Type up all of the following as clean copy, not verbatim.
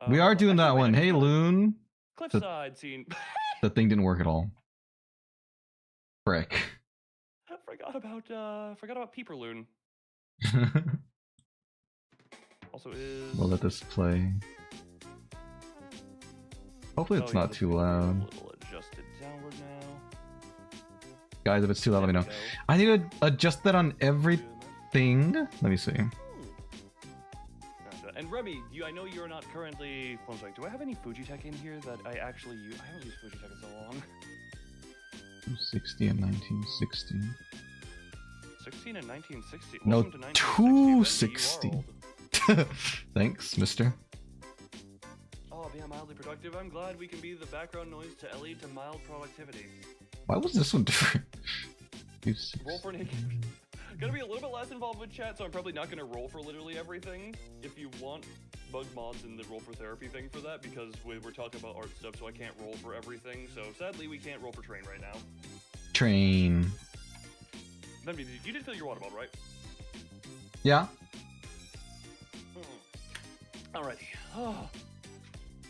We are doing that one. Hey, Loon. Cliffside scene. The thing didn't work at all. Frick. I forgot about Peeper Loon. Also is. We'll let this play. Hopefully it's not too loud. A little adjusted downward now. Guys, if it's too loud, let me know. I need to adjust that on everything. Let me see. Gotcha. And Remmi, I know you're not currently. I was like, do I have any Fujitech in here that I actually use? I haven't used Fujitech in so long. 260 and 1960. 16 and 1960. No, Welcome to 1960. 260. Thanks, mister. Oh, being mildly productive. I'm glad we can be the background noise to Ellie to mild productivity. Why was this one different? Roll for naked. Gonna be a little bit less involved with chat, so I'm probably not gonna roll for literally everything. If you want bug mods in the roll for therapy thing for that, because we're talking about art stuff, so I can't roll for everything. So sadly, we can't roll for train right now. Train. Then you did fill your water bottle, right? Yeah. Alrighty. Oh.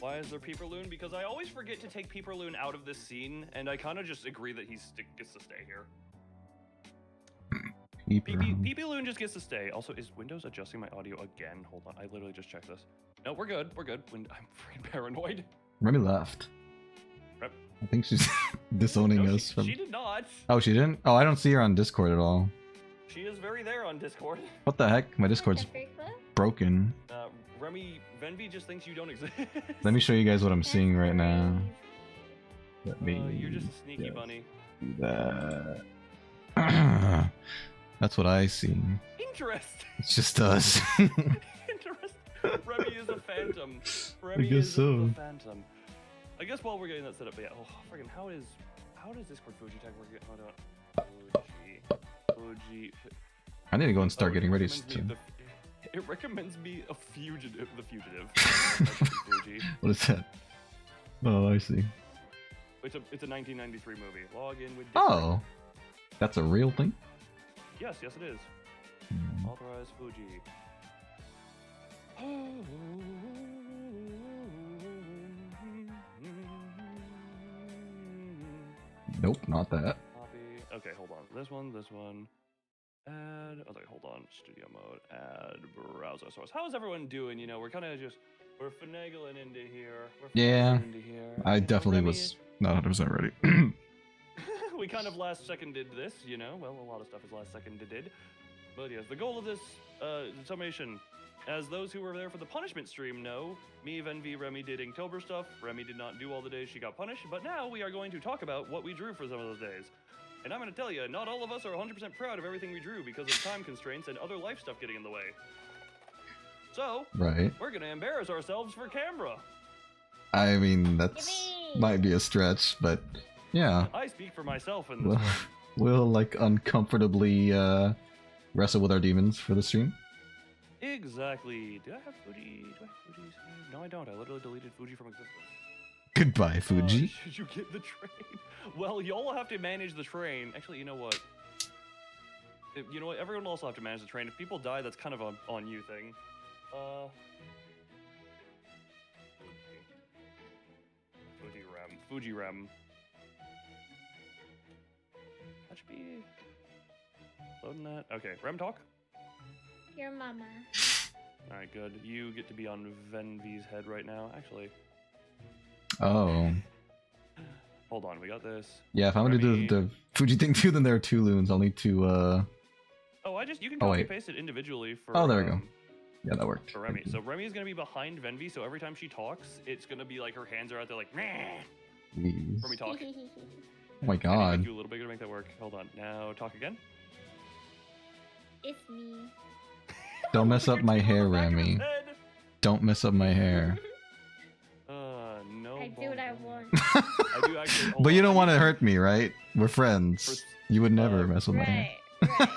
Why is there Peeper Loon? Because I always forget to take Peeper Loon out of this scene, and I kind of just agree that he gets to stay here. Peeper Loon just gets to stay. Also, is Windows adjusting my audio again? Hold on, I literally just checked this. No, we're good. We're good. I'm freaking paranoid. Remmi left. Rep. I think she's disowning us from. She did not. Oh, she didn't? Oh, I don't see her on Discord at all. She is very there on Discord. What the heck? My Discord's broken. Remmi, Venvi just thinks you don't exist. Let me show you guys what I'm seeing right now. Let me. You're just a sneaky bunny. Do that. That's what I see. Interesting. It's just us. Interesting. Remmi is a phantom. Remmi is a phantom. I guess while we're getting that set up, but yeah. Oh, friggin', how does Discord Fujitech work? Hold on. Fuji. I need to go and start getting ready. It recommends me a fugitive. The fugitive. What is that? Oh, I see. It's a 1993 movie. Log in with. Oh, that's a real thing. Yes, it is. Authorize Fuji. Nope, not that. Copy. Okay, hold on. This one. Add. Okay, hold on. Studio mode. Add browser source. How's everyone doing? You know, we're kind of we're finagling into here. Yeah, into here. I definitely was not 100% ready. We kind of last seconded this, you know. Well, a lot of stuff is last seconded. But yes, the goal of this summation, as those who were there for the punishment stream know, me, Venvi, Remmi did Inktober stuff. Remmi did not do all the days she got punished, but now we are going to talk about what we drew for some of those days. And I'm going to tell you, not all of us are 100% proud of everything we drew because of time constraints and other life stuff getting in the way. So, we're going to embarrass ourselves for camera. I mean, that's might be a stretch, but yeah. I speak for myself in this one. We'll like uncomfortably wrestle with our demons for the stream. Exactly. Do I have Fuji? No, I don't. I literally deleted Fuji from existence. Goodbye, Fuji. Should you get the train? Well, y'all will have to manage the train. Actually, you know what? Everyone else will have to manage the train. If people die, that's kind of a on you thing. Fuji Rem. That should be loading that. Okay, Rem talk. Your mama. All right, good. You get to be on Venvi's head right now. Actually. Oh. Hold on, we got this. Yeah, if I'm gonna do the Fuji thing too, then there are two loons. I'll need to. Oh, you can copy paste it individually for. Oh, there we go. Yeah, that worked. For Remmi. So Remmi is gonna be behind Venvi, so every time she talks, it's gonna be like her hands are out there like, meh. Remmi talk. Oh my god. Make you a little bigger to make that work. Hold on. Now talk again. It's me. Don't mess up my hair, Remmi. Don't mess up my hair. No. I do what I want. I do actually. But you don't want to hurt me, right? We're friends. You would never mess with my hair. Right.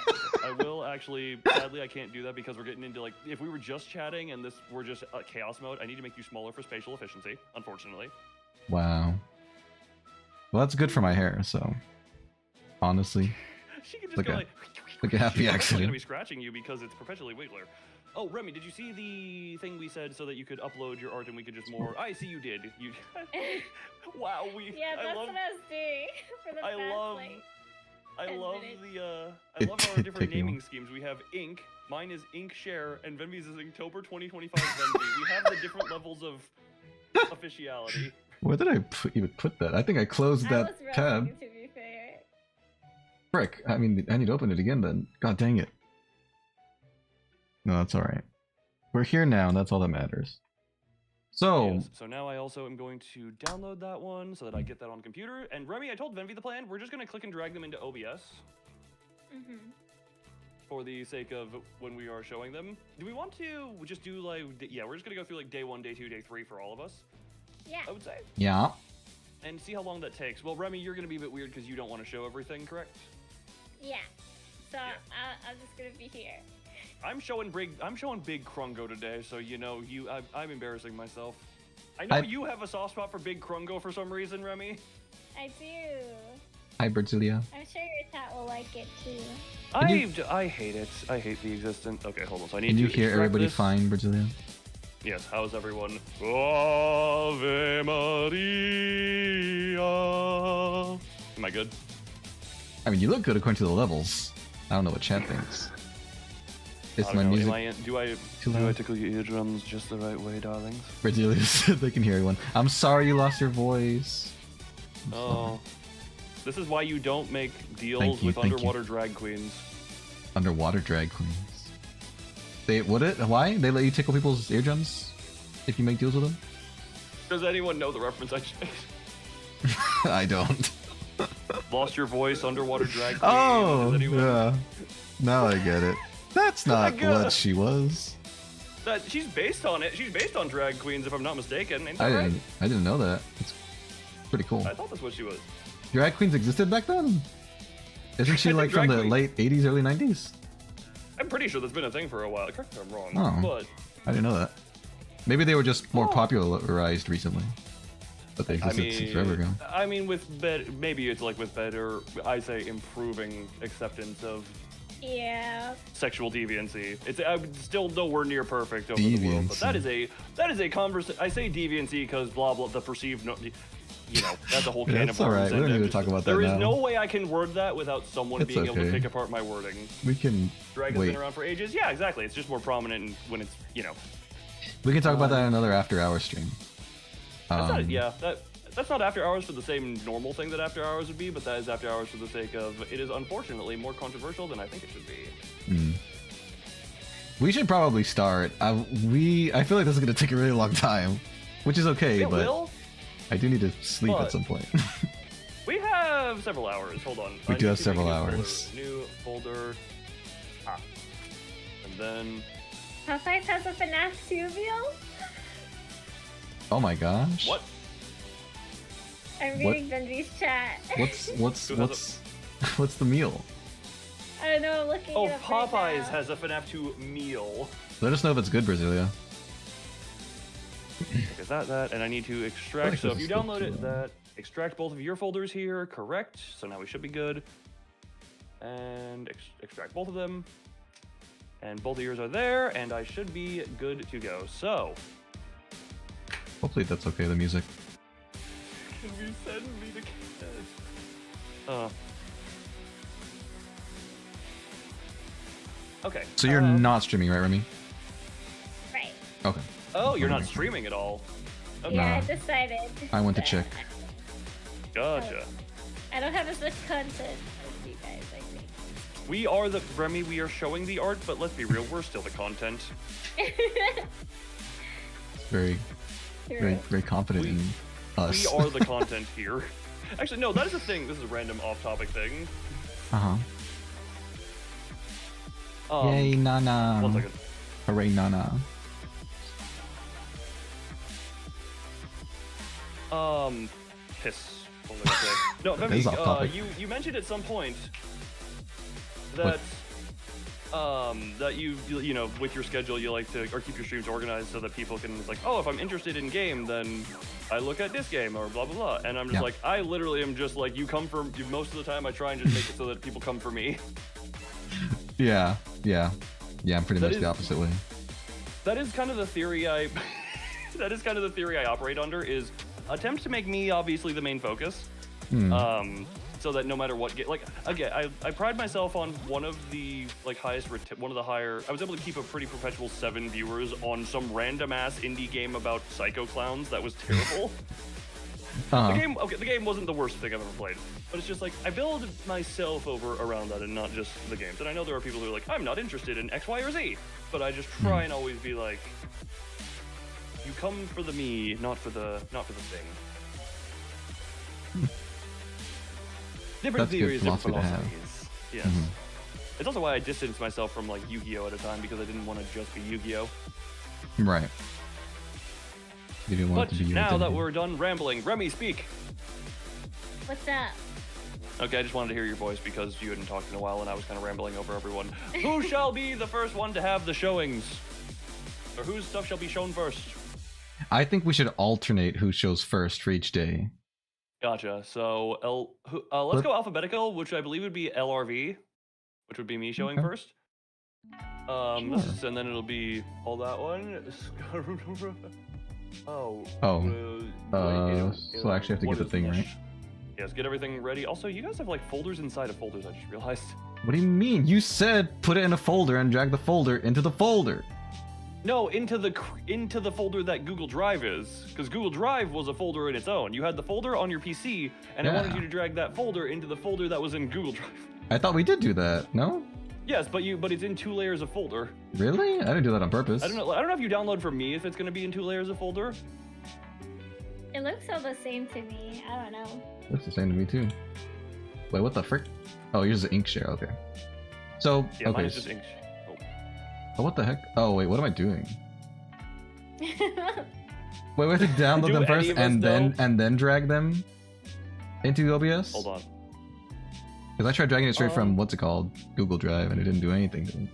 I will actually. Sadly, I can't do that because we're getting into like if we were just chatting and we're just chaos mode. I need to make you smaller for spatial efficiency. Unfortunately. Wow. Well, that's good for my hair. So, honestly, she can just go like. Like a happy She's accident. gonna be scratching you because it's perpetually wiggler. Oh, Remy, did you see the thing we said so that you could upload your art and we could just more? I see you did. You. Wow, we. Yeah, that's what I was doing for the past, like, I 10 love minutes. I love our different Taking naming schemes. We have Ink. Mine is Ink Share, and Venvi's is Inktober 2025 Venvi. We have the different levels of officiality. Where did I even put that? I think I closed I that was tab. roasting, to be fair. Frick. I mean, I need to open it again then. God dang it. No, that's alright. We're here now, and that's all that matters. So, Yes, so now I also am going to download that one so that I get that on computer. And Remy, I told Venvi the plan. We're just going to click and drag them into OBS for the sake of when we are showing them. Do we want to just do like, yeah, we're just going to go through like day 1, day 2, day 3 for all of us, Yeah. I would say. yeah. And see how long that takes. Well, Remy, you're going to be a bit weird because you don't want to show everything, correct? Yeah. So Yeah. I'm just gonna be here. I'm showing Big Krungo today, so you know I'm embarrassing myself. I know you have a soft spot for Big Krungo for some reason, Remy. I do. Hi, Bertilia. I'm sure your chat will like it too. I hate it. I hate the existence. Okay, hold on. So I need Can to you hear extract everybody this. fine, Bertilia? Yes. How's everyone? Ave Maria. Am I good? I mean, you look good according to the levels. I don't know what chat thinks. It's I my don't know, music. do I too loud? tickle your eardrums just the right way, darlings? Bertilia said they can hear everyone. I'm sorry you lost your voice. I'm sorry. Oh. This is why you don't make deals Thank you, with thank you. underwater drag queens. Underwater drag queens. They would it? Why? They let you tickle people's eardrums if you make deals with them? Does anyone know the reference I just made? I don't. Lost your voice, underwater drag queen. Oh, Does anyone? yeah. Now I get it. That's not God. what she was. She's based on it. She's based on drag queens, if I'm not mistaken. Ain't I that right? didn't know that. It's pretty cool. I thought that's what she was. Drag queens existed back then? Isn't she I think like from drag the queen- late 80s, early 90s? I'm pretty sure that's been a thing for a while. Correct me if I'm wrong. Oh. But I didn't know that. Maybe they were just more Oh. popularized recently. But they existed since forever ago. I mean, maybe it's like with better, I say, improving acceptance of Yeah. sexual deviancy. I'm still nowhere near perfect over the world, but that is a conversation. I say deviancy because blah blah the perceived no, you know, that's a whole can That's of worms. alright, we don't and need to talk about that There is now. no way I can word that without someone It's being able to okay. pick apart my wording. We can Drag has wait. been around for ages. Yeah, exactly. It's just more prominent when it's, you know. We can talk about that in another after hour stream. That's not, yeah, that's not after hours for the same normal thing that after hours would be, but that is after hours for the sake of it is unfortunately more controversial than I think it should be. We should probably start. I feel like this is gonna take a really long time, which is okay, It but will. I do need to sleep But- at some point. We have several hours. Hold on. We I do need have to several make hours. New folder. Ah. And then Popeyes has a FNAF 2 meal? Oh my gosh. what? I'm What? reading Benji's chat. What's the meal? I don't know, I'm looking Oh, it up right Popeyes now. has a FNAF 2 meal. Let us know if it's good, Brasilia. Okay, that, and I need to extract. like So this if you is still download too it, long. that extract both of your folders here, correct? So now we should be good. And extract both of them. And both of yours are there, and I should be good to go. So, Hopefully that's okay, the music. can you send me the cash? Okay. So you're not streaming, right, Remy? Right. Okay. Oh, you're not streaming at all. Okay. Yeah, I Nah. decided. I went to that check. Gotcha. I don't have as much content as you guys, I think. We are the Remy. We are showing the art, but let's be real. We're still the content. Very, very, very confident We- in us. We are the content here. Actually, no. That is a thing. This is a random off-topic thing. Uh-huh. Um, Yay, Nana. 1 second. Hooray, Nana. Piss. What was I gonna say? No, That is off topic. you mentioned at some point that that you know, with your schedule you like to or keep your streams organized so that people can like, oh, if I'm interested in game, then I look at this game or blah blah blah. And I'm just Yeah. like, I literally am just like, you come for most of the time I try and just make it so that people come for me. Yeah. I'm pretty That much is- the opposite way. That is kind of the theory I. That is kind of the theory I operate under. Is attempt to make me obviously the main focus. So that no matter what again, I pride myself on one of the higher. I was able to keep a pretty perpetual 7 viewers on some random ass indie game about psycho clowns that was terrible. The game wasn't the worst thing I've ever played, but it's just like I build myself over around that and not just the games. And I know there are people who are like, I'm not interested in X, Y, or Z, but I just try and always be like, you come for the me, not for the thing. Different That's good theories, different philosophy to have. philosophies. Yes. It's also why I distanced myself from like Yu-Gi-Oh at a time because I didn't want to just be Yu-Gi-Oh. Right. You didn't want But it to be your now that identity. we're done rambling, Remmi, speak. What's up? Okay, I just wanted to hear your voice because you hadn't talked in a while and I was kind of rambling over everyone. Who shall be the first one to have the showings? Or whose stuff shall be shown first? I think we should alternate who shows first for each day. Gotcha. So let's go alphabetical, which I believe would be LRV, which would be me showing Okay. first. Sure. And then it'll be all that one. So I actually have to what get the is thing this? right. Yes, get everything ready. Also, you guys have like folders inside of folders, I just realized. What do you mean? You said put it in a folder and drag the folder into the folder. No, into the folder that Google Drive is, because Google Drive was a folder in its own. You had the folder on your PC, and I wanted Yeah. you to drag that folder into the folder that was in Google Drive. I thought we did do that. No? Yes, but it's in 2 layers of folder. Really? I didn't do that on purpose. I don't know if you download from me if it's gonna be in 2 layers of folder. It looks all the same to me. I don't know. Looks the same to me too. Wait, what the frick? Oh, yours is ink share. Okay. So Yeah, okay. mine is just ink. Oh, what the heck? Oh wait, what am I doing? Wait, we have to download Do them any first of us and then drag them into OBS? Hold on. Because I tried dragging it straight from what's it called, Google Drive, and it didn't do anything to me.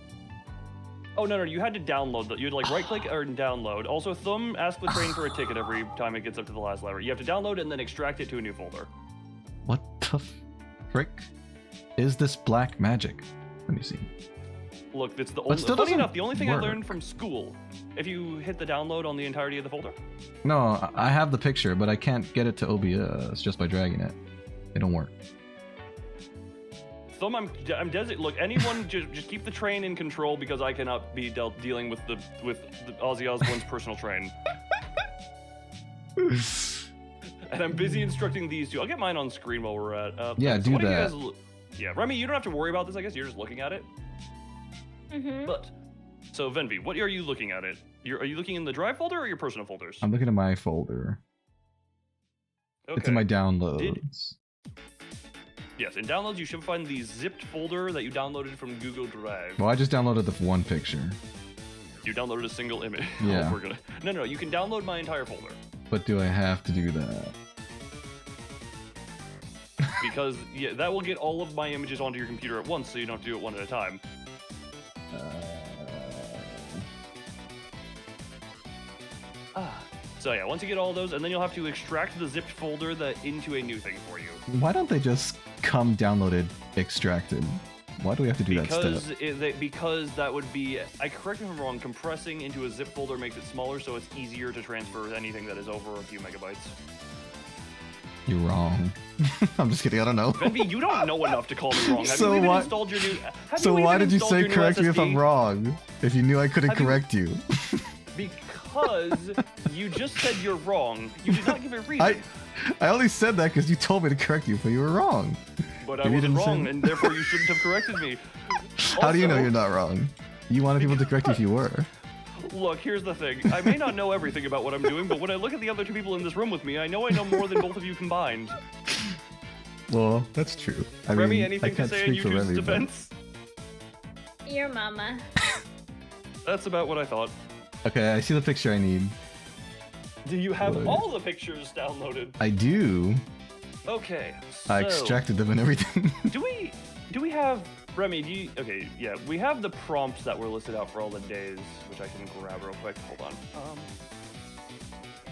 Oh no, you had to download that. You'd like right click or download. Also, ask the train for a ticket every time it gets up to the last lever. You have to download it and then extract it to a new folder. What the frick is this black magic? Let me see. Look, it's the But only. still Funny doesn't enough, the only thing I work. learned from school. If you hit the download on the entirety of the folder. No, I have the picture, but I can't get it to OBS just by dragging it. It don't work. I'm look, anyone just keep the train in control because I cannot be dealing with the Ozzy Osbourne's personal train. And I'm busy instructing these two. I'll get mine on screen while we're at. Yeah, do what you that. guys yeah, Remmi, you don't have to worry about this. I guess you're just looking at it. But so Venvi, what are you looking at it? Are you looking in the drive folder or your personal folders? I'm looking at my folder. Okay. It's in my downloads. Yes, in downloads you should find the zipped folder that you downloaded from Google Drive. Well, I just downloaded the one picture. You downloaded a single image. Yeah. No, you can download my entire folder. But do I have to do that? Because that will get all of my images onto your computer at once, so you don't have to do it one at a time. So yeah, once you get all those, and then you'll have to extract the zipped folder into a new thing for you. Why don't they just come downloaded, extracted? Why do we have to do that step? Because that would be, correct me if I'm wrong, compressing into a zip folder makes it smaller, so it's easier to transfer anything that is over a few megabytes. You're wrong. I'm just kidding. I don't know. Venvi, you don't know enough to call me wrong. Have So you even what- installed your new? Have So you why even did you installed say your new correct me if I'm SSD? wrong? If you knew I couldn't Have you- correct you. Because you just said you're wrong. You did not give a reason. I only said that because you told me to correct you, but you were wrong. But I If you wasn't didn't say- wrong, and therefore you shouldn't have corrected me. How do you know Also, you're not wrong? You wanted people to correct you if you were. Look, here's the thing. I may not know everything about what I'm doing, but when I look at the other 2 people in this room with me, I know more than both of you combined. Well, that's true. I Remy, mean, anything I can't to say in speak for YouTube's Remy, but- defense? Your mama. That's about what I thought. Okay, I see the picture I need. Do you have What? all the pictures downloaded? I do. Okay. So, I extracted them and everything. Do we have Remy? Okay, yeah, we have the prompts that were listed out for all the days, which I can grab real quick. Hold on.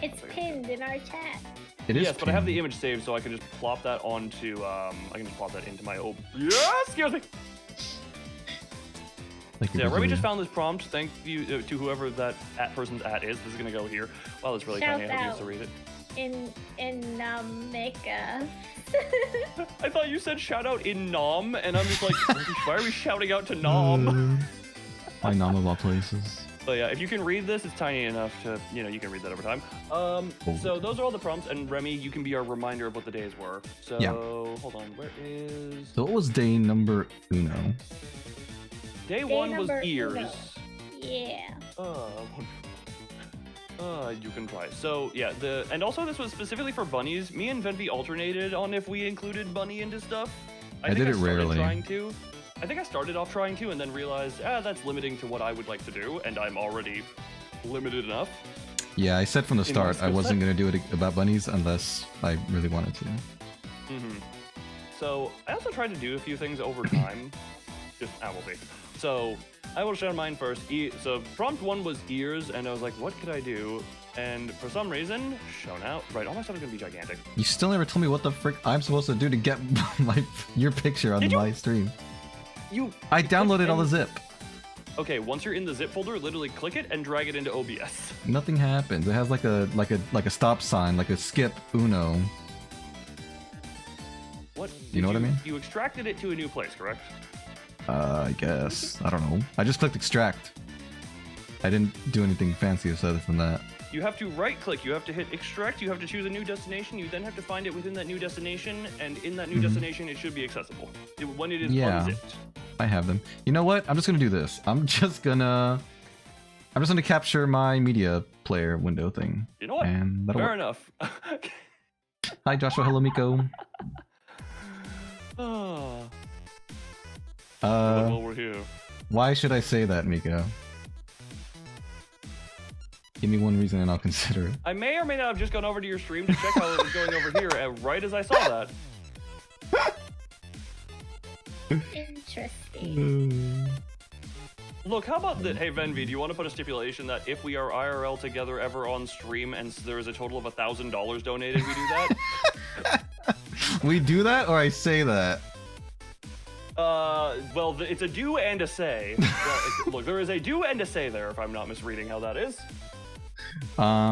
It's pinned in our chat. It is. Yes, but I have the pinned. image saved, so I can just plop that onto. I can just plop that into my. Oh, yes, excuse me. Thank you, Yeah, Remy Brazilian. just found this prompt. Thank you to whoever that person's at is. This is gonna go here. Wow, that's really Shout tiny. I hope you out. to read it. In Mecca. I thought you said shout out in Nom, and I'm just like, why are we shouting out to Nom? My nom of all places. But yeah, if you can read this, it's tiny enough to, you can read that over time. So those are all the prompts, and Remy, you can be our reminder of what the days were. So, Yeah. hold on, where is... So what was day number uno? Day one was number ears. uno. Yeah. You can try. So yeah, and also this was specifically for bunnies. Me and Venvi alternated on if we included bunny into stuff. I did it started rarely. Trying to. I think I started off trying to, and then realized, that's limiting to what I would like to do, and I'm already limited enough. Yeah, I said from the In my start I skill wasn't set? gonna do it about bunnies unless I really wanted to. So I also tried to do a few things over time. We'll see. So I will share mine first. So prompt 1 was ears, and I was like, what could I do? And for some reason, shown out. Right, all my stuff is gonna be gigantic. You still never told me what the frick I'm supposed to do to get your picture on Did you? my stream. click I downloaded all the and- zip. Okay, once you're in the zip folder, literally click it and drag it into OBS. Nothing happens. It has like a stop sign, like a skip uno. What? You know what I mean? You extracted it to a new place, correct? I guess. I don't know. I just clicked extract. I didn't do anything fancy other than that. You have to right-click. You have to hit extract. You have to choose a new destination. You then have to find it within that new destination, and in that new destination, it should be accessible when it is Yeah. unzipped. I have them. You know what? I'm just gonna do this. I'm just gonna capture my media player window thing. You know what? And that'll Fair work. enough. Hi Joshua, hello Miko. Oh, well, we're here. Why should I say that, Miko? Give me one reason and I'll consider it. I may or may not have just gone over to your stream to check how it was going over here, and right as I saw that. Interesting. Look, how about that? Hey, Venvi, do you want to put a stipulation that if we are IRL together ever on stream and there is a total of $1,000 donated, we do that? We do that or I say that? Well, it's a do and a say. Look, there is a do and a say there, if I'm not misreading how that is. Or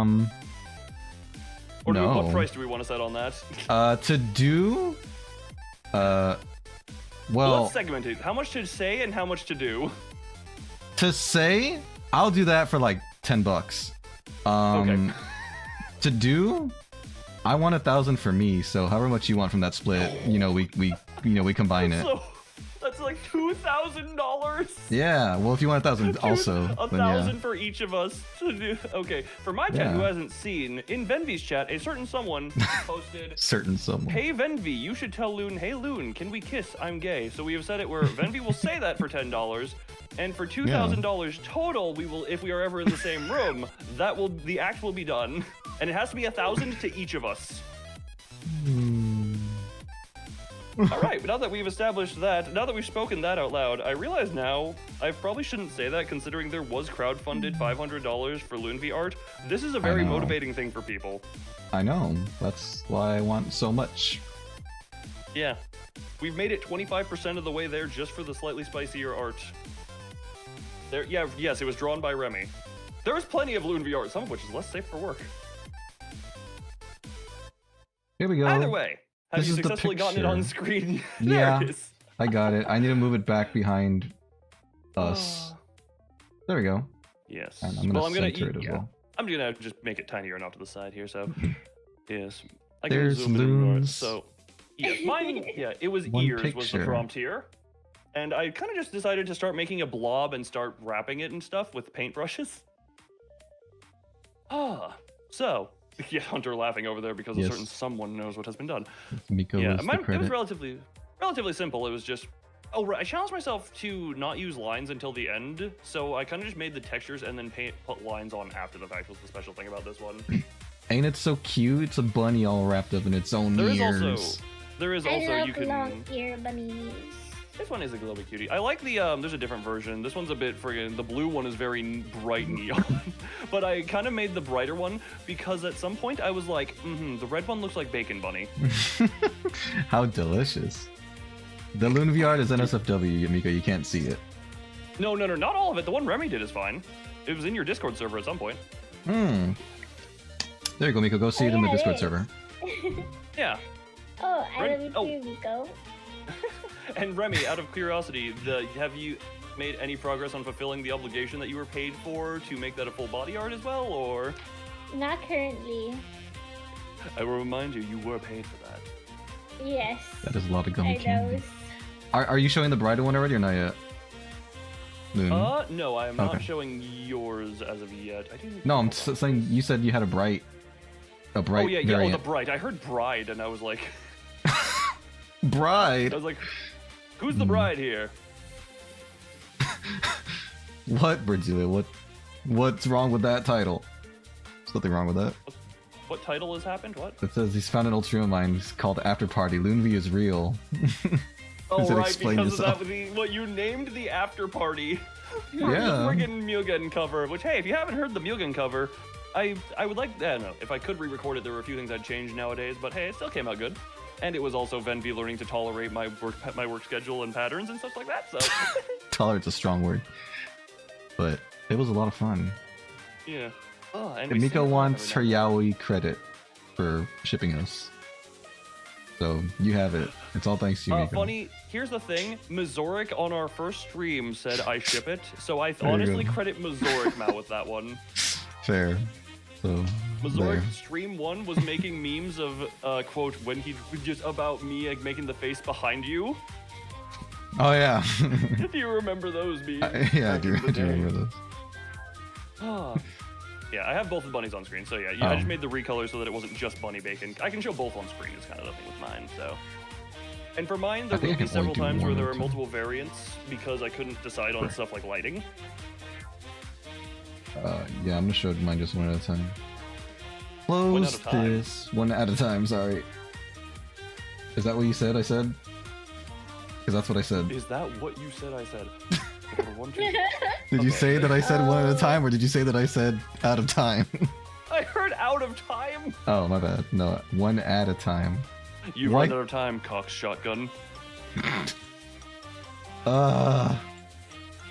no. what price do we want to set on that? To do? Well, Let's segment it. How much to say and how much to do? to say, I'll do that for like $10. Okay. To do, I want 1,000 for me. So however much you want from that split, we combine it. So, that's like $2,000. Yeah. Well, if you want 1,000 also, then 1,000 yeah. for each of us to do. Okay, for my chat who Yeah. hasn't seen, in Venvi's chat, a certain someone posted, Certain someone. "Hey Venvi, you should tell Loon, hey Loon, can we kiss? I'm gay." So we have said it where Venvi will say that for $10, and for $2,000 total, we will, if we are ever in the same room, the act will be done, and it has to be 1,000 to each of us. All right, now that we've established that, now that we've spoken that out loud, I realize now I probably shouldn't say that considering there was crowdfunded $500 for Loonvi art. This is a very know. motivating thing for people. I know. That's why I want so much. Yeah. We've made it 25% of the way there just for the slightly spicier art. Yes, it was drawn by Remy. There is plenty of Loonvi art, some of which is less safe for work. Here we go. Either way, have This you is the successfully gotten it on picture. screen? Yeah. There it is. I got it. I need to move it back behind us. There we go. Yes. And I'm gonna I'm center it as yeah. well. I'm gonna just make it tinier and off to the side here. So, yes, I There's can zoom it in more. loons. So, yes, mine. Yeah, it was One ears was the picture. prompt here, and I kind of just decided to start making a blob and start wrapping it and stuff with paintbrushes. So yeah, Hunter laughing over there because Yes. a certain someone knows what has been done. Miko Yeah, was the mine, it was credit. relatively simple. It was just. Oh, right. I challenged myself to not use lines until the end, so I kind of just made the textures and then put lines on after the fact was the special thing about this one. Ain't it so cute? It's a bunny all wrapped up in its own There is ears. I love you can. long ear bunnies. This one is a little bit cutie. I like the there's a different version. This one's a bit friggin'. The blue one is very bright neon, but I kind of made the brighter one because at some point I was like, the red one looks like Bacon Bunny. How delicious. The Loon VR is NSFW, Miko. You can't see it. No, not all of it. The one Remy did is fine. It was in your Discord server at some point. Hmm. There you go, Miko. Go see it in the yeah, it Discord is. server. Yeah. Oh, I Ren- love you oh. too, Miko. And Remy, out of curiosity, have you made any progress on fulfilling the obligation that you were paid for to make that a full body art as well, or? Not currently. I will remind you, you were paid for that. Yes. That is a lot of I gummy candy. know. Are you showing the bridal one already or not yet? Loon? No, I am not Okay. showing yours as of yet. I didn't. No, I'm saying you said you had a bright Oh yeah, yeah. Oh, variant. the bride. I heard bride, and I was like, Bride. I was like, who's the bride here? What, Bridgula? What's wrong with that title? There's nothing wrong with that. What title has happened? What? It says he's found an old stream of mine. It's called After Party. Loonby is real. Oh Said right, explain because yourself. of that. What you named the after party. Yeah. The friggin' Mugen cover. Which, hey, if you haven't heard the Mugen cover, I would like. I don't know. If I could re-record it, there were a few things I'd change nowadays. But hey, it still came out good. And it was also Venvi learning to tolerate my work schedule and patterns and stuff like that. So Tolerance a strong word, but it was a lot of fun. yeah. Oh, and And we Miko sing wants her every now yaoi credit for shipping us. So you have it. It's all thanks to you, and then. Miko. Funny. Here's the thing. Mazorik on our first stream said I ship it, so I There you honestly go. credit Mazorik Mao with that one. Fair. So Mazorik there. stream 1 was making memes of quote when he just about me like making the face behind you. Oh yeah. Do you remember those memes? Yeah, I Back do. in the I do day? remember those. Ah. Yeah, I have both the bunnies on screen, so yeah, Oh. I just made the recolor so that it wasn't just bunny bacon. I can show both on screen. Is kind of the thing with mine. So, and for mine, there I think will I be can only several do times where one there at are a time. multiple variants because I couldn't decide on Sure. stuff like lighting. Yeah, I'm gonna show mine just one at a time. One at Close a time? this one at a time. Sorry. Is that what you said? I said. Because that's what I said. Is that what you said? I said. Number 1, 2, 3. Did you Okay. say that I said one at a Oh. time, or did you say that I said out of time? I heard out of time. Oh, my bad. No, one at a time. You've Why- run out of time, Cox shotgun.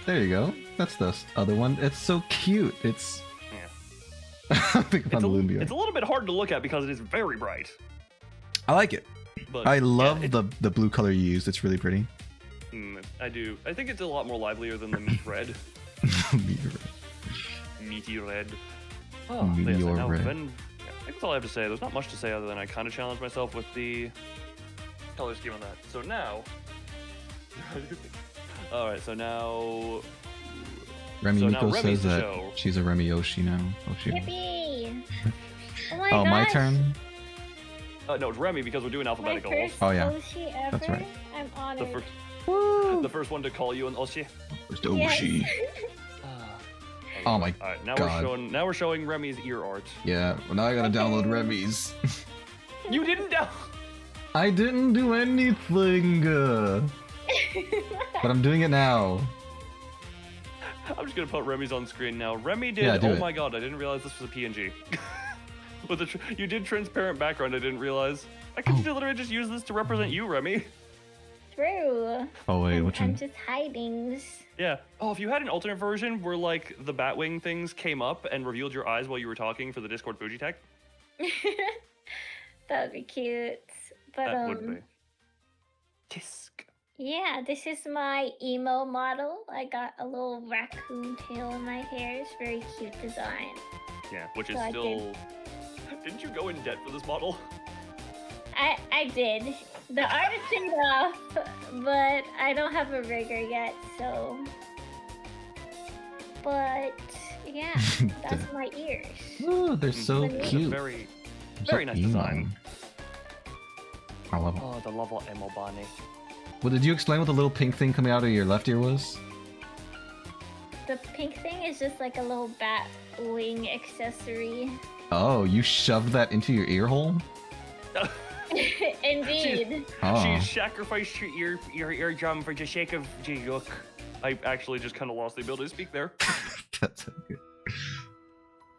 There you go. That's the other one. It's so cute. It's. Yeah. I think I found the Loon beard. It's a little bit hard to look at because it is very bright. I like it. But I love yeah, the blue color you used. It's really pretty. I do. I think it's a lot more livelier than the meat red. Meaty red. Oh, but yes, Meteor now red. yeah, I think that's all I have to say. There's not much to say other than I kind of challenged myself with the color scheme on that. So now. Alright, so now. Remy So now Miko Remy's says the that show. she's a Remy Yoshi now. Oh, she. Yippee! Oh my Oh, my gosh, turn. No, it's Remy because we're doing My alphabetical. first Oh, yeah. Oshi ever. That's right. I'm The honored. first, Woo! the first one to call you an Oshi. First Yes. Oshi. Oh my Alright, now God. we're showing Remy's ear art. Yeah. Well, now I gotta download Remy's. You didn't down. I didn't do anything. But I'm doing it now. I'm just gonna put Remy's on screen now. Remy did. Yeah, do Oh it. my god, I didn't realize this was a PNG. With you did transparent background. I didn't realize. I could Oh. literally just use this to represent you, Remy. True. Oh wait, which I'm one? just hiding. Yeah. Oh, if you had an alternate version where like the Batwing things came up and revealed your eyes while you were talking for the Discord Fuji tech, That would be cute. But that would be. Tisk. yeah, this is my emo model. I got a little raccoon tail in my hair. It's very cute design. Yeah, which is So I still. Didn't you go in debt for this model? I did. The art is paid off, but I don't have a rigger yet, so. But yeah, that's my ears. Oh, they're so It's a cute. Very, They're so very nice emo. design. I love it. Oh, the level Emo Bonnie. Well, did you explain what the little pink thing coming out of your left ear was? The pink thing is just like a little bat wing accessory. Oh, you shoved that into your ear hole? Indeed. Oh. She sacrificed your eardrum for the sake of the look. I actually just kind of lost the ability to speak there. That's so good.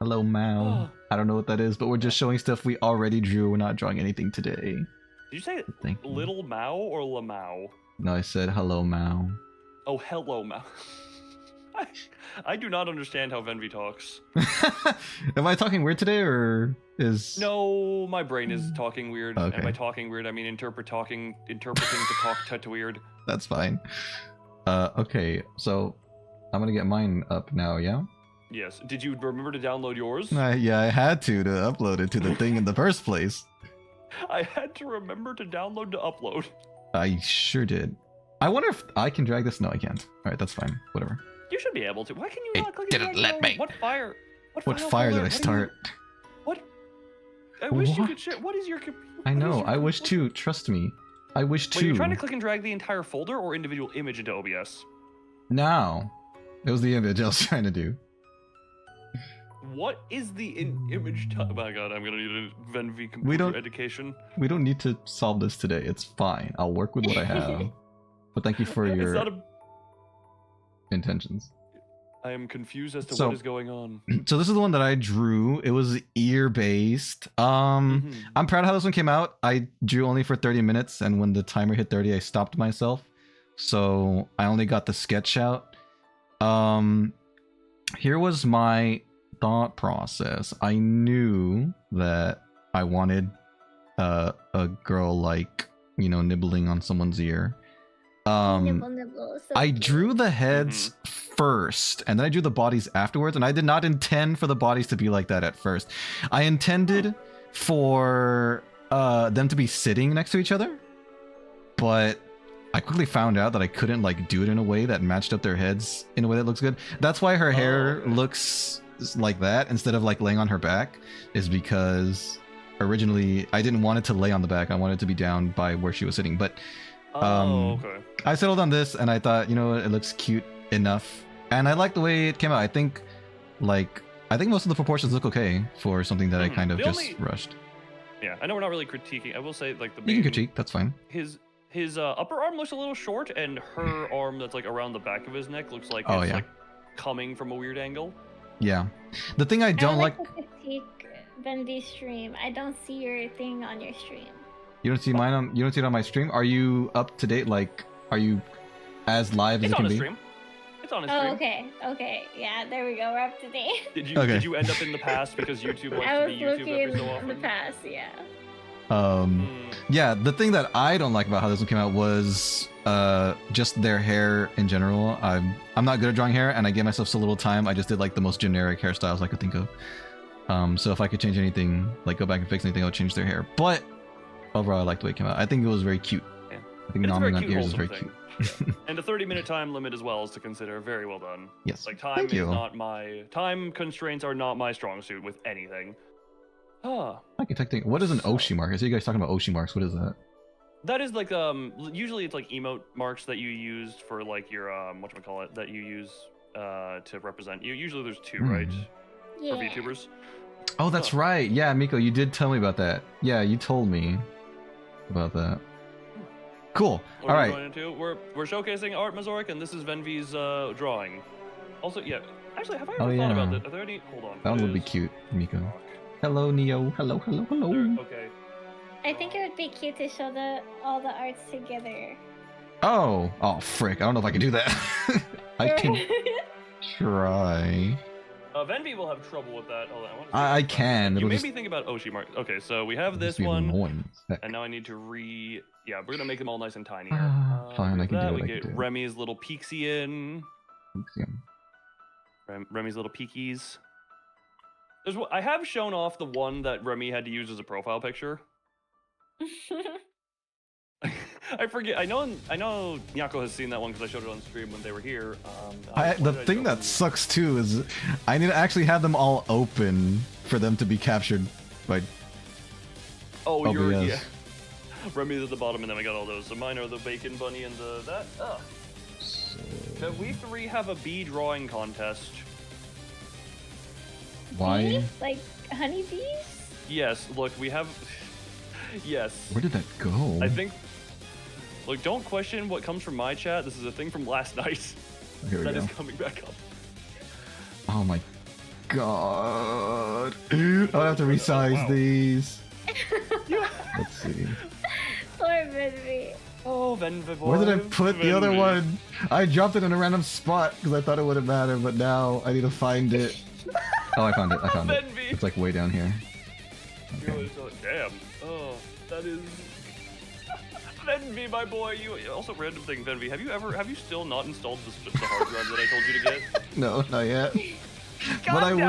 Hello, Mao. I don't know what that is, but we're just showing stuff we already drew. We're not drawing anything today. Did you say Thank you. Little Mao or Lamau? No, I said hello, Mao. Oh, hello, Mao. I do not understand how Venvi talks. Am I talking weird today, or is... No, my brain is talking weird. Okay. And by talking weird, I mean interpreting to talk to weird. That's fine. Okay, so I'm gonna get mine up now, yeah? Yes. Did you remember to download yours? Yeah, I had to upload it to the thing in the first place. I had to remember to download to upload. I sure did. I wonder if I can drag this. No, I can't. Alright, that's fine. Whatever. You should be able to. Why can you It not click didn't and drag? let me. What fire? What file fire did folder? I start? What? I wish you What? could share. What is your? I know, I wish to. Trust me. I wish to. Wait, you're trying to click and drag the entire folder or individual image into OBS? Now. It was the image I was trying to do. What is the image type? Oh my god, I'm gonna need a Venvi computer We don't- education. We don't need to solve this today. It's fine. I'll work with what I have. But thank you for It's your not a. intentions. I am confused as to So- what is going on. So this is the one that I drew. It was ear based. Mhm. I'm proud of how this one came out. I drew only for 30 minutes, and when the timer hit 30, I stopped myself. So I only got the sketch out. Here was my thought process. I knew that I wanted a girl like, you know, nibbling on someone's ear. Nibble, nibble. So I cute. drew the heads first, and then I drew the bodies afterwards, and I did not intend for the bodies to be like that at first. I intended for them to be sitting next to each other, but I quickly found out that I couldn't like do it in a way that matched up their heads in a way that looks good. That's why her hair okay. looks like that instead of like laying on her back, is because originally I didn't want it to lay on the back. I wanted it to be down by where she was sitting, but Okay. I settled on this, and I thought, you know, it looks cute enough, and I like the way it came out. I think most of the proportions look okay for something that I kind of The just only- rushed. Yeah, I know we're not really critiquing. I will say, like the You can main- critique, that's fine. His upper arm looks a little short, and her arm that's like around the back of his neck looks like Oh, it's yeah. like coming from a weird angle. Yeah, the thing I don't like. to critique Bendy's stream. I don't see your thing on your stream. You don't see mine on. You don't see it on my stream. Are you up to date? Like, are you as live as It's it on can his be? stream. It's on his Oh, stream. okay. Yeah, there we go. We're up to date. Did Okay. you end up in the past because YouTube wants I to was be YouTube looking every so in often? the past, yeah. Yeah, the thing that I don't like about how this one came out was just their hair in general. I'm not good at drawing hair, and I gave myself so little time. I just did like the most generic hairstyles I could think of. So if I could change anything, like go back and fix anything, I would change their hair. But overall, I like the way it came out. I think it was very cute. Yeah. I think It's a very nomming on cute, ears is wholesome very thing. cute. Yeah. And a 30-minute time limit as well is to consider. Very well done. Yes. Like time Thank is you. not my time constraints are not my strong suit with anything. Ah. Architecting. What is an So- Oshi mark? I see you guys talking about Oshi marks. What is that? That is like usually it's like emote marks that you used for like your whatchamacallit that you use to represent you. Usually there's two, right? Yeah. For VTubers. Oh, that's right. Yeah, Miko, you did tell me about that. Yeah, you told me about that. Cool. What All are we right. going into? We're showcasing Art Mazoric, and this is Venvi's drawing. Also, yeah. Actually, have I ever Oh, thought about yeah. that? Are there any? Hold on. That one would be Is- cute, Miko. Hello, Neo. Hello, hello, hello. Okay. I think it would be cute to show all the arts together. Oh, frick. I don't know if I can do that. I can try. Venvi will have trouble with that. Hold on, want to I can. You It'll made just me think about Oshi mark. Okay, so we have just this be one, annoying. Heck. and now I need to Yeah, we're gonna make them all nice and tiny here. Fine, I there's can do that. it, We I get can do it. Remy's little peeksy in. Yeah. Remy's little peekies. I have shown off the one that Remy had to use as a profile picture. I forget. I know Nyako has seen that one because I showed it on stream when they were here. The thing that sucks too is I need to actually have them all open for them to be captured by. Oh, you're OBS. yeah. Remy's at the bottom, and then we got all those. So mine are the bacon bunny and the that. Can we three have a bee drawing contest? Why? Bees? Like honeybees? Yes. Look, we have. Yes. Where did that go? I think. Look, don't question what comes from my chat. This is a thing from last night Here we that go. is coming back up. Oh my god. I'll have to resize Wow. these. Yeah. Let's see. Poor Bendy. Oh, Venvi boy. Where did I put the other Venvi. one? I dropped it in a random spot because I thought it wouldn't matter, but now I need to find it. Oh, I found it. I found it. Venvi. It's like way down here. Okay. Damn. Oh, that is. Venvi, my boy. You also random thing, Venvi. Have you still not installed the hard drive that I told you to get? No, not yet. God, But I will.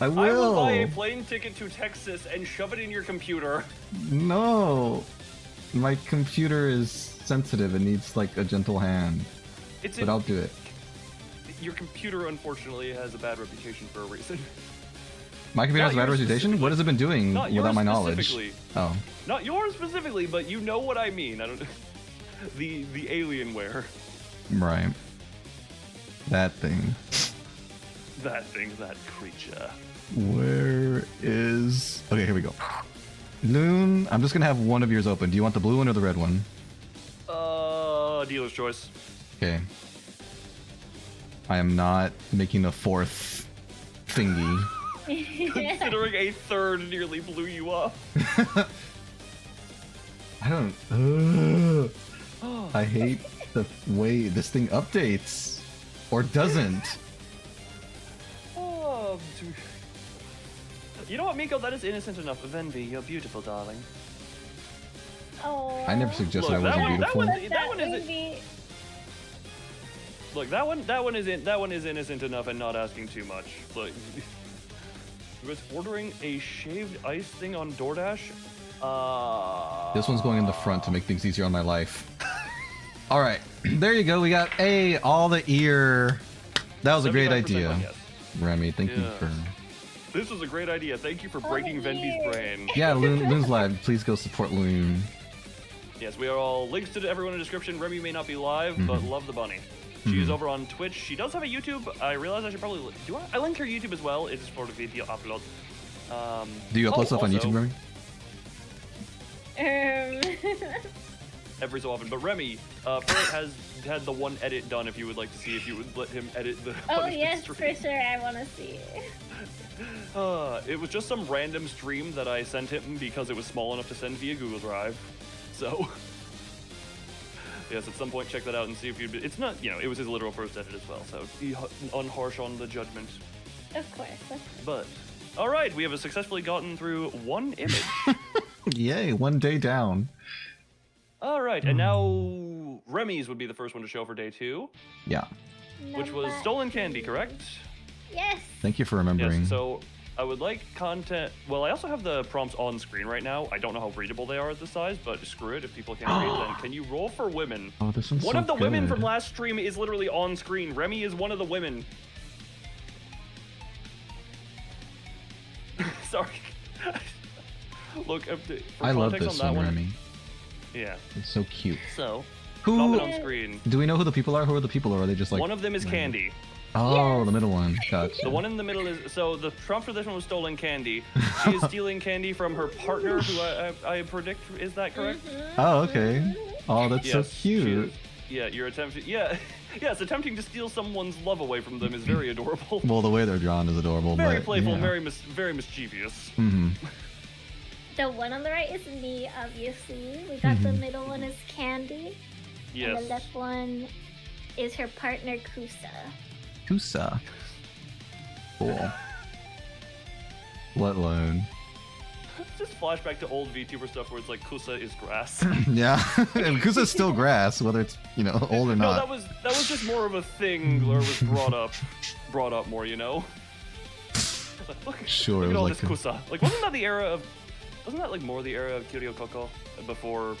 I I will buy a will. plane ticket to Texas and shove it in your computer. No. My computer is sensitive. It needs like a gentle hand. It's But I'll do it. Your computer, unfortunately, has a bad reputation for a reason. My computer has a Not bad yours reputation? What has it been doing Not without yours my knowledge? specifically. Oh. Not yours specifically, but you know what I mean. I don't. The Alienware. Right. That thing. That thing, that creature. Where is... Okay, here we go. Loon, I'm just gonna have one of yours open. Do you want the blue one or the red one? Dealer's choice. Okay. I am not making a fourth thingy. Considering a third nearly blew you up. I don't... I hate the way this thing updates. Or doesn't. Oh, you know what, Miko? That is innocent enough. Venvi, you're beautiful, darling. Oh. I never suggested Look, I that wasn't one- beautiful. that one isn't- maybe- Look, that one is innocent enough and not asking too much. Look, was ordering a shaved ice thing on DoorDash. This one's going in the front to make things easier on my life. All right, there you go. We got all the ear. That was a great 75% idea, yes. Remy. Thank you Yeah. for. This was a great idea. Thank you for breaking the Venvi's ear. brain. Yeah, Loon's live. Please go support Loon. Yes, we are all links to everyone in the description. Remy may not be live, but love the bunny. She is over on Twitch. She does have a YouTube. I realize I should probably I link her YouTube as well. It is for the video upload. Do you upload stuff on also, YouTube, Remy? every so often? But Remy, Ferret has had the one edit done. If you would like to see, if you would let him edit the. Oh punishment yes, stream. for sure. I want to see. It was just some random stream that I sent him because it was small enough to send via Google Drive. So, yes, at some point check that out and see if you'd. It's not, it was his literal first edit as well. So be unharsh on the judgment. Of course. But, all right, we have successfully gotten through one image. Yay! 1 day down. All right, and now Remy's would be the first one to show for day 2, Yeah. which was Number- stolen candy, correct? Yes. Thank you for remembering. Yes. So I would like content. Well, I also have the prompts on screen right now. I don't know how readable they are at this size, but screw it. If people can't read, then can you roll for women? Oh, this one's One so of the women good. from last stream is literally on screen. Remy is one of the women. Sorry. Look, for I love context this on that one, Remy. Yeah. It's so cute. So, Who? comment on screen. Do we know who the people are? Who are the people, or are they just like? One of them is random? Candy. Oh, Yes. the middle one. Gotcha. The one in the middle is so the prompt for this one was stolen candy. She is stealing candy from her partner, who I predict is that correct? Oh, okay. Oh, that's so Yes, she cute. is. Yeah, you're attempting. Yeah, yes, attempting to steal someone's love away from them is very adorable. Well, the way they're drawn is adorable. Very but, playful, yeah. very mischievous. Mm-hmm. The one on the right is me, obviously. We got the middle one is Candy. And Yes. the left one is her partner, Kusa. Kusa. Cool. Let alone. Just flashback to old VTuber stuff where it's like Kusa is grass. Yeah. And Kusa's still grass, whether it's old or No, not. that was just more of a thing where it was brought up more, Like, look, Sure, look it at all was this like Kusa. Like, wasn't that like more the era of Kiryu Koko before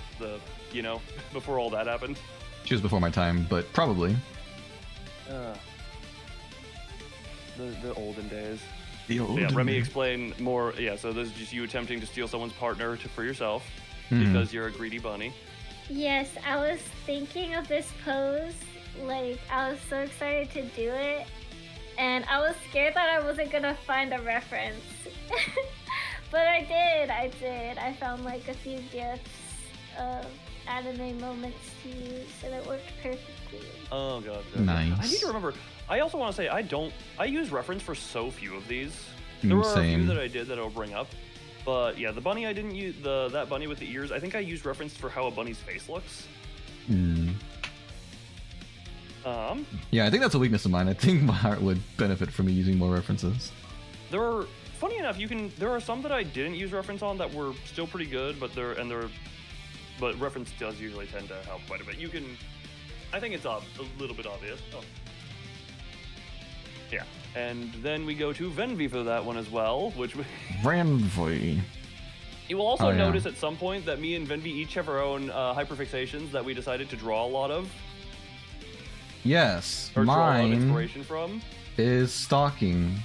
before all that happened? She was before my time, but probably. The olden days. The old. Yeah, Remy, explain more. Yeah, so this is just you attempting to steal someone's partner for yourself Mhm. because you're a greedy bunny. Yes, I was thinking of this pose. Like, I was so excited to do it. And I was scared that I wasn't gonna find a reference. But I did. I found like a few gifs of anime moments to use, and it worked perfectly. Oh god. Nice. I need to remember. I also want to say I use reference for so few of these. There were a Same. few that I did that I'll bring up. But yeah, the bunny I didn't use that bunny with the ears. I think I used reference for how a bunny's face looks. Yeah, I think that's a weakness of mine. I think my heart would benefit from me using more references. Funny enough, there are some that I didn't use reference on that were still pretty good, but reference does usually tend to help quite a bit. I think it's a little bit obvious. Oh. Yeah, and then we go to Venvi for that one as well, which Venvi. You will also notice at some point that me and Venvi each have our own hyperfixations that we decided to draw a lot of. Yes, or draw a lot of mine inspiration from. is stalking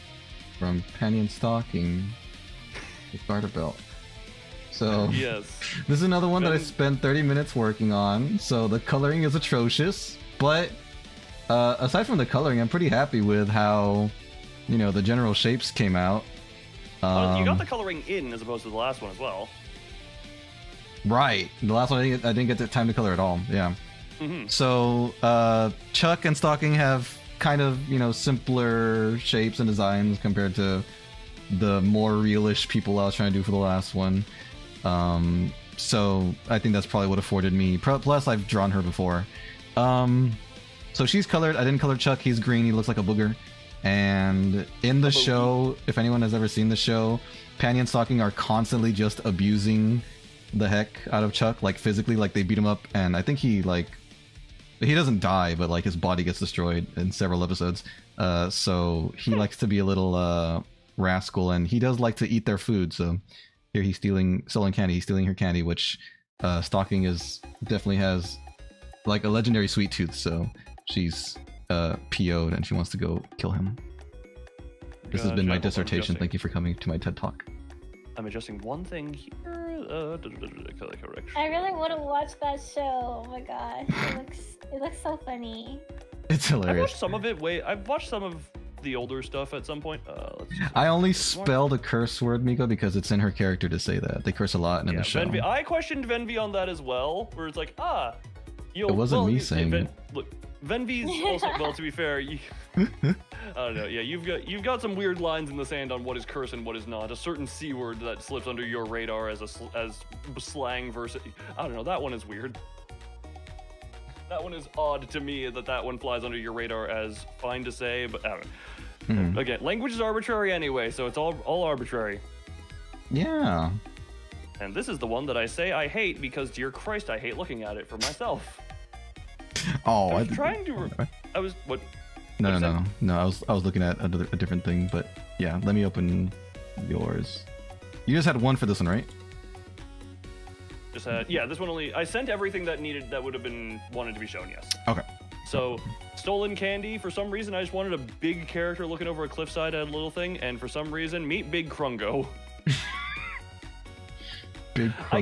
from Penny and Stalking, the garter belt. So yes, this is another one that I spent 30 minutes working on. So the coloring is atrocious, but aside from the coloring, I'm pretty happy with how, the general shapes came out. You got the coloring in as opposed to the last one as well. Right, the last one I didn't get the time to color at all. Yeah. Mm-hmm. So Chuck and Stalking have kind of simpler shapes and designs compared to the more realish people I was trying to do for the last one. So I think that's probably what afforded me. Plus I've drawn her before. So she's colored. I didn't color Chuck. He's green. He looks like a booger. And in the show, if anyone has ever seen the show, Penny and Stalking are constantly just abusing the heck out of Chuck, like physically, like they beat him up, and I think he doesn't die, but like his body gets destroyed in several episodes. So he likes to be a little rascal, and he does like to eat their food. So here he's selling candy. He's stealing her candy, which Stalking definitely has like a legendary sweet tooth. So she's PO'd and she wants to go kill him. This has been my dissertation. Thank you for coming to my TED Talk. I'm adjusting one thing here. Correction. I really want to watch that show. Oh my gosh, it looks so funny. It's hilarious. I watched some of it. I've watched some of the older stuff at some point. I only spelled a curse word, Miko, because it's in her character to say that. They curse a lot in the show. Venvi, I questioned Venvi on that as well, where it's like, it wasn't me saying it. Look, Venvi's also, well, to be fair, I don't know. Yeah, you've got some weird lines in the sand on what is curse and what is not. A certain C word that slips under your radar as slang versus. I don't know. That one is weird. That one is odd to me that one flies under your radar as fine to say, but I don't know. Again, language is arbitrary anyway, so it's all arbitrary. Yeah. And this is the one that I say I hate because, dear Christ, I hate looking at it for myself. Oh, I was trying to. I was what? No. I was looking at a different thing, but yeah. Let me open yours. You just had one for this one, right? Just had this one only. I sent everything that would have been wanted to be shown. Yes. Okay. So, stolen candy. For some reason, I just wanted a big character looking over a cliffside at a little thing, and for some reason, meet Big Krungo. Big Krungo.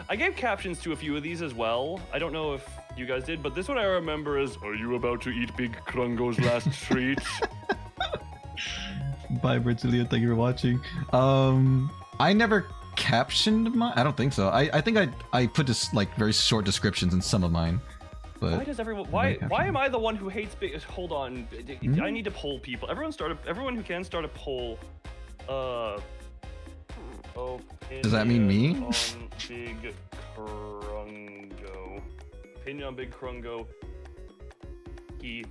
I gave captions to a few of these as well. I don't know if you guys did, but this one I remember is, "Are you about to eat Big Krungo's last treat?" Bye, Brasilia. Thank you for watching. I never captioned mine. I don't think so. I think I put just like very short descriptions in some of mine. But why does everyone? Why am I the one who hates big? Hold on. I need to poll people. Everyone who can start a poll. Does that mean me? On Big Krungo. Opinion on Big Krungo. He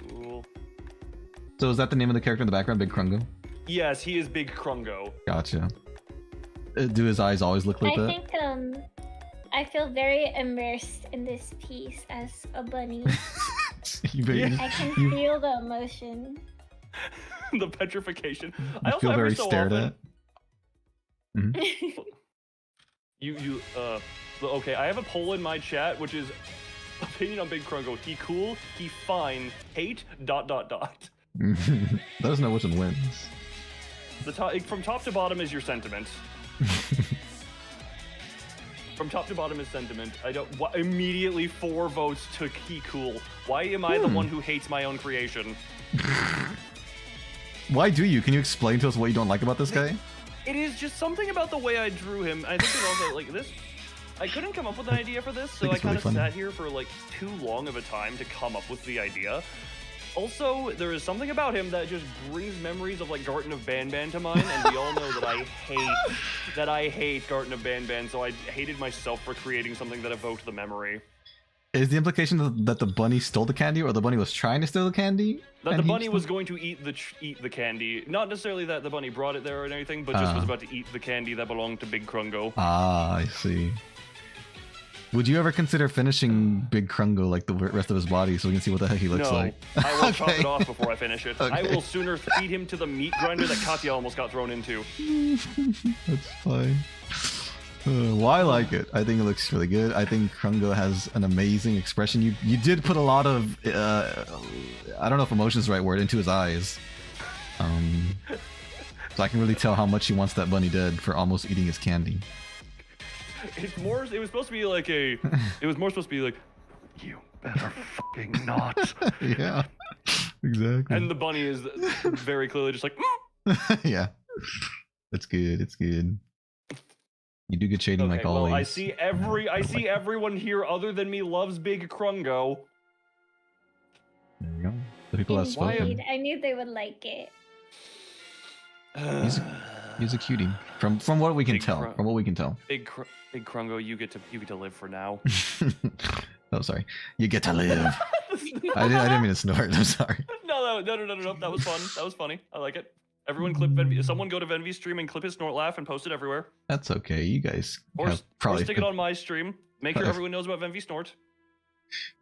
cool. So is that the name of the character in the background, Big Krungo? Yes, he is Big Krungo. Gotcha. Do his eyes always look like that? I think I feel very immersed in this piece as a bunny. I can feel the emotion. The petrification. I also feel very stared at. Mm-hmm. Okay, I have a poll in my chat, which is opinion on Big Krungo. He cool, he fine, hate, ... Let us know which one wins. From top to bottom is your sentiment. From top to bottom is sentiment. Immediately 4 votes to he cool. Why am I the one who hates my own creation? Why do you? Can you explain to us what you don't like about this guy? It is just something about the way I drew him. I think it also like this. I couldn't come up with an idea for this, so I kind of sat here for like too long of a time to come up with the idea. Also, there is something about him that just brings memories of like Garten of Banban to mind, and we all know that I hate Garten of Banban, so I hated myself for creating something that evoked the memory. Is the implication that the bunny stole the candy, or the bunny was trying to steal the candy? That the bunny was going to eat the candy. Not necessarily that the bunny brought it there or anything, but just was about to eat the candy that belonged to Big Krungo. Ah, I see. Would you ever consider finishing Big Krungo like the rest of his body so we can see what the heck he looks like? I will chop it off before I finish it. Okay. I will sooner feed him to the meat grinder that Katya almost got thrown into. That's fine. Well, I like it. I think it looks really good. I think Krungo has an amazing expression. You did put a lot of, I don't know if emotion is the right word, into his eyes. So I can really tell how much he wants that bunny dead for almost eating his candy. It was supposed to be like it was more supposed to be like, you better fucking not. Yeah, exactly. And the bunny is very clearly just like, yeah, it's good. It's good. You do good shading like always. I see everyone here other than me loves Big Krungo. There you go. The people have spoken. Indeed, I knew they would like it. He's a cutie. From what we can tell. From what we can tell. Big Krungo, you get to live for now. Oh, sorry. You get to live. I didn't mean to snort. I'm sorry. No. That was fun. That was funny. I like it. Everyone someone go to Venvi's stream and clip his snort laugh and post it everywhere. That's okay. You guys or stick it on my stream. Make sure everyone knows about Venvi snort.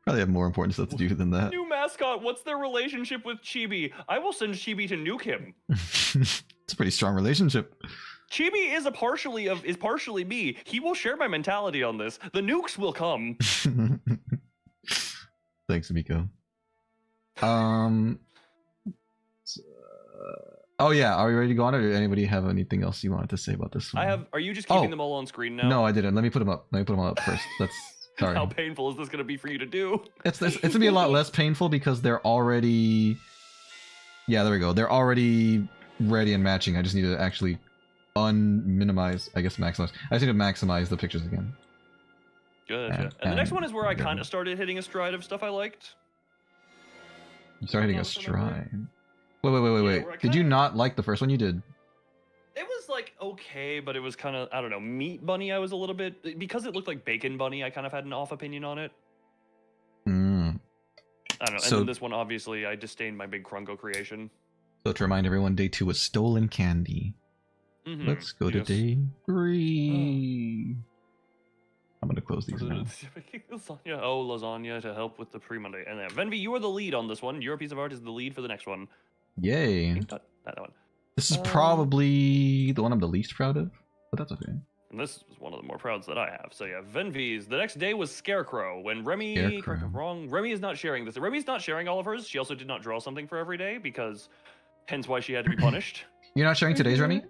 Probably have more important stuff to do than that. New mascot. What's their relationship with Chibi? I will send Chibi to nuke him. It's a pretty strong relationship. Chibi is partially me. He will share my mentality on this. The nukes will come. Thanks, Miko. Oh yeah, are we ready to go on, or did anybody have anything else you wanted to say about this one? Are you just keeping them all on screen now? No, I didn't. Let me put them up. Let me put them up first. That's sorry. How painful is this going to be for you to do? It's gonna be a lot less painful because they're already. Yeah, there we go. They're already ready and matching. I just need to actually maximize. I just need to maximize the pictures again. Good. And the next one is where I kind of started hitting a stride of stuff I liked. You started hitting a stride. Wait. Did you not like the first one you did? It was like okay, but it was kind of, I don't know, Meat Bunny. I was a little bit, because it looked like Bacon Bunny, I kind of had an off opinion on it. I don't know. And then this one, obviously, I disdained my Big Krungo creation. So to remind everyone, day 2 was stolen candy. Let's go to day 3. I'm gonna close these now. Lasagna to help with the pre-Monday. And then Venvi, you are the lead on this one. Your piece of art is the lead for the next one. Yay. That one. This is probably the one I'm the least proud of, but that's okay. And this is one of the more prouds that I have. So yeah, Venvi's. The next day was Scarecrow. When Remmi, correct me if I'm wrong, Remmi is not sharing this. Remmi's not sharing all of hers. She also did not draw something for every day because, hence why she had to be punished. You're not sharing today's, Remmi?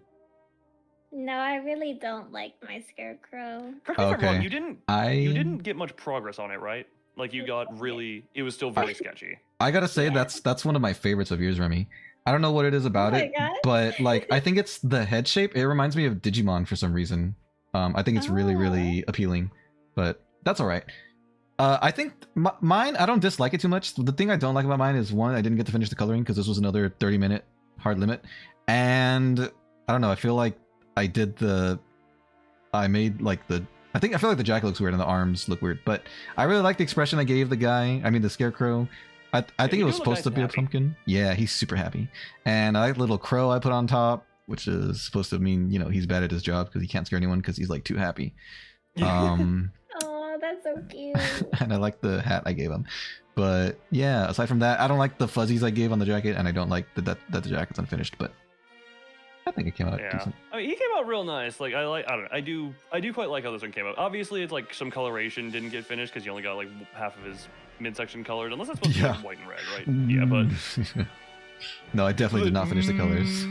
No, I really don't like my Scarecrow. Correct me if I'm wrong. You didn't get much progress on it, right? Like you got really, it was still very sketchy. I gotta say that's one of my favorites of yours, Remmi. I don't know what it is about it, but like I think it's the head shape. It reminds me of Digimon for some reason. I think it's really appealing, but that's all right. I think mine, I don't dislike it too much. The thing I don't like about mine is, one, I didn't get to finish the coloring because this was another 30-minute hard limit, and I don't know. I feel like I feel like the jacket looks weird and the arms look weird, but I really like the expression I gave the guy. I mean, the Scarecrow. I think it was supposed to be a pumpkin. Yeah, he's super happy. And I like the little crow I put on top, which is supposed to mean, he's bad at his job because he can't scare anyone because he's like too happy. Oh, that's so cute. And I like the hat I gave him. But yeah, aside from that, I don't like the fuzzies I gave on the jacket, and I don't like that the jacket's unfinished, but I think it came out decent. I mean, he came out real nice. Like I don't know. I do quite like how this one came out. Obviously, it's like some coloration didn't get finished because you only got like half of his midsection colored, unless that's supposed to be like white and red, right? Yeah, but no, I definitely did not finish the colors.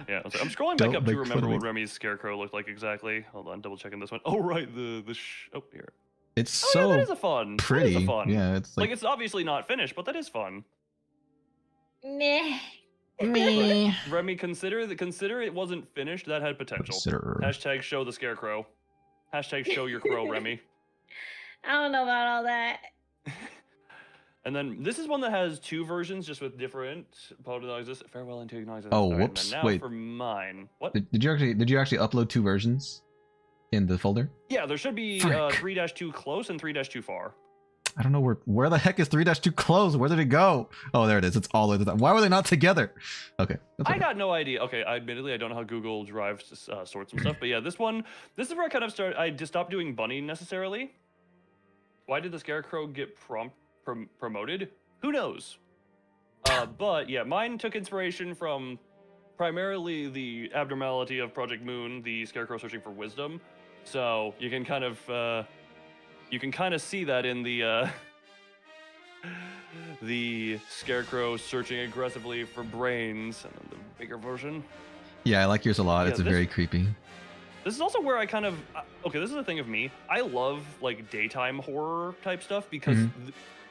Yeah, I'm scrolling back up to remember what Remmi's Scarecrow looked like exactly. Hold on, double checking this one. Oh right, here. It's that is a fun. Pretty. That is a fun. Yeah, it's like it's obviously not finished, but that is fun. Meh. Me. Remmi, consider it wasn't finished. That had potential. Hashtag show the Scarecrow. Hashtag show your crow, Remmi. I don't know about all that. And then this is one that has 2 versions, just with different exist. Farewell into Ignite. Oh, Alright, and whoops, then now wait. for mine. What? Did you actually upload 2 versions in the folder? Yeah, there should be Frick. 3-2 close and 3-2 far. I don't know where the heck is 3-2 close? Where did it go? Oh, there it is. It's all the way to the. Why were they not together? Okay. That's I okay. got no idea. Okay, admittedly, I don't know how Google Drive sorts some stuff, but yeah, this is where I kind of started. I just stopped doing bunny necessarily. Why did the scarecrow get promoted? Who knows? But yeah, mine took inspiration from primarily the abnormality of Project Moon, the scarecrow searching for wisdom. So you can kind of see that in the scarecrow searching aggressively for brains, and then the bigger version. Yeah, I like yours a lot. Yeah, It's very creepy. This is also where I kind of okay. This is the thing of me. I love like daytime horror type stuff because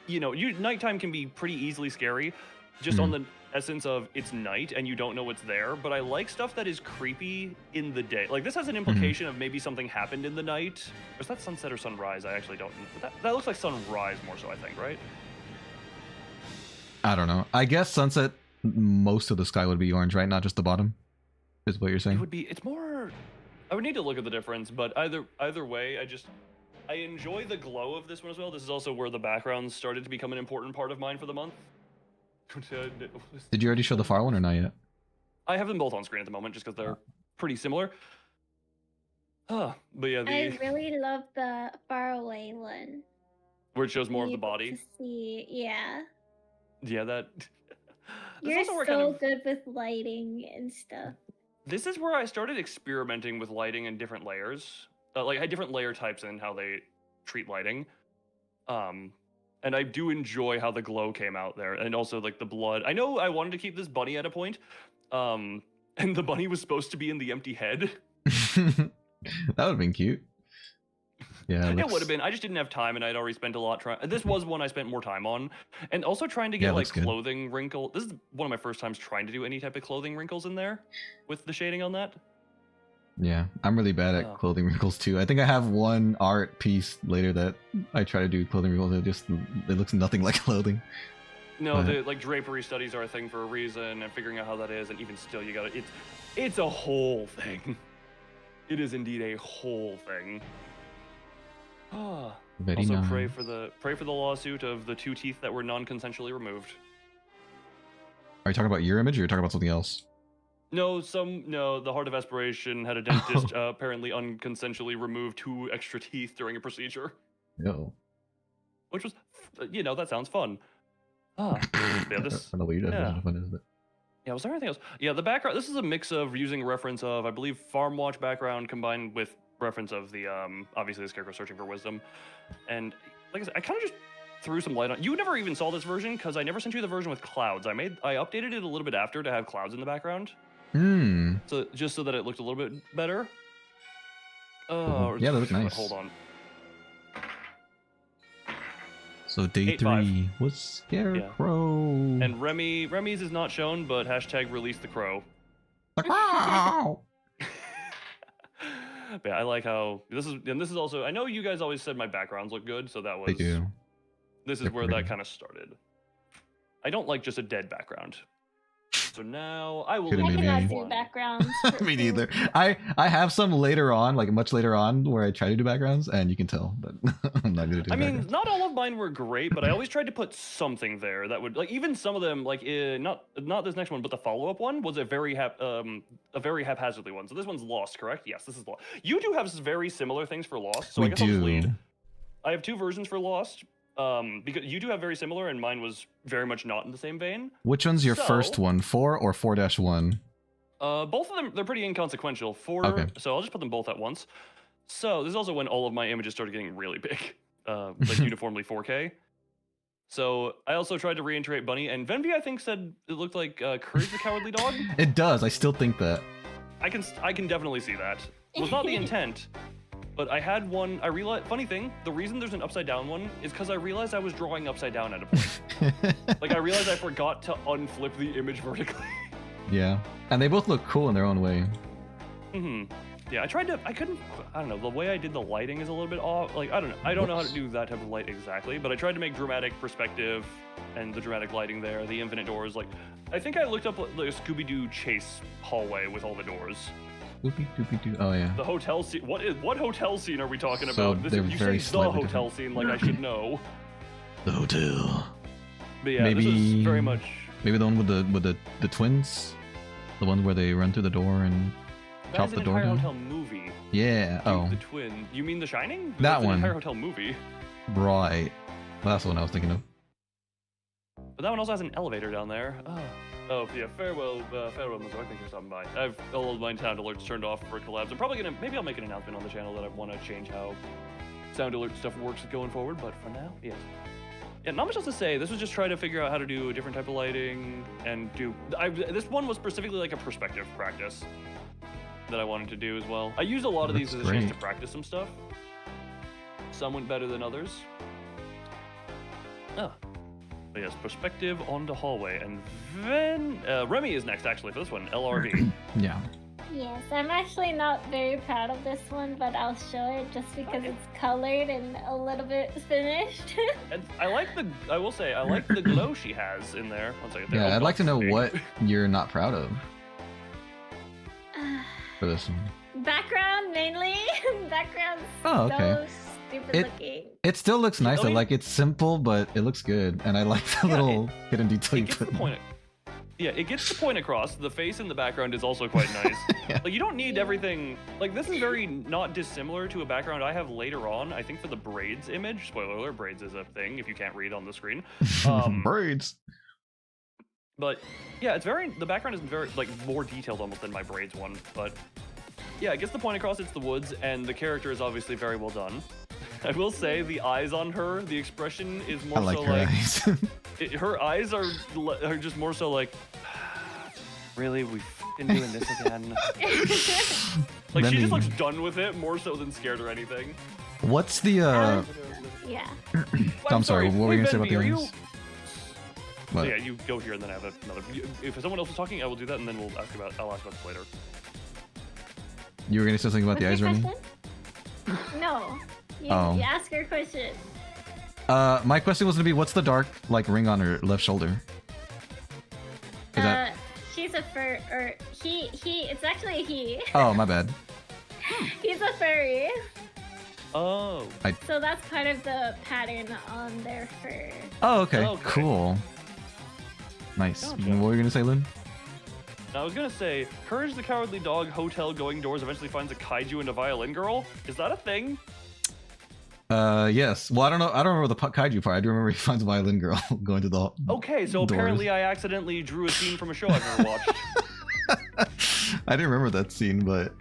nighttime can be pretty easily scary, just on the essence of it's night and you don't know what's there. But I like stuff that is creepy in the day. Like this has an implication of maybe something happened in the night. Or is that sunset or sunrise? I actually don't know. That looks like sunrise more so. I think, right? I don't know. I guess sunset. Most of the sky would be orange, right? Not just the bottom. Is what you're saying? It would be. It's more. I would need to look at the difference, but either way, I enjoy the glow of this one as well. This is also where the backgrounds started to become an important part of mine for the month. Did you already show the far one or not yet? I have them both on screen at the moment just because they're pretty similar. But yeah, I really love the faraway one. Where it shows more of the Able body. to see, yeah. Yeah, that. You're also where so good with lighting and stuff. This is where I started experimenting with lighting and different layers, like different layer types and how they treat lighting. And I do enjoy how the glow came out there, and also like the blood. I know I wanted to keep this bunny at a point, and the bunny was supposed to be in the empty head. That would have been cute. Yeah, it would have been. I just didn't have time, and I'd already spent a lot trying. This was one I spent more time on, and also trying to get like clothing wrinkle. This is one of my first times trying to do any type of clothing wrinkles in there, with the shading on that. Yeah, I'm really bad at clothing wrinkles too. I think I have one art piece later that I try to do clothing wrinkles. It looks nothing like clothing. No, the like drapery studies are a thing for a reason, and figuring out how that is, and even still, you gotta. It's a whole thing. It is indeed a whole thing. Very also nice. pray for the lawsuit of the 2 teeth that were non-consensually removed. Are you talking about your image or are you talking about something else? No, the Heart of Aspiration had a dentist apparently unconsensually remove 2 extra teeth during a procedure. No. Which was, that sounds fun. Yeah, this. I don't know what you fun is, but. Yeah, was there anything else? Yeah, the background. This is a mix of using reference of, I believe, Farm Watch background combined with reference of the obviously the scarecrow searching for wisdom, and like I said, I kind of just threw some light on. You never even saw this version because I never sent you the version with clouds. I updated it a little bit after to have clouds in the background. So just so that it looked a little bit better. Yeah, that looked nice. Hold on. So day 3 was Scarecrow. Yeah. And Remmi's is not shown, but hashtag release the crow. The crow. Yeah, I like how this is also. I know you guys always said my backgrounds look good, so that was. They do. This is where that kind of started. I don't like just a dead background. So now I will. I cannot do backgrounds. Me neither. I have some later on, like much later on, where I try to do backgrounds, and you can tell, but I'm not gonna do. I mean, not all of mine were great, but I always tried to put something there that would, like, even some of them, like not this next one, but the follow-up one was a very haphazardly one. So this one's Lost, correct? Yes, this is Lost. You do have very similar things for Lost, so I guess I'll just lead. I have 2 versions for Lost. Because you do have very similar, and mine was very much not in the same vein. Which one's your first one, 4 or 4-1? Both of them, they're pretty inconsequential. 4, okay. So I'll just put them both at once. So this is also when all of my images started getting really big, like uniformly 4K. So I also tried to reiterate Bunny, and Venvi I think said it looked like Courage the Cowardly Dog. It does. I still think that. I can definitely see that. It was not the intent. But I had one, I realized, funny thing, the reason there's an upside down one is because I realized I was drawing upside down at a point. Like, I realized I forgot to unflip the image vertically. Yeah. And they both look cool in their own way. Yeah, I don't know, the way I did the lighting is a little bit off. Like, I don't know how to do that type of light exactly, but I tried to make dramatic perspective and the dramatic lighting there, the infinite doors. Like, I think I looked up like a Scooby-Doo chase hallway with all the doors. Scooby-Doo. Oh yeah. The hotel scene. What hotel scene are we talking So about? they're You very say the slightly hotel different. scene, like I should know. The hotel. But yeah, Maybe this is very much. Maybe the one with the twins, the one where they run through the door and That chop is the an door entire down. hotel movie. Yeah. Oh, The twin. You mean The Shining? That That's an one. entire hotel movie. right. That's the one I was thinking of. But that one also has an elevator down there. Oh yeah, farewell, Missouri. Thank you for stopping by. I've all of my sound alerts turned off for collabs. I'm probably gonna, maybe I'll make an announcement on the channel that I want to change how sound alert stuff works going forward, but for now, yes. Yeah, not much else to say. This was just trying to figure out how to do a different type of lighting and do. This one was specifically like a perspective practice that I wanted to do as well. I used a lot of these as a chance to practice some stuff. Some went better than others. Oh. But yes, perspective on the hallway, and then Remy is next actually for this one. LRV. Yeah. Yes, I'm actually not very proud of this one, but I'll show it just because it's colored and a little bit finished. And I will say, I like the glow she has in there. One second. Yeah, Oh, I'd like to know big. what you're not proud of for this one. Background mainly. Background's Oh, okay. so stupid It- looking. It still looks nice. I mean- Like it's simple, but it looks good, and I like the Yeah, little hidden detail It you gets put. the point. Yeah, it gets the point across. The face in the background is also quite nice. Yeah. Like, you don't need everything. Like, this is very not dissimilar to a background I have later on. I think for the braids image. Spoiler alert: braids is a thing if you can't read on the screen. Braids. But yeah, it's very. The background is very like more detailed almost than my braids one. But yeah, it gets the point across. It's the woods, and the character is obviously very well done. I will say the eyes on her, the expression is more I like so her like eyes. her eyes are just more so like, really, we f***ing doing this again? Like, she Remy. just looks done with it more so than scared or anything. What's the Yeah. I'm sorry, what were you gonna say about the Are you? eyes? What? Yeah, you go here and then I have another. If someone else is talking, I will do that and then I'll ask about this later. You were gonna say something about the What's eyes, your Remy? question? No. You, Oh. you ask your question. My question was gonna be, what's the dark like ring on her left shoulder? Is that? She's a fur, or he, it's actually a he. Oh, my bad. He's a furry. Oh. So that's part of the pattern on their fur. Oh, okay. Okay. Cool. Nice. Gotcha. What were you gonna say, Lynn? I was gonna say, Courage the Cowardly Dog hotel going doors eventually finds a kaiju and a violin girl. Is that a thing? Yes. Well, I don't know. I don't remember the kaiju part. I do remember he finds a violin girl going to the. Okay, so doors. apparently I accidentally drew a scene from a show I've never watched. I didn't remember that scene, but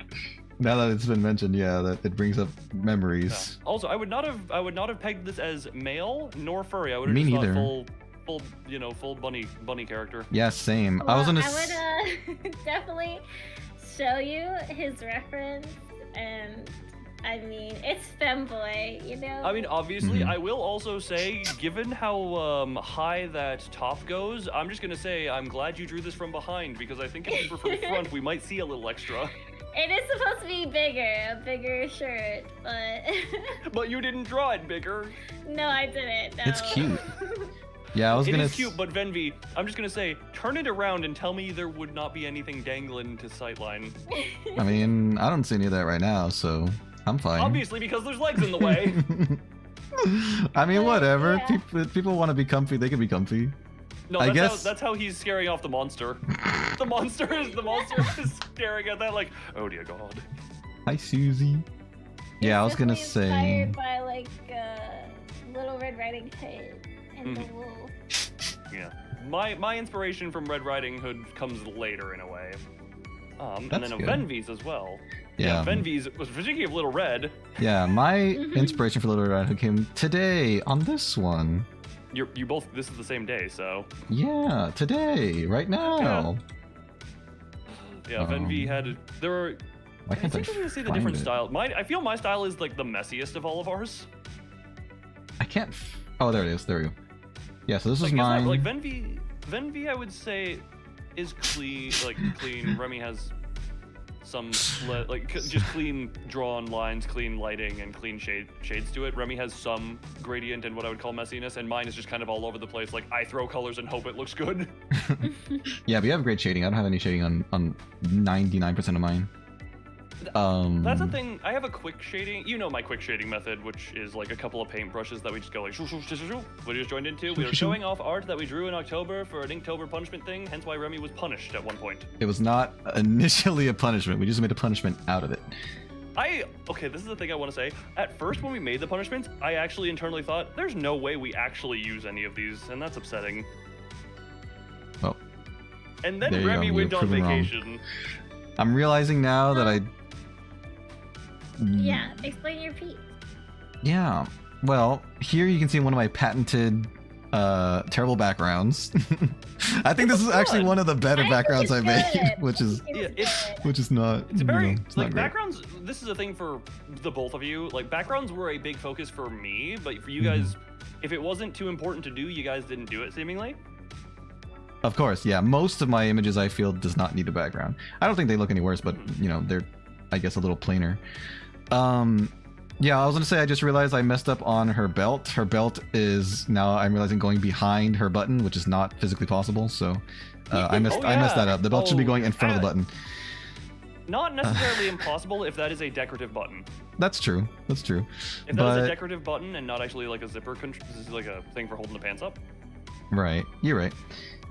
now that it's been mentioned, yeah, that it brings up memories. Yeah. Also, I would not have pegged this as male nor furry. I would have Me just neither. thought full bunny character. Yeah, same. Well, I was gonna. I would definitely show you his reference, and I mean, it's femboy, you know? I mean, obviously, Mhm. I will also say, given how high that top goes, I'm just gonna say I'm glad you drew this from behind, because I think if you were from front, we might see a little extra. It is supposed to be bigger, a bigger shirt, but But you didn't draw it bigger. no, I didn't. No. It's cute. Yeah, I was It gonna. is cute, but Venvi, I'm just gonna say, turn it around and tell me there would not be anything dangling to sightline. I mean, I don't see any of that right now, so I'm fine. Obviously, because there's legs in the way. I mean, whatever. Yeah. People want to be comfy. They can be comfy. No, I that's guess- that's how he's scaring off the monster. the monster is staring at that like, oh dear God. Hi, Susie. Yeah, I was gonna It's say. inspired by like Little Red Riding Hood and the wolf. Yeah. My inspiration from Red Riding Hood comes later in a way. And That's then good. Venvi's as well. Yeah. Venvi's was particularly of Little Red. Yeah, my Mhm. inspiration for Little Red Hood came today on this one. You both. This is the same day, so Yeah, today, right now. yeah. Venvi had there were. Why can't I It's interesting to see the find different it? style. I feel my style is like the messiest of all of ours. I can't. Oh, there it is. There we go. Yeah, so this is Like, mine. like Venvi, I would say, is clean. Like clean. Remy has just clean drawn lines, clean lighting, and clean shades to it. Remy has some gradient and what I would call messiness, and mine is just kind of all over the place. Like, I throw colors and hope it looks good. Yeah, but you have great shading. I don't have any shading on 99% of mine. That's the thing. I have a quick shading. You know my quick shading method, which is like a couple of paint brushes that we just go like shoo, shoo, shoo, shoo, shoo. What we just joined into. We were showing off art that we drew in October for an Inktober punishment thing, hence why Remy was punished at one point. It was not initially a punishment. We just made a punishment out of it. Okay, this is the thing I want to say. At first, when we made the punishments, I actually internally thought, there's no way we actually use any of these, and that's upsetting. Well, and then Remy went on vacation. I'm realizing now that I... Yeah, explain your piece. Yeah, well, here you can see one of my patented terrible backgrounds. I think this is actually one of the better backgrounds I made, which is not. It's very it's not great. backgrounds. This is a thing for the both of you. Like, backgrounds were a big focus for me, but for you guys, if it wasn't too important to do, you guys didn't do it seemingly. Of course, yeah. Most of my images I feel does not need a background. I don't think they look any worse, but you know, they're, I guess, a little plainer. Yeah, I was gonna say I just realized I messed up on her belt. Her belt is now, I'm realizing, going behind her button, which is not physically possible. So I messed that up. The belt should be going in front of the button. Not necessarily impossible if that is a decorative button. That's true. That's true. If that is a decorative button and not actually like a zipper, this is like a thing for holding the pants up. Right. You're right.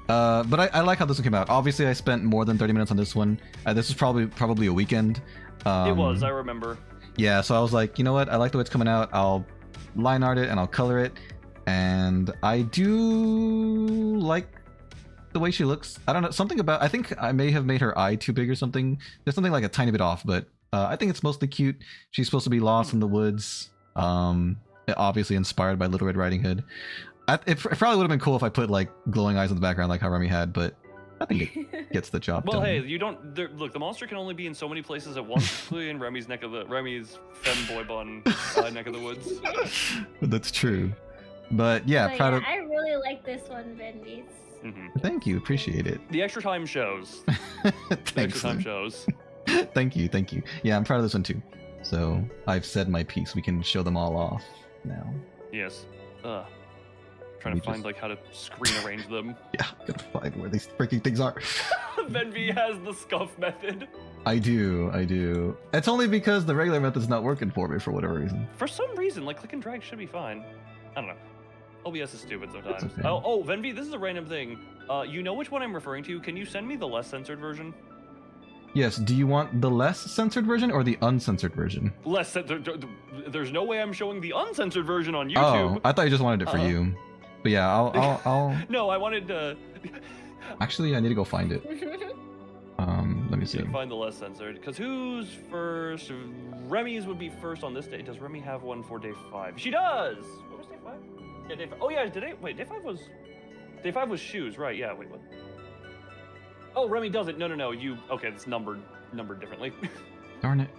But I like how this one came out. Obviously, I spent more than 30 minutes on this one. This was probably a weekend. It was. I remember. Yeah, so I was like, you know what? I like the way it's coming out. I'll line art it and I'll color it. And I do like the way she looks. I don't know, something about, I think I may have made her eye too big or something. There's something like a tiny bit off, but I think it's mostly cute. She's supposed to be lost in the woods. Obviously inspired by Little Red Riding Hood. It probably would have been cool if I put like glowing eyes in the background like how Remy had, but I think it gets the job done. Well, hey, you don't look. The monster can only be in so many places at once, including in Remy's femboy bun neck of the woods. That's true. But yeah, I really like this one, Bendy. Thank you, appreciate it. The extra time shows. Thanks. The extra time shows. Thank you. Yeah, I'm proud of this one too. So I've said my piece. We can show them all off now. Yes. Trying to find like how to screen arrange them. Yeah, gotta find where these freaking things are. Venvi has the scuff method. I do. It's only because the regular method's not working for me for whatever reason. For some reason, like click and drag should be fine. I don't know. OBS is stupid sometimes. Okay. Oh, Venvi, this is a random thing. You know which one I'm referring to? Can you send me the less censored version? Yes. Do you want the less censored version or the uncensored version? Less censored. There's no way I'm showing the uncensored version on YouTube. Oh, I thought you just wanted it for you. But yeah, I'll... No, I wanted to... Actually, I need to go find it. Let me see. You can find the less censored. Because who's first? Remy's would be first on this day. Does Remy have one for day 5? She does! What was day 5? Yeah, day 5. Oh yeah, wait, day 5 was... Day 5 was shoes, right, yeah, wait, what? Oh, Remy doesn't. No, okay, it's numbered differently. Darn it.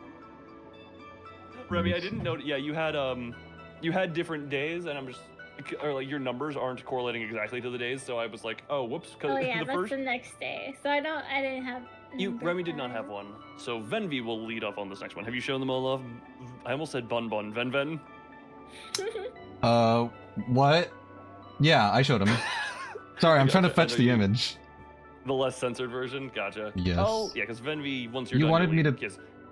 Remy, I didn't know... Yeah, you had different days, and I'm just... Or like your numbers aren't correlating exactly to the days, so I was like, oh, whoops. Oh yeah, that's the next day. So I didn't have. Remy did not have one, so Venvi will lead off on this next one. Have you shown them all off? I almost said Ven. What? Yeah, I showed him. Sorry, I'm trying to fetch the image. The less censored version, gotcha. Yes. Oh yeah, because Venvi once you're you done, wanted me to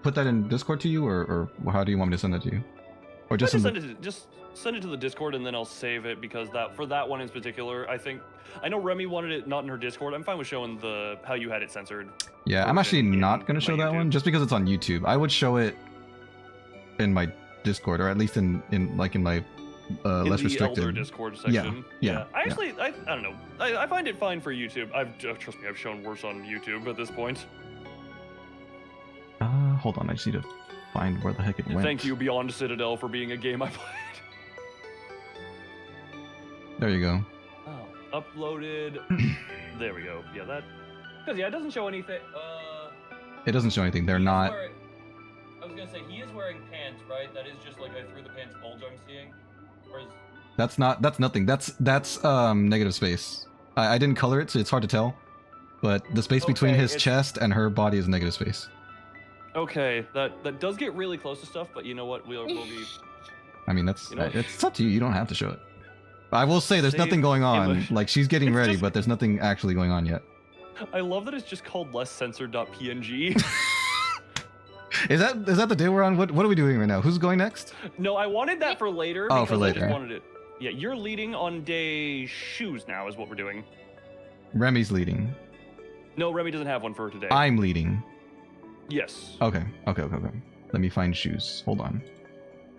put that in Discord to you, or how do you want me to send that to you? Or just send it to the Discord and then I'll save it, because for that one in particular, I know Remy wanted it not in her Discord. I'm fine with showing how you had it censored. Yeah, I'm actually not gonna show that one just because it's on YouTube. I would show it in my Discord, or at least in my less restricted elder Discord section. Yeah. I don't know. I find it fine for YouTube. Trust me, I've shown worse on YouTube at this point. Hold on, I just need to find where the heck it went. Thank you, Beyond Citadel, for being a game I played. There you go. Oh, uploaded. There we go. Yeah, that. Because it doesn't show anything. It doesn't show anything. They're not. I was gonna say he is wearing pants, right? That is just like I threw the pants bulge I'm seeing. Or is... That's nothing. That's negative space. I didn't color it, so it's hard to tell. But the space between his chest and her body is negative space. Okay, that does get really close to stuff, but you know what? We'll be. I mean, that's You know- it's up to you. You don't have to show it. I will say there's Save nothing going on. emotion. Like she's getting It's ready, just- but there's nothing actually going on yet. I love that it's just called lesscensored.png. Is that the day we're on? What are we doing right now? Who's going next? No, I wanted that for later. Oh, for because I later. just wanted it. Yeah, you're leading on day shoes now, is what we're doing. Remy's leading. No, Remy doesn't have one for today. I'm leading. Yes. Okay. Let me find shoes. Hold on.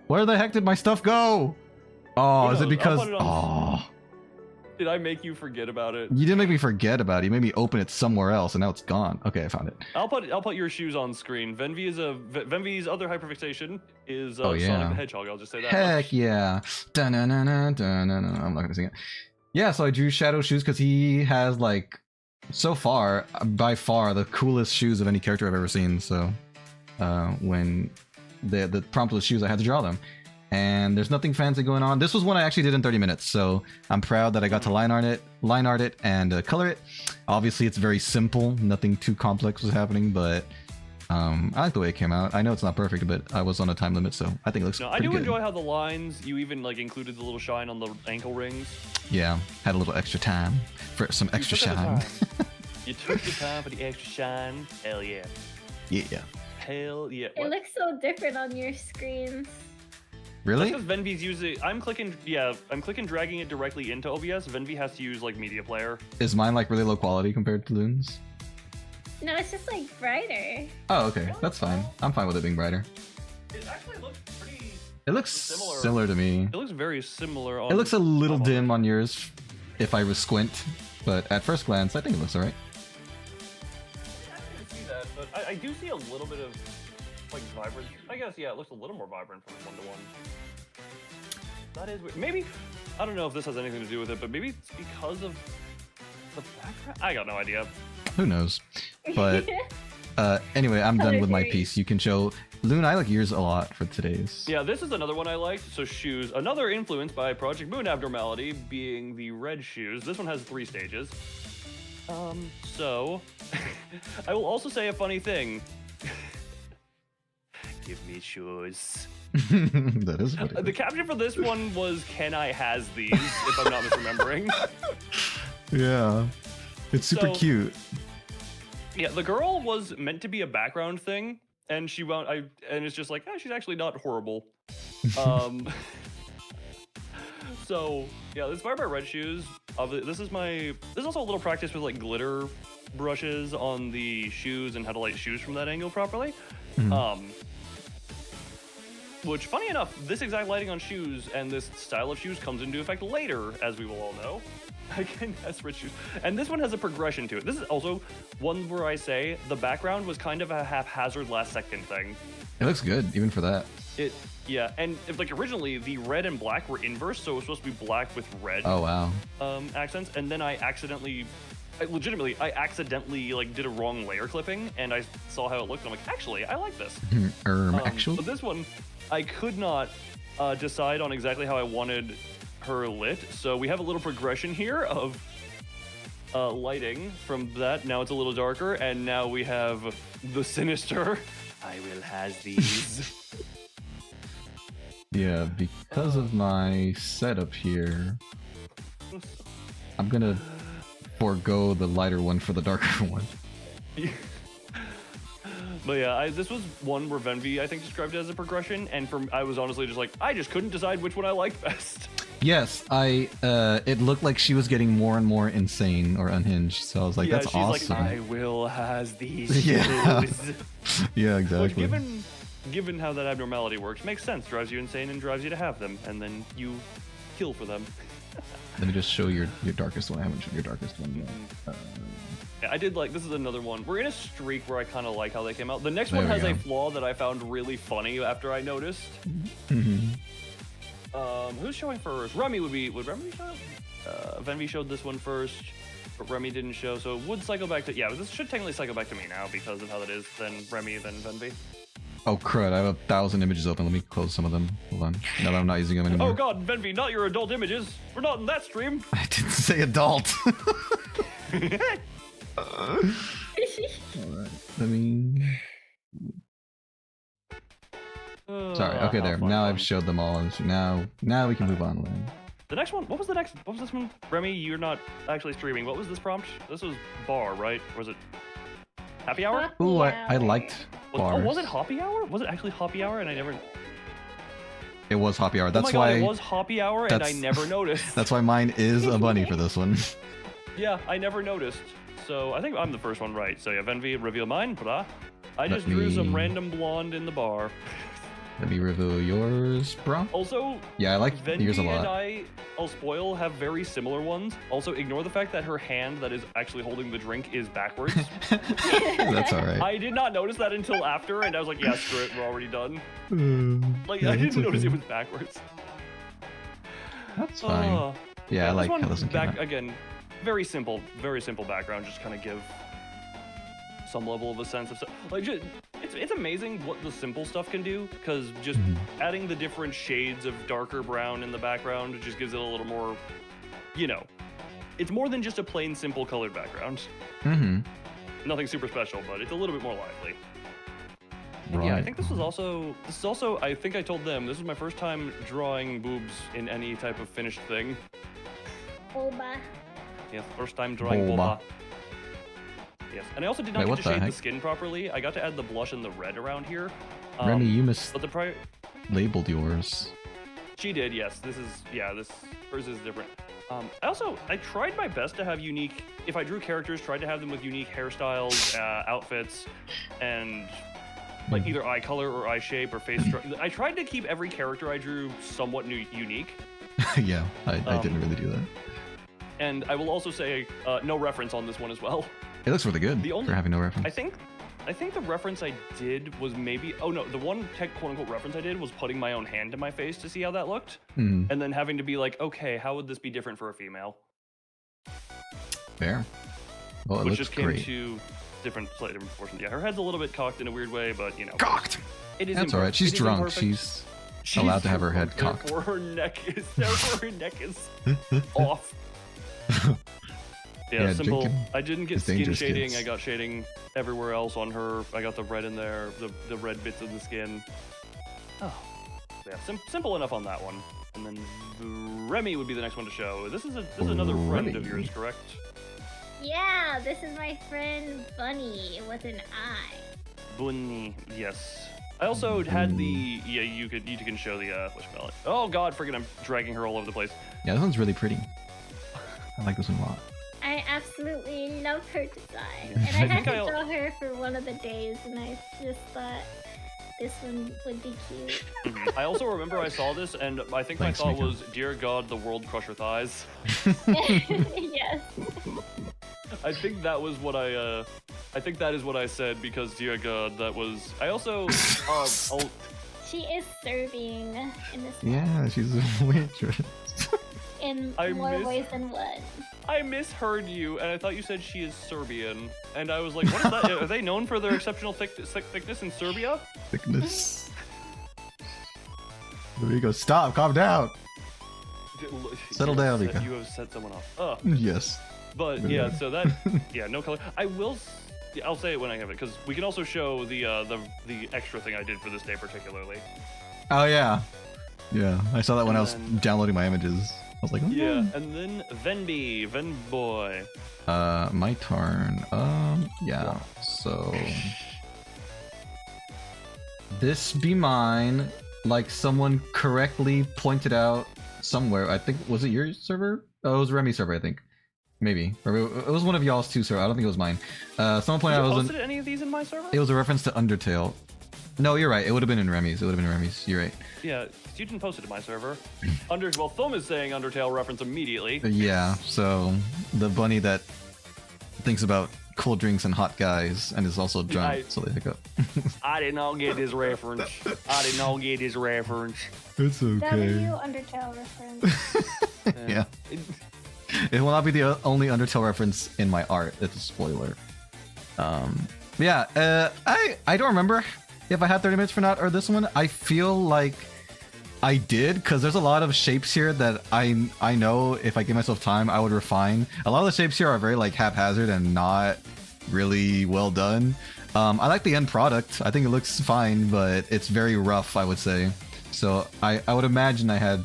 Where the heck did my stuff go? Oh, Who is it knows? I'll because? put it Oh, Did I make you forget about it? you didn't make me forget about it. You made me open it somewhere else, and now it's gone. Okay, I found it. I'll put your shoes on screen. Venvi's other hyperfixation is Oh, yeah. Sonic the Hedgehog. I'll just say that. Heck much. yeah. Dun-na-na-na, dun-na-na. I'm not gonna sing it. Yeah, so I drew Shadow Shoes because he has like, so far, by far the coolest shoes of any character I've ever seen. So when the prompt was shoes, I had to draw them. And there's nothing fancy going on. This was one I actually did in 30 minutes, so I'm proud that I got to line art it, and color it. Obviously, it's very simple. Nothing too complex was happening, but I like the way it came out. I know it's not perfect, but I was on a time limit, so I think it looks No, I pretty do good. enjoy how the lines. You even like included the little shine on the ankle rings. Yeah, had a little extra time for some extra You took the shine. time. You took the time for the extra shine. Hell yeah. Yeah. Hell yeah. It looks so different on your screens. Really? Because Venvi's using. I'm clicking dragging it directly into OBS. Venvi has to use like Media Player. Is mine like really low quality compared to Loon's? No, it's just like brighter. Oh, okay. That's fine. I'm fine with it being brighter. It actually looks pretty. It looks Similar. similar to me. It looks very similar. On, It looks a little on- dim on yours if I was squint, but at first glance, I think it looks alright. I didn't see that, but I do see a little bit of like vibrant. I guess yeah, it looks a little more vibrant from 1-to-1. That is weird. Maybe I don't know if this has anything to do with it, but maybe it's because of the background. I got no idea. Who knows? But anyway, I'm done with my Color piece. You can show Loon. I like yours a lot for today's. Yeah, this is another one I liked. So shoes, another influence by Project Moon Abnormality being the red shoes. This one has 3 stages. So I will also say a funny thing. Give me shoes. That is what it The is. caption for this one was, "Can I has these?" If I'm not misremembering. Yeah. It's super So- cute. Yeah, the girl was meant to be a background thing, and she wound. And it's just like, she's actually not horrible. So yeah, inspired by red shoes. This is also a little practice with like glitter brushes on the shoes and how to light shoes from that angle properly. Mhm. Which, funny enough, this exact lighting on shoes and this style of shoes comes into effect later, as we will all know. Again, as red shoes. And this one has a progression to it. This is also one where I say the background was kind of a haphazard last second thing. It looks good, even for that. Yeah, and if, like originally the red and black were inverse, so it was supposed to be black with red Oh, wow. accents, and then I accidentally like did a wrong layer clipping, and I saw how it looked, and I'm like, actually, I like this. Actually? But this one, I could not decide on exactly how I wanted her lit, so we have a little progression here of lighting from that. Now it's a little darker, and now we have the sinister. I will has these. Yeah, because of my setup here, I'm gonna forego the lighter one for the darker one. But yeah, this was one where Venvi, I think, described it as a progression, and I was honestly just like, I just couldn't decide which one I liked best. Yes, it looked like she was getting more and more insane or unhinged, so I was like, Yeah, that's she's awesome. like, I will has these Yeah. shoes. Yeah, Which, exactly. given how that abnormality works, makes sense. Drives you insane and drives you to have them, and then you kill for them. Let me just show your darkest one. I haven't shown your darkest one yet. Yeah, I did like, this is another one. We're in a streak where I kind of like how they came out. The next There one we has a go. flaw that I found really funny after I noticed. Mhm. Who's showing first? Would Remy show? Venvi showed this one first, but Remy didn't show, so it would cycle back to, yeah, this should technically cycle back to me now because of how that is, then Remy, then Venvi. Oh crud! I have 1,000 images open. Let me close some of them. Hold on. Now that I'm not using them anymore. Oh god, Venvi, not your adult images. We're not in that stream. I didn't say adult. Alright. Let me Sorry. Okay, how there. fun, Now fun. I've showed them all. Now we can move on. The next one, what was this one? Remy, you're not actually streaming. What was this prompt? This was bar, right? Or was it happy hour? Ooh, I Yeah. liked bars. Was it happy hour? Was it actually happy hour? And I never. It was happy hour. That's oh my why. God, it was happy hour, and I that's- never noticed. That's why mine is a bunny for this one. Yeah, I never noticed. So I think I'm the first one right. So yeah, Venvi, reveal mine. Blah. I just drew some me- random blonde in the bar. Let me reveal yours, bro. Also, Yeah, I like yours a Venvi and lot. I'll spoil, have very similar ones. Also, ignore the fact that her hand that is actually holding the drink is backwards. That's all right. I did not notice that until after, and I was like, yeah, screw it, we're already done. Like, Yeah, I it's didn't notice okay. it was backwards. That's fine. Yeah, I this like one how this one came out. again, very simple background, just kind of give some level of a sense of like it's amazing what the simple stuff can do, because just adding the different shades of darker brown in the background just gives it a little more, you know, it's more than just a plain simple colored background. Mm-hmm. Nothing super special, but it's a little bit more lively. Right. Yeah, I think this is also I think I told them this is my first time drawing boobs in any type of finished thing. Boba. Yes, first time drawing Boba. boba. Yes, and I also did not Wait, get what to the shade the heck? skin properly. I got to add the blush and the red around here. Remy, you But the prior, mislabeled yours. she did. Yes, this hers is different. I tried my best to have unique. If I drew characters, tried to have them with unique hairstyles, outfits, and like either eye color or eye shape or face structure. I tried to keep every character I drew somewhat unique. Yeah, I didn't really do that. And I will also say no reference on this one as well. It looks really good The only- for having no reference. I think the reference I did was maybe the one quote-unquote reference I did was putting my own hand to my face to see how that looked, Hmm, and then having to be like, okay, how would this be different for a female? fair. Well, it Which looks just came great. to slightly different proportions. Yeah, her head's a little bit cocked in a weird way, but you know, Cocked. it is. That's all right. She's it is drunk. imperfect. She's allowed to have her head drunk, cocked. Therefore, her neck is off. Yeah, Yeah, simple. drinking I didn't get is skin dangerous, shading. kids. I got shading everywhere else on her. I got the red in there, the red bits of the skin. Oh, yeah, simple enough on that one. And then Remy would be the next one to show. This is another friend of Remy. yours, correct? Yeah, this is my friend Bunny with an eye. Bunny, yes. I also had the you can show the whatchamacallit. Oh God, friggin', I'm dragging her all over the place. Yeah, this one's really pretty. I like this one a lot. I absolutely love her design. Yeah. And I I had think to I'll- draw her for one of the days, and I just thought this one would be cute. I also remember I saw this, and I think Thanks, my thought Mika. was, "Dear God, the world crush her thighs." Yes. I think that was what I think that is what I said because, dear God, that was. I also She is serving in this Yeah, she's a waitress. in I more miss- ways than one. I misheard you, and I thought you said she is Serbian, and I was like, what is that? Are they known for their exceptional thickness in Serbia? Thickness. There you go. Stop. Calm down. Settle down, You Mika. have set someone off. Oh. Yes. But yeah, so that no color. I'll say it when I have it because we can also show the extra thing I did for this day particularly. Oh yeah. Yeah, I saw that when I was And then- downloading my images. I was like, oh, Yeah, and then Venboy. My turn. Yeah. So this be mine. Like someone correctly pointed out somewhere. I think was it your server? Oh, it was Remy's server. I think. Maybe. Or it was one of y'all's two server. I don't think it was mine. Someone pointed out Did it you was posted any of these in my server? it was a reference to Undertale. No, you're right. It would have been in Remy's. It would have been in Remy's. You're right. Yeah, you didn't post it to my server. Thumb is saying Undertale reference immediately. Yeah. So the bunny that thinks about cold drinks and hot guys and is also drunk, so they hook up. I did not get this reference. I did not get this reference. It's W Undertale reference. Yeah. It will not be the only Undertale reference in my art. It's a spoiler. Yeah. I don't remember if I had 30 minutes for not or this one. I feel like I did because there's a lot of shapes here that I know if I give myself time I would refine. A lot of the shapes here are very like haphazard and not really well done. I like the end product. I think it looks fine, but it's very rough, I would say. So I would imagine I had,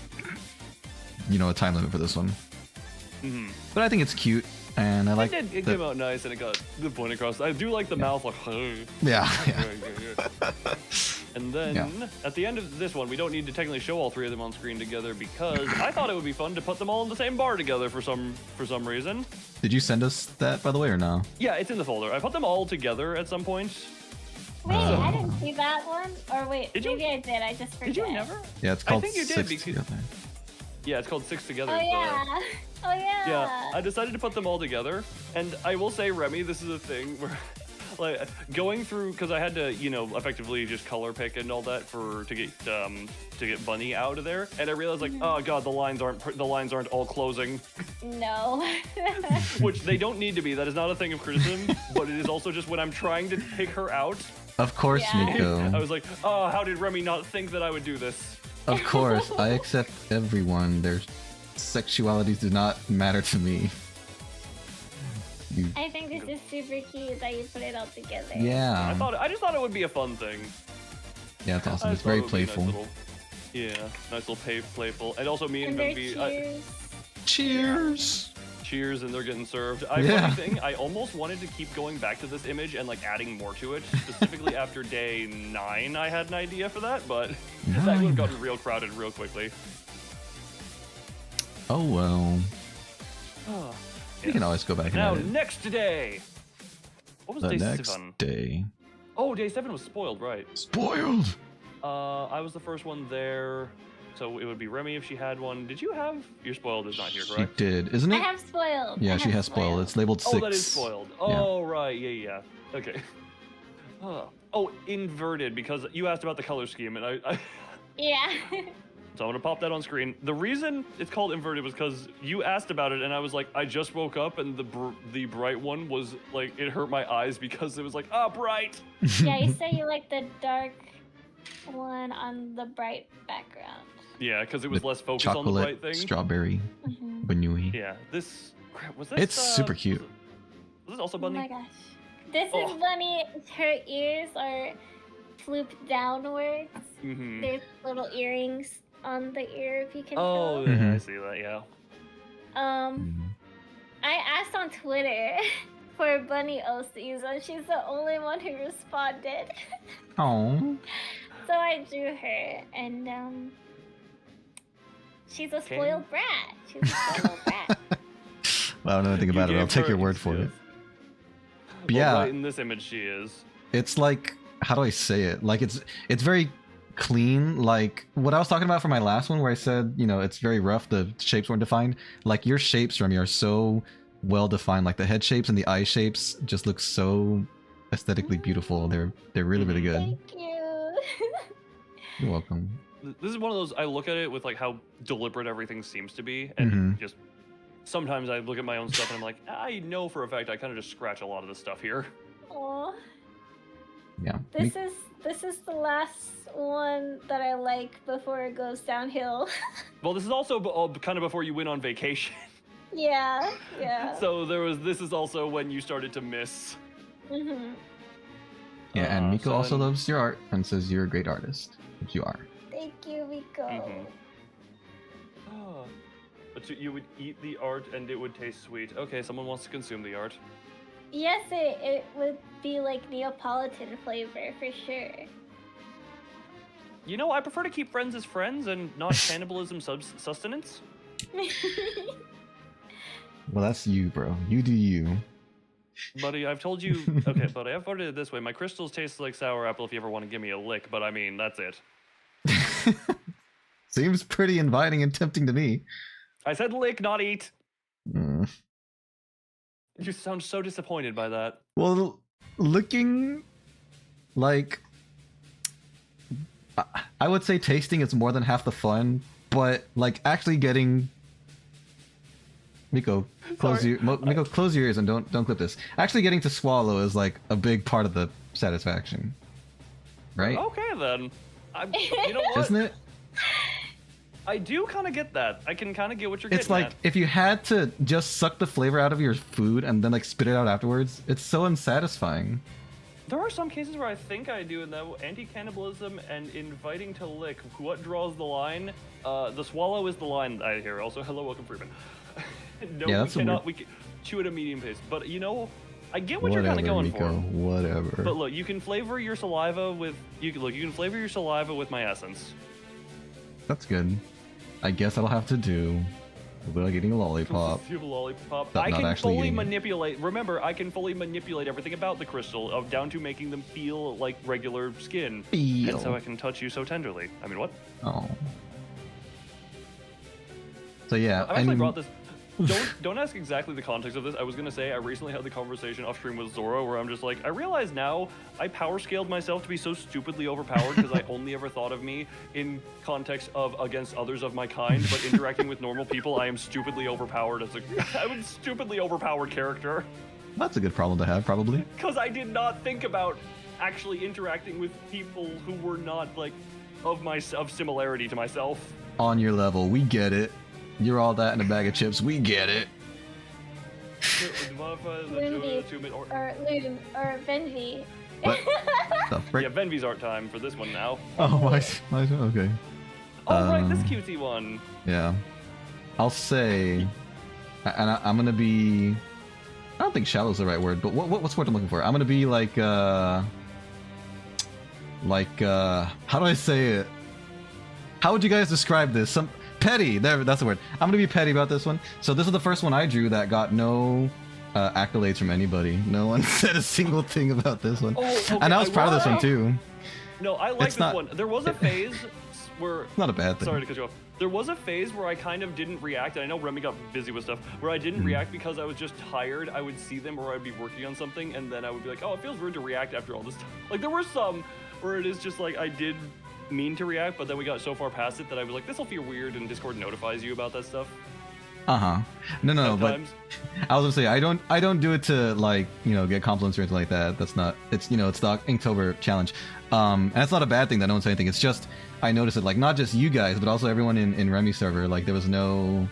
a time limit for this one. Mhm. But I think it's cute, and I like. It came out nice, and it got the point across. I do like the mouth, like. Yeah. And then at the end of this one, we don't need to technically show all three of them on screen together because I thought it would be fun to put them all in the same bar together for some reason. Did you send us that, by the way, or no? Yeah, it's in the folder. I put them all together at some point. Wait, I didn't see that one. Or wait, Did you? maybe I did. I just forgot. Did you never? Yeah, it's called I think you did Six because. Together. Yeah, it's called Six Together. Oh so- yeah. Oh yeah. Yeah, I decided to put them all together, and I will say, Remy, this is a thing where, like, going through because I had to, effectively just color pick and all that to get Bunny out of there, and I realized like, oh god, the lines aren't all closing, No. which they don't need to be. That is not a thing of criticism, but it is also just when I'm trying to pick her out, Of course, Yeah. Nico. I was like, oh, how did Remy not think that I would do this? Of course, I accept everyone. Their sexualities do not matter to me. I think this is super cute that you put it all together. Yeah. I just thought it would be a fun thing. Yeah, it's awesome. I It's thought very it would be playful. Nice little playful, and also me and And they're Benvi. Cheers! Cheers, and they're getting served. Yeah. Funny thing, I almost wanted to keep going back to this image and like adding more to it. Specifically after day 9, I had an idea for that, but that would 9. have gotten real crowded real quickly. Oh well. Oh, We can always go back and now edit. next day. What was The day next 7? day. Oh, day 7 was spoiled, right? Spoiled! I was the first one there, so it would be Remy if she had one. Did you have? Your spoiled is not here, She correct? did, isn't I it? have spoiled. Yeah, I she have has spoiled. It's labeled 6. Oh, that is spoiled. Oh, right. Yeah. Okay. Oh, inverted, because you asked about the color scheme, and I Yeah. so I'm gonna pop that on screen. The reason it's called inverted was because you asked about it, and I was like, I just woke up, and the bright one was like, it hurt my eyes because it was like, bright. Yeah, you said you like the dark one on the bright background. Yeah, because it was The less focused on the bright Chocolate, thing. strawberry, Mhm. vanui. Yeah, this crap, was this. It's super cute. Was this also Oh Bunny? my gosh. This Oh. is Bunny. Her ears are flooped downwards. Mm-hmm. There's little earrings on the ear, if you can Oh, tell. yeah, I Mhm. see that. Yeah. Mhm. I asked on Twitter for Bunny OCs, and she's the only one who responded. Oh. So I drew her, and she's a spoiled brat. She's a spoiled brat. Well, I don't know anything about it. I'll take your word for it. But yeah, Right in this image, she is. it's like, how do I say it? Like it's very clean. Like what I was talking about for my last one, where I said, it's very rough. The shapes weren't defined. Like your shapes, Remy, are so well defined. Like the head shapes and the eye shapes just look so aesthetically beautiful. They're really really good. Thank you. You're welcome. This is one of those. I look at it with like how deliberate everything seems to be, and Mhm. just sometimes I look at my own stuff and I'm like, I know for a fact I kind of just scratch a lot of the stuff here. Aw. Yeah. This is the last one that I like before it goes downhill. Well, this is also kind of before you went on vacation, Yeah. so this is also when you started to miss. Mm-hmm. Yeah, and Miko so also then- loves your art and says you're a great artist, which you are. Thank you, Miko. Mhm. But you would eat the art and it would taste sweet. Okay, someone wants to consume the art. Yes, it would be like Neapolitan flavor for sure. I prefer to keep friends as friends and not cannibalism sustenance. Well, that's you, bro. You do you. Buddy, I've told you. Okay, buddy, I've put it this way. My crystals taste like sour apple if you ever want to give me a lick, but I mean, that's it. Seems pretty inviting and tempting to me. I said lick, not eat. Mm. You sound so disappointed by that. Well, looking like I would say tasting is more than half the fun, but like actually getting Miko, close Sorry. Miko, close your ears and don't clip this. Actually getting to swallow is like a big part of the satisfaction. Right? Okay, then. You know what? Isn't it? I do kind of get that. I can kind of get what you're It's getting like if you had to just suck the flavor out of your food and then like spit it out afterwards, it's so unsatisfying. There are some cases where I think I do, and though anti-cannibalism and inviting to lick, what draws the line? The swallow is the line I hear. Also, hello, welcome, Freeman. No, Yeah, we that's a cannot. We can chew at a medium pace, but you know, I get what Whatever, you're kind of going Nico. for. Whatever. But look, you can flavor your saliva with you can flavor your saliva with my essence. That's good. I guess that'll have to do. We're like eating a lollipop. You have a lollipop. But I not can actually fully eating it. manipulate. Remember, I can fully manipulate everything about the crystal, down to making them feel like regular skin. Feel. And so I can touch you so tenderly. I mean, what? Oh. So yeah, I've actually and- brought this. Don't ask exactly the context of this. I was gonna say I recently had the conversation off stream with Zoro where I'm just like, I realize now I power scaled myself to be so stupidly overpowered because I only ever thought of me in context of against others of my kind, but interacting with normal people, I am stupidly overpowered as I'm a stupidly overpowered character. That's a good problem to have, probably. Because I did not think about actually interacting with people who were not like of similarity to myself. On your level, we get it. You're all that in a bag of chips, we get it. Lindy, or Loon, or Benji. What? The frick? Yeah, Venvi's art time for this one now. Oh, okay. Oh, right, this Um, cutesy one. Yeah. I'll say, and I'm gonna be. I don't think shallow is the right word, but what's the word I'm looking for? I'm gonna be like how do I say it? How would you guys describe this? Some petty. That's the word. I'm gonna be petty about this one. So this is the first one I drew that got no accolades from anybody. No one said a single thing about this one, Oh, okay, and I was proud of this one too. No, I like It's this not- one. There was a phase where... It's not a bad thing. Sorry to cut you off. There was a phase where I kind of didn't react, and I know Remy got busy with stuff, where I didn't react because I was just tired. I would see them or I'd be working on something, and then I would be like, oh, it feels rude to react after all this time. Like, there were some where it is just like, I did mean to react, but then we got so far past it that I was like, this will feel weird, and Discord notifies you about that stuff. No, but Sometimes. I was gonna say I don't do it to like get compliments or anything like that. That's not it's it's the Inktober challenge, and that's not a bad thing that no one said anything. It's just I noticed it like not just you guys but also everyone in Remy server, like there was no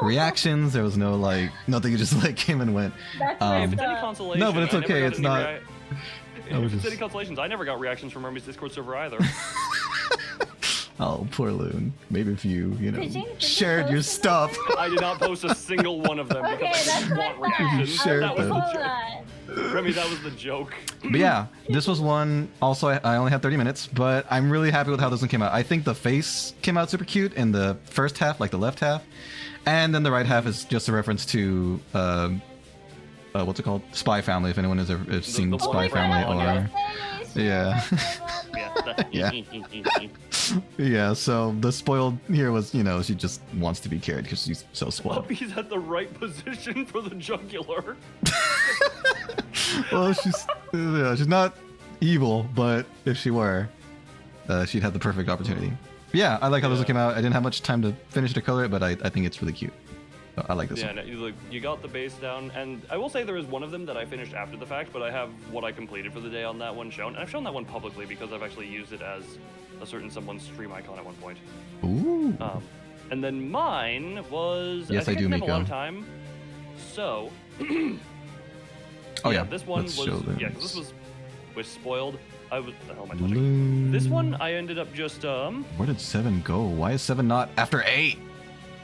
reactions, there was no like nothing. It just like came and went. That's Hey, if messed it's any up. consolation, No, but it's I never okay, got it's any not- rea- I was If it's just- any consolations, I never got reactions from Remy's Discord server either. Oh, poor Loon. Maybe if you Did you shared post your them stuff. I did not post a single one of them Okay, because I that's didn't what want I thought. reactions. Shared That was them. the Hold joke. on. Remy, that was the joke. But yeah, this was one. Also, I only had 30 minutes, but I'm really happy with how this one came out. I think the face came out super cute in the first half, like the left half, and then the right half is just a reference to what's it called? Spy Family. If anyone has ever seen the Spy one Family, from- or Yeah. Yeah. yeah. So the spoiled here was, she just wants to be carried because she's so spoiled. Puppy's at the right position for the jugular. Well, she's not evil, but if she were, she'd have the perfect opportunity. Yeah, I like how this one came out. I didn't have much time to finish to color it, but I think it's really cute. So I like this Yeah, one. no, you got the base down, and I will say there is one of them that I finished after the fact, but I have what I completed for the day on that one shown, and I've shown that one publicly because I've actually used it as a certain someone's stream icon at one point. Ooh. And then mine was Yes, I think I do, didn't have a lot Miko. of time, so Oh yeah, this one let's was show this. 'cause this was spoiled. What the hell am I touching? Loon. This one I ended up just Where did 7 go? Why is 7 not after 8?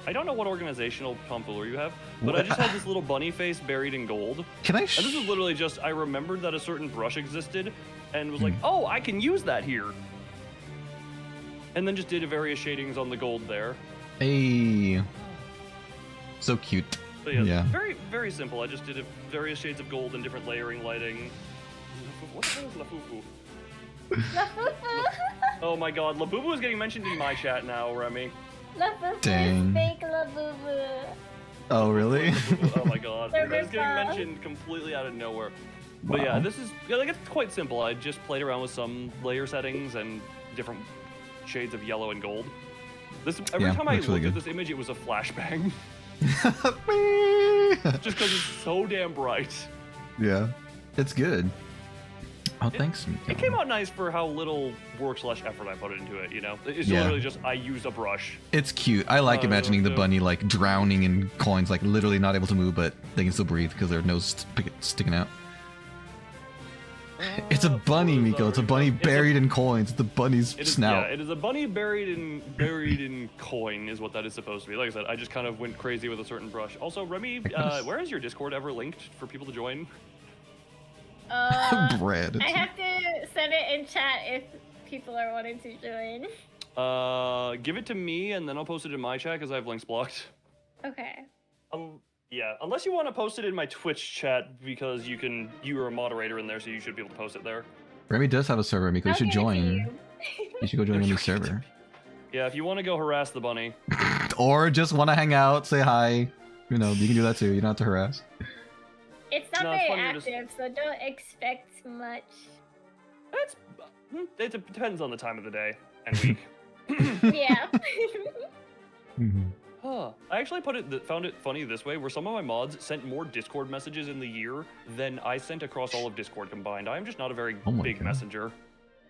I don't know what organizational tomfoolery you have, but I What? just had this little bunny face buried in gold. Can I? And this is literally just, I remembered that a certain brush existed and was like, Hmm. oh, I can use that here. And then just did various shadings on the gold there. Hey. So cute. So yeah, Yeah. very, very simple. I just did various shades of gold and different layering lighting. What the hell is Lafufu? Lafufu. Oh my god, Labubu is getting mentioned in my chat now, Remy. Lafufu Dang. is fake Labubu. Oh really? Oh my god. They're It's getting fun. mentioned completely out of nowhere. But yeah, Wow. this is, like, it's quite simple. I just played around with some layer settings and different shades of yellow and gold. Every Yeah, time I looks looked really at good. this image, it was a flashbang. Just because it's so damn bright. Yeah, it's good. Oh, thanks, Miko. It came out nice for how little work / effort I put into it, you know? It's Yeah. literally just, I used a brush. It's cute. I like imagining the so- bunny like drowning in coins, like literally not able to move, but they can still breathe because their nose sticking out. It's a bunny, what is Miko. that It's a already bunny done? buried in coins. It's the bunny's It is, snout. Yeah, it is a bunny buried in coin is what that is supposed to be. Like I said, I just kind of went crazy with a certain brush. Also, Remy, where is your Discord ever linked for people to join? Bread. I have to send it in chat if people are wanting to join. Give it to me and then I'll post it in my chat because I have links blocked. Okay. Yeah, unless you want to post it in my Twitch chat because you are a moderator in there, so you should be able to post it there. Remy does have a server, Miko. You I'll should give it to join. you. You should go join Remy's server. Yeah, if you want to go harass the bunny. Or just want to hang out, say hi. You know, you can do that too. You don't have to harass. It's not No, it's very funny to just- active, so don't expect much. It depends on the time of the day and week. Yeah. Huh. I actually found it funny this way, where some of my mods sent more Discord messages in the year than I sent across all of Discord combined. I'm just not a very Oh my big God. messenger.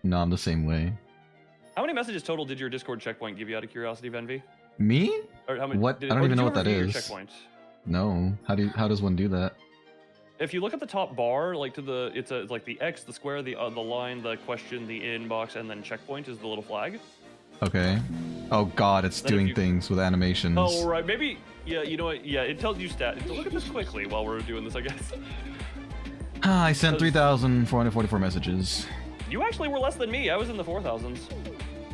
No, I'm the same way. How many messages total did your Discord checkpoint give you out of curiosity, Venvi? Me? Or how many? What? I don't or even did know you what that ever view your is. Checkpoint? No. How does one do that? If you look at the top bar, like it's like the X, the square, the line, the question, the inbox, and then checkpoint is the little flag. Okay. Oh God, it's Then if doing you- things with animations. Oh right, maybe. Yeah, you know what? Yeah, it tells you look at this quickly while we're doing this, I guess. I sent 3,444 messages. You actually were less than me. I was in the 4,000s.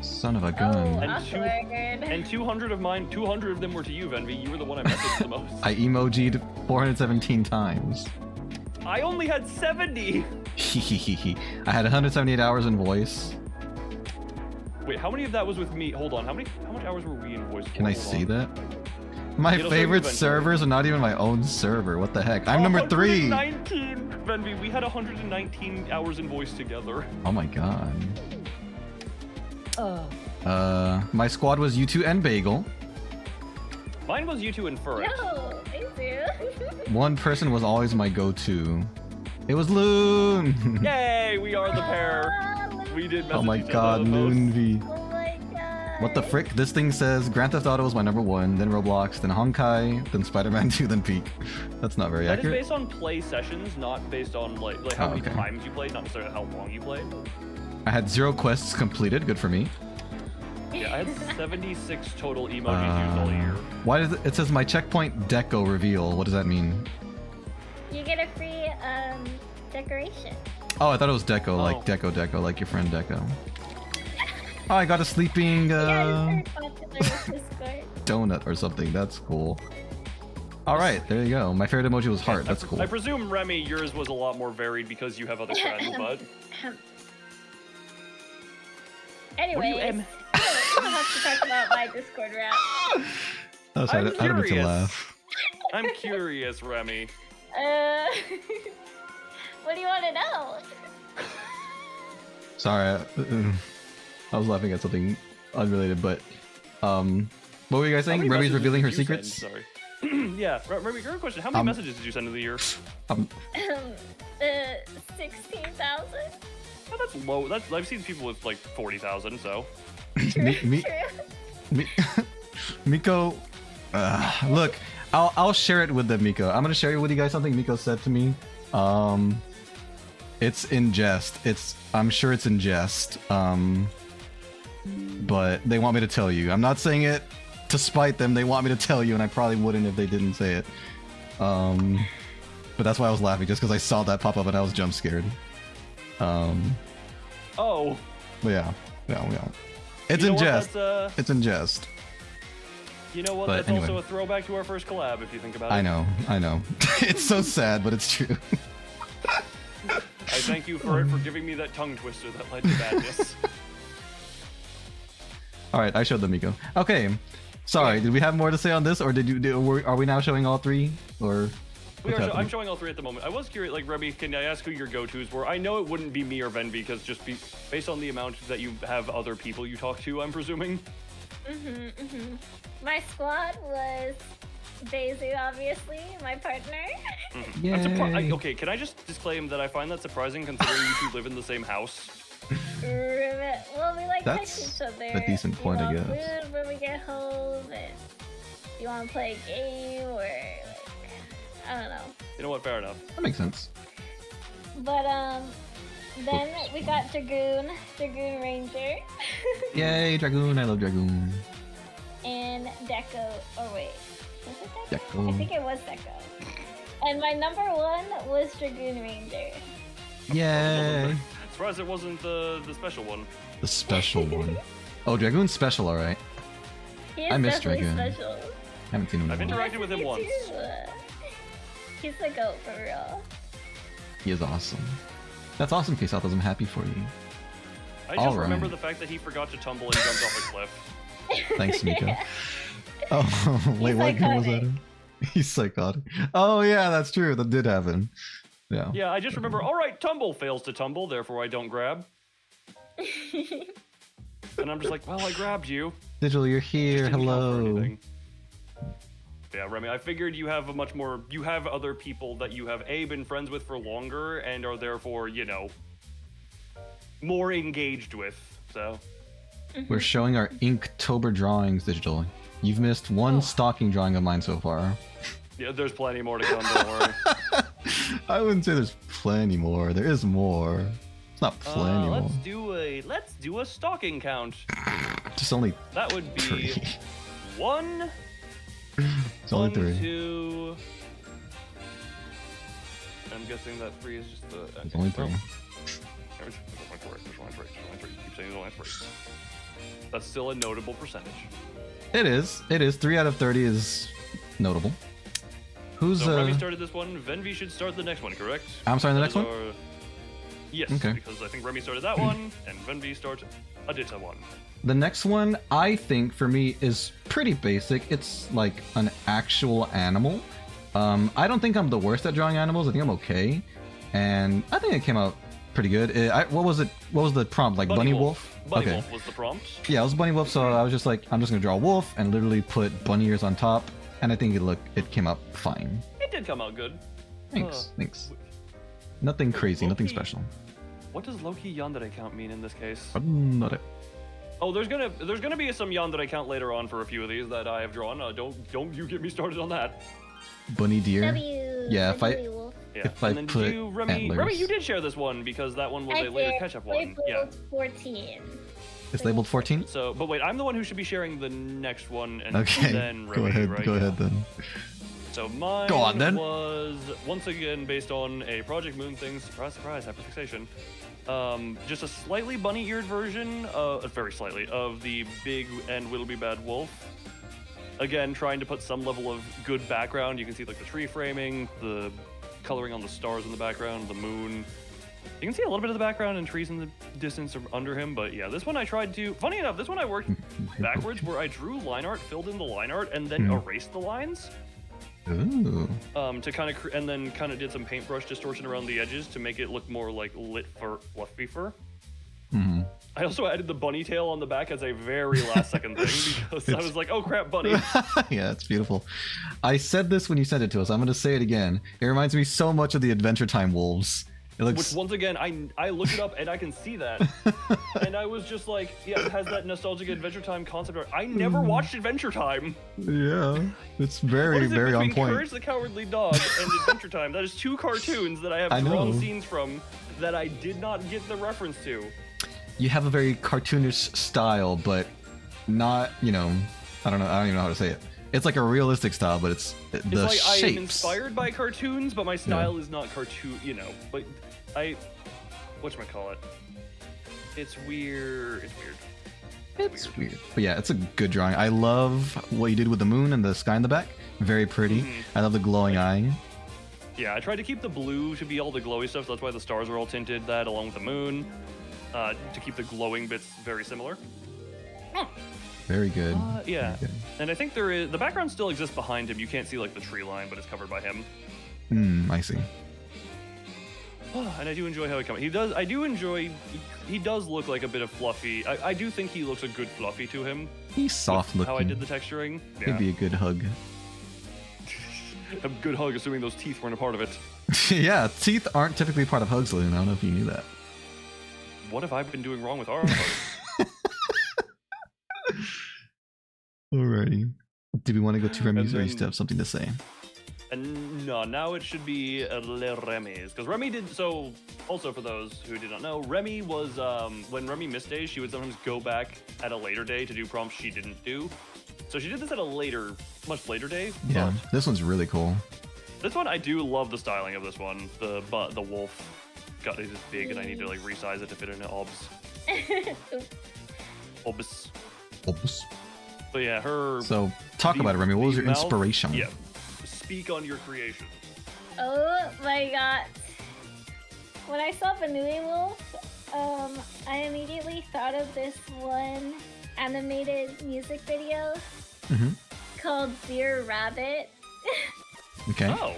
Son of a Oh, gun. And awkward. And 200 of mine, 200 of them were to you, Venvi. You were the one I messaged the most. I emojied 417 times. I only had 70. I had 178 hours in voice. Wait, how many of that was with me? Hold on. How much hours were we in voice? Can I Hold say on. that? My It'll show you favorite eventually. servers are not even my own server. What the heck? I'm number 3. 119, Venvi. We had 119 hours in voice together. Oh my God. My squad was U2 and Bagel. Mine was you two and Furret. No, thank you. One person was always my go-to. It was Loon. Yay, we are the pair. We did message Oh my each other God, the most. Loon V. Oh my god. What the frick? This thing says Grand Theft Auto was my number 1, then Roblox, then Honkai, then Spider-Man 2, then Peak. That's not very That is accurate. based on play sessions, not based on like how Oh, many okay. times you played, not necessarily how long you played. I had 0 quests completed. Good for me. Yeah, I had 76 total emojis used all year. Why does it says my checkpoint deco reveal? What does that mean? You get a free decoration. Oh, I thought it was deco, Oh. like deco, like your friend Deco. Oh, I got a sleeping Yeah, it's very popular with Discord. donut or something. That's cool. All right, there you go. My favorite emoji was heart. That's cool. I presume, Remy, yours was a lot more varied because you have other friends, but... Anyways, em- we don't have to talk about my Discord rap. That's I I'm didn't mean to curious. laugh. I'm curious, Remy. What do you want to know? Sorry, I was laughing at something unrelated, but what were you guys How saying? many Remy's messages revealing her did you secrets. send? Sorry. Yeah, Remy, your question. How many messages did you send in the year? 16,000? Oh, that's low. I've seen people with like 40,000, so... Me- True. Miko, look, I'll share it with them, Miko. I'm gonna share with you guys something Miko said to me. It's in jest. I'm sure it's in jest. But they want me to tell you. I'm not saying it to spite them. They want me to tell you, and I probably wouldn't if they didn't say it. But that's why I was laughing, just because I saw that pop up and I was jump scared. Oh. But yeah. It's You know in what, jest. that's, It's in jest. You know what? But That's anyway. also a throwback to our first collab, if you think about it. I know. It's so sad, but it's true. I thank you for giving me that tongue twister that led to badness. All right, I showed them Miko. Okay, sorry. Did we have more to say on this, or are we now showing all 3, or? what's I'm happening? showing all 3 at the moment. I was curious, like Remy, can I ask who your go-tos were? I know it wouldn't be me or Venvi, because based on the amount that you have other people you talk to, I'm presuming. My squad was Daisy, obviously, my partner. I'm Yay. okay, can I just disclaim that I find that surprising considering you two live in the same house? Well, we like That's text each other. a decent point, I We guess. want food when we get home, and you want to play a game, or like, I don't know. You know what? Fair enough. That makes sense. But then we got Dragoon Ranger, Yay, Dragoon. I love Dragoon. and Deco. Oh wait, was it Deco? Deco. I think it was Deco. And my number one was Dragoon Ranger. Yay. Surprised it wasn't the special one. The special one. Oh, Dragoon's special, alright. He is I miss definitely Dragoon. special. Haven't seen him I've in a while. interacted with him Me once. too. He's the goat for real. He is awesome. That's awesome, K-South. I'm happy for you. I just Alright. remember the fact that he forgot to tumble and jumped off a cliff. Thanks, Miko. Oh, wait, what game was that psychotic. in? He's psychotic. Oh, yeah, that's true. That did happen. Yeah. Yeah, I just remember, alright, tumble fails to tumble, therefore I don't grab. And I'm just like, well, I grabbed you. Digital, you're Just here. didn't count for Hello. anything. Yeah, Remy, I figured you have you have other people that you have been friends with for longer and are therefore, more engaged with, so. We're showing our Inktober drawings, Digital. You've missed one Oh. stalking drawing of mine so far. Yeah, there's plenty more to come, don't worry. I wouldn't say there's plenty more. There is more. It's not plenty more. Let's do a stalking count. Just only That would be 3. 1, It's only 3. 2. I'm guessing that 3 is just the. It's only 3. There's only 3. You keep saying there's only 3. That's still a notable percentage. It is. It is. 3 out of 30 is notable. Who's So Remy started this one. Venvi should start the next one, correct? I'm starting the next one? Yes, Okay. because I think Remy started that one, and Venvi starts Adita one. The next one, I think, for me, is pretty basic. It's like an actual animal. I don't think I'm the worst at drawing animals. I think I'm okay. And I think it came out pretty good. What was it? What was the prompt? Like bunny wolf? Bunny Okay. wolf was the prompt. Yeah, it was bunny wolf, so I was just like, I'm just gonna draw a wolf and literally put bunny ears on top. And I think it came out fine. It did come out good. Thanks, thanks. Nothing crazy, nothing Low-key- special. What does low-key yandere count mean in this case? Not it. Oh, there's gonna be some yandere count later on for a few of these that I have drawn. Don't you get me started on that. Bunny deer. W. Yeah, if I- W wolf. Yeah. If I and then put did you, Remy, antlers. Remy, you did share this one because that one was I a later did. catch-up one. Yeah. Labeled 14. It's labeled 14? So, but wait, I'm the one who should be sharing the next one, and Okay. then Remy, Go ahead, right? go Yeah. ahead then. So mine Go on, then. was once again based on a Project Moon thing. Surprise, surprise, hyperfixation. Just a slightly bunny-eared version, very slightly, of the big and will be bad wolf. Again, trying to put some level of good background. You can see like the tree framing, the coloring on the stars in the background, the moon. You can see a little bit of the background and trees in the distance under him, but yeah, this one I tried to. Funny enough, this one I worked backwards, where I drew line art, filled in the line art, and then erased the lines. Ooh. To kind of and then kind of did some paintbrush distortion around the edges to make it look more like lit fur, fluffy fur. Hmm. I also added the bunny tail on the back as a very last second thing because I was like, oh crap, bunny. Yeah, it's beautiful. I said this when you sent it to us. I'm going to say it again. It reminds me so much of the Adventure Time wolves. It Which looks. once again, I looked it up and I can see that, and I was just like, yeah, it has that nostalgic Adventure Time concept art. I never watched Adventure Time. Yeah, it's What very, is it very on between point. Courage the Cowardly Dog and Adventure Time? That is 2 cartoons that I have I drawn know. scenes from that I did not get the reference to. You have a very cartoonish style, but not, I don't even know how to say it. It's like a realistic style, but it's the It's like shapes. I am inspired by cartoons, but my style is not cartoon. But whatchamacallit? It's weird. It's weird. It's weird. But yeah, it's a good drawing. I love what you did with the moon and the sky in the back. Very pretty. Mhm. I love the glowing eye. Yeah, I tried to keep the blue to be all the glowy stuff. So that's why the stars are all tinted. That along with the moon, to keep the glowing bits very similar. Very good. Yeah, Very good. and I think the background still exists behind him. You can't see like the tree line, but it's covered by him. I see. And I do enjoy how he comes. He does look like a bit of fluffy. I do think he looks a good fluffy to him. He's soft looking. How I did the texturing. Could be a good hug. A good hug, assuming those teeth weren't a part of it. Yeah, teeth aren't typically part of hugs, Loon. I don't know if you knew that. What have I been doing wrong with our hug? Alrighty. Do we want to go to Remi's, or you then- still have something to say? And no, now it should be Le Remmi's. Because Remmi did, so, also for those who did not know, Remmi was, when Remmi missed days, she would sometimes go back at a later day to do prompts she didn't do. So she did this at a later, much later day. Yeah, but this one's really cool. this one, I do love the styling of this one. The wolf got it is big, and I need to like resize it to fit into obs. Obs. Oops. But yeah, her. So, talk about it, Remi. What was the your mouth- inspiration? Yeah. Speak on your creation. Oh my god. When I saw Banui Wolf, I immediately thought of this one animated music video Mm-hmm. called Dear Rabbit. Okay. Oh.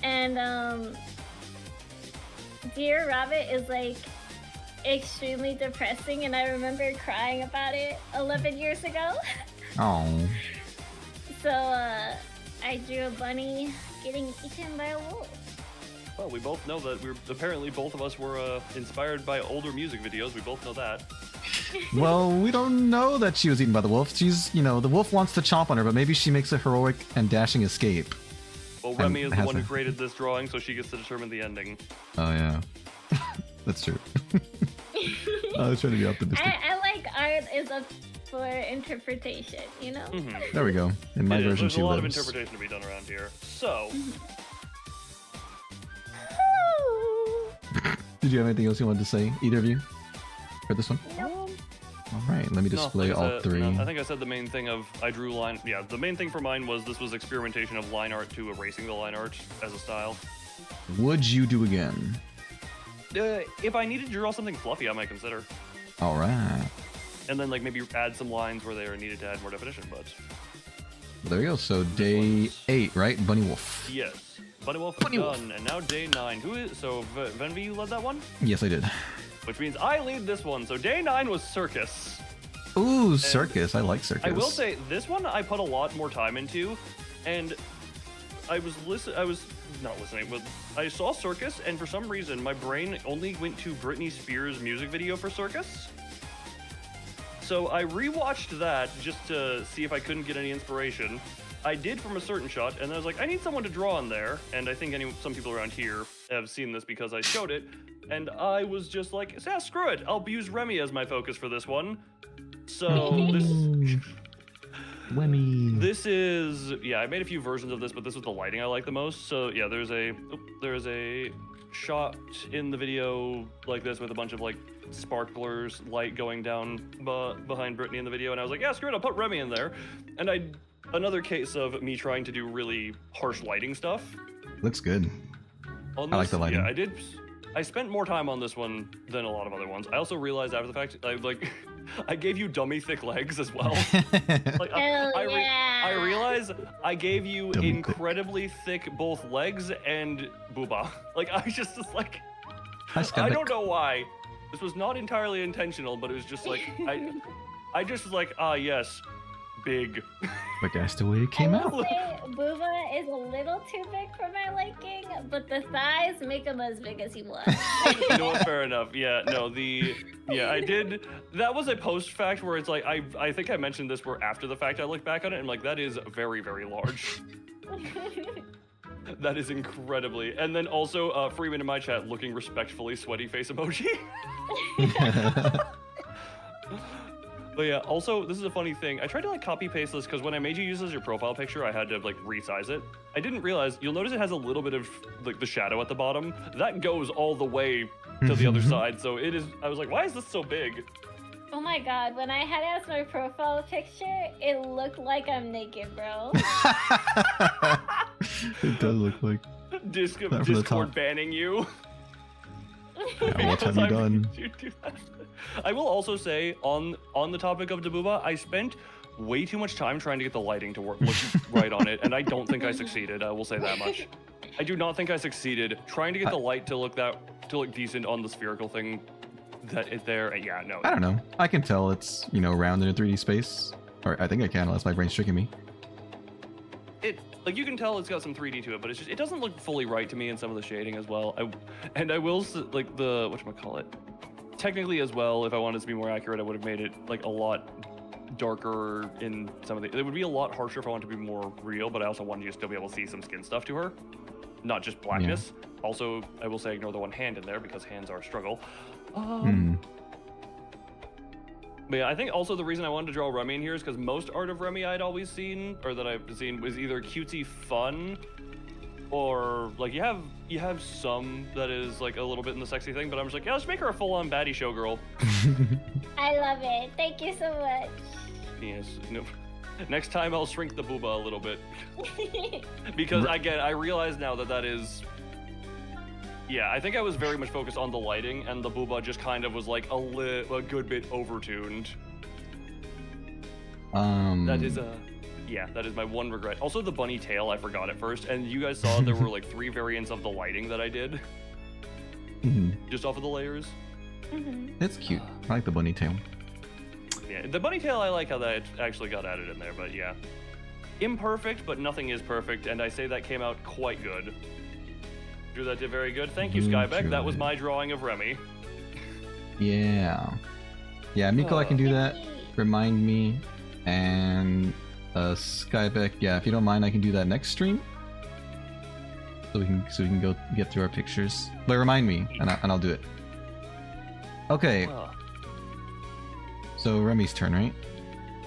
And Dear Rabbit is like extremely depressing, and I remember crying about it 11 years ago. Oh. So I drew a bunny getting eaten by a wolf. Well, we both know that apparently both of us were inspired by older music videos. We both know that. Well, we don't know that she was eaten by the wolf. She's, the wolf wants to chomp on her, but maybe she makes a heroic and dashing escape. Well, Remmi is the has one who a- created this drawing, so she gets to determine the ending. Oh, yeah. That's true. I was trying to be optimistic. I like art is up for interpretation, you know? Mm-hmm. There we go. In my version, There's she a lot of lives. interpretation to be done around here. So, Did you have anything else you wanted to say, either of you, for this one? Nope. All right, let me display like I all said- three. no, I think I said the main thing of I drew line. Yeah, the main thing for mine was this was experimentation of line art to erasing the line art as a style. Would you do again? If I needed to draw something fluffy, I might consider. All right. And then like maybe add some lines where they are needed to add more definition. But There we go. So day one's- 8, right? Bunny Wolf. yes, Bunny Wolf Bunny done, Wolf. and now day 9. Who is so Venvi? You led that one, Yes, I did. which means I lead this one. So day 9 was circus. Ooh, circus. I like circus. I will say this one I put a lot more time into, and I was not listening, but I saw circus, and for some reason my brain only went to Britney Spears' music video for circus. So I rewatched that just to see if I couldn't get any inspiration. I did from a certain shot, and I was like, I need someone to draw on there, and I think some people around here have seen this because I showed it, and I was just like, yeah, screw it, I'll use Remmi as my focus for this one. So Wemmy. this is, yeah, I made a few versions of this, but this was the lighting I like the most. So yeah, there's a shot in the video like this with a bunch of like sparklers, light going down behind Brittany in the video, and I was like, yeah, screw it, I'll put Remmi in there. And another case of me trying to do really harsh lighting stuff. Looks good. On I like this, the lighting. Yeah, I spent more time on this one than a lot of other ones. I also realized after the fact, I gave you dummy thick legs as well. Like Hell I yeah. realize I gave you Dummy thick. incredibly thick both legs and booba. Like I just was like, Nice I comeback. don't know why. This was not entirely intentional, but it was just like I just was like, ah yes, big. But that's the way it came I out. will say Booba is a little too big for my liking, but the thighs make him as big as he was. You know what? Fair enough. Yeah, no, I did. That was a post fact where it's like I think I mentioned this where after the fact I look back on it and like that is very, very large. That is incredibly. And then also Freeman in my chat looking respectfully sweaty face emoji. But yeah, also, this is a funny thing. I tried to like copy paste this because when I made you use this as your profile picture, I had to like resize it. I didn't realize, you'll notice it has a little bit of like the shadow at the bottom. That goes all the way to the other side. So it is, I was like, why is this so big? Oh my god, when I had it as my profile picture, it looked like I'm naked, bro. It does look like. Discord Not from the top. banning you. Yeah, what have Because you I done? made you do that. I will also say, on the topic of Dabuba, I spent way too much time trying to get the lighting to look right on it, and I don't think I succeeded. I will say that much. I do not think I succeeded trying to get the light to look decent on the spherical thing that is there. And yeah, no. I don't know. I can tell it's, round in a 3D space. Or I think I can, unless my brain's tricking me. like you can tell it's got some 3D to it, but it doesn't look fully right to me in some of the shading as well. I will like the whatchamacallit. Technically as well, if I wanted to be more accurate, I would have made it like a lot darker in some of the. It would be a lot harsher if I wanted to be more real, but I also wanted you to still be able to see some skin stuff to her, not just blackness. Also, I will say ignore the one hand in there because hands are a struggle. But yeah, I think also the reason I wanted to draw Remmi in here is because most art of Remmi I'd always seen, or that I've seen, was either cutesy fun, or like you have some that is like a little bit in the sexy thing, but I'm just like, yeah, let's make her a full-on baddie showgirl. I love it. Thank you so much. Yes. No. Next time I'll shrink the booba a little bit. Because again, I realize now that is. Yeah, I think I was very much focused on the lighting, and the booba just kind of was like a good bit overtuned. That is that is my one regret. Also, the bunny tail I forgot at first, and you guys saw there were like 3 variants of the lighting that I did, just off of the layers. It's cute. I like the bunny tail. Yeah, the bunny tail I like how that actually got added in there, but yeah, imperfect, but nothing is perfect, and I say that came out quite good. Drew that did very good. Thank you, Skybeck. That was my drawing of Remmi. Yeah. Yeah, Miko, I can do that. Remind me. And Skybeck, yeah, if you don't mind, I can do that next stream. So we can go get through our pictures. But remind me, and I'll do it. Okay. So Remmi's turn, right?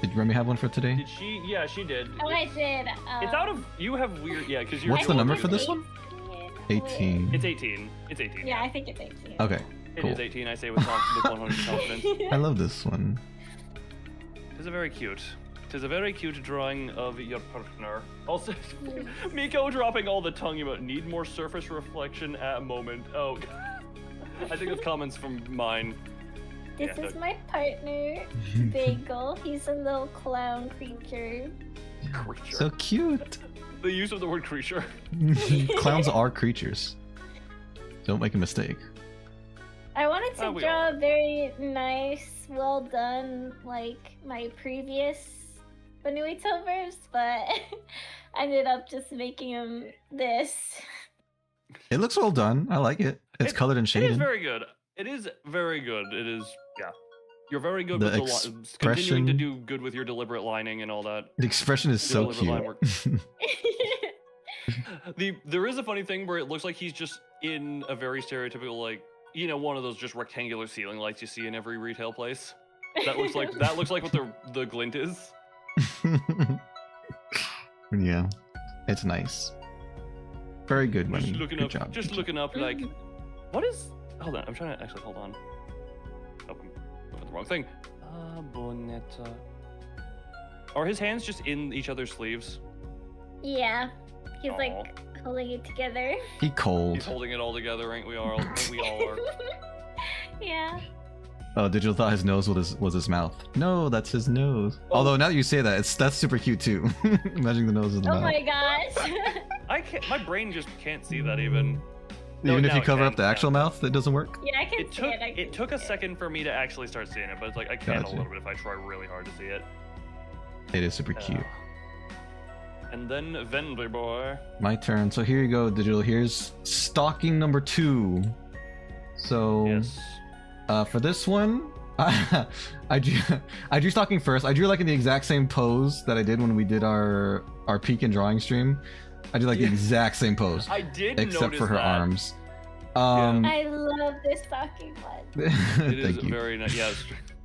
Did Remmi have one for today? Did she? Yeah, she did. Oh, I did. It's out of. You have weird. Yeah, because you're. What's the number for this one? 18. It's 18. It's 18. Yeah, I think it's 18. Okay. Cool. It is 18. I say with 100% confidence. I love this one. It is a very cute. It is a very cute drawing of your partner. Also, Miko dropping all the tongue about need more surface reflection at a moment. Oh, I think it's comments from mine. This is my partner, Bagel. He's a little clown creature. So cute. The use of the word creature. Clowns are creatures. Don't make a mistake. I wanted to draw a very nice, well done, like my previous Vtuber, but I ended up just making him this. It looks well done. I like it. It's colored and shaded. It is very good. It is very good. It is, yeah. You're very good The with the continuing to do good with your deliberate lining and all that. The expression is so cute. There is a funny thing where it looks like he's just in a very stereotypical, like, you know, one of those just rectangular ceiling lights you see in every retail place. That looks like what the glint is. Yeah, it's nice. Very good, Money. Good job. Just looking up, like, what is? Hold on, I'm trying to actually hold on. Oh, I'm looking at the wrong thing. Bonetta. Are his hands just in each other's sleeves? Yeah, he's like holding it together. He cold. He's holding it all together, ain't we all? Ain't we all are? Yeah. Oh, Digital thought his nose was his mouth. No, that's his nose. Oh. Although now that you say that, that's super cute too. Imagine the nose of the mouth. Oh my gosh. I can't. My brain just can't see that even. Even if you cover up the actual mouth, it doesn't work? Yeah, I can see it. It took a second for me to actually start seeing it, but it's like I can a little bit if I try really hard to see it. It is super cute. And then Vendry Boy. My turn. So here you go, Digital. Here's stocking number 2. So yes. For this one, I drew stocking first. I drew like in the exact same pose that I did when we did our peek and drawing stream. I did like the exact same pose. I did except for her arms. I love this stocking one. It is very nice. Yes.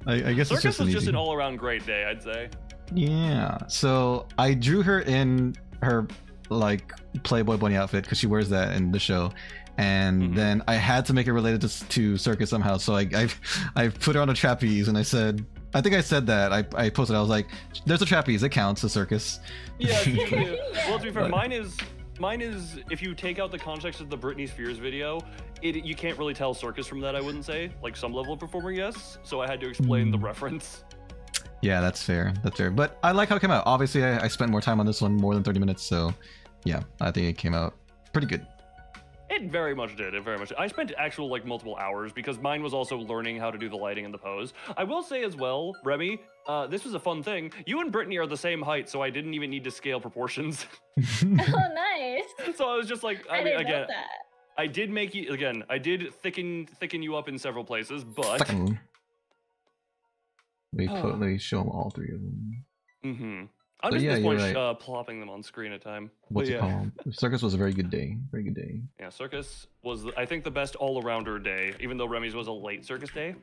I guess Circus it's was just just an all-around great day, I'd say. Yeah. So I drew her in her like Playboy bunny outfit because she wears that in the show, and then I had to make it related to circus somehow. So I put her on a trapeze, and I said. I think I said that. I posted. I was like, "There's a trapeze. It counts. A circus." Yeah. Well, to be fair, mine is if you take out the context of the Britney Spears video, you can't really tell circus from that. I wouldn't say. Like some level of performer, yes. So I had to explain the reference. Yeah, that's fair. That's fair. But I like how it came out. Obviously, I spent more time on this one, more than 30 minutes. So, yeah, I think it came out pretty good. It very much did. It very much. I spent actual like multiple hours because mine was also learning how to do the lighting and the pose. I will say as well, Remy, this was a fun thing. You and Brittany are the same height, so I didn't even need to scale proportions. Oh, nice. So I was just like, I mean, didn't again, know that. I did make you again. I did thicken you up in several places, but. We totally show them all three of them. Mm-hmm. I'm So just yeah, at this you're point right. plopping them on screen at time. What's But it yeah. called? Circus was a very good day. Very good day. Yeah, Circus was, I think, the best all-arounder day, even though Remy's was a late Circus day.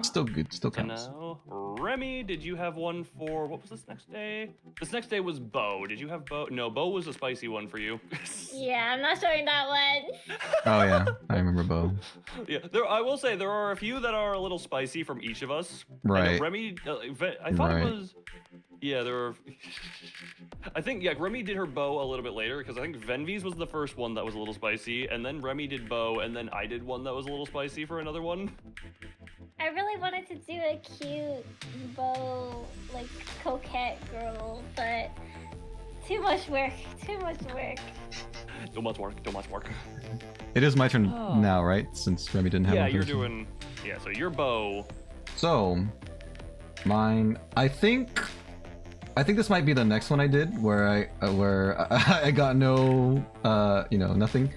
Still good. Still And counts. now, Remy, did you have one for, what was this next day? This next day was Bo. Did you have Bo? No, Bo was a spicy one for you. Yeah, I'm not showing that one. Oh yeah, I remember Bo. Yeah, I will say, there are a few that are a little spicy from each of us. I know Right. Remy, I thought Right. it was, yeah, there were, I think, yeah, Remy did her Bo a little bit later, because I think Venvi's was the first one that was a little spicy, and then Remy did Bo, and then I did one that was a little spicy for another one. I really wanted to do a cute bow, like coquette girl, but too much work. Too much work. Too much work, too much work. It is my turn Oh. now, right? Since Remy didn't have Yeah, one you're first. doing, yeah, so your Bo. So, mine. I think this might be the next one I did, where I got no, nothing.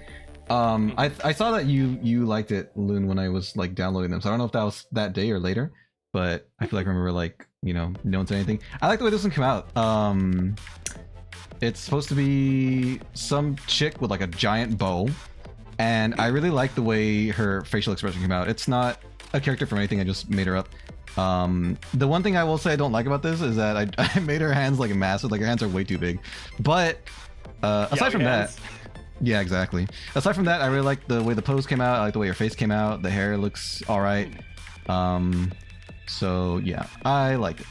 I saw that you liked it, Loon, when I was like downloading them. So I don't know if that was that day or later, but I feel like I remember like no one said anything. I like the way this one came out. It's supposed to be some chick with like a giant bow, and I really like the way her facial expression came out. It's not a character from anything. I just made her up. The one thing I will say I don't like about this is that I made her hands like massive, like her hands are way too big. But aside from that, yeah, exactly. Aside from that, I really like the way the pose came out. I like the way her face came out. The hair looks all right. So yeah, I like it.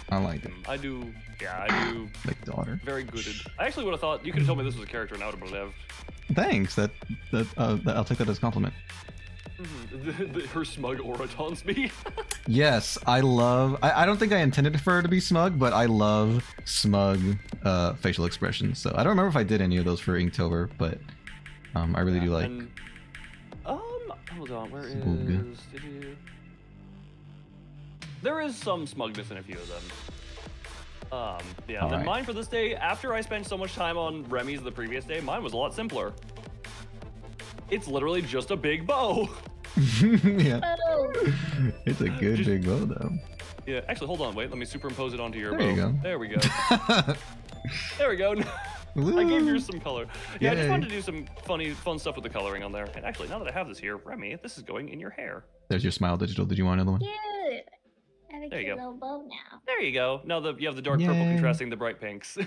I like it. I do, yeah, I do. Like daughter. Very good. I actually would have thought, you could have told me this was a character and I would have believed. Thanks. That I'll take that as a compliment. Her smug aura taunts me. Yes, I love. I don't think I intended for her to be smug, but I love smug facial expressions. So I don't remember if I did any of those for Inktober, but I really do like. And, hold on, where is? Smug. Did you? There is some smugness in a few of them. Yeah. Then Alright. mine for this day, after I spent so much time on Remy's the previous day, mine was a lot simpler. It's literally just a big bow. Yeah, Oh, it's a good big bow though. Yeah, actually, hold on, wait. Let me superimpose it onto your There bow. you go. There we go. There we go. I gave yours some color. Yeah, I just Yay. wanted to do some fun stuff with the coloring on there. And actually, now that I have this here, Remy, this is going in your hair. There's your smile digital. Did you want another one? cute. I have a There you cute go. little bow now. There you go. Now you have the dark purple Yay. contrasting the bright pinks.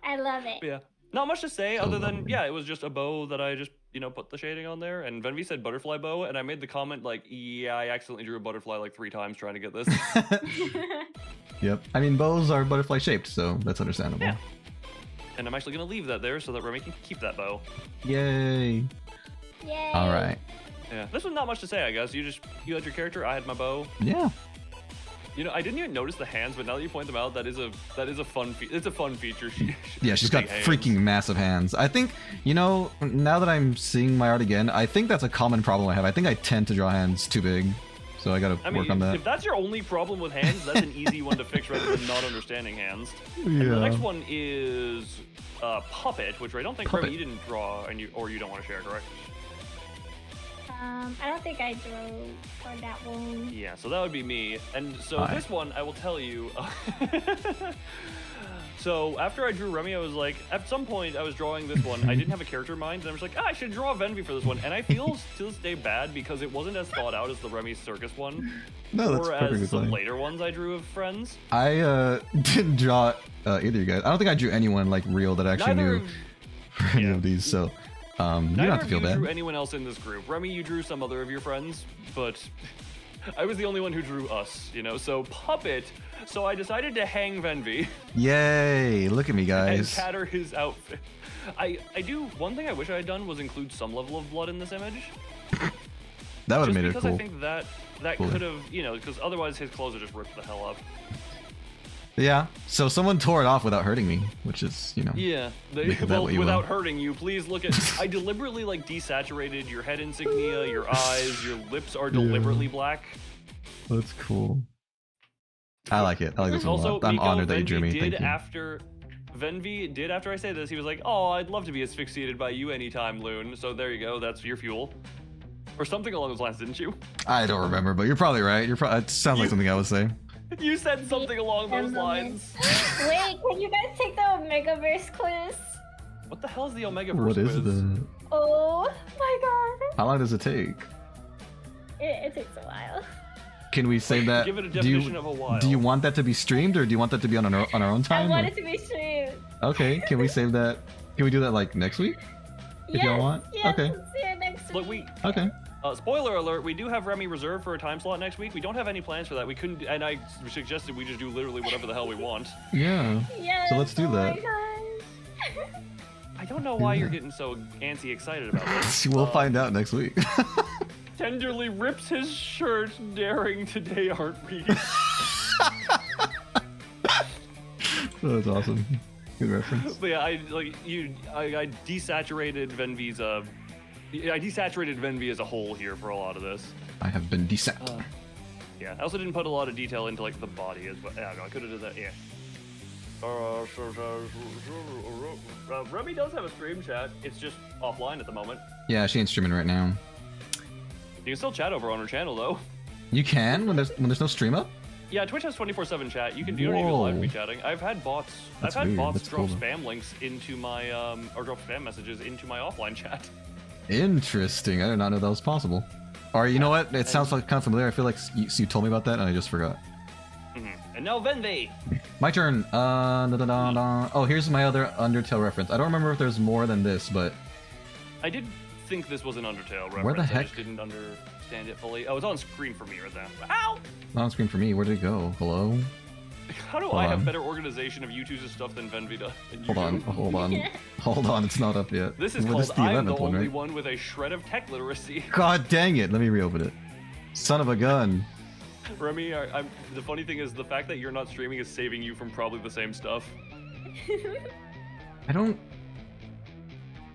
I love it. But yeah, not much to say So other than lovely. yeah, it was just a bow that I just put the shading on there. And Venvi said butterfly bow, and I made the comment like, yeah, I accidentally drew a butterfly like 3 times trying to get this. Yep. I mean, bows are butterfly shaped, so that's understandable. Yeah. And I'm actually gonna leave that there so that Remy can keep that bow. Yay. Yay. All right. Yeah, this was not much to say, I guess. You had your character, I had my bow. Yeah. I didn't even notice the hands, but now that you point them out, that is a fun it's a fun feature. Yeah, she's got Big hands. freaking massive hands. I think, now that I'm seeing my art again, I think that's a common problem I have. I think I tend to draw hands too big, so I gotta I mean, work on that. if that's your only problem with hands, that's an easy one to fix rather than not understanding hands. And the Yeah. next one is Puppet, which I don't think Puppet. Remy, you didn't draw, and you don't want to share, correct? I don't think I drew for that one. Yeah, so that would be me. And so Hi. this one, I will tell you. So after I drew Remy, I was like, at some point I was drawing this one. I didn't have a character in mind, and I was like, I should draw Venvi for this one. And I feel to this day bad because it wasn't as thought out as the Remy Circus one, No, that's or perfectly as some fine. later ones I drew of friends. I didn't draw either of you guys. I don't think I drew anyone like real that actually Neither knew of- for any yeah. of these, so you don't Neither have to of feel you bad. drew anyone else in this group. Remy, you drew some other of your friends, but I was the only one who drew us, So Puppet. So I decided to hang Venvi Yay! Look at me, and guys. tatter his outfit. I do one thing I wish I had done was include some level of blood in this image. That would have Just made it because cool. I think that Cooler. could have, because otherwise his clothes are just ripped the hell up. Yeah. So someone tore it off without hurting me, which is, you know. Yeah, Make of that well, what you without will. hurting you, please look at. I deliberately like desaturated your head insignia, your eyes, your lips are deliberately black. That's cool. I like it. I like this one a Also, lot. I'm Miko, honored that you drew me. Venvi Thank did you. after Venvi did after I say this, he was like, "Oh, I'd love to be asphyxiated by you anytime, Loon." So there you go. That's your fuel, or something along those lines, didn't you? I don't remember, but you're probably right. It sounds like something I would say. You said something along those lines. Wait, can you guys take the Omegaverse quiz? What the hell is the Omega What is the? Oh my god. How long does it take? It takes a while. Can we save that? Give it a do definition you of a while. do you want that to be streamed, or do you want that to be on our own I time? want or- it to be streamed. Okay, can we save that? Can we do that like next week? If y'all want? Yes, Okay. let's see it next Look, week. Okay. Spoiler alert, we do have Remy reserved for a time slot next week. We don't have any plans for that. We couldn't, and I suggested we just do literally whatever the hell we want. Yeah. Yes, So let's do oh that. My gosh. I don't know why you're getting so antsy excited about this. We'll find out next week. Tenderly rips his shirt, daring today, aren't we? That's awesome. Good reference. But yeah, I desaturated Venvi's I desaturated Venvi as a whole here for a lot of this. I have been descent. Yeah, I also didn't put a lot of detail into like the body as well. Yeah, I could have done that. Yeah. Remy does have a stream chat. It's just offline at the moment. Yeah, she ain't streaming right now. You can still chat over on her channel though. You can when there's no stream up. Yeah, Twitch has 24/7 chat. You don't even live be Whoa. chatting. I've had bots. That's I've had weird. bots That's drop cool. spam links into my or drop spam messages into my offline chat. Interesting. I did not know that was possible. Or you know what? It sounds like kind of familiar. I feel like you told me about that and I just forgot. And now Venvi. My turn. Oh, here's my other Undertale reference. I don't remember if there's more than this, but I did think this was an Undertale reference. Where the I heck? just didn't understand it fully. Oh, it's on screen for me right now. Ow! not on screen for me. Where did it go? Hello? How do Hold I have on. better organization of YouTube's stuff than Venvi does? Hold on. Hold on. Hold on. It's not up yet. This is Well, called the I'm the 11th one, only right? one with a shred of tech literacy. God dang it. Let me reopen it. Son of a gun. Remy, the funny thing is the fact that you're not streaming is saving you from probably the same stuff. I don't...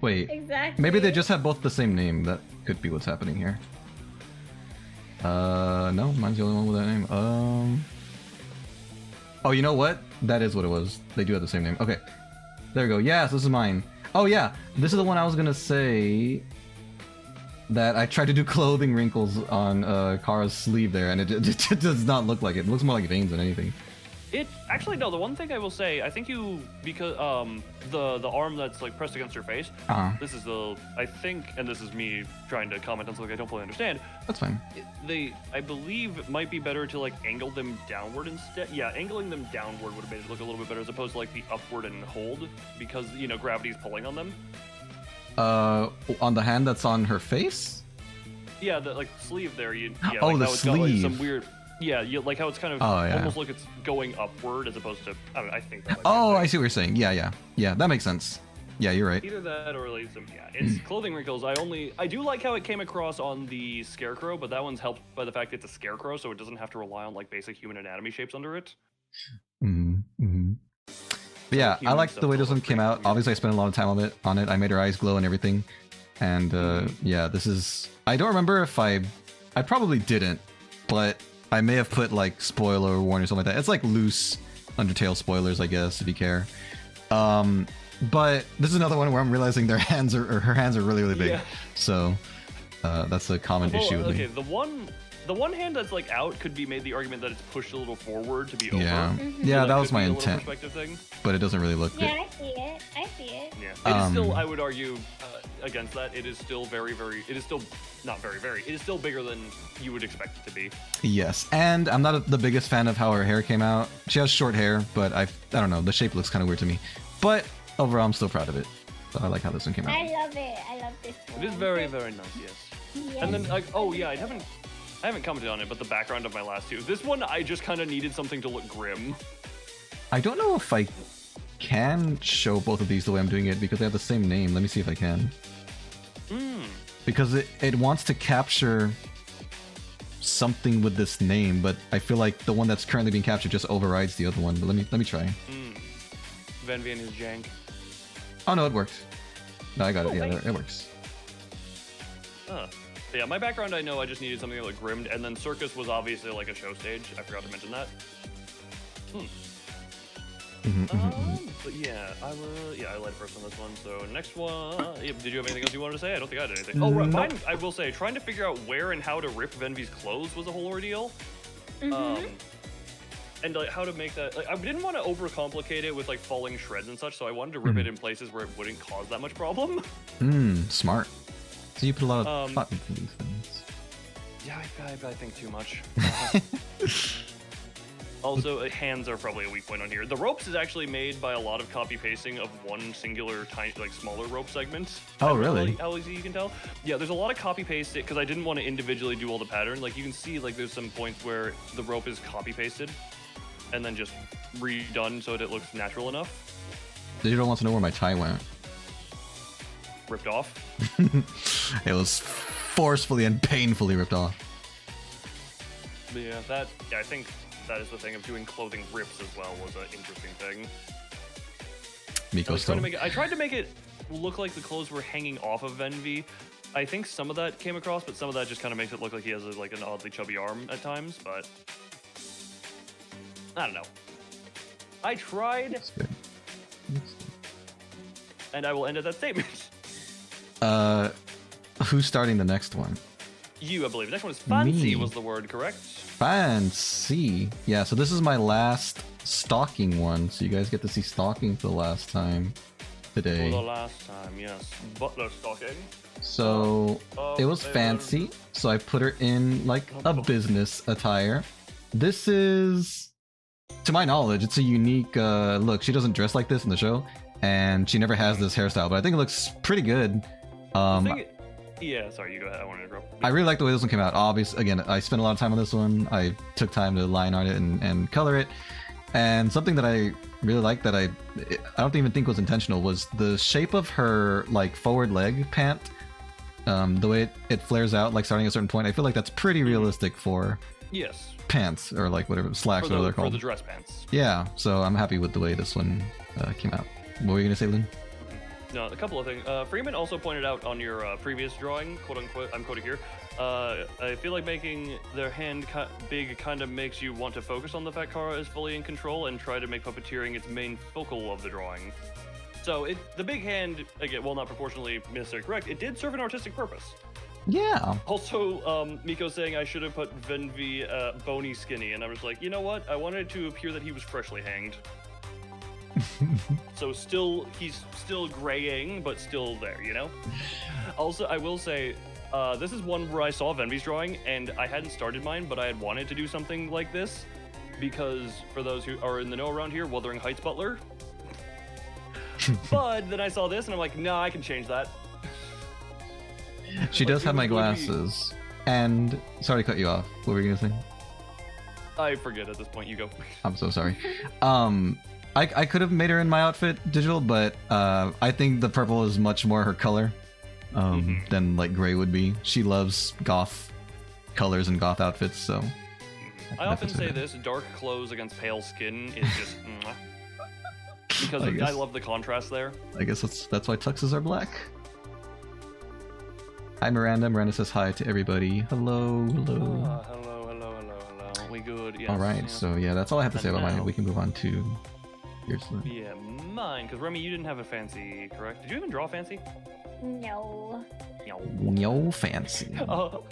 Wait. Exactly. Maybe they just have both the same name. That could be what's happening here. No, mine's the only one with that name. Oh, you know what? That is what it was. They do have the same name. Okay. There we go. Yes, this is mine. Oh, yeah. This is the one I was gonna say that I tried to do clothing wrinkles on Kara's sleeve there, and it does not look like it. It looks more like veins than anything. It actually no. The one thing I will say, I think because the arm that's like pressed against your face. Uh-huh. This is I think, and this is me trying to comment on something I don't fully understand. That's fine. I believe it might be better to like angle them downward instead. Yeah, angling them downward would have made it look a little bit better as opposed to like the upward and hold because gravity's pulling on them. On the hand that's on her face? Yeah, the like sleeve there. Oh, like the how it's got, like, sleeve. some weird. Yeah, like how it's kind of Oh, yeah. almost like it's going upward as opposed to. I don't know. I think. That might be Oh, a I thing. see what you're saying. Yeah, that makes sense. Yeah, you're right. Either that or at least some. Yeah, it's clothing wrinkles. I do like how it came across on the scarecrow, but that one's helped by the fact it's a scarecrow, so it doesn't have to rely on like basic human anatomy shapes under it. But yeah, I Human like stuff the way still this one looks came pretty out. weird. Obviously, I spent a lot of time on it. I made her eyes glow and everything. And yeah, this is. I don't remember if I probably didn't, but I may have put like spoiler or warning or something like that. It's like loose Undertale spoilers, I guess, if you care. But this is another one where I'm realizing her hands are really big. Yeah. So that's a common Well, issue with okay, me. the one hand that's like out could be made the argument that it's pushed a little forward to be Yeah, over. yeah, So that could was my be a little intent, perspective thing. but it doesn't really look Yeah, good. I see it. I see it. Yeah, it is still. I would argue against that. It is still very. It is still not very. It is still bigger than you would expect it to be. Yes, and I'm not the biggest fan of how her hair came out. She has short hair, but I don't know, the shape looks kind of weird to me. But overall, I'm still proud of it. So I like how this one came out. I love it. I love this one. It is very nice. Yes. Yes. And then like, oh yeah, I haven't commented on it, but the background of my last two. This one, I just kind of needed something to look grim. I don't know if I can show both of these the way I'm doing it because they have the same name. Let me see if I can. Because it wants to capture something with this name, but I feel like the one that's currently being captured just overrides the other one. But let me try. Venvi and his jank. Oh no, it works. No, I got it. Yeah, thanks. it works. Yeah, my background, I know I just needed something that looked grimmed, and then Circus was obviously like a show stage. I forgot to mention that. But yeah, I led first on this one. So next one, did you have anything else you wanted to say? I don't think I had anything. Oh, right, mine, I will say, trying to figure out where and how to rip Venvi's clothes was a whole ordeal. And like how to make that, like, I didn't want to overcomplicate it with like falling shreds and such, so I wanted to rip it in places where it wouldn't cause that much problem. Smart. So you put a lot of thought into these things. Yeah, I think too much. Also, hands are probably a weak point on here. The ropes is actually made by a lot of copy pasting of one singular tiny, like smaller rope segment. Oh, really? How easy you can tell. Yeah, there's a lot of copy paste because I didn't want to individually do all the pattern. Like you can see, like there's some points where the rope is copy pasted and then just redone so that it looks natural enough. Digital wants to know where my tie went. Ripped off. It was forcefully and painfully ripped off. But yeah, I think that is the thing of doing clothing rips as well was an interesting thing. Miko still. I tried to make it look like the clothes were hanging off of Venvi. I think some of that came across, but some of that just kind of makes it look like he has like an oddly chubby arm at times. But I don't know. I tried, That's good. and I will end at that statement. Who's starting the next one? You, I believe. The next one is fancy. Me. Was the word correct? Fancy. Yeah, so this is my last stalking one, so you guys get to see stalking for the last time today. For the last time, yes. Butler stalking. So it was fancy, so I put her in like a business attire. This is, to my knowledge, it's a unique look. She doesn't dress like this in the show, and she never has this hairstyle, but I think it looks pretty good. Yeah, sorry, you go ahead. I want to interrupt. I really like the way this one came out. Obviously, again, I spent a lot of time on this one. I took time to line art it and color it. And something that I really liked that I don't even think was intentional was the shape of her like forward leg pant. The way it flares out, like starting at a certain point. I feel like that's pretty realistic for pants or like whatever slacks, whatever they're called. For the dress pants. Yeah, so I'm happy with the way this one came out. What were you gonna say, Loon? No, a couple of things. Freeman also pointed out on your previous drawing, quote unquote, I'm quoting here, I feel like making their hand big kind of makes you want to focus on the fact Kara is fully in control and try to make puppeteering its main focal of the drawing. So the big hand, again, while not proportionally necessarily correct, it did serve an artistic purpose. Yeah. Also, Miko saying I should have put Venvi bony skinny, and I was like, you know what? I wanted it to appear that he was freshly hanged. So he's still graying, but still there, you know? Also, I will say, this is one where I saw Venvi's drawing, and I hadn't started mine, but I had wanted to do something like this, because for those who are in the know around here, Wuthering Heights Butler. But then I saw this, and I'm like, nah, I can change that. She does have my glasses. And, sorry to cut you off. What were you gonna say? I forget at this point, you go. I'm so sorry. I could have made her in my outfit digital, but I think the purple is much more her color than like gray would be. She loves goth colors and goth outfits, so. I often say this: dark clothes against pale skin is just because I love the contrast there. I guess that's why tuxes are black. Hi Miranda. Miranda says hi to everybody. Hello, hello. Hello. We good? Yes, all right, yes. so yeah, that's all I have to say about mine. now- We can move on to yours. Yeah, mine. Because Remy, you didn't have a fancy, correct? Did you even draw fancy? No. No fancy. Oh,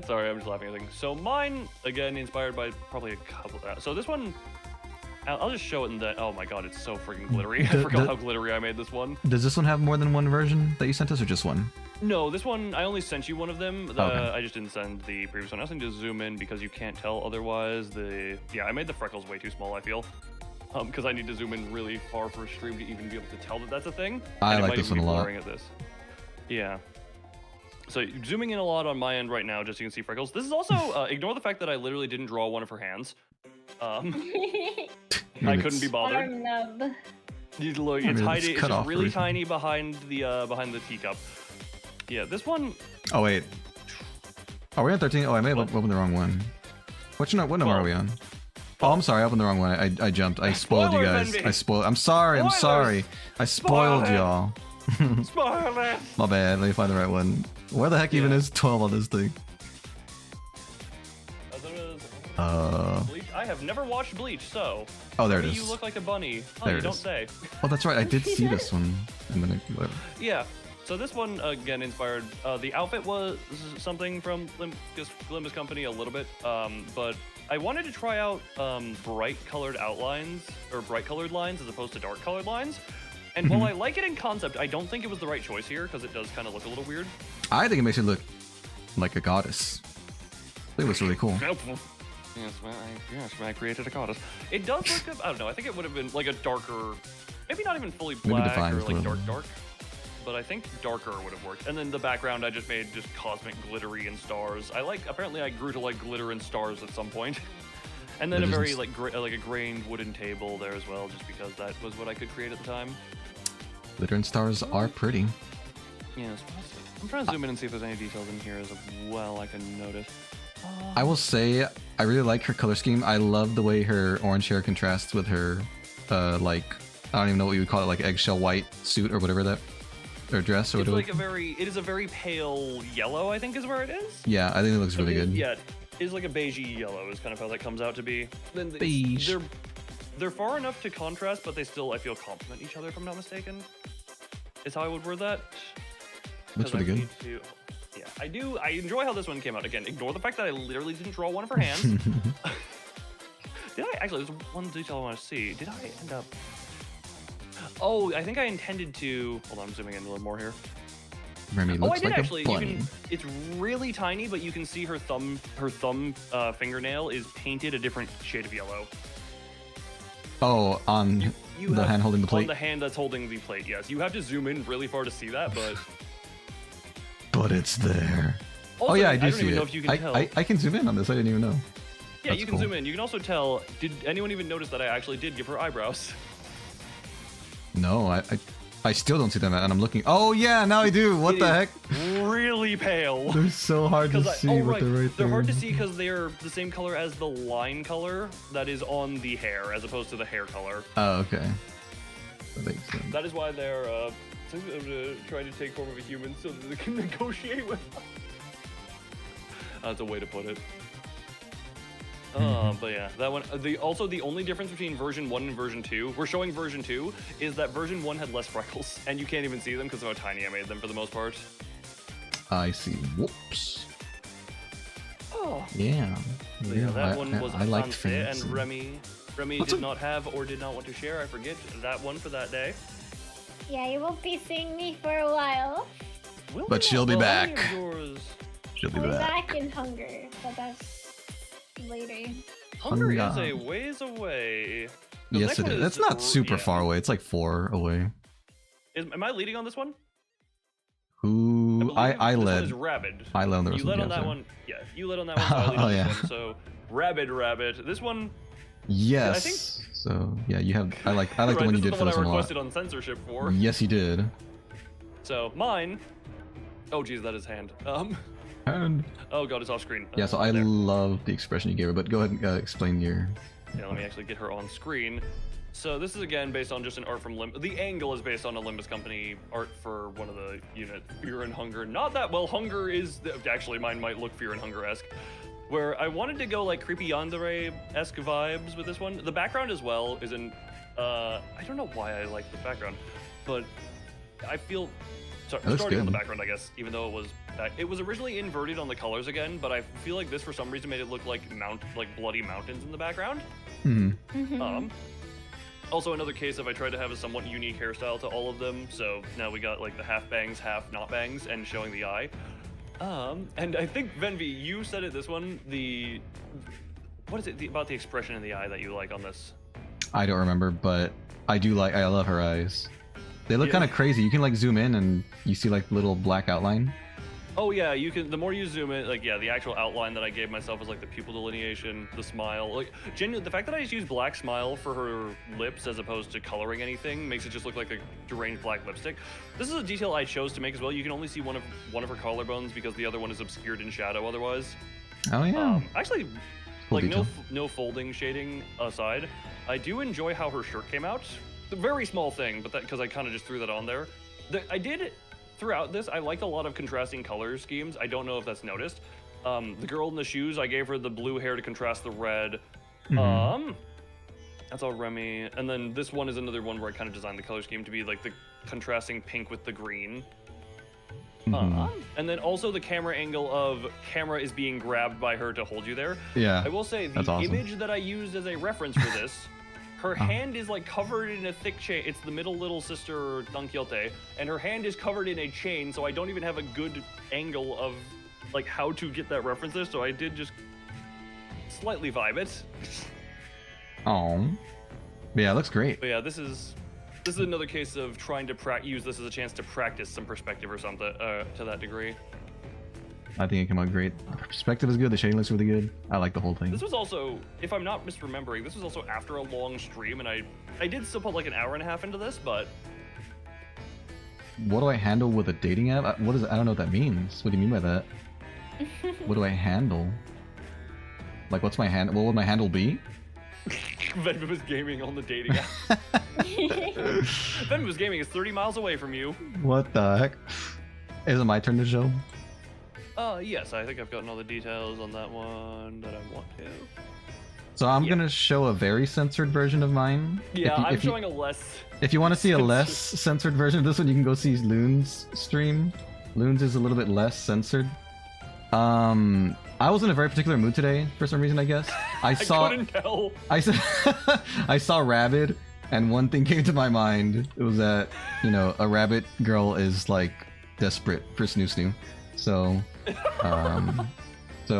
sorry, I'm just laughing at things. So mine, again, inspired by probably a couple. So this one, I'll just show it in that. Oh my god, it's so freaking glittery. I forgot how glittery I made this one. Does this one have more than one version that you sent us, or just one? No, this one, I only sent you one of them. Okay. I just didn't send the previous one. I also need to zoom in because you can't tell otherwise. I made the freckles way too small, I feel. Because I need to zoom in really far for a stream to even be able to tell that that's a thing. I and like this one a lot. At this. Yeah. So zooming in a lot on my end right now, just so you can see freckles. This is also, ignore the fact that I literally didn't draw one of her hands. I couldn't be bothered. Arm nub. Look, it's hiding. It's just really tiny behind the teacup. Yeah, this one. Oh wait. Are we on 13? Oh, I may have opened the wrong one. What number are we on? Oh, I'm sorry, I opened the wrong one. I jumped. I spoiled you guys. Spoilers, I spoiled. I'm sorry. I'm sorry. I spoiled Spoiler. y'all. Spoiler! My bad. Let me find the right one. Where the heck even is 12 on this thing? Bleach. I have never watched Bleach, so. Oh, there it You is. look like a bunny. Oh, There you it don't is. say. Oh, that's right. I did see this one. And then whatever. Yeah. So this one again inspired. The outfit was something from Limbus Company a little bit, but I wanted to try out bright colored outlines or bright colored lines as opposed to dark colored lines. And while I like it in concept, I don't think it was the right choice here because it does kind of look a little weird. I think it makes it look like a goddess. I think it looks really cool. Yes, when I created a goddess. It does look, I don't know, I think it would have been like a darker, maybe not even fully Maybe black defined or a like little. dark. But I think darker would have worked. And then the background I just made just cosmic glittery and stars. Apparently I grew to like glitter and stars at some point. And then a very like a grained wooden table there as well, just because that was what I could create at the time. Glitter and stars are pretty. Yes, I'm trying to zoom in and see if there's any details in here as well I can notice. I will say, I really like her color scheme. I love the way her orange hair contrasts with her, like, I don't even know what you would call it, like eggshell white suit or whatever that, or dress or It's whatever. like it is a very pale yellow, I think is where it is. Yeah, I think it looks really good. Yeah, it's like a beigey yellow is kind of how that comes out to be. Then Beige. They're far enough to contrast, but they still, I feel, complement each other if I'm not mistaken. Is how I would word that. Looks 'Cause I really need to- yeah, I do. I enjoy how this one came out. Again, ignore the fact that I literally didn't draw one of her hands. Did I? Actually, there's one detail I want to see. Did I end up... Oh, I think I intended to... Hold on, I'm zooming in a little more here. Remy Oh, I looks did like actually. a bunny. It's really tiny, but you can see her thumb fingernail is painted a different shade of yellow. Oh, on You the have- hand holding the On plate. the hand that's holding the plate, yes. You have to zoom in really far to see that, but... But it's there. Also, Oh yeah, I do don't see even it. know if you can tell. I can zoom in on this. I didn't even know. Yeah, That's you can cool. zoom in. You can also tell... Did anyone even notice that I actually did give her eyebrows? No, I still don't see them, and I'm looking. Oh yeah, now I do. What It the is heck? Really pale. They're so hard to see with the right They're hard to there. see because they're the same color as the line color that is on the hair, as opposed to the hair color. Oh, okay. That makes sense. That is why they're trying to take form of a human so that they can negotiate with us. That's a way to put it. But yeah, that one. Also, the only difference between version 1 and version 2, we're showing version 2, is that version 1 had less freckles, and you can't even see them because of how tiny I made them for the most part. I see. Whoops. Oh. Yeah. So yeah, that one was I liked Fancy, fancy. and Remy What's did a- not have or did not want to share. I forget that one for that day. Yeah, you won't be seeing me for a while. Will But we she'll not? be Well, back. any of yours- She'll be I'll be back. back in hunger, but that's later. Hunger is Hunger. a ways away. Yes, it is. It's not super yeah. far away. It's like 4 away. Am I leading on this one? Who? believe I this one led. is Rabid. I led on the rest You of led the on that episode. one. Yeah, you led on that one. So I lead Oh, on yeah. this one. So Rabid. This one. Yes. I think- So yeah, you have. I like the right, one you this did is for the this one one I a lot. requested on censorship for. Yes, you did. So mine. Oh geez, that is hand. And Oh god, it's off screen. yeah, so I There. love the expression you gave her. But go ahead and explain your. Yeah, let me actually get her on screen. So this is again based on just an art from The angle is based on a Limbus Company art for one of the unit, Fear and Hunger. Not that well. Hunger is actually mine might look Fear and Hunger-esque. Where I wanted to go like creepy yandere-esque vibes with this one. The background as well is in. I don't know why I like the background, but I feel. Sorry, It looks starting on the good. background, I guess, even though it was originally inverted on the colors again, but I feel like this for some reason made it look like bloody mountains in the background. Hmm. Also another case of I tried to have a somewhat unique hairstyle to all of them, so now we got like the half bangs, half not bangs, and showing the eye. And I think Venvi, you said it this one, what is it about the expression in the eye that you like on this? I don't remember, but I love her eyes. They look Yeah. kind of crazy. You can like zoom in and you see like little black outline. Oh yeah, you can. The more you zoom in, like yeah, the actual outline that I gave myself is like the pupil delineation, the smile. Like genuinely, the fact that I just used black smile for her lips as opposed to coloring anything makes it just look like a deranged black lipstick. This is a detail I chose to make as well. You can only see one of her collarbones because the other one is obscured in shadow otherwise. Oh yeah. Actually, Cool like detail. no folding shading aside, I do enjoy how her shirt came out. The very small thing, but that because I kind of just threw that on there. I did. Throughout this, I liked a lot of contrasting color schemes. I don't know if that's noticed. The girl in the shoes, I gave her the blue hair to contrast the red. That's all Remmi. And then this one is another one where I kind of designed the color scheme to be like the contrasting pink with the green. And then also the camera angle of camera is being grabbed by her to hold you there. Yeah. I will say the awesome. image that I used as a reference for this, her hand is like covered in a thick chain. It's the middle little sister Don Quixote, and her hand is covered in a chain, so I don't even have a good angle of like how to get that reference there. So I did just slightly vibe it. Oh. Yeah, it looks great. But yeah, this is another case of trying to use this as a chance to practice some perspective or something to that degree. I think it came out great. The perspective is good. The shading looks really good. I like the whole thing. This was also, if I'm not misremembering, this was also after a long stream, and I did still put like an hour and a half into this, but What do I handle with a dating app? What is it? I don't know what that means. What do you mean by that? What do I handle? Like, what's my hand? What would my handle be? Venvas Gaming on the dating app. Venvas Gaming is 30 miles away from you. What the heck? Is it my turn to show? Yes, I think I've gotten all the details on that one that I want to. So I'm Yep. gonna show a very censored version of mine. Yeah, If you- I'm if you- showing a less. If you want to see a censored- less censored version of this one, you can go see Loon's stream. Loon's is a little bit less censored. I was in a very particular mood today for some reason, I guess. I saw couldn't tell. I saw Rabid, and one thing came to my mind. It was that, you know, a rabbit girl is like desperate for Snoo Snoo. So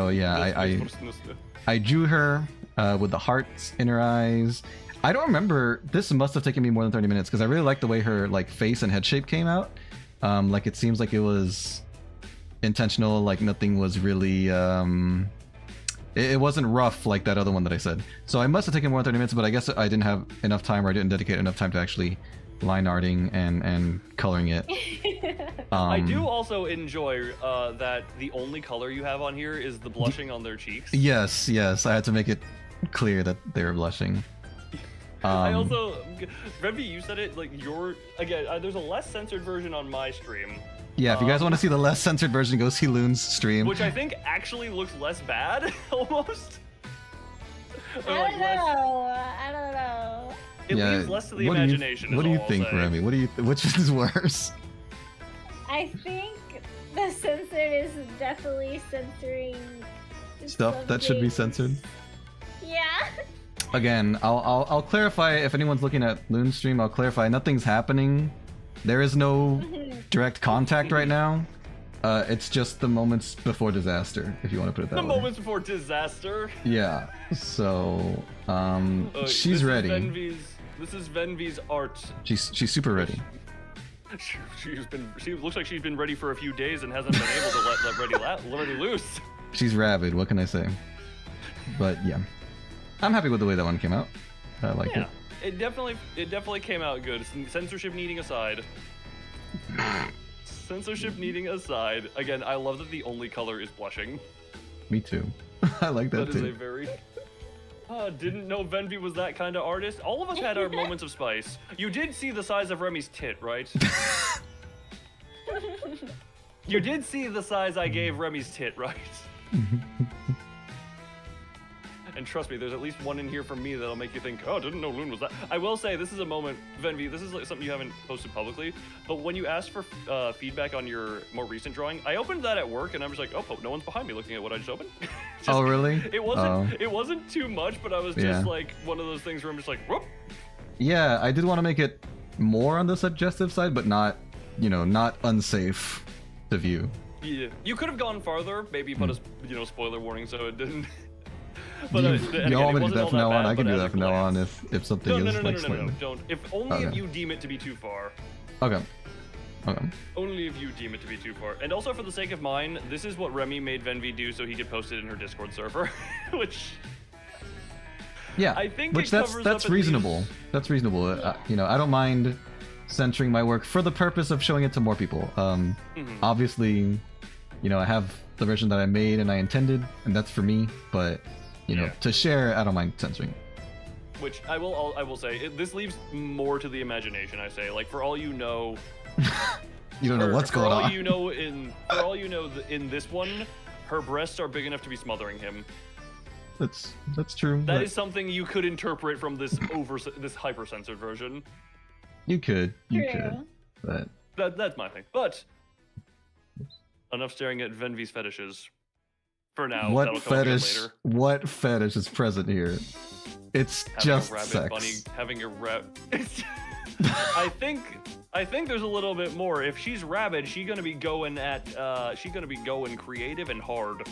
yeah, I drew her with the hearts in her eyes. I don't remember. This must have taken me more than 30 minutes because I really like the way her like face and head shape came out. Like it seems like it was intentional. Like nothing was really. It wasn't rough like that other one that I said. So I must have taken more than 30 minutes, but I guess I didn't have enough time, or I didn't dedicate enough time to actually line arting and coloring it. I do also enjoy that the only color you have on here is the blushing on their cheeks. Yes, I had to make it clear that they were blushing. I also, Remmi, you said it like there's a less censored version on my stream. Yeah, if you guys want to see the less censored version, go see Loon's stream. Which I think actually looks less bad, almost. Or, like, I don't know. It leaves less to the what imagination. What do you I'll think, say. Remy? What do you? Which is worse? I think the censored is definitely censoring Stuff that should be some censored. things. Yeah. Again, I'll clarify if anyone's looking at Loon's stream. I'll clarify nothing's happening. There is no direct contact right now. It's just the moments before disaster, if you want to put it that The way. moments before disaster. Yeah. So, This she's ready. This is Venvi's art. She's super ready. She looks like she's been ready for a few days and hasn't been able to let Ready loose. She's rabid. What can I say? But yeah, I'm happy with the way that one came out. I like Yeah, it. it definitely came out good. Censorship needing aside. Censorship needing aside, again, I love that the only color is blushing. Me too. I like that That is too. a very. Didn't know Venvi was that kind of artist. All of us had our moments of spice. You did see the size of Remy's tit, right? You did see the size I gave Remy's tit, right? And trust me, there's at least one in here from me that'll make you think, oh, didn't know Loon was that. I will say, this is a moment, Venvi, this is like something you haven't posted publicly, but when you asked for feedback on your more recent drawing, I opened that at work and I'm just like, oh, no one's behind me looking at what I just opened. Oh, really? It wasn't too much, but I was just Yeah. like one of those things where I'm just like, whoop. Yeah, I did want to make it more on the suggestive side, but not, not unsafe to view. Yeah. You could have gone farther, maybe put a spoiler warning so it didn't. But You, and you again, all it want me to do wasn't that all from now bad, on? I can but do at that a from now on glance- if something No, is like no. slightly. Don't. If only Okay. if you deem it to be too far. Okay. Okay. Only if you deem it to be too far. And also for the sake of mine, this is what Remy made Venvi do so he could post it in her Discord server, which Yeah, I think which it covers that's up at reasonable. least- That's reasonable. Yeah. You know, I don't mind censoring my work for the purpose of showing it to more people. Obviously, you know, I have the version that I made and I intended, and that's for me. But you know, Yeah. to share, I don't mind censoring. Which I will say, this leaves more to the imagination. I say, like for all you know, You don't know what's going for all on. you know in this one, her breasts are big enough to be smothering him. That's true. That but is something you could interpret from this this hyper censored version. you could, True. but That's my thing. But enough staring at Venvi's fetishes. For now, what that'll come again fetish? later. What fetish is present here? It's Having just a rabbit sex. bunny, having a I think there's a little bit more. If she's rabid, she's gonna be going creative and hard.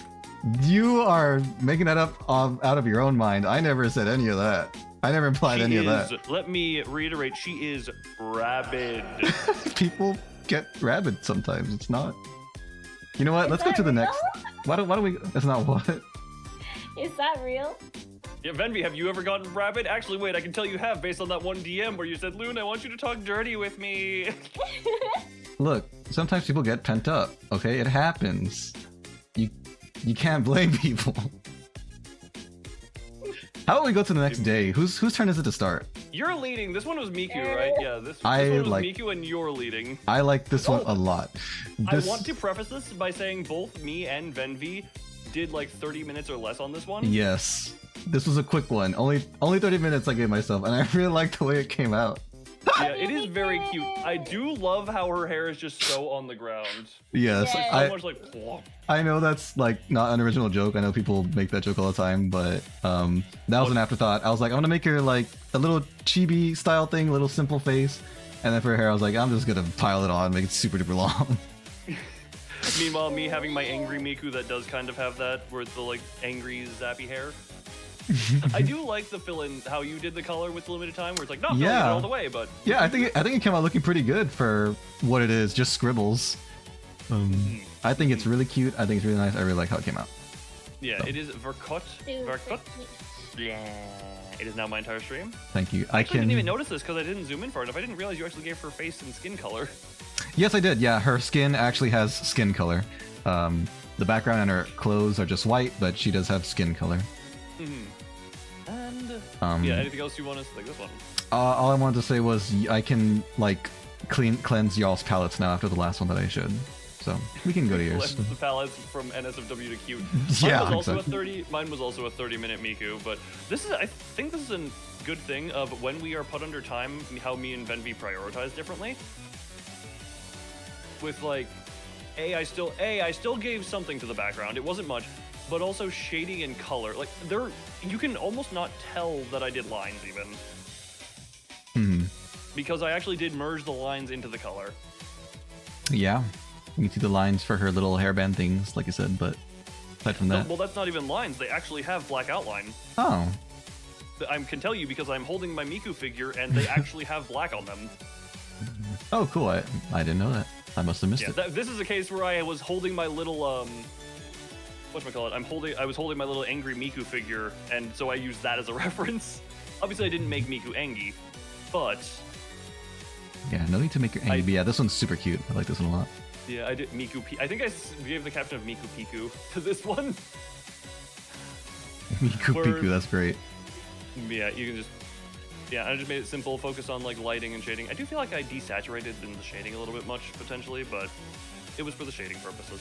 You are making that up out of your own mind. I never said any of that. I never implied any of that. Let me reiterate, she is rabid. People get rabid sometimes. It's not. You know what? Is Let's go that to the real? next. Why don't we? That's not what. Is that real? Yeah, Venvi, have you ever gotten rabid? Actually, wait, I can tell you have based on that one DM where you said, Loon, I want you to talk dirty with me. Look, sometimes people get pent up. Okay, it happens. You can't blame people. How about we go to the next day? Whose turn is it to start? You're leading. This one was Miku, right? Yeah, this I one was like- Miku and you're leading. I like this one Oh. a lot. I This, want to preface this by saying both me and Venvi did like 30 minutes or less on this one. Yes, this was a quick one. Only 30 minutes I gave myself, and I really liked the way it came out. Yeah, it is very cute. I do love how her hair is just so on the ground. Yes, Yes. So I much like, "Whoa." I know that's like not an original joke. I know people make that joke all the time, but that was an afterthought. I was like, I'm gonna make her like a little chibi style thing, a little simple face, and then for her hair, I was like, I'm just gonna pile it on, make it super duper long. Meanwhile, me having my angry Miku that does kind of have that, where it's the like angry zappy hair. I do like the fill-in, how you did the color with the limited time, where it's like not filling it Yeah. all the way, but Yeah, I think it came out looking pretty good for what it is, just scribbles. I think it's really cute. I think it's really nice. I really like how it came out. yeah, it is Verkut. Super Verkut. cute. Yeah. It is now my entire stream. Thank you. I I actually can. didn't even notice this because I didn't zoom in far enough. I didn't realize you actually gave her face and skin color. Yes, I did. Yeah, her skin actually has skin color. The background and her clothes are just white, but she does have skin color. And yeah, anything else you want us like this one? All I wanted to say was I can like cleanse y'all's palettes now after the last one that I showed. So we can go to yours. Left the palettes from NSFW to cute. Yeah, Mine was also exactly. Mine was also a 30-minute Miku, but this is. I think this is a good thing of when we are put under time, how me and Venvi prioritize differently. With like, I still gave something to the background. It wasn't much, but also shading and color. Like you can almost not tell that I did lines even. Because I actually did merge the lines into the color. Yeah, you can see the lines for her little hairband things, like you said. But aside from that, Well, that's not even lines. They actually have black outline. oh, I can tell you because I'm holding my Miku figure and they actually have black on them. oh, cool. I didn't know that. I must have missed Yeah, it. this is a case where I was holding my little whatchamacallit? I was holding my little angry Miku figure, and so I used that as a reference. Obviously, I didn't make Miku Angie, but Yeah, no need to make your angry. But yeah, this one's super cute. I like this one a lot. yeah, I did Miku. I think I gave the caption of Miku Piku to this one. Miku Word. Piku, that's great. Yeah, you can just. Yeah, I just made it simple, focus on like lighting and shading. I do feel like I desaturated in the shading a little bit much potentially, but it was for the shading purposes.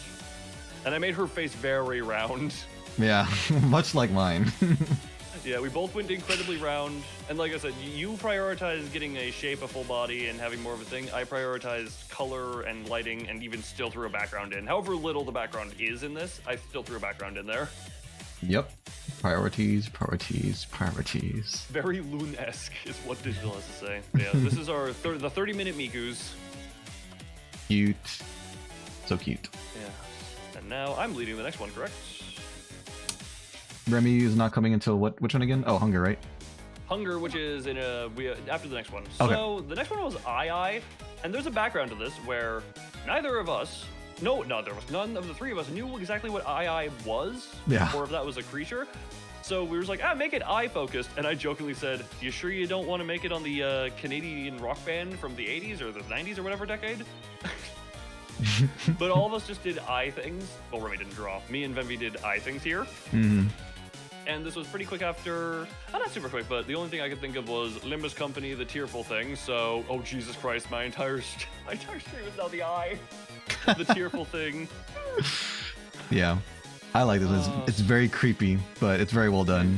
And I made her face very round. Yeah, much like mine. Yeah, we both went incredibly round. And like I said, you prioritized getting a shape, a full body, and having more of a thing. I prioritized color and lighting and even still threw a background in. However little the background is in this, I still threw a background in there. Yep. Priorities, priorities, priorities. Very Loon-esque is what digital has to say. Yeah, this is our the 30-minute Mikus. Cute. So cute. Yeah. And now I'm leading the next one, correct? Remy is not coming until what? Which one again? Oh, Hunger, right? Hunger, which is in after the next one. Okay. So the next one was I. And there's a background to this where neither of us, none of the three of us knew exactly what II was, Yeah. or if that was a creature. So we were just like, make it eye focused. And I jokingly said, you sure you don't want to make it on the Canadian rock band from the 80s or the 90s or whatever decade? But all of us just did eye things. Well, Remmi didn't draw. Me and Venvi did eye things here. Mm-hmm. And this was pretty quick after, not super quick, but the only thing I could think of was Limbus Company, the tearful thing. So, oh Jesus Christ, my entire stream is now the eye. The tearful thing. Yeah. I like this. It's very creepy, but it's very well done.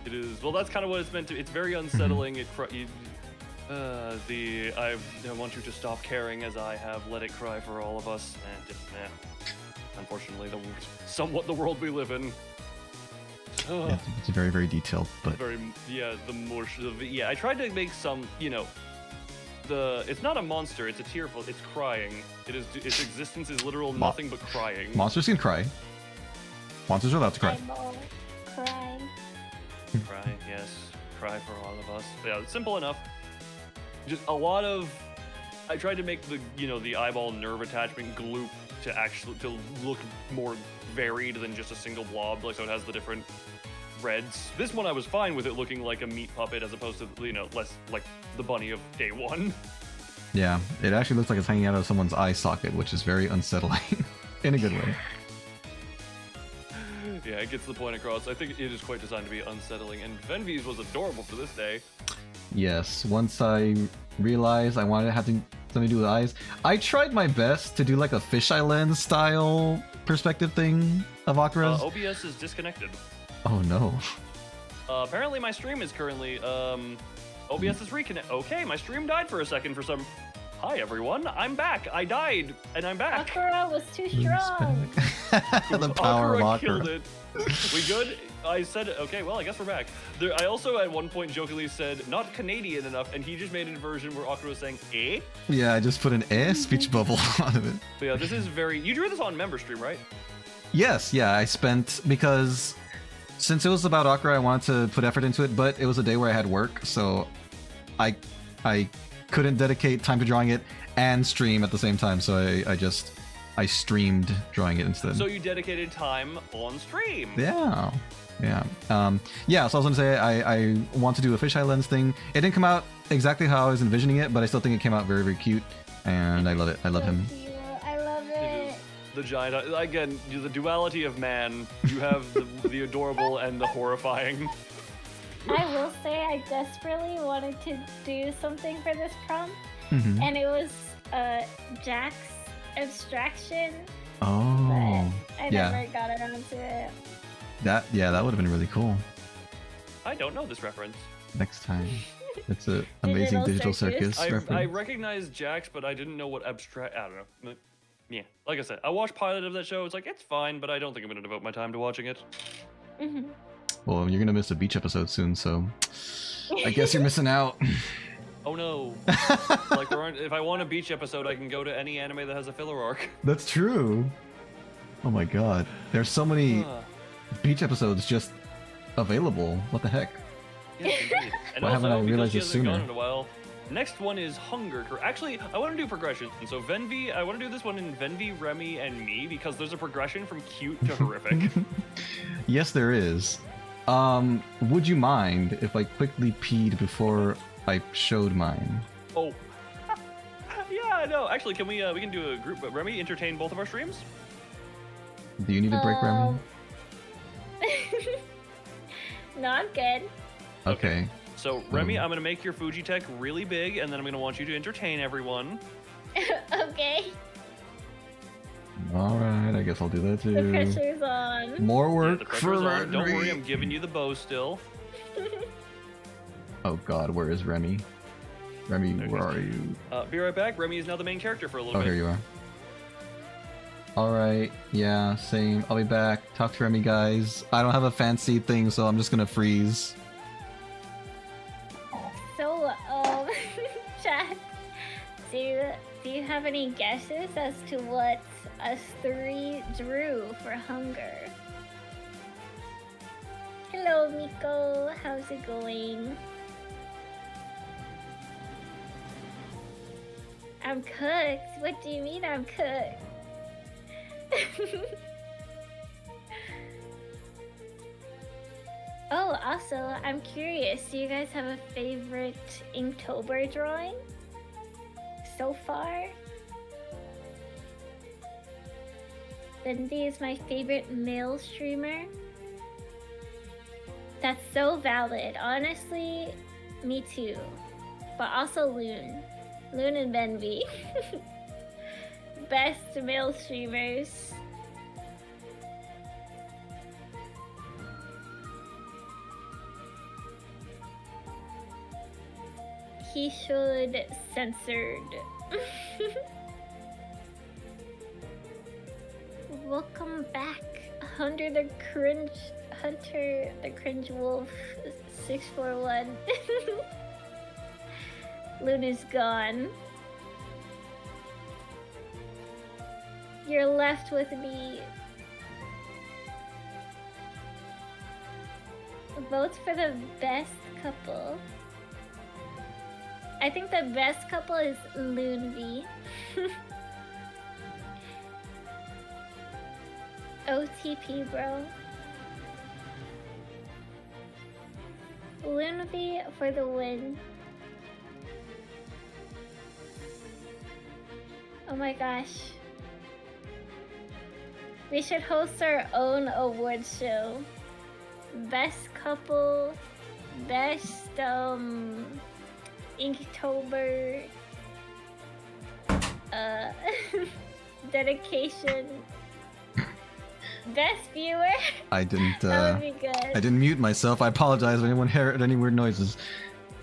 It is. Well, that's kind of what it's meant to. It's very unsettling. I want you to stop caring as I have let it cry for all of us. Unfortunately, somewhat the world we live in. Yeah, it's very, very detailed, but I tried to make some, it's not a monster, it's a tearful, it's crying. Its existence is literal nothing but crying. Monsters can cry. Monsters are allowed to cry. Eyeball, cry. Cry, yes. Cry for all of us. Yeah, it's simple enough. Just a lot of, I tried to make the eyeball nerve attachment gloop to look more varied than just a single blob, like so it has the different reds. This one I was fine with it looking like a meat puppet as opposed to less like the bunny of day one. Yeah, it actually looks like it's hanging out of someone's eye socket, which is very unsettling in a good way. Yeah, it gets the point across. I think it is quite designed to be unsettling, and Venvi's was adorable for this day. Yes, once I realized I wanted to have something to do with eyes, I tried my best to do like a fisheye lens style perspective thing of Akira's. OBS is disconnected. Oh no. Apparently my stream is currently, OBS is reconnect. Okay, my stream died for a second for some... Hi everyone, I'm back. I died, and I'm back. Akira was too strong. The power of Akira. Killed it. We good? I said, okay, well, I guess we're back. I also at one point jokingly said, not Canadian enough, and he just made a version where Akira was saying, eh? Yeah, I just put an speech bubble out of it. But yeah, this is very... You drew this on member stream, right? Yes, yeah, I spent... Because since it was about Akira, I wanted to put effort into it, but it was a day where I had work, so I couldn't dedicate time to drawing it and stream at the same time, so I streamed drawing it instead. So you dedicated time on stream. Yeah. Yeah. So I was gonna say I want to do a fisheye lens thing. It didn't come out exactly how I was envisioning it, but I still think it came out very, very cute, and I love it. I love him. Cute. I love it. The giant, again, the duality of man. You have the adorable and the horrifying. I will say I desperately wanted to do something for this prompt, Mm-hmm. and it was Jack's abstraction, Oh. but I Yeah. never got around to it. That would have been really cool. I don't know this reference. Next time. It's an amazing digital circus I reference. recognize Jax, but I didn't know what abstract. I don't know. Yeah, like I said, I watched pilot of that show. It's like it's fine, but I don't think I'm gonna devote my time to watching it. Mhm. Well, you're gonna miss a beach episode soon, so I guess you're missing out. Oh no! Like if I want a beach episode, I can go to any anime that has a filler arc. That's true. Oh my god. There's so many beach episodes just available. What the heck? Yes, indeed. And Why haven't also, I because realized she this hasn't gone sooner? in a while, next one is Hunger. Actually, I want to do progression. So Venvi, I want to do this one in Venvi, Remmi, and me because there's a progression from cute to horrific. Yes, there is. Would you mind if I quickly peed before I showed mine? Oh. Yeah, no. Actually, can we can do a group? Remmi, entertain both of our streams. Do you need a break, Remy? No, I'm good. Okay. So Remmi, I'm gonna make your Fuji Tech really big, and then I'm gonna want you to entertain everyone. Okay. All right. I guess I'll do that The too. pressure's on. More Yeah, work the for pressure's on. Don't worry, Remy. I'm giving you the bow still. Oh God, where is Remy? Remy, There where he are you? Be right back. Remmi is now the main character for a little Oh, bit. here you are. Alright, yeah, same. I'll be back. Talk to Remy, guys. I don't have a fancy thing, so I'm just gonna freeze. So, chat, do you have any guesses as to what us three drew for Hunger? Hello, Miko. How's it going? I'm cooked. What do you mean I'm cooked? Oh, also, I'm curious. Do you guys have a favorite Inktober drawing so far? Bendy is my favorite male streamer. That's so valid. Honestly, me too. But also Loon. Loon and Benby. Best male streamers. He should censored. Welcome back, Hunter the Cringe Wolf 641. Loon is gone. You're left with me. Votes for the best couple. I think the best couple is Loon V. OTP, bro. Loon V for the win. Oh my gosh. We should host our own award show. Best couple, best Inktober, dedication, best viewer. I didn't. That would be good. I didn't mute myself. I apologize if anyone heard any weird noises.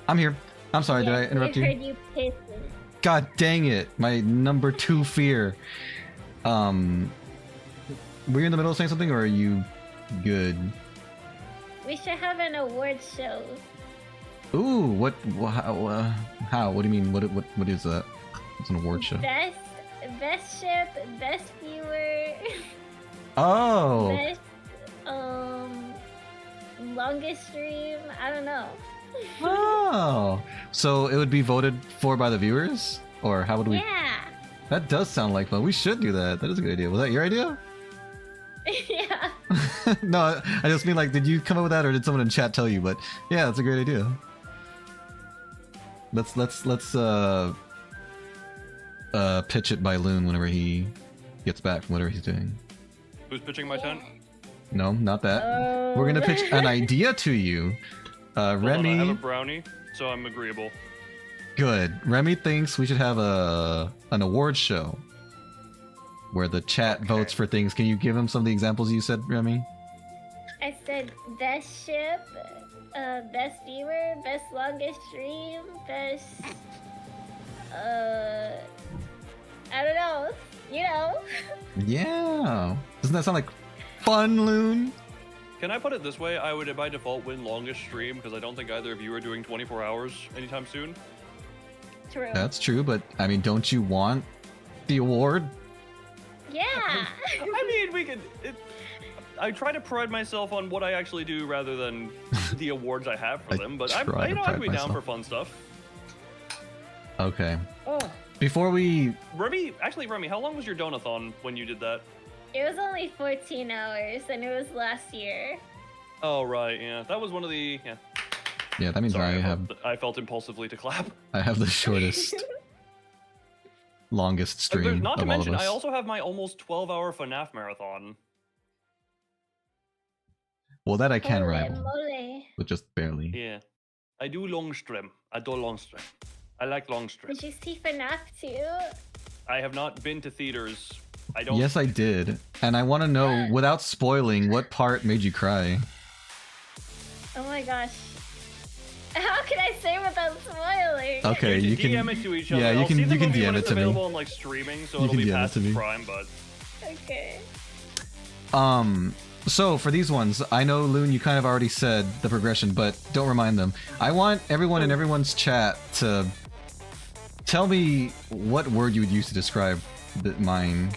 I'm here. I'm sorry. Did I interrupt we you? heard you pissing. God dang it! My number 2 fear. Were you in the middle of saying something, or are you good? We should have an award show. Ooh, what? How? What do you mean? What is that? It's an award show. Best ship, best viewer. Oh. Best longest stream. I don't know. Oh. So it would be voted for by the viewers, or how would we? Yeah. That does sound like fun. We should do that. That is a good idea. Was that your idea? Yeah. No, I just mean like, did you come up with that, or did someone in chat tell you? But yeah, that's a great idea. Let's pitch it by Loon whenever he gets back from whatever he's doing. Who's pitching my tent? No, not that. Oh. We're gonna pitch an idea to you. Hold on, I Remy. have a brownie, so I'm agreeable. Good. Remy thinks we should have an award show where the chat votes for things. Can you give him some of the examples you said, Remy? I said best ship, best viewer, best longest stream, best. I don't know. You know. Yeah. Doesn't that sound like fun, Loon? Can I put it this way? I would, by default, win longest stream because I don't think either of you are doing 24 hours anytime soon. True. That's true, but I mean, don't you want the award? Yeah. I mean, we could. I try to pride myself on what I actually do rather than the awards I have for them. But I'd be down for fun stuff. Okay. Oh. Before we... Remy, how long was your donathon when you did that? It was only 14 hours, and it was last year. Oh right, yeah, that was one of the. Yeah. Yeah, that means Sorry, I felt impulsively to clap. I have the shortest, longest stream Not to of all mention, of us. I also have my almost 12-hour FNAF marathon. Well, that I can Holy rival, moly. but just barely. Yeah, I do long stream. I do long stream. I like long stream. Did you see FNAF too? I have not been to theaters. I don't. Yes, I did, and I want to know, without spoiling, what part made you cry? Oh my gosh. How can I say without spoiling? Okay, you can DM it to each other. Yeah, I'll see the you can movie when DM it it's to me. available on like streaming, so You it'll can be DM it past to its me. prime. But Okay. So for these ones, I know Loon, you kind of already said the progression, but don't remind them. I want everyone in everyone's chat to tell me what word you would use to describe mine.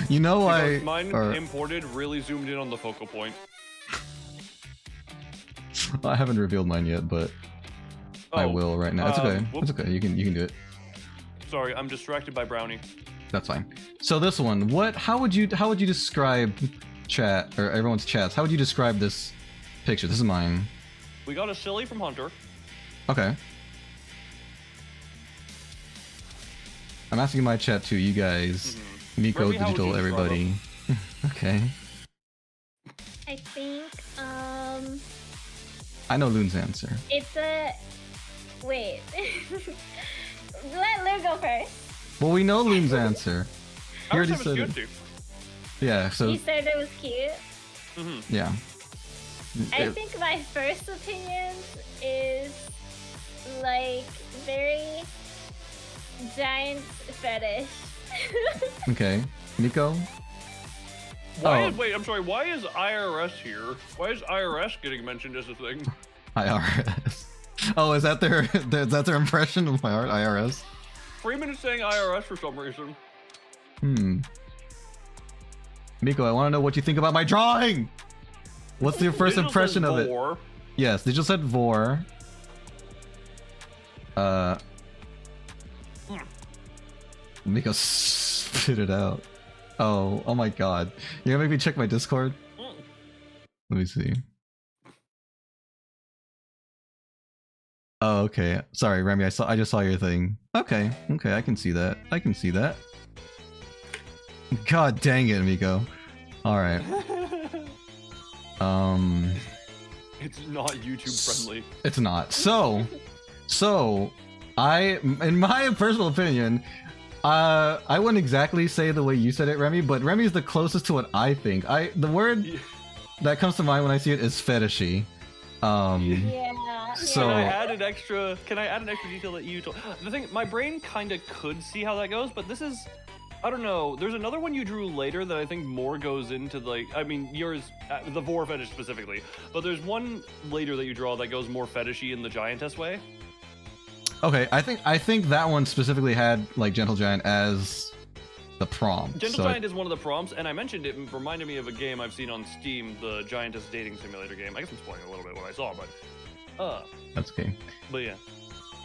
You know because mine imported really zoomed in on the focal point. I haven't revealed mine yet, but I will right now. It's okay. Whoops. It's okay. You can do it. Sorry, I'm distracted by Brownie. That's fine. So this one, how would you describe chat or everyone's chats? How would you describe this picture? This is mine. We got a silly from Hunter. Okay. I'm asking my chat too, you guys. Miko, Remmi, how would Digital, you describe everybody. Okay. I think I know Loon's answer. it's a wait. Let Lou go first. Well, we know Loon's answer. He I already wish I was said cute it. too. Yeah, so He said it was cute. yeah. I think my first opinion is like very giant fetish. Okay. Miko? Wait, I'm sorry. Why is IRS here? Why is IRS getting mentioned as a thing? IRS. Oh, is that their impression of my art? IRS? Freeman is saying IRS for some reason. Miko, I want to know what you think about my drawing. What's your first Digital impression says of it? vor. Yes, Digital said vor. Miko spit it out. Oh my god. You're gonna make me check my Discord? Let me see. Oh, okay. Sorry, Remy, I just saw your thing. Okay, I can see that. I can see that. God dang it, Miko. Alright. It's not YouTube friendly. It's not. So in my personal opinion, I wouldn't exactly say the way you said it, Remy, but Remy is the closest to what I think. The word that comes to mind when I see it is fetishy. Yeah. So- Can I add an extra detail that you told? The thing, my brain kind of could see how that goes, but this is, I don't know. There's another one you drew later that I think more goes into like, I mean, yours, the vor fetish specifically, but there's one later that you draw that goes more fetishy in the giantess way. Okay, I think that one specifically had like Gentle Giant as the prompt. Gentle Giant is one of the prompts, and I mentioned it reminded me of a game I've seen on Steam, the Giantess Dating Simulator game. I guess I'm spoiling a little bit what I saw, but That's okay.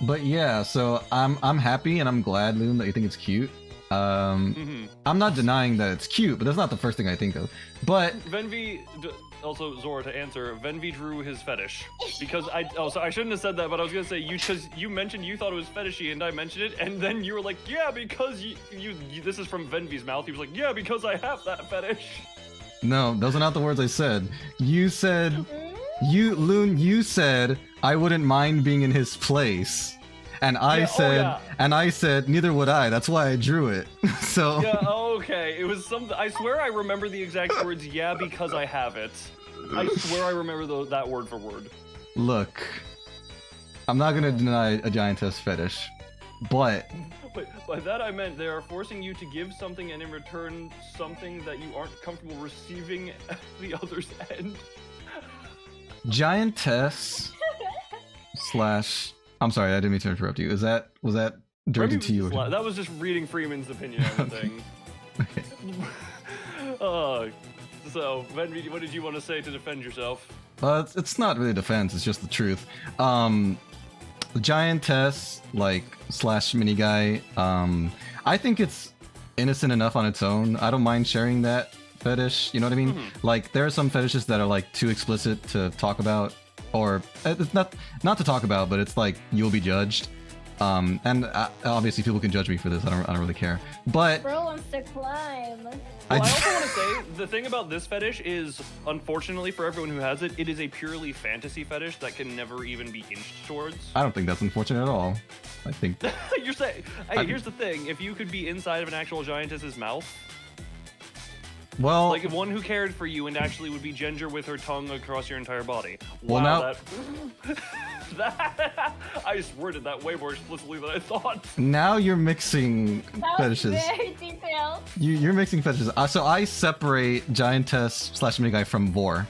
But yeah, so I'm happy and I'm glad, Loon, that you think it's cute. I'm not denying that it's cute, but that's not the first thing I think of. But Venvi, also Zora to answer, Venvi drew his fetish because so I shouldn't have said that, but I was gonna say because you mentioned you thought it was fetishy and I mentioned it, and then you were like, yeah, because you this is from Venvi's mouth. He was like, yeah, because I have that fetish. no, those are not the words I said. You said, Loon, you said I wouldn't mind being in his place. And I said, neither would I. That's why I drew it. So Yeah, okay. It was something. I swear I remember the exact words. Yeah, because I have it. I swear I remember that word for word. look, I'm not gonna deny a giantess fetish, but But by that I meant they are forcing you to give something and in return something that you aren't comfortable receiving at the other's end. giantess slash. I'm sorry, I didn't mean to interrupt you. Was that directed to you? That was just reading Freeman's opinion on the thing. Okay. So, Venvi, what did you want to say to defend yourself? It's not really defense. It's just the truth. Giantess like slash mini guy. I think it's innocent enough on its own. I don't mind sharing that fetish. You know what I mean? Like there are some fetishes that are like too explicit to talk about, or it's not to talk about, but it's like you'll be judged. And obviously people can judge me for this. I don't really care. But Bro wants to climb. Well, I also want to say, the thing about this fetish is, unfortunately for everyone who has it, it is a purely fantasy fetish that can never even be inched towards. I don't think that's unfortunate at all. I think You're saying, hey, here's the thing, if you could be inside of an actual giantess's mouth, well, like one who cared for you and actually would be ginger with her tongue across your entire body. Well, Wow, now- I just worded that way more explicitly than I thought. now you're mixing That was fetishes. very detailed. You're mixing fetishes. So I separate giantess slash mini guy from vor.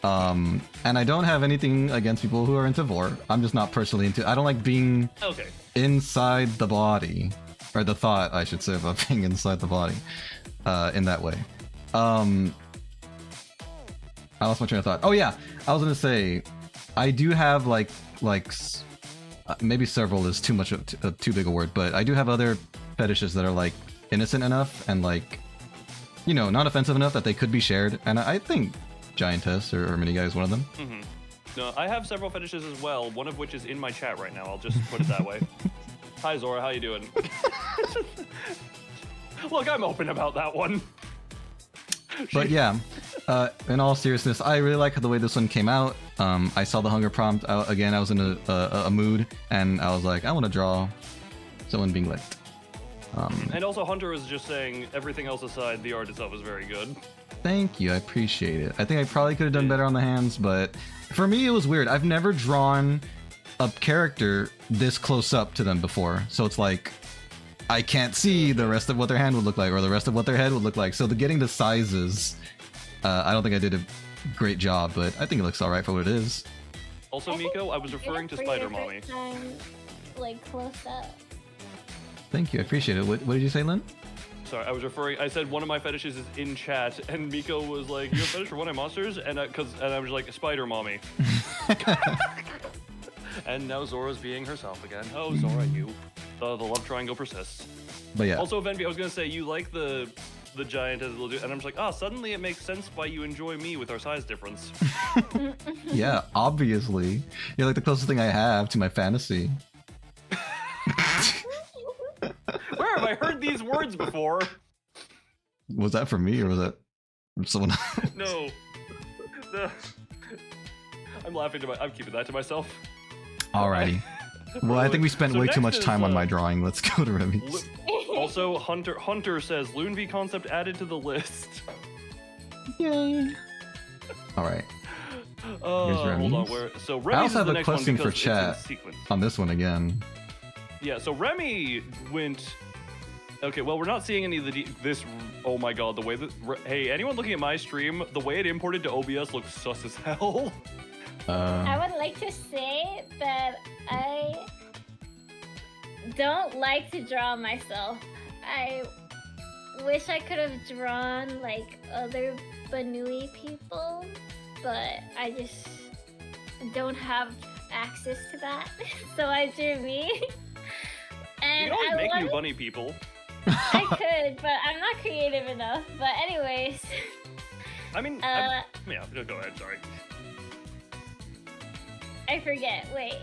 And I don't have anything against people who are into vor. I'm just not personally into. I don't like being Okay. inside the body, or the thought I should say about being inside the body, in that way. I lost my train of thought. Oh yeah, I was gonna say, I do have like maybe several is too much too big a word, but I do have other fetishes that are like innocent enough and like, you know, not offensive enough that they could be shared. And I think giantess or mini guy is one of them. Mm-hmm. No, I have several fetishes as well. One of which is in my chat right now. I'll just put it that way. Hi Zora, how you doing? Look, I'm open about that one. But yeah, in all seriousness, I really like the way this one came out. I saw the hunger prompt again. I was in a mood, and I was like, I want to draw someone being licked. And also, Hunter was just saying, everything else aside, the art itself was very good. Thank you, I appreciate it. I think I probably could have done better on the hands, but for me, it was weird. I've never drawn a character this close up to them before, so it's like I can't see the rest of what their hand would look like or the rest of what their head would look like. So getting the sizes, I don't think I did a great job, but I think it looks all right for what it is. Also, Miko, I was referring to Spider Mommy. Like close up. Thank you, I appreciate it. What did you say, Lynn? Sorry, I said one of my fetishes is in chat, and Miko was like, "You have a fetish for one-eyed monsters?" And I was like, "Spider Mommy." And now Zora's being herself again. Oh, Zora, you. The love triangle persists. But yeah. Also, Venvi, I was gonna say you like the giant as a little dude, and I'm just like, suddenly it makes sense why you enjoy me with our size difference. Yeah, obviously, you're like the closest thing I have to my fantasy. Where have I heard these words before? Was that from me or was that from someone else? No. I'm laughing I'm keeping that to myself. Alrighty. Well, I think we spent So way too next much is, time on my drawing. Let's go to Remy's. Also, Hunter says Loon V concept added to the list. Yay. Alright. Hold on. So Remy's I also have the a next one question for because it's in chat sequence. on this one again. Yeah, so Remy went... Okay, well, we're not seeing any of this... Oh my god, the way that... Hey, anyone looking at my stream, the way it imported to OBS looks sus as hell. I would like to say that I don't like to draw myself. I wish I could have drawn, like, other Banui people, but I just don't have access to that. So I drew me. And You can always make love... new bunny people. I could, but I'm not creative enough. But anyways. I mean, yeah, go ahead, sorry. I forget, wait.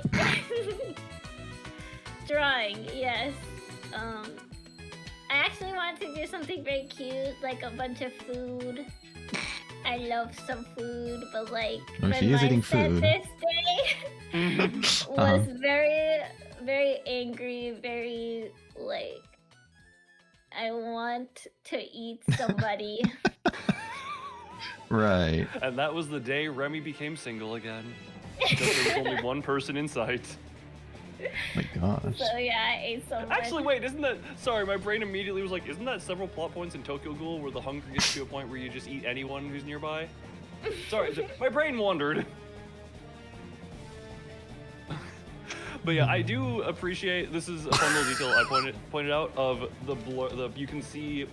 Drawing, yes. I actually wanted to do something very cute, like a bunch of food. I love some food, but like my she is eating mindset food. this day was very, very angry, very like I want to eat somebody. Right. And that was the day Remy became single again. Because there was only one person in sight. My gosh. So yeah, I ate so much. Actually, wait, isn't that... Sorry, my brain immediately was like, isn't that several plot points in Tokyo Ghoul where the hunger gets to a point where you just eat anyone who's nearby? Sorry, my brain wandered. But yeah, I do appreciate... This is a fun little detail I pointed out of the blur... You can see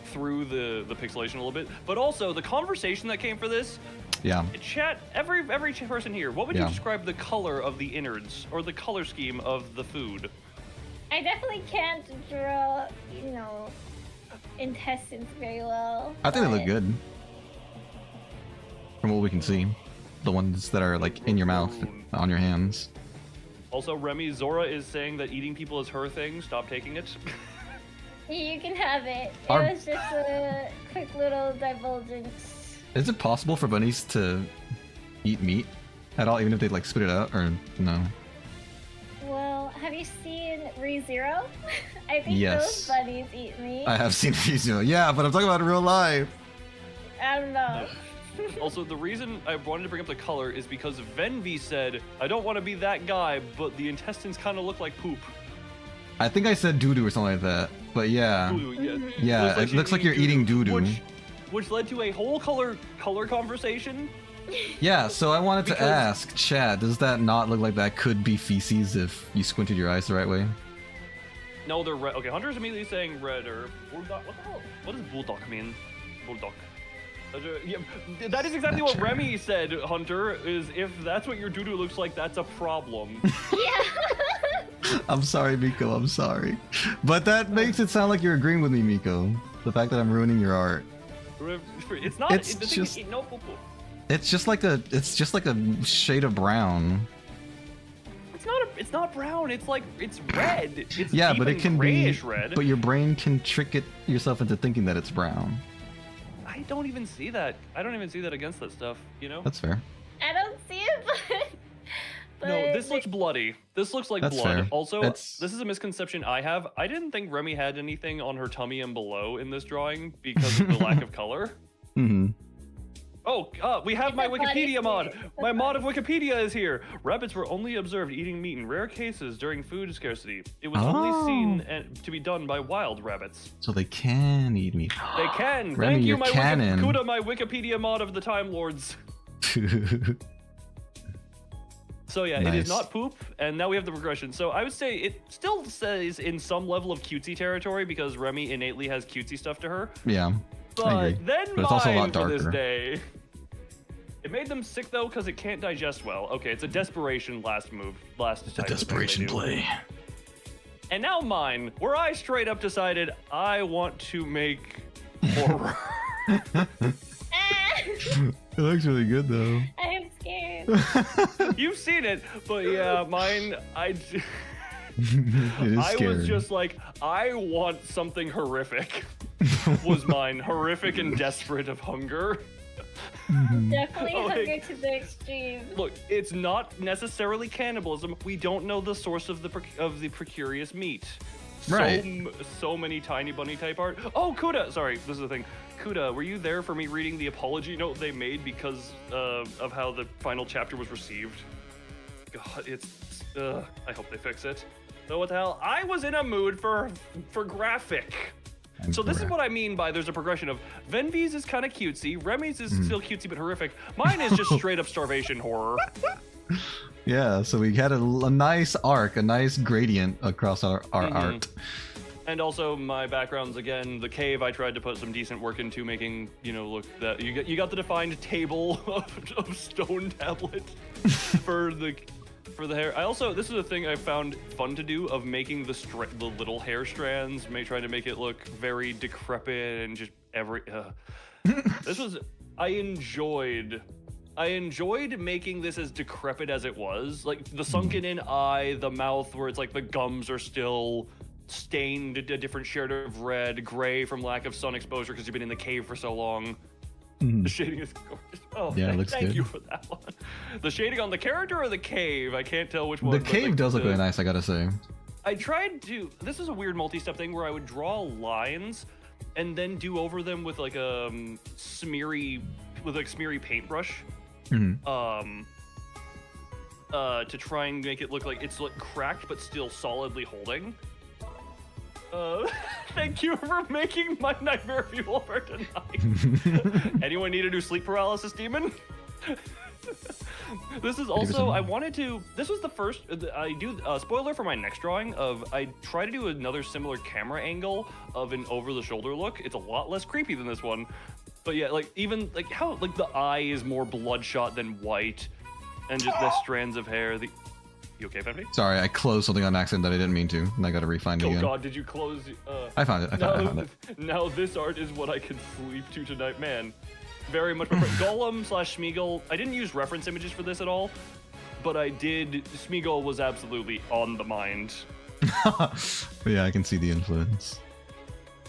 through the pixelation a little bit. But also, the conversation that came for this... Yeah. Chat, every person here, what would you describe the color of the innards or the color scheme of the food? I definitely can't draw, you know, intestines very well. I think they look good. From what we can see. The ones that are like in your mouth, on your hands. Also, Remy, Zora is saying that eating people is her thing. Stop taking it. You can have it. It Our- was just a quick little divulgence. Is it possible for bunnies to eat meat at all, even if they like spit it out, or no? Well, have you seen ReZero? I think Yes. those bunnies eat meat. I have seen Vizio, yeah, but I'm talking about real life. I don't know. Also, the reason I wanted to bring up the color is because Venvi said, I don't want to be that guy, but the intestines kind of look like poop. I think I said doo-doo or something like that, but yeah. Ooh, yeah. Yeah, it looks like you're eating doo-doo. Which led to a whole color conversation. Yeah, so I wanted to ask, Chad, does that not look like that could be feces if you squinted your eyes the right way? No, they're red. Okay, Hunter's immediately saying red or bulldog. What the hell? What does bulldog mean? Bulldog. Yeah, that is exactly what Remy said, Hunter, is if that's what your doo-doo looks like, that's a problem. Yeah. I'm sorry, Miko. I'm sorry, but that makes it sound like you're agreeing with me, Miko. The fact that I'm ruining your art. It's not. It's the just- thing is, no poo-poo. It's just like a shade of brown. It's not brown. It's like it's red. It's Yeah, deep but it and can grayish be. red. But your brain can trick it yourself into thinking that it's brown. I don't even see that. I don't even see that against that stuff. You know. That's fair. I don't see it, but No, this looks bloody. This looks like That's blood. fair. Also, It's- this is a misconception I have. I didn't think Remy had anything on her tummy and below in this drawing because of the lack of color. Mm-hmm. Oh, we have It's my a body Wikipedia mod. suit. It's a My mod of body Wikipedia is here. Rabbits were only observed eating meat in rare cases during food scarcity. It was only seen to be done by wild rabbits. So they can eat meat. They can. Remy, Thank you, you're my canon. Kuda, my Wikipedia mod of the Time Lords. So yeah, it Nice. is not poop, and now we have the progression. So I would say it still says in some level of cutesy territory because Remy innately has cutesy stuff to her. Yeah. I But agree. then But it's also a lot mine for this darker. day. It made them sick though because it can't digest well. Okay, it's a desperation last move. Last type of thing they do. And now mine, where I straight up decided I want to make horror. Ah! It looks really good though. I'm scared. You've seen it, but yeah, mine. It is I scary. was just like, I want something horrific. Was mine horrific and desperate of hunger? Definitely Oh, hunger hey. to the extreme. Look, it's not necessarily cannibalism. We don't know the source of the precarious meat. Right. So many tiny bunny type art. Oh, Kuda. Sorry, this is the thing. Kuda, were you there for me reading the apology note they made because of how the final chapter was received? God, it's. I hope they fix it. So what the hell? I was in a mood for graphic. So this is what I mean by there's a progression of Venvi's is kind of cutesy, Remy's is still cutesy but horrific. Mine is just straight up starvation horror. Yeah, so we had a nice arc, a nice gradient across our Mhm. art. And also my backgrounds again, the cave I tried to put some decent work into making, look that you got the defined table of stone tablet for the hair. I also, this is a thing I found fun to do of making the little hair strands, trying to make it look very decrepit and just this was, I enjoyed making this as decrepit as it was. Like the sunken in eye, the mouth where it's like the gums are still stained a different shade of red, gray from lack of sun exposure because you've been in the cave for so long. The shading is gorgeous. Oh, Yeah, it looks thank good. you for that one. The shading on the character or the cave? I can't tell which one. The but, cave like, does look really nice, I gotta say. I tried to. This is a weird multi-step thing where I would draw lines and then do over them with like a smeary paintbrush. To try and make it look like it's like cracked but still solidly holding. Thank you for making my nightmare fuel for tonight. Anyone need a new sleep paralysis demon? This is also, I wanted to, this was the first, I do, spoiler for my next drawing I try to do another similar camera angle of an over-the-shoulder look. It's a lot less creepy than this one. But yeah, like even, like how, like the eye is more bloodshot than white and just the strands of hair. You okay, Fenby? Sorry, I closed something on accident that I didn't mean to, and I gotta refind it Oh again. god, did you close? I found it. I found it. Now this art is what I can sleep to tonight, man. Very much Golem / Smeagol. I didn't use reference images for this at all, but I did. Smeagol was absolutely on the mind. But yeah, I can see the influence.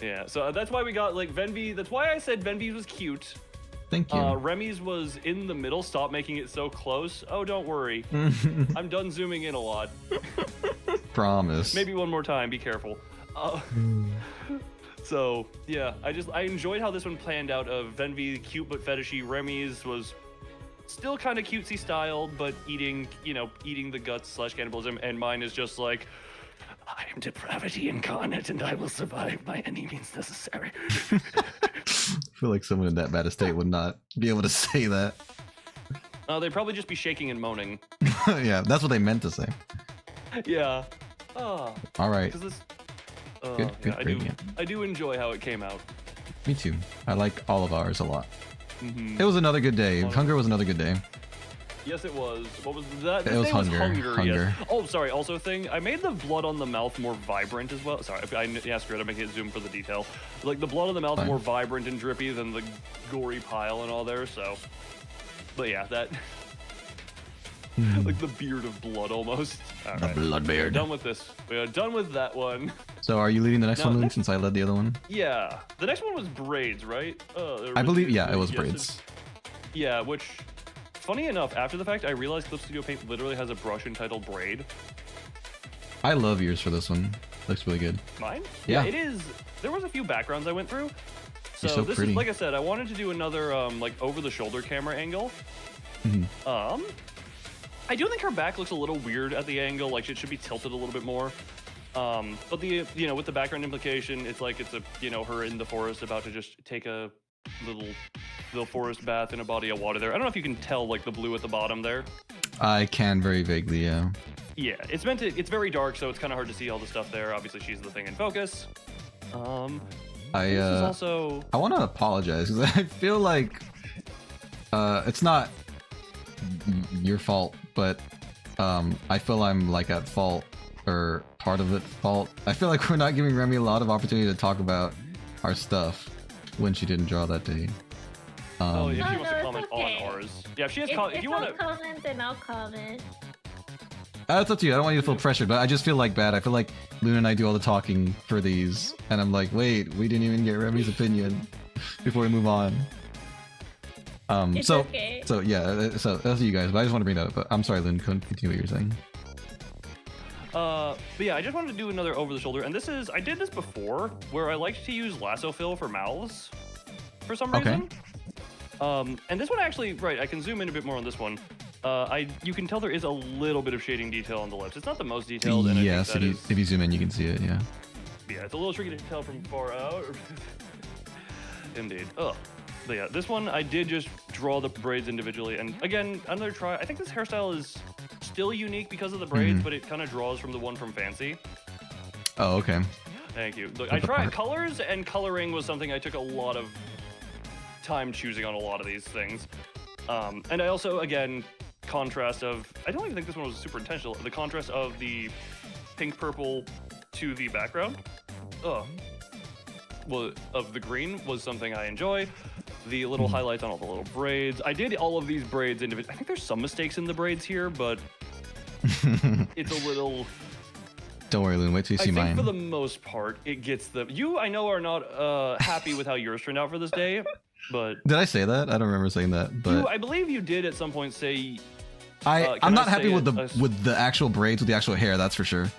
Yeah, so that's why we got like Venvi. That's why I said Venvi's was cute. Thank you. Remy's was in the middle. Stop making it so close. Oh, don't worry. I'm done zooming in a lot. Promise. Maybe one more time. Be careful. So yeah, I enjoyed how this one planned out. Of Venvi, cute but fetishy. Remy's was still kind of cutesy styled, but eating the guts / cannibalism. And mine is just like, I am depravity incarnate, and I will survive by any means necessary. I feel like someone in that bad a state would not be able to say that. They'd probably just be shaking and moaning. Yeah, that's what they meant to say. Yeah. Oh. All right. Because this. Good yeah, gradient. I do enjoy how it came out. Me too. I like all of ours a lot. Mm-hmm. It was another good day. Hunger was another good day. Yes, it was. What was that? It was hunger. Yes. Oh, sorry. Also, thing. I made the blood on the mouth more vibrant as well. Sorry, yeah, screw it. I'm making it zoom for the detail. Like the blood on the mouth more vibrant and drippy than the gory pile and all there. So, but yeah, that. Like the beard of blood almost. All right. The blood beard. We're done with this. We are done with that one. So are you leading the next one, Loon, since I led the other one? Yeah. The next one was braids, right? I believe, yeah, it was braids. Yeah, which, funny enough, after the fact, I realized Clip Studio Paint literally has a brush entitled Braid. I love yours for this one. Looks really good. Mine? Yeah. It is. There was a few backgrounds I went through. You're so this pretty. is, like I said, I wanted to do another, like, over-the-shoulder camera angle. I do think her back looks a little weird at the angle, like it should be tilted a little bit more. But the, with the background implication, it's like it's a, her in the forest about to just take a little forest bath in a body of water there. I don't know if you can tell like the blue at the bottom there. I can very vaguely, yeah. Yeah, it's it's very dark, so it's kind of hard to see all the stuff there. Obviously, she's the thing in focus. This is also... I want to apologize because I feel like it's not your fault, but I feel I'm like at fault, or part of it fault. I feel like we're not giving Remy a lot of opportunity to talk about our stuff when she didn't draw that day. Oh, if she wants to it's comment okay. on ours. Yeah, if she has If you want I'll to comment, then I'll comment. That's up to you. I don't want you to feel pressured, but I just feel like bad. I feel like Loon and I do all the talking for these, and I'm like, wait, we didn't even get Remy's opinion before we move on. It's okay. So yeah, so that's you guys. But I just want to bring that up. But I'm sorry, Loon. Continue what you're saying. But yeah, I just wanted to do another over the shoulder, and I did this before, where I liked to use lasso fill for mouths, for some reason. And this one actually, right? I can zoom in a bit more on this one. You can tell there is a little bit of shading detail on the lips. It's not the most detailed. And yes, if you zoom in, you can see it. Yeah. Yeah, it's a little tricky to tell from far out. Indeed. Ugh. But yeah, this one I did just draw the braids individually, and again, another try. I think this hairstyle is still unique because of the braids, but it kind of draws from the one from Fancy. Oh, okay. Thank you. Look, I tried colors, and coloring was something I took a lot of time choosing on a lot of these things. And I also, again, contrast of, I don't even think this one was super intentional, the contrast of the pink purple to the background. Well, of the green was something I enjoy. The little highlights on all the little braids. I did all of these braids individually. I think there's some mistakes in the braids here, but it's a little... Don't worry, Loon. Wait till you see mine. I think for the most part, it gets the... You, I know, are not happy with how yours turned out for this day, but... Did I say that? I don't remember saying that, but... I believe you did at some point say... I'm not happy with the actual braids, with the actual hair, that's for sure.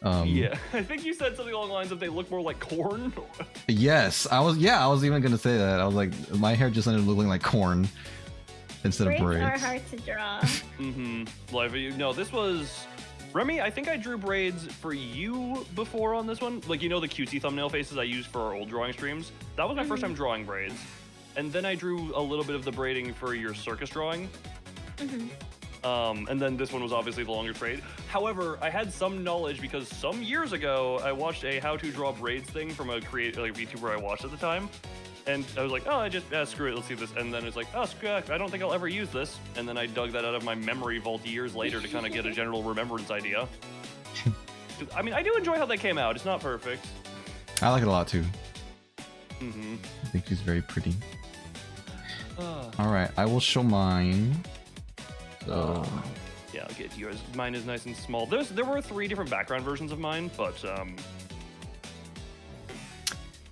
Yeah, I think you said something along the lines of they look more like corn. Yes, I was even gonna say that. I was like, my hair just ended up looking like corn instead of braids. Braids are hard to draw. No, this was... Remy, I think I drew braids for you before on this one. Like, the cutesy thumbnail faces I used for our old drawing streams? That was my first time drawing braids. And then I drew a little bit of the braiding for your circus drawing. And then this one was obviously the longer braid. However, I had some knowledge because some years ago, I watched a how to draw braids thing from a VTuber I watched at the time. And I was like, screw it, let's see this. And then it's like, screw it, I don't think I'll ever use this. And then I dug that out of my memory vault years later to kind of get a general remembrance idea. I mean, I do enjoy how that came out. It's not perfect. I like it a lot too. I think she's very pretty. All right, I will show mine. So yeah, I'll get yours. Mine is nice and small. There were 3 different background versions of mine, but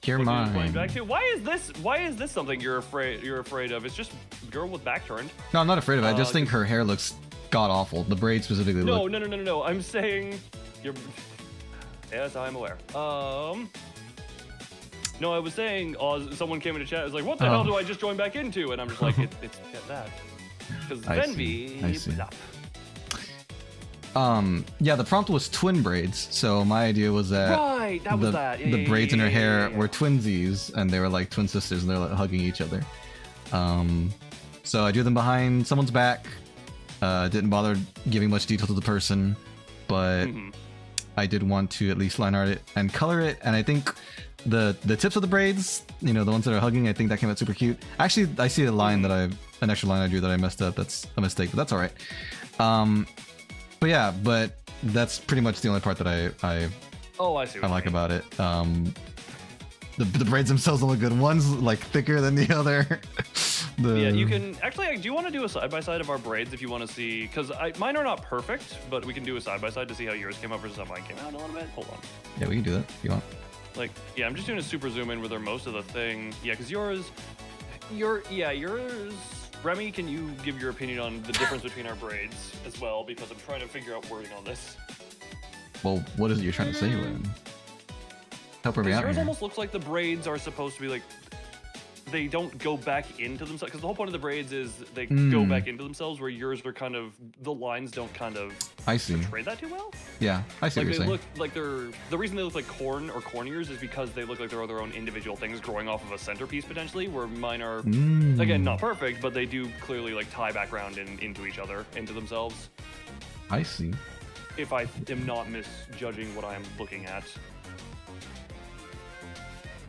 here mine. Back to, why is this something you're afraid of? It's just a girl with back turned. No, I'm not afraid of it. I just think her hair looks god awful. The braid specifically. No. I'm saying you're. Yes, I'm aware. No, I was saying, someone came into chat. I was like, what the hell do I just join back into? And I'm just like, it's that. Because Venvi. I see. Yeah, the prompt was twin braids, so my idea was that the braids in her hair were twinsies, and they were like twin sisters, and they're like hugging each other. So I drew them behind someone's back. Didn't bother giving much detail to the person, but I did want to at least line art it and color it, and I think the tips of the braids, you know, the ones that are hugging, I think that came out super cute. Actually, I see a line that an extra line I drew that I messed up. That's a mistake, but that's all right. But yeah, but that's pretty much the only part that I Oh, I see. What I you like mean. about it. The braids themselves don't look good. One's like thicker than the other. Yeah, you can actually. Do you want to do a side by side of our braids if you want to see? Because mine are not perfect, but we can do a side by side to see how yours came out versus how mine came out a little bit. Hold on. Yeah, we can do that if you want. Like, yeah, I'm just doing a super zoom in with her most of the thing. Yeah, because yours. Remy, can you give your opinion on the difference between our braids as well? Because I'm trying to figure out wording on this. Well, what is it you're trying to say, Lynn? Help her me out Yours here. almost looks like the braids are supposed to be like. They don't go back into themselves, because the whole point of the braids is they go back into themselves, where yours are kind of, the lines don't kind of I see. portray that too well. Yeah, I see Like what they you're saying. look like the reason they look like corn or corn ears is because they look like they're their own individual things growing off of a centerpiece potentially, where mine are, again, not perfect, but they do clearly like tie back around into each other, into themselves. I see. If I am not misjudging what I am looking at.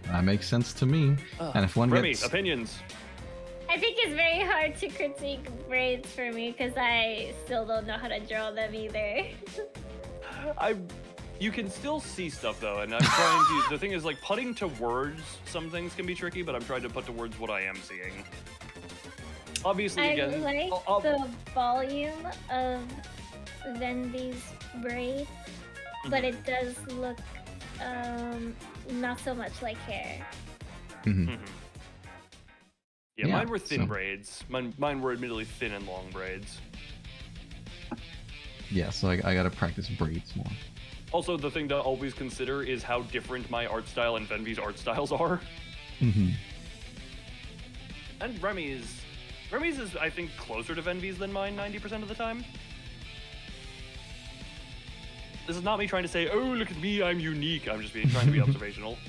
That makes sense to me. And if one Remy, gets opinions. I think it's very hard to critique braids for me because I still don't know how to draw them either. You can still see stuff though, and I'm trying to. The thing is, like, putting to words some things can be tricky, but I'm trying to put to words what I am seeing. Obviously, I again, like the volume of Venvi's braid, but it does look not so much like hair. Mhm. Yeah, Yeah, mine were thin so- braids. Mine were admittedly thin and long braids. Yeah, so I gotta practice braids more. Also, the thing to always consider is how different my art style and Venvi's art styles are. Mm-hmm. And Remy's is, I think, closer to Venvi's than mine 90% of the time. This is not me trying to say, oh, look at me, I'm unique. I'm just trying to be observational.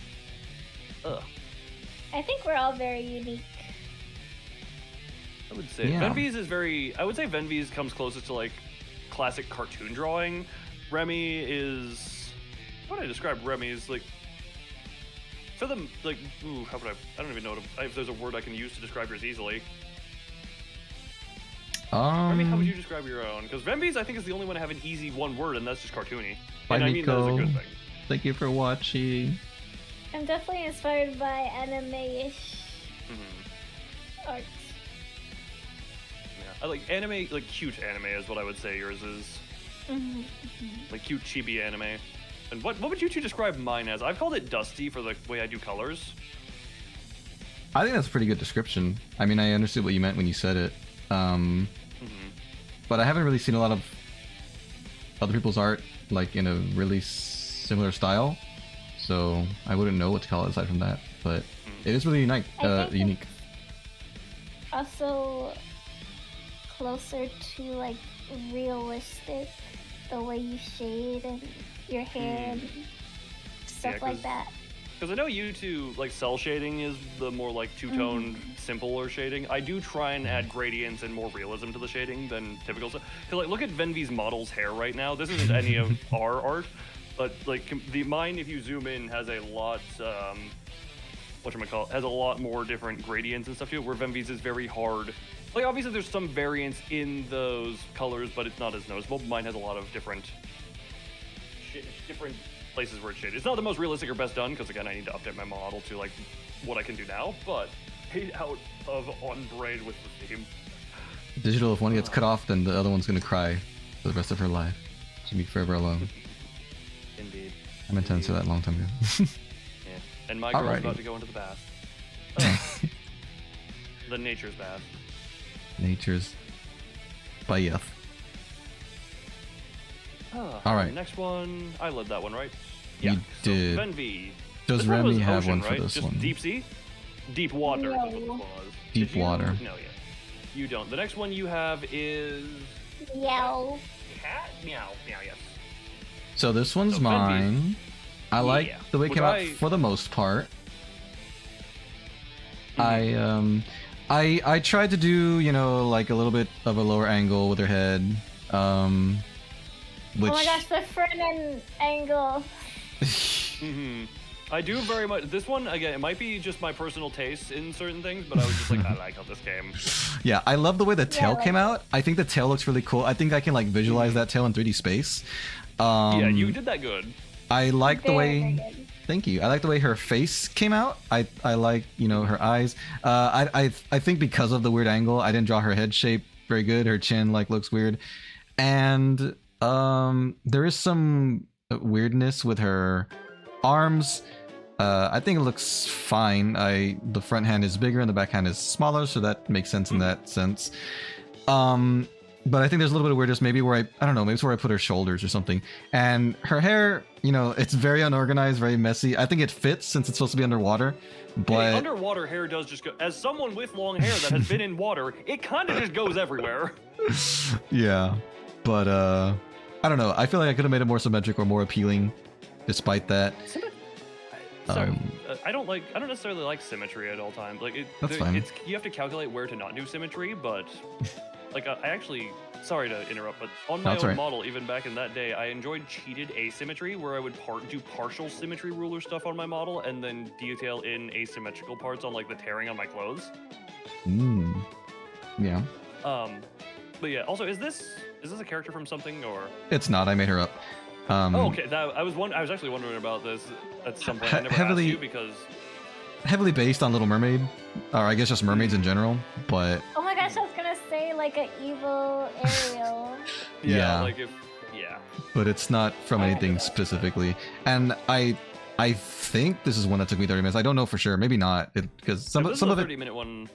Ugh. I think we're all very unique. I would say Yeah. Venvi's is very. I would say Venvi's comes closest to like classic cartoon drawing. Remy is. How would I describe Remy's like? For them, like, ooh, how would I don't even know if there's a word I can use to describe yours easily. Remy, how would you describe your own? Because Venvi's, I think, is the only one to have an easy one word, and that's just cartoony. Bye, And I mean that is a Nico. good thing. Thank you for watching. I'm definitely inspired by anime-ish art. Yeah. I like anime, like cute anime is what I would say yours is. Like cute chibi anime. And what would you two describe mine as? I've called it dusty for the way I do colors. I think that's a pretty good description. I mean, I understood what you meant when you said it. But I haven't really seen a lot of other people's art like in a really similar style, so I wouldn't know what to call it aside from that. But it is really unique. I think Unique. Also closer to like realistic, the way you shade and your hair and stuff Yeah, like that. Because I know you two, like, cell shading is the more, like, two-toned, simpler shading. I do try and add gradients and more realism to the shading than typical stuff. Because, like, look at Venvi's model's hair right now. This isn't any of our art, but, like, mine, if you zoom in, has a lot, has a lot more different gradients and stuff to it, where Venvi's is very hard. Like, obviously, there's some variance in those colors, but it's not as noticeable. Mine has a lot of different places where it's shaded. It's not the most realistic or best done, because again, I need to update my model to like what I can do now, but 8 out of on braid with the theme. Digital, if one gets cut off, then the other one's gonna cry for the rest of her life. She'll be forever alone. Indeed. I meant to answer that a long time ago. Yeah. And my girl's Alrighty. about to go into the bath. Oh. The nature's bath. Nature's bath. Alright. Next one, I led that one, right? You Yeah. did. So Venvi. Does This one Remy was have ocean, one for right? this Just one? Deep sea? Deep water is what this No. one was. Deep Did you? water. No, yeah. You don't. The next one you have is Yow. cat? Meow. Meow, yes. So this one's So Venvi- mine. I like Yeah. the way it Which came out I- for the most part. I tried to do, you know, like a little bit of a lower angle with her head. Which Oh my gosh, the front end angle. I do very much. This one, again, it might be just my personal taste in certain things, but I was just like, I like how this came. Yeah, I love the way the tail like came out. I think the tail looks really cool. I think I can like visualize that tail in 3D space. Yeah, you did that good. I like the Very, way. very good. Thank you. I like the way her face came out. I like, you know, her eyes. I think because of the weird angle, I didn't draw her head shape very good. Her chin like looks weird, and there is some weirdness with her arms. I think it looks fine. The front hand is bigger and the back hand is smaller, so that makes sense in that sense. But I think there's a little bit of weirdness, maybe where I don't know, maybe it's where I put her shoulders or something. And her hair, you know, it's very unorganized, very messy. I think it fits since it's supposed to be underwater, but Hey, underwater hair does just go. As someone with long hair that has been in water, it kind of just goes everywhere. yeah. But I don't know. I feel like I could have made it more symmetric or more appealing, despite that. Sorry, I don't necessarily like symmetry at all times. Like That's fine. You have to calculate where to not do symmetry, but like I actually, sorry to interrupt, but on my That's own right. model, even back in that day, I enjoyed cheated asymmetry, where I would do partial symmetry ruler stuff on my model, and then detail in asymmetrical parts on like the tearing on my clothes. Yeah. But yeah. Also, is this a character from something or? It's not. I made her up. Oh, okay. I was actually wondering about this at some point. I never Heavily- asked you because. Heavily based on Little Mermaid, or I guess just mermaids in general, but Oh my gosh, I was gonna say like an evil Ariel. Yeah. Like if. Yeah. but it's not from anything specifically. And I think this is one that took me 30 minutes. I don't know for sure. Maybe not, because some This is of a it 30-minute one.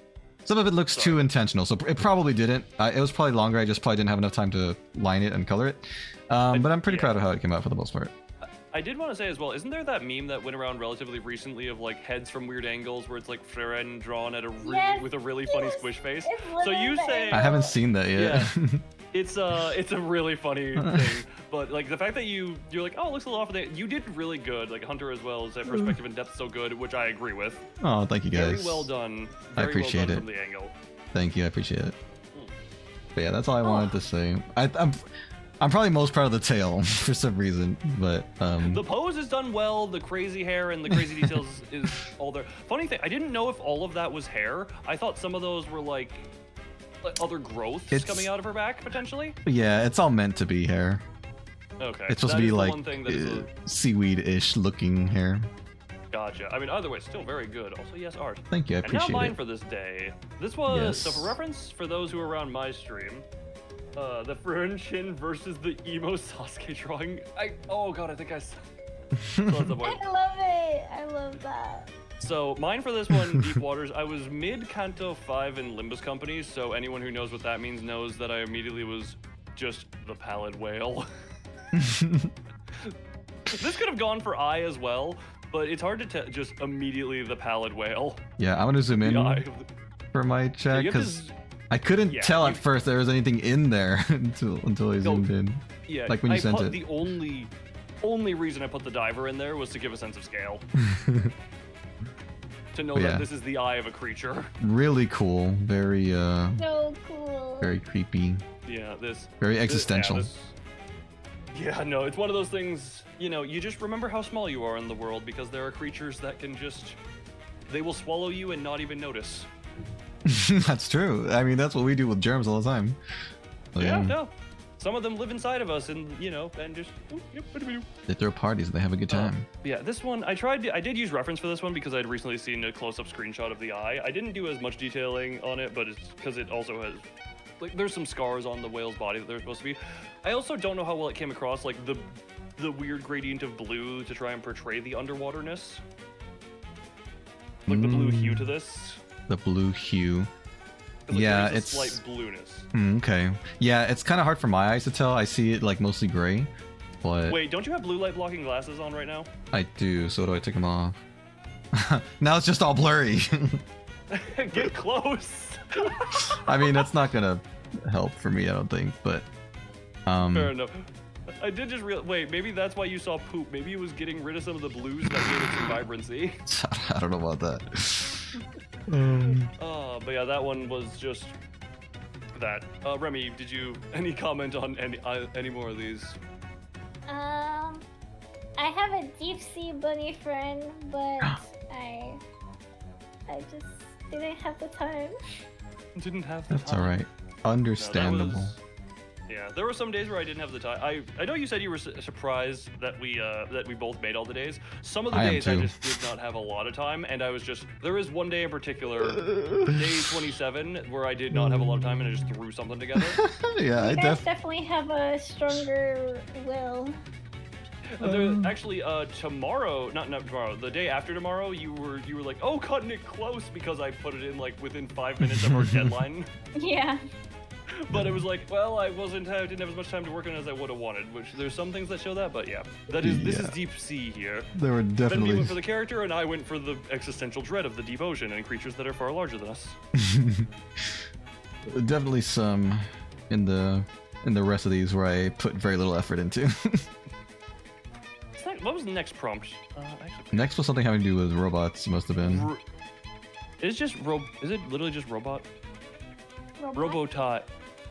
some of it looks Sorry. too intentional. So it probably didn't. It was probably longer. I just probably didn't have enough time to line it and color it. But I'm pretty yeah. proud of how it came out for the most part. I did want to say as well, isn't there that meme that went around relatively recently of like heads from weird angles where it's like Freren drawn at Yes, with a really funny yes, squish face? it's So you literally say I haven't seen that yet. it's a really funny thing, but like the fact that you're like, oh, it looks a little off of that. You did really good, like Hunter as well. That perspective and depth so good, which I agree with. Oh, thank you guys. Very well done. I Very appreciate well it. done from the angle. Thank you. I appreciate it. Mm. But yeah, that's all I wanted to say. I'm probably most proud of the tail for some reason, but The pose is done well. The crazy hair and the crazy details is all there. Funny thing, I didn't know if all of that was hair. I thought some of those were like other growths It's- coming out of her back potentially. yeah, it's all meant to be hair. Okay, It's supposed that to be is the like one thing that is seaweed-ish looking hair. gotcha. I mean, either way, still very good. Also, yes, art. Thank you. I And now appreciate mine it. for this day. This was so Yes. for reference for those who were around my stream. The Fern Chin versus the emo Sasuke drawing. Oh god, I think I saw at some point. I love it. I love that. So mine for this one, Deep Waters. I was mid Kanto 5 in Limbus Company, so anyone who knows what that means knows that I immediately was just the pallid whale. This could have gone for eye as well, but it's hard to tell. Just immediately the pallid whale. Yeah, I'm gonna zoom The in eye of the- for my Yeah, check you have to because z- I couldn't yeah, tell at you- first there was anything in there until I zoomed in. yeah, Like when you I sent put it. The only reason I put the diver in there was to give a sense of scale. To know Yeah. that this is the eye of a creature. Really cool. Very So cool. very creepy. Yeah, this. Very existential. Yeah, no, it's one of those things, you know, you just remember how small you are in the world because there are creatures that can just, they will swallow you and not even notice. That's true. I mean, that's what we do with germs all the time. So, Yeah, no. Some of them live inside of us and, you know, and just, They throw parties and they have a good time. Yeah, this one, I did use reference for this one because I'd recently seen a close-up screenshot of the eye. I didn't do as much detailing on it, but it's because it also has, like, there's some scars on the whale's body that they're supposed to be. I also don't know how well it came across, like, the weird gradient of blue to try and portray the underwaterness. Like, the blue hue to this. The blue hue. 'Cause, like, Yeah, there is a it's slight blueness. Okay. Yeah, it's kind of hard for my eyes to tell. I see it like mostly gray, but Wait, don't you have blue light blocking glasses on right now? I do. So do I take them off? Now it's just all blurry. Get close! I mean, that's not gonna help for me, I don't think. But Fair enough. I did just wait, maybe that's why you saw poop. Maybe it was getting rid of some of the blues that gave it some vibrancy. I don't know about that. But yeah, that one was just that. Remy, did you any comment on any more of these? I I have a deep sea bunny friend, but I just didn't have the time. Didn't have the That's time. all right. Understandable. No, yeah, there were some days where I didn't have the time. I know you said you were surprised that we both made all the days. Some of the I am days I too. just did not have a lot of time, and I was just there is one day in particular, day 27, where I did not have a lot of time, and I just threw something together. Yeah, You guys definitely have a stronger will. Actually, tomorrow, not tomorrow, the day after tomorrow, you were like, oh, cutting it close because I put it in like within 5 minutes of our deadline. Yeah. But it was like, well, I didn't have as much time to work on it as I would have wanted. Which there's some things that show that, but yeah, this is deep sea here. There were Benvi definitely went for the character, and I went for the existential dread of the deep ocean and creatures that are far larger than us. definitely some in the rest of these where I put very little effort into. What was the next prompt? Actually, Next was something having to do with robots. Must have been. Is it literally just robot? Robot? Robotot.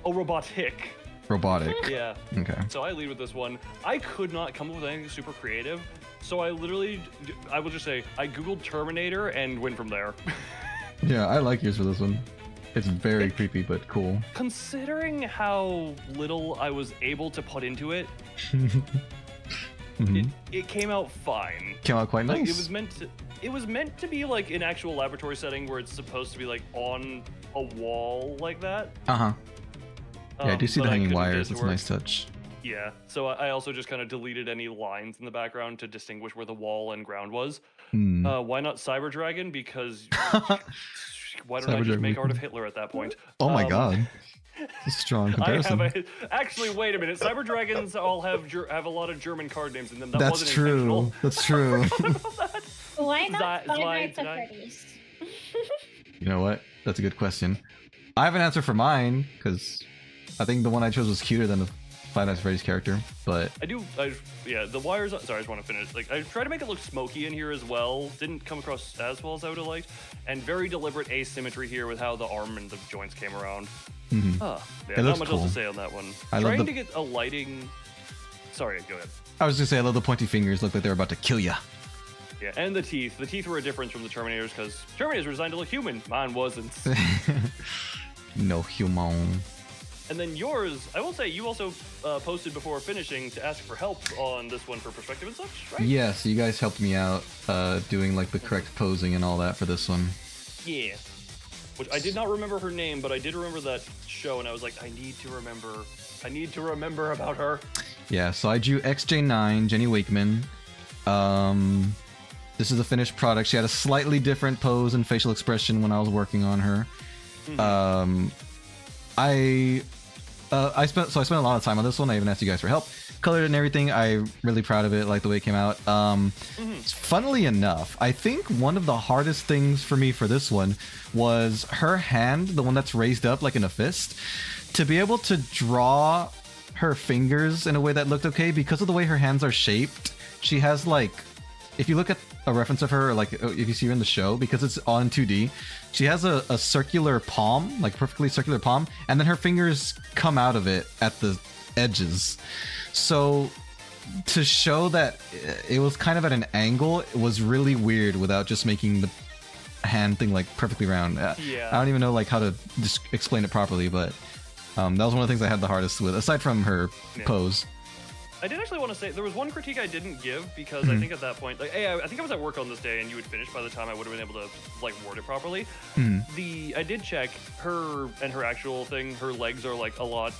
Oh, robotic. Robotic. Yeah. Okay. So I lead with this one. I could not come up with anything super creative, so I will just say, I googled Terminator and went from there. Yeah, I like yours for this one. It's very creepy but cool. Considering how little I was able to put into it, Mhm. it came out fine. Came out quite nice. Like, it was meant to be like an actual laboratory setting where it's supposed to be like on a wall like that. Uh-huh. Yeah, I do see but the hanging couldn't get it wires. to It's a work. nice touch. Yeah, so I also just kind of deleted any lines in the background to distinguish where the wall and ground was. Hmm. Why not Cyber Dragon? Because why don't I Cyber just Dragon make would Art be- of Hitler at that point? Oh my god. It's a strong comparison. Actually, wait a minute. Cyber Dragons all have a lot of German card names in them. That That's wasn't true. intentional. That's true. Why not Five Zai- Nights at Zai- Freddy's? You know what? That's a good question. I have an answer for mine, because I think the one I chose was cuter than the Five Nights at Freddy's character, but Yeah, the wires. Sorry, I just want to finish. Like, I tried to make it look smoky in here as well. Didn't come across as well as I would have liked, and very deliberate asymmetry here with how the arm and the joints came around. mhm. Yeah, It not looks much cool. else to say on that one. I love Trying the- to get a lighting. Sorry, go ahead. I was gonna say I love the pointy fingers. Look like they're about to kill ya. Yeah, and the teeth. The teeth were a difference from the Terminators because Terminators were designed to look human. Mine wasn't. No human. And then yours, I will say, you also posted before finishing to ask for help on this one for perspective and such, right? Yes, you guys helped me out doing like the correct posing and all that for this one. Yeah. Which I did not remember her name, but I did remember that show, and I was like, I need to remember about her. Yeah, so I drew XJ9, Jenny Wakeman. This is the finished product. She had a slightly different pose and facial expression when I was working on her. I spent a lot of time on this one. I even asked you guys for help. Colored it and everything. I'm really proud of it, like the way it came out. Funnily enough, I think one of the hardest things for me for this one was her hand, the one that's raised up like in a fist, to be able to draw her fingers in a way that looked okay because of the way her hands are shaped. She has like, if you look at a reference of her, like if you see her in the show, because it's on 2D, she has a circular palm, like perfectly circular palm, and then her fingers come out of it at the edges. So to show that it was kind of at an angle, it was really weird without just making the hand thing like perfectly round. Yeah. I don't even know like how to just explain it properly, but that was one of the things I had the hardest with, aside from her pose. I did actually want to say there was one critique I didn't give because I think at that point, like, hey, I think I was at work on this day and you had finished by the time I would have been able to like word it properly. I did check her and her actual thing. Her legs are like a lot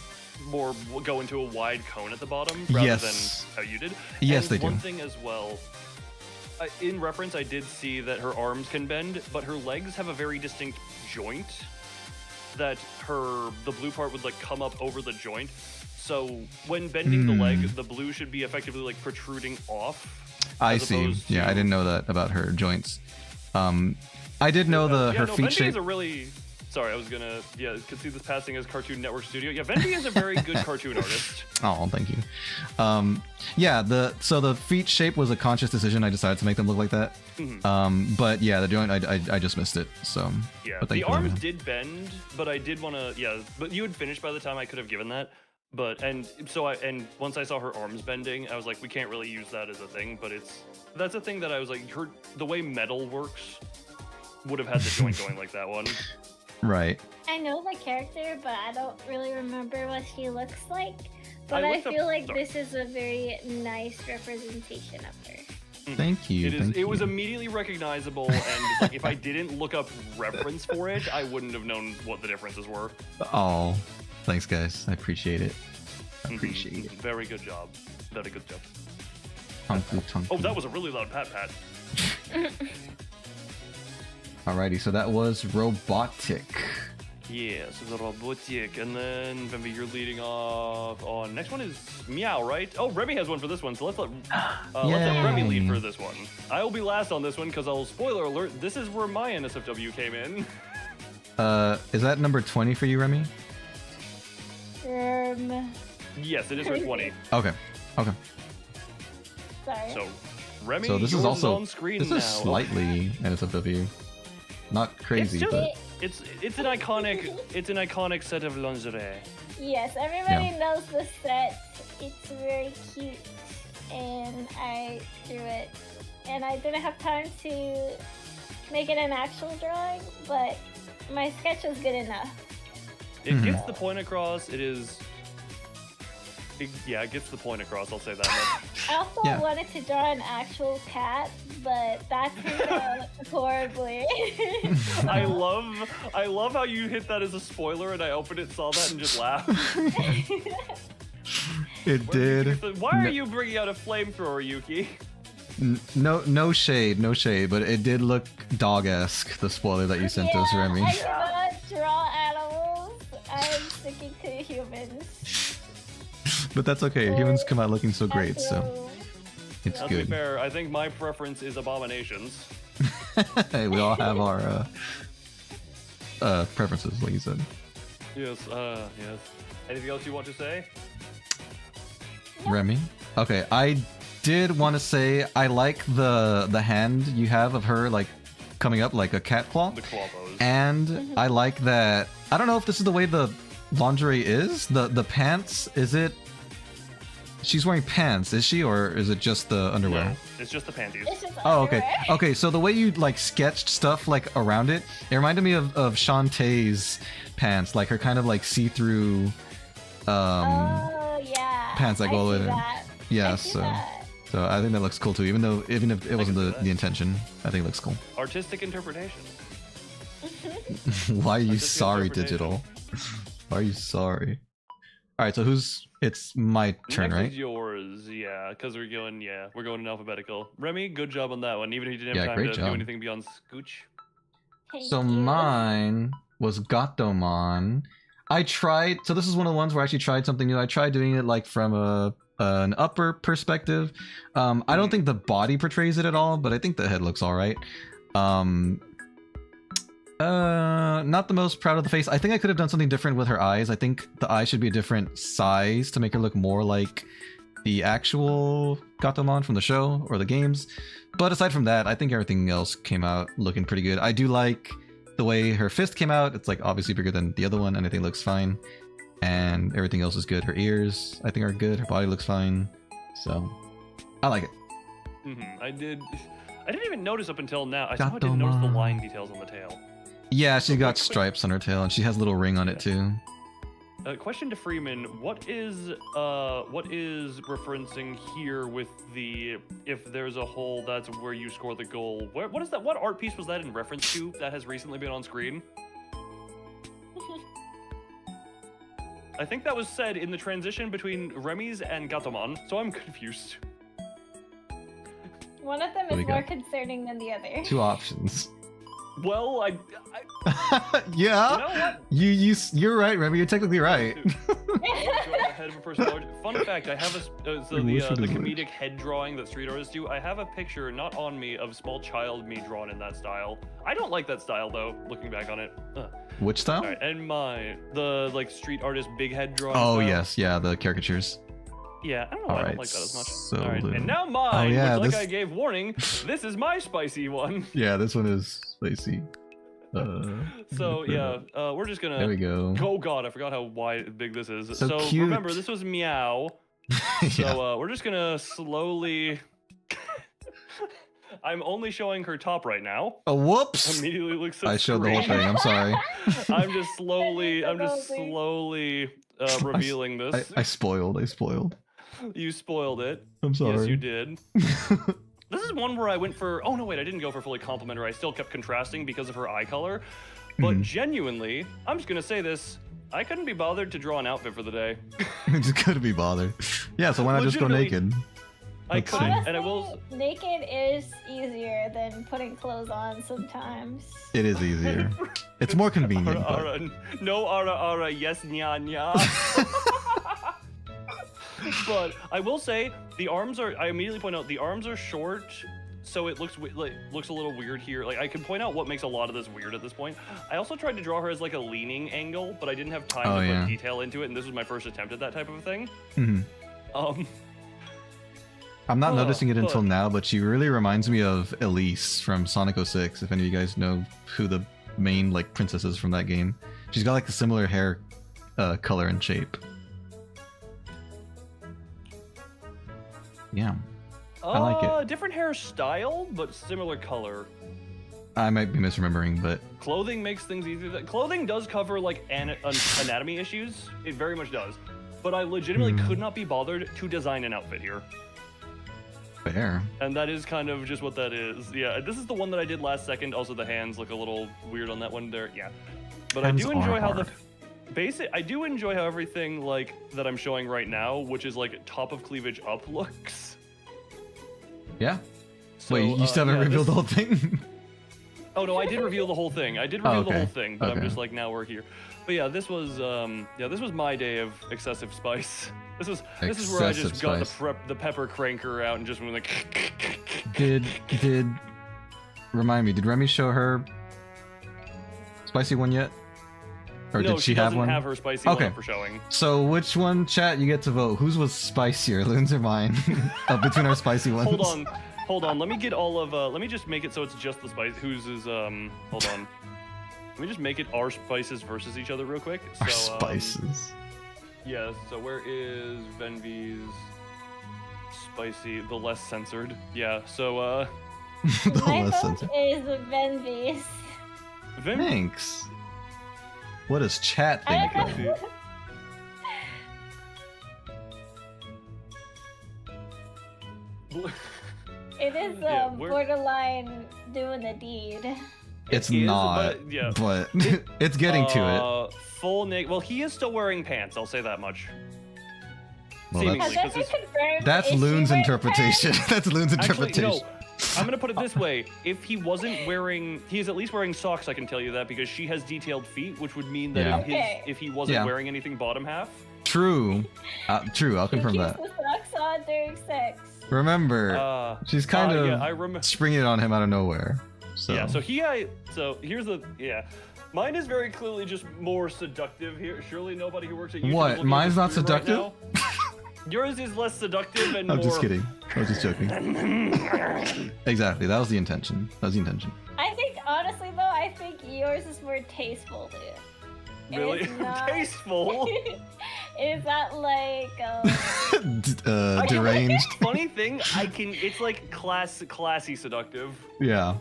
more go into a wide cone at the bottom rather Yes. than how you did. Yes, and they do. One thing as well. In reference, I did see that her arms can bend, but her legs have a very distinct joint. That the blue part would like come up over the joint. So when bending the leg, the blue should be effectively like protruding off. I as see. opposed Yeah, I to- didn't know that about her joints. I did know her feet Venvi shape. is a really. Sorry, I was gonna. Yeah, could see this passing as Cartoon Network Studio. Yeah, Venvi is a very good cartoon artist. Oh, thank you. Yeah, the feet shape was a conscious decision. I decided to make them look like that. But yeah, the joint, I just missed it. So Yeah, but thank the you for letting arms me know. did bend, but I did want to. Yeah, but you had finished by the time I could have given that. But once I saw her arms bending, I was like, we can't really use that as a thing. But that's a thing that I was like, the way metal works would have had the joint going like that one. Right. I know the character, but I don't really remember what she looks like. But I feel like this is a very nice representation of her. Thank you. It was immediately recognizable, and like, if I didn't look up reference for it, I wouldn't have known what the differences were. Oh, thanks, guys. I appreciate it. Appreciate it. Very good job. Very good job. Tunku. Oh, that was a really loud pat. Alrighty, so that was robotic. Yeah, so the robotic, and then Venvi, you're leading off. Oh, next one is Meow, right? Oh, Remy has one for this one, so let's let Remy lead for this one. I will be last on this one because spoiler alert, this is where my NSFW came in. Is that number 20 for you, Remy? Yes, it is for 20. Okay. Sorry. So, Remy, so this is also on screen this now. is slightly NSFW. Not crazy, but it's an iconic set of lingerie. Yes, everybody knows the set. It's very cute, and I drew it. And I didn't have time to make it an actual drawing, but my sketch was good enough. It gets the point across. It gets the point across. I'll say that much. I also wanted to draw an actual cat, but that turned out horribly. I love how you hit that as a spoiler, and I opened it, saw that, and just laughed. it did. Why are you bringing out a flamethrower, Yuki? No shade, but it did look dog-esque, the spoiler that you sent us, Remy. I cannot draw animals. I'm sticking to humans. But that's okay. Humans come out looking so great, so it's to good. be fair, I think my preference is abominations. Hey, we all have our preferences, like you said. Yes. Anything else you want to say? Remy? Okay, I did want to say I like the hand you have of her like coming up like a cat claw. The claw pose. And I like that. I don't know if this is the way the lingerie is. The pants, is it? She's wearing pants, is she, or is it just the underwear? No, it's just the panties. It's just Oh, okay. underwear. Okay, so the way you like sketched stuff like around it, it reminded me of Shantae's pants, like her kind of like see-through Oh yeah. pants that go all the way there. Yeah, so I think that looks cool too, even if it wasn't the intention. I think it looks cool. Artistic interpretation. Why are you Artistic sorry, interpretation. Digital? Why are you sorry? Alright, so it's my turn, Next right? is yours, yeah, because we're going in alphabetical. Remy, good job on that one, even if you didn't have Yeah, time great to job. do anything beyond scooch. Thank So you. mine was Gatomon. So this is one of the ones where I actually tried something new. I tried doing it like from an upper perspective. I don't think the body portrays it at all, but I think the head looks all right. Not the most proud of the face. I think I could have done something different with her eyes. I think the eyes should be a different size to make her look more like the actual Gatomon from the show or the games. But aside from that, I think everything else came out looking pretty good. I do like the way her fist came out. It's like obviously bigger than the other one, and I think it looks fine. And everything else is good. Her ears, I think, are good. Her body looks fine. So, I like it. I didn't even notice up until now. I didn't notice the line details on the tail. Yeah, she's got stripes on her tail, and she has a little ring on it too. Question to Freeman: What is referencing here with the if there's a hole, that's where you score the goal? What is that? What art piece was that in reference to that has recently been on screen? I think that was said in the transition between Remy's and Gatomon, so I'm confused. One of them There is we more go. concerning than the other. Two options. Well, I Yeah. you know what? You're right, Remy. You're technically right. Head of a person large. Fun fact: I have the comedic head drawing that street artists do. I have a picture, not on me, of small child me drawn in that style. I don't like that style though. Looking back on it. Which style? All right, and the like street artist big head drawing. Oh style. yes, yeah, the caricatures. Yeah, I don't know. I Alright, don't like that as much. so All right, then- and now mine. Oh, yeah, which, like this- I gave warning, this is my spicy one. Yeah, this one is spicy. So yeah, we're just gonna. There we go. Oh god, I forgot how big this is. So cute. Remember, this was meow. Yeah. So we're just gonna slowly. I'm only showing her top right now. Oh, whoops! Immediately looks at I showed the whole thing. I'm sorry. I'm just slowly revealing this. I spoiled. You spoiled it. I'm sorry. Yes, you did. This is one where I went for. Oh no, wait, I didn't go for fully complimentary. I still kept contrasting because of her eye color. But genuinely, I'm just gonna say this. I couldn't be bothered to draw an outfit for the day. Just couldn't be bothered. Yeah, so why not just go naked? I Let's see. couldn't, Honestly, and I will. naked is easier than putting clothes on sometimes. It is easier. It's more convenient. but- Ara, no ara, yes nya nya. But I will say the arms are. I immediately point out the arms are short, so it looks looks a little weird here. Like I can point out what makes a lot of this weird at this point. I also tried to draw her as like a leaning angle, but I didn't have time to put detail into it, and this was my first attempt at that type of a thing. I'm not noticing it until now, but she really reminds me of Elise from Sonic 06. If any of you guys know who the main like princess is from that game, she's got like a similar hair color and shape. Yeah, I like it. Different hairstyle, but similar color. I might be misremembering, but Clothing makes things easier. Clothing does cover like anatomy issues. It very much does. But I legitimately could not be bothered to design an outfit here. fair. And that is kind of just what that is. Yeah, this is the one that I did last second. Also, the hands look a little weird on that one there. Yeah, but Hands I do enjoy are how hard. I do enjoy how everything like that I'm showing right now, which is like top of cleavage up looks. Yeah. So, Wait, you still haven't revealed the whole thing? Oh no, I did reveal the whole thing. I did reveal the okay. whole thing, but I'm Okay. just like now we're here. But yeah, this was my day of excessive spice. This is where I just Excessive got spice. the pepper cranker out and just went like. Did remind me? Did Remy show her spicy one yet? Or No, did she have doesn't one? have her spicy Okay. one up for showing. So which one, chat? You get to vote. Whose was spicier, Loon's or mine? Between our spicy ones. Hold on. Let me get all of. Let me just make it so it's just the spice. Whose is Hold on. Let me just make it our spices versus each other real quick. Our So, spices. Yeah. So where is Venvi's spicy? The less censored. Yeah. So The My less vote censored. is Venvi's. Thanks. What does chat think? I though? don't know. It is Yeah, we're- borderline doing the deed. It's It is, not, but, yeah. but it's getting to it. Full naked. Well, he is still wearing pants. I'll say that much. Well, seemingly, Has that's, that been because confirmed? that's Is she Loon's wearing interpretation. pants? That's Loon's Actually, interpretation. no. I'm gonna put it this way: if he wasn't wearing, he is at least wearing socks. I can tell you that because she has detailed feet, which would mean that Yeah. Okay. if he wasn't Yeah. wearing anything bottom half. True. True. I'll She confirm keeps that. the socks on during sex. Remember, she's kind of Yeah, I remember. springing it on him out of nowhere. So. Yeah. So here's the Mine is very clearly just more seductive here. Surely nobody who works at YouTube. is What? looking at Mine's the not stream right seductive? now. Yours is less seductive and I'm more. just kidding. I was just joking. Exactly. That was the intention. I think, honestly, though, I think yours is more tasteful, dude. It Really is not- tasteful. Is that like Deranged. Funny thing, it's like classy seductive. Yeah.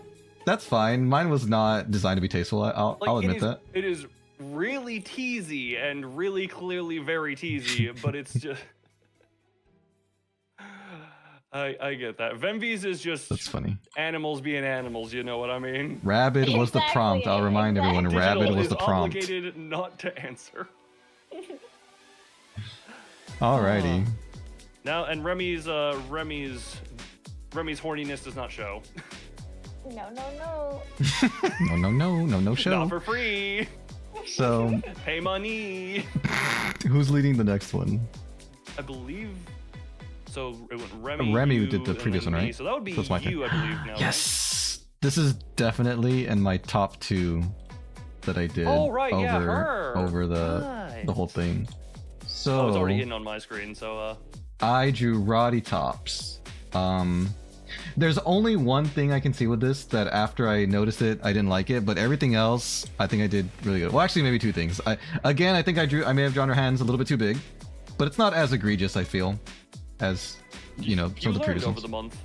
That's fine. Mine was not designed to be tasteful. I'll admit that. It is really teasy and really clearly very teasy, but it's just. I get that. Venvi's is just That's funny. animals being animals. You know what I mean? Rabid was the prompt. Exactly, I'll remind everyone. exactly. Rabid Digital was is the prompt. obligated not to answer. Alrighty. Now and Remy's horniness does not show. no. No show. Not for free. So, Pay money. who's leading the next one? I believe. So it went Remy. Remy you, did the and previous then one, me. right? So that would be That's my you, I believe. Now. Yes. This is definitely in my top 2 that I did. Oh, right, over, yeah, her. over the Nice. whole thing. So Oh, it's already in on my screen. So I drew Roddy Tops. There's only one thing I can see with this that after I noticed it, I didn't like it, but everything else, I think I did really good. Well, actually, maybe two things. I think I may have drawn her hands a little bit too big, but it's not as egregious, I feel, as, you know, some of the previous over ones. the month.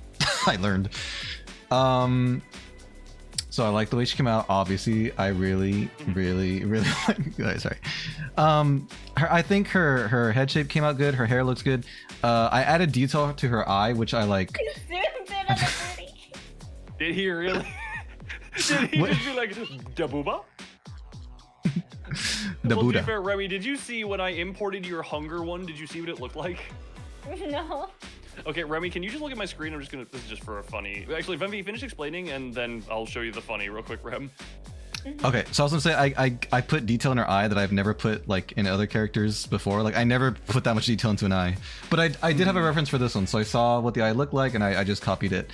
I learned. So I like the way she came out. Obviously, I really like. Sorry. I think her head shape came out good. Her hair looks good. I added detail to her eye, which I like. Did he really? Did he just be like, Dabuba? The Well, to be Buddha. fair, Remy, did you see when I imported your hunger one? Did you see what it looked like? No. Okay, Remy, can you just look at my screen? I'm just gonna. This is just for a funny. Actually, Venvi, finish explaining, and then I'll show you the funny real quick, Rem. Okay, so I was gonna say I put detail in her eye that I've never put like in other characters before. Like I never put that much detail into an eye, but I did have a reference for this one, so I saw what the eye looked like and I just copied it.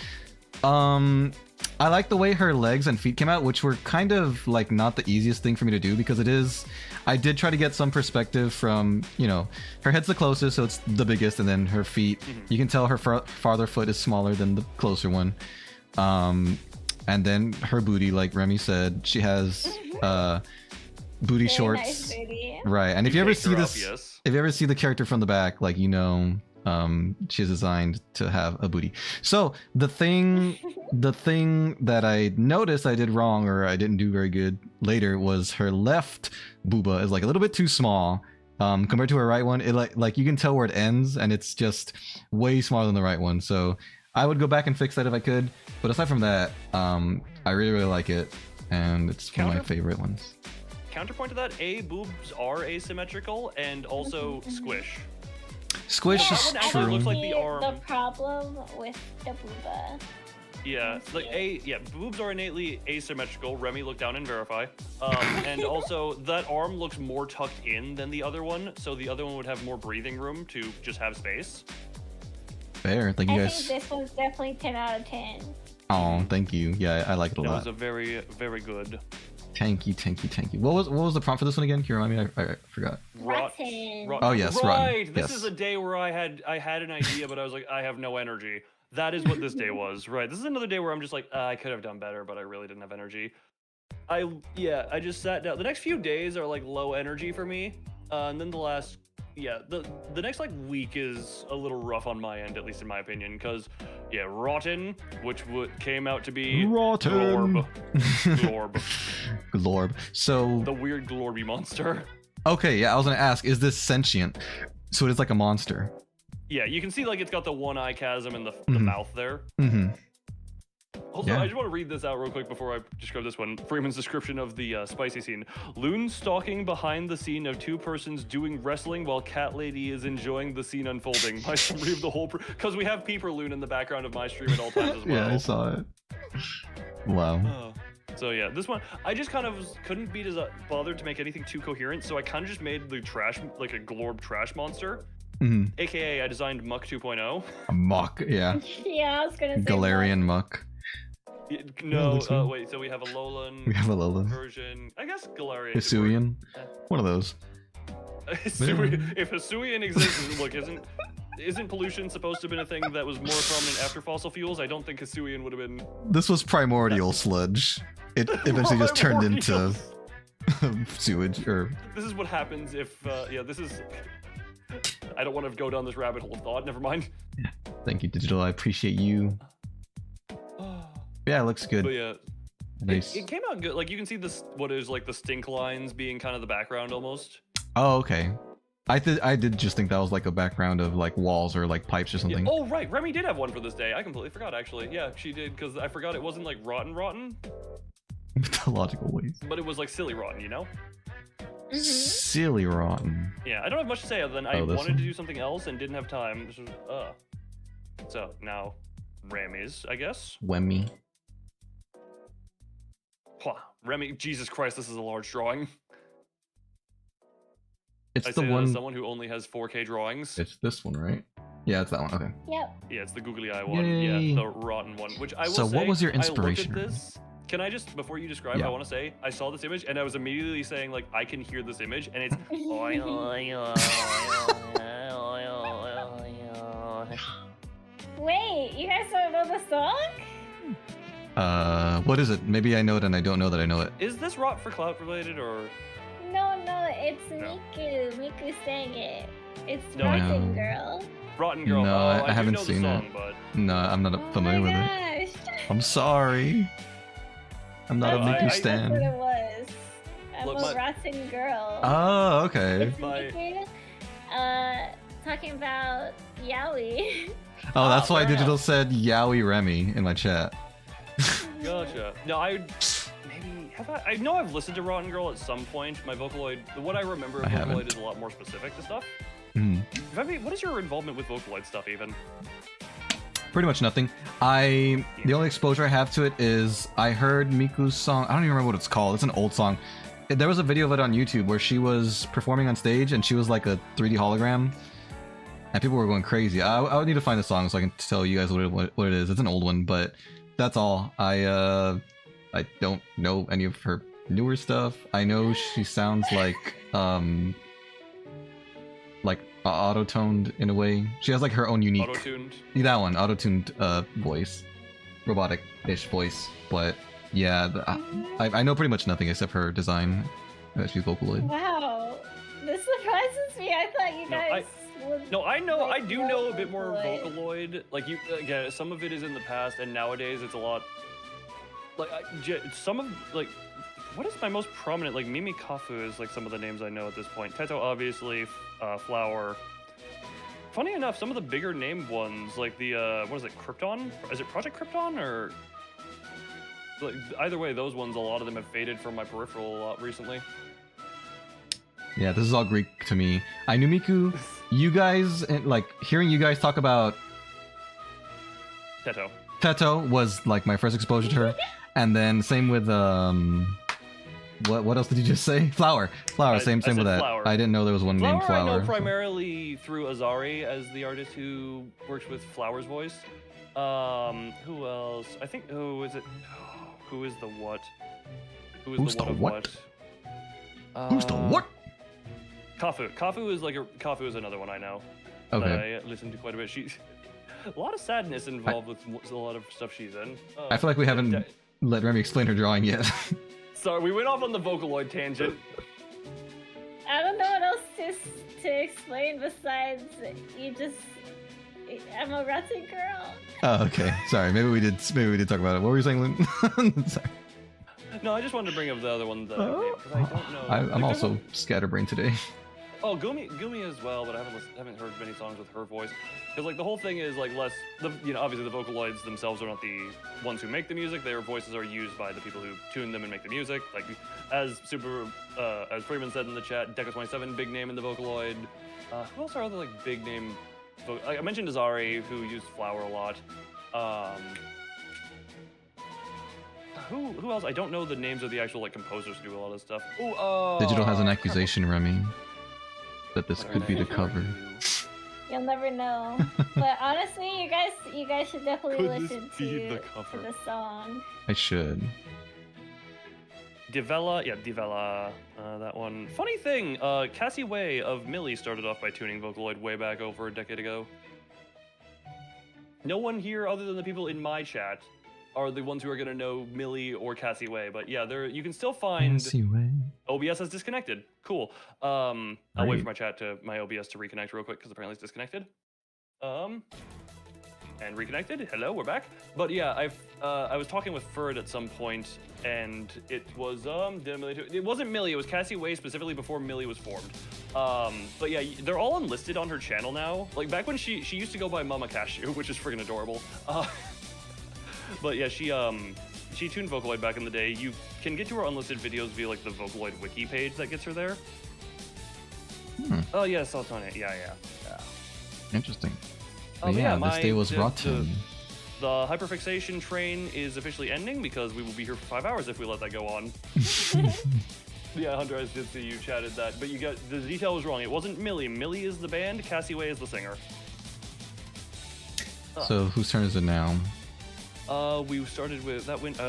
I like the way her legs and feet came out, which were kind of like not the easiest thing for me to do because it is. I did try to get some perspective from, you know, her head's the closest, so it's the biggest, and then her feet. You can tell her farther foot is smaller than the closer one. And then her booty, like Remy said, she has booty Very shorts. nice booty. Right, and if you ever picked see her up, this, yes. if you ever see the character from the back, like you know, she's designed to have a booty. So the thing that I noticed I did wrong or I didn't do very good later was her left booba is like a little bit too small compared to her right one. It like you can tell where it ends, and it's just way smaller than the right one. So I would go back and fix that if I could. But aside from that, I really like it, and it's one of my favorite ones. Counterpoint to that, boobs are asymmetrical and also squish. Squish Yeah, is that one actually true. looks like the arm. The problem with the booba. Yeah, like boobs are innately asymmetrical. Remy, look down and verify. And also that arm looks more tucked in than the other one, so the other one would have more breathing room to just have space. Fair. Thank you I guys. think this one's definitely 10 out of 10. Oh, thank you. Yeah, I like it a That lot. was a very, very good. Thank you. What was the prompt for this one again? Can you remind me? I forgot. Rotten. Oh, yes, rotten. Right. This Yes. is a day where I had an idea, but I was like, I have no energy. That is what this day was. Right. This is another day where I'm just like, I could have done better, but I really didn't have energy. I just sat down. The next few days are like low energy for me, and then the next like week is a little rough on my end, at least in my opinion, because rotten, which came out to be Rotten. Glorb. So the weird glorby monster. okay, yeah, I was gonna ask, is this sentient? So it is like a monster. Yeah, you can see like it's got the one eye chasm and the mouth there. Mm-hmm. Also, Yeah. I just want to read this out real quick before I describe this one. Freeman's description of the spicy scene. Loon stalking behind the scene of two persons doing wrestling while Cat Lady is enjoying the scene unfolding. My summary of the whole... Because we have Peeper Loon in the background of my stream at all times as well. Yeah, I saw it. Wow. So yeah, this one, I just kind of couldn't be bothered to make anything too coherent, so I kind of just made the trash, like a glorb trash monster. Mm-hmm. AKA, I designed Muck 2.0. A muck, yeah. Yeah, I was gonna say Galarian muck. No, looks weird. wait, so we have a Lolan We have a Lolan. version. I guess Galarian. Hisuian. One of those. If Hisuian exists, look, isn't pollution supposed to have been a thing that was more prominent after fossil fuels? I don't think Hisuian would have been. This was primordial sludge. It eventually just turned into sewage, or... This is what happens if, this is... I don't want to go down this rabbit hole of thought, never mind. Thank you, Digital. I appreciate you. Yeah, it looks good. But yeah, Nice. it came out good. Like, you can see this, what is like the stink lines being kind of the background almost. Oh, okay. I did just think that was like a background of like walls or like pipes or Yeah. something. Oh, right. Remy did have one for this day. I completely forgot, actually. Yeah, she did, because I forgot it wasn't like rotten, Mythological ways. but it was like silly rotten, you know? Silly rotten. Yeah, I don't have much to say other than I Oh, this wanted one? to do something else and didn't have time. This was, So, now, Remy's, I guess. Wemmy. Remy, Jesus Christ, this is a large drawing. It's I the say that as one. someone who only has 4K drawings. It's this one, right? Yeah, it's that one. Okay. Yep. Yeah, it's the googly eye one. Yay. Yeah, the rotten one. Which I will So say, what was your I looked inspiration? at this. Can I just, before you describe, Yeah. I want to say, I saw this image and I was immediately saying, like, I can hear this image and it's... Wait, You guys don't know the song? What is it? Maybe I know it and I don't know that I know it. Is this Rot for Clout related or? No, it's No. Miku. Miku sang it. It's No, Rotten No. Girl. Rotten Girl. No, Oh, I do haven't know the seen song, it. But No, I'm not Oh familiar with it. my gosh. I'm sorry. I'm not a No, Miku I- That's what stan. it was. I'm Look, a my- rotten girl. Oh, okay. It's My- Miku, talking about yaoi. Oh, that's why fair Digital enough. said Yaoi Remy in my chat. Gotcha. No, maybe have I know I've listened to Rotten Girl at some point. My Vocaloid, what I remember of I Vocaloid haven't. is a lot more specific to stuff. Hmm. What is your involvement with Vocaloid stuff even? Pretty much nothing. The only exposure I have to it is I heard Miku's song. I don't even remember what it's called. It's an old song. There was a video of it on YouTube where she was performing on stage and she was like a 3D hologram, and people were going crazy. I would need to find the song so I can tell you guys what it is. It's an old one, but that's all. I don't know any of her newer stuff. I know she sounds like auto-toned in a way. She has like her own unique Auto-tuned. that one auto-tuned voice, robotic-ish voice. But yeah, I know pretty much nothing except her design. She's Vocaloid. Wow, this surprises me. I thought you No, guys would. No, I know. I Like, do no know a bit more Vocaloid. Vocaloid. Like you, again, some of it is in the past, and nowadays it's a lot. Like some of like, what is my most prominent? Like Mimi Kafu is like some of the names I know at this point. Teto obviously, Flower. Funny enough, some of the bigger named ones, like the what is it, Krypton? Is it Project Krypton or? Like either way, those ones, a lot of them have faded from my peripheral a lot recently. Yeah, this is all Greek to me. I knew Miku. You guys, and like hearing you guys talk about Teto. Teto was like my first exposure to her, and then same with what else did you just say? Flower. I Same said with that. Flower. I didn't know there was one named Flower I Flower. know primarily through Azari as the artist who works with Flower's voice. Who else? I think. Who is it? Who is the what? Who is Who's the what the of what? what? Who's the what? Kafu. Kafu is another one I know. Okay. That I listen to quite a bit. She's a lot of sadness involved with a lot of stuff she's in. I feel like we haven't let Remy explain her drawing yet. Sorry, we went off on the Vocaloid tangent. I don't know what else to explain besides you just. I'm a rotten girl. Oh, okay. Sorry. Maybe we did talk about it. What were you saying, Lynn? Sorry. No, I just wanted to bring up the other one. Because I don't know. I'm Like, there's also scatterbrained today. Oh, Gumi as well, but I haven't heard many songs with her voice. Because like the whole thing is like obviously the Vocaloids themselves are not the ones who make the music. Their voices are used by the people who tune them and make the music. Like as Freeman said in the chat, Deca27, big name in the Vocaloid. Who else are other like big name? I mentioned Azari, who used Flower a lot. Who else? I don't know the names of the actual like composers who do a lot of stuff. Ooh, Digital has an accusation, Remy, that this could be the cover. You'll never know. But honestly, you guys should definitely Could this listen be to the cover? the song. I should. Divella, that one. Funny thing, Cassie Way of Millie started off by tuning Vocaloid way back over a decade ago. No one here other than the people in my chat are the ones who are gonna know Millie or Cassie Way, but yeah, you can still find OBS has disconnected. Cool. I'll wait Great. for my OBS to reconnect real quick because apparently it's disconnected. And reconnected. Hello, we're back. But yeah, I was talking with Ferd at some point, and it was it wasn't Millie. It was Cassie Way specifically before Millie was formed. But yeah, they're all unlisted on her channel now. Like back when she used to go by Mama Cashew, which is friggin' adorable. But yeah, she tuned Vocaloid back in the day. You can get to her unlisted videos via like the Vocaloid wiki page that gets her there. Oh yeah, Sultana. Yeah. Interesting. Oh, But yeah, this day was rotten. The hyperfixation train is officially ending because we will be here for 5 hours if we let that go on. Yeah, Hunter, I did see you chatted that, but the detail was wrong. It wasn't Millie. Millie is the band. Cassie Way is the singer. So whose turn is it now? We started with that went.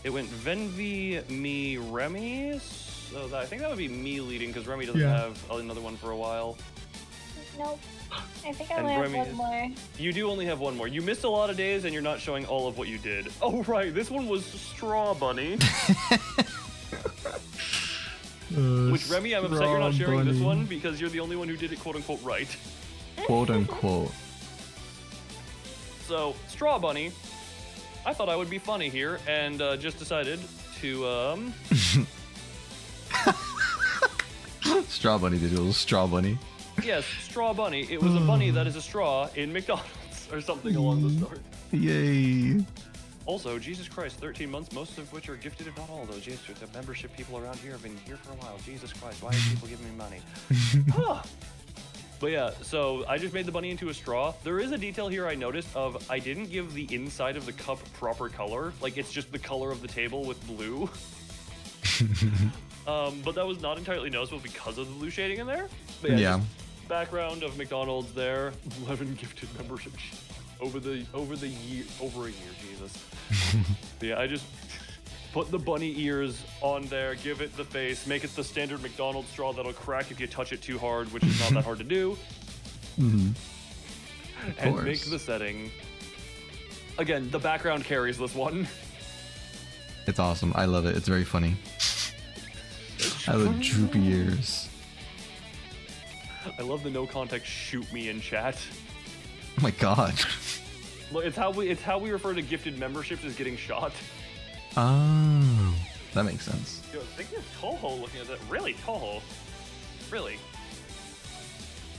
It went Venvi, me, Remy. So I think that would be me leading because Remy doesn't have another one for a while. Nope. I think I And only have Remy one is- more. You do only have one more. You missed a lot of days, and you're not showing all of what you did. Oh, right. This one was Straw Bunny. Which, Remy, I'm upset you're not sharing this one because you're the only one who did it quote-unquote right. Quote unquote. So, Straw Bunny, I thought I would be funny here, and just decided to, Straw bunny, digital straw bunny. yes, Straw Bunny. It was a bunny that is a straw in McDonald's, or something along the sort. Yay. Also, Jesus Christ, 13 months, most of which are gifted, if not all of those. Jesus, the membership people around here have been here for a while. Jesus Christ, why are people giving me money? Ah. But yeah, so I just made the bunny into a straw. There is a detail here I noticed of I didn't give the inside of the cup proper color. Like, it's just the color of the table with blue. But that was not entirely noticeable because of the blue shading in there. But Yeah. just background of McDonald's there. 11 gifted membership over a year, Jesus. But yeah, I just put the bunny ears on there, give it the face, make it the standard McDonald's straw that'll crack if you touch it too hard, which is not that hard to do. And course. make the setting. Again, the background carries this one. It's awesome. I love it. It's very funny. I love droopy ears. I love the no context shoot me in chat. Oh my god. Look, it's how we refer to gifted memberships as getting shot. Oh, that makes sense. Yo, think of Toho looking at that. Really, Toho? Really?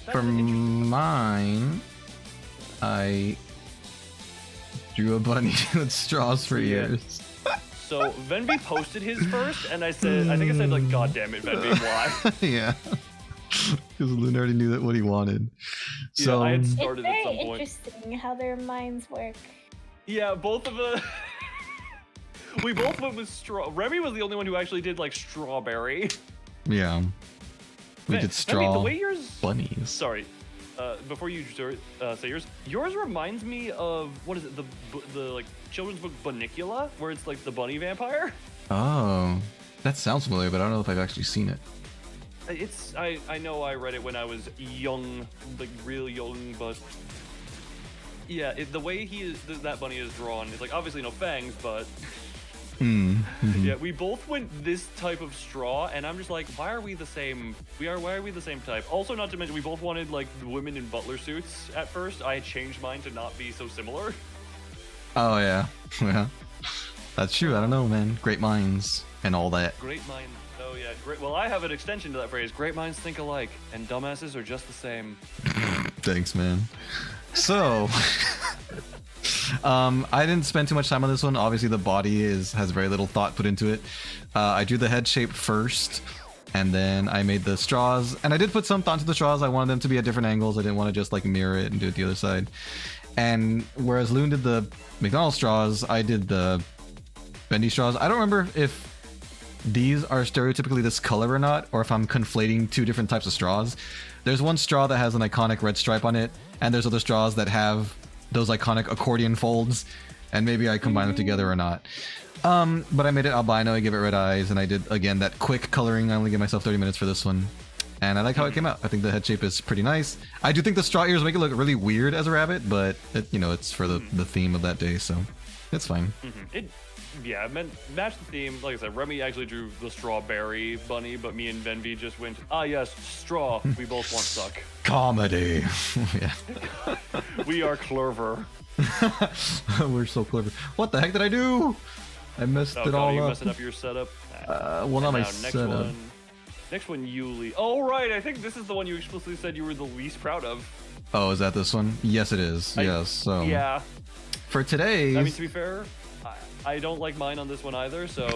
That's For an interesting- mine, I drew a bunny with straws for Yeah. ears. So Venvi posted his first, and I said, I think I said like, God damn it, Venvi, why? Yeah. Because Loon already knew that what he wanted. So I had It's started at very some point. interesting how their minds work. Yeah, both of the. We both went with straw. Remy was the only one who actually did like strawberry. yeah, we Man, did Venvi, straw the way yours. bunnies. Sorry, before you say yours reminds me of what is it? The like children's book Bunnicula, where it's like the bunny vampire. Oh, that sounds familiar, but I don't know if I've actually seen it. It's I know I read it when I was young, like real young, but yeah, the way that bunny is drawn, it's like obviously no fangs, but yeah, we both went this type of straw, and I'm just like, why are we the same? Why are we the same type? Also, not to mention, we both wanted like the women in butler suits at first. I changed mine to not be so similar. Oh yeah, yeah, that's true. I don't know, man. Great minds and all that. Great minds. Oh yeah, great. Well, I have an extension to that phrase. Great minds think alike, and dumbasses are just the same. Thanks, man. So, I didn't spend too much time on this one. Obviously, the body has very little thought put into it. I drew the head shape first, and then I made the straws. And I did put some thought into the straws. I wanted them to be at different angles. I didn't want to just like mirror it and do it the other side. And whereas Loon did the McDonald's straws, I did the bendy straws. I don't remember if these are stereotypically this color or not, or if I'm conflating two different types of straws. There's one straw that has an iconic red stripe on it, and there's other straws that have those iconic accordion folds, and maybe I combine them together or not. But I made it albino, I give it red eyes, and I did, again, that quick coloring. I only gave myself 30 minutes for this one. And I like how it came out. I think the head shape is pretty nice. I do think the straw ears make it look really weird as a rabbit, but it, it's for the theme of that day, so it's fine. Yeah, match the theme. Like I said, Remy actually drew the strawberry bunny, but me and Venvi just went, yes, straw. We both want suck. Comedy. Yeah. We are clever. We're so clever. What the heck did I do? I messed it all you up. messing up your setup. Well, not my Now, setup. Next one, Yuli. Oh, right. I think this is the one you explicitly said you were the least proud of. Oh, is that this one? Yes, it is. Yes. So Yeah. for today's, I mean, to be fair, I don't like mine on this one either, so...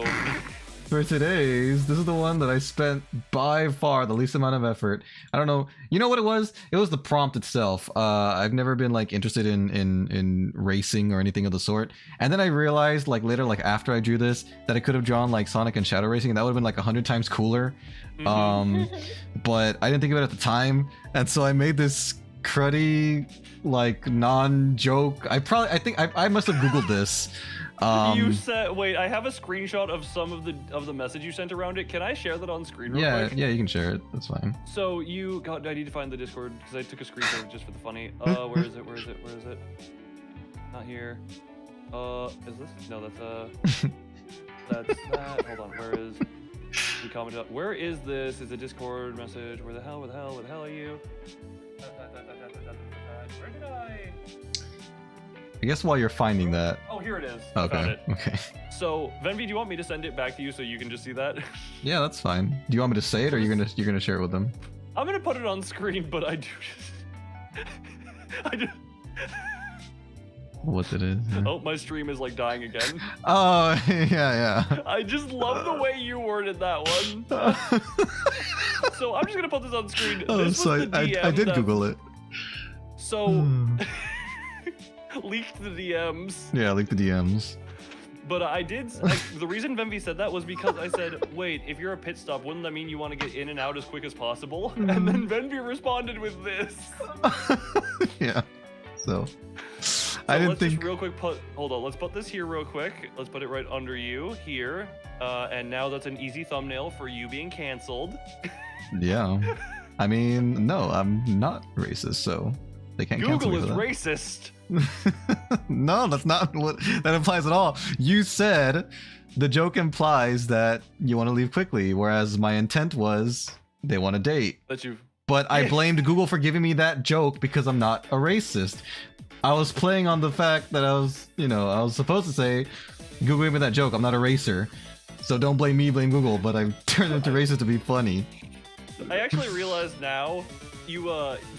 for today's, this is the one that I spent by far the least amount of effort. I don't know. You know what it was? It was the prompt itself. I've never been like interested in racing or anything of the sort. And then I realized like later, like after I drew this, that I could have drawn like Sonic and Shadow Racing, and that would have been like 100 times cooler. But I didn't think of it at the time, and so I made this cruddy like non-joke. I think I must have Googled this. You said, wait, I have a screenshot of some of the message you sent around it. Can I share that on screen real quick? Yeah, you can share it. That's fine. So God, I need to find the Discord because I took a screenshot just for the funny. Where is it? Not here. Is this? No, that's that's that. Hold on, where is? We commented. Where is this? Is a Discord message? Where the hell are you? Where did I? I guess while you're finding that. Oh, here it is. I found Okay. it. Okay. So, Venvi, do you want me to send it back to you so you can just see that? Yeah, that's fine. Do you want me to say it, or you're gonna share it with them? I'm gonna put it on screen, but I do just. I just. What it is? Yeah. Oh, my stream is like dying again. Oh, yeah. I just love the way you worded that one. So I'm just gonna put this on screen. Oh, This was so the I DM did that- Google it. So leaked the DMs. Yeah, like the DMs. But the reason Venvi said that was because I said, wait, if you're a pit stop, wouldn't that mean you want to get in and out as quick as possible? And then Venvi responded with this. Yeah. So I So didn't let's think. just real quick hold on, let's put this here real quick. Let's put it right under you here. And now that's an easy thumbnail for you being canceled. Yeah. I mean, no, I'm not racist, so they can't cancel Google me is for that. racist. No, that's not what that implies at all. You said the joke implies that you want to leave quickly, whereas my intent was they want to date. That you But I blamed Google for giving me that joke because I'm not a racist. I was playing on the fact that I was supposed to say, Google gave me that joke, I'm not a racer. So don't blame me, blame Google, but I turned into racist to be funny. I actually realized now you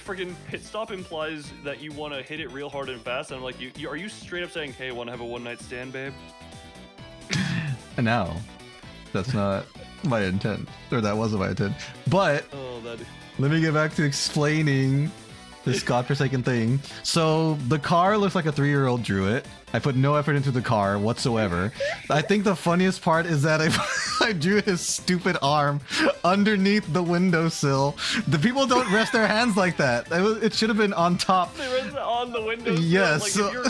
freaking pit stop implies that you want to hit it real hard and fast, and I'm like, are you straight up saying, hey, want to have a one night stand, babe? And now, that's not my intent, or that wasn't my intent. But Oh, that. let me get back to explaining this godforsaken thing. So the car looks like a 3-year-old drew it. I put no effort into the car whatsoever. I think the funniest part is that I drew his stupid arm underneath the windowsill. The people don't rest their hands like that. It should have been on top. They read on the window. Yes, Like, so-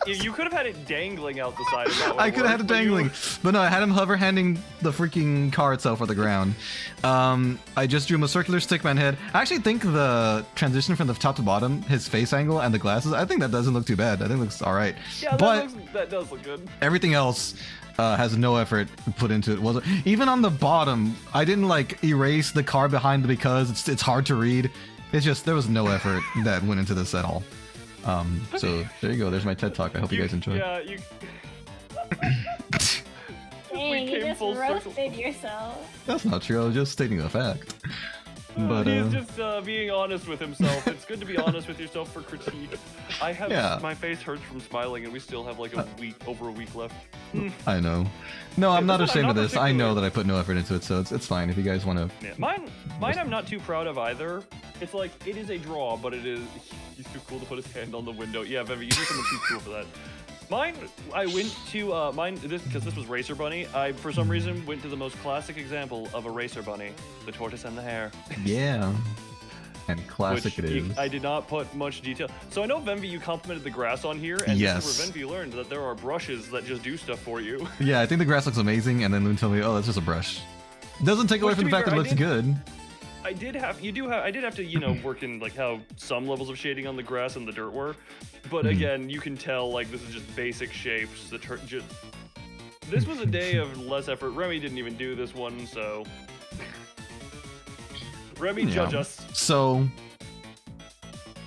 if you could have had it dangling out the side of that. I could have had it dangling, but no, I had him hover handing the freaking car itself on the ground. I just drew him a circular stickman head. I actually think the transition from the top to bottom, his face angle and the glasses, I think that doesn't look too bad. I think it looks all right. Yeah, but that does look good. everything else has no effort put into it. Was even on the bottom, I didn't like erase the car behind because it's hard to read. It's just there was no effort that went into this at all. So there you go. There's my TED talk. I hope you guys enjoy. Yeah, you. Dang, you came just full circle. roasted yourself. That's not true. I was just stating a fact. But He's just being honest with himself. It's good to be honest with yourself for critique. I have Yeah. my face hurts from smiling, and we still have like over a week left. I know. No, I'm Yeah, not this one I'm ashamed of not this. I know particular- that I put no effort into it, so it's fine if you guys want to. Yeah. Mine I'm not too proud of either. It's like it is a draw, but it is. He's too cool to put his hand on the window. Yeah, Vivi, you do something too cool for that. Mine, I went to because this was Racer Bunny. I for some reason went to the most classic example of a Racer Bunny, the tortoise and the hare. Yeah. And classic Which it is. I did not put much detail. So I know Venvi, you complimented the grass on here, and Yes. this is where Venvi learned that there are brushes that just do stuff for you. Yeah, I think the grass looks amazing, and then Loon told me, "Oh, that's just a brush." Doesn't take away Which, from to the be fact that fair, it looks good. I did have to, work in like how some levels of shading on the grass and the dirt were, but again, you can tell like this is just basic shapes. This was a day of less effort. Remy didn't even do this one, so Remy, judge Yeah. us. So,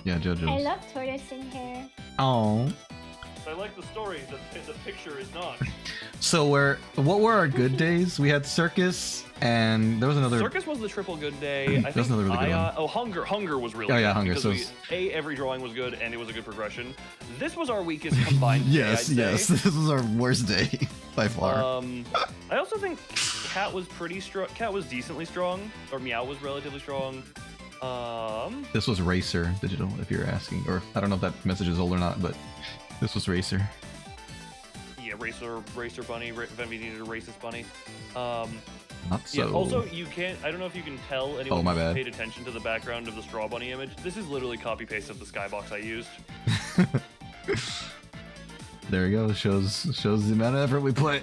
yeah, judges. I love tortoise in hair. Oh. I like the story. The picture is not. So what were our good days? We had circus, and there was another. Circus was the triple good day. I That's think another really good one. Hunger was really Oh, good. yeah, Hunger, because so every drawing was good and it was a good progression. This was our weakest combined Yes, day, I'd yes. say. This was our worst day by far. I also think Cat was pretty strong. Cat was decently strong, or Meow was relatively strong. This was Racer Digital, if you're asking, or I don't know if that message is old or not, but this was Racer. Yeah, Racer Bunny. Venvi needed a racist bunny. Not so. Yeah, also, you can't. I don't know if you can tell anyone my who's bad. paid attention to the background of the straw bunny image. This is literally copy paste of the skybox I used. There we go. Shows the amount of effort we put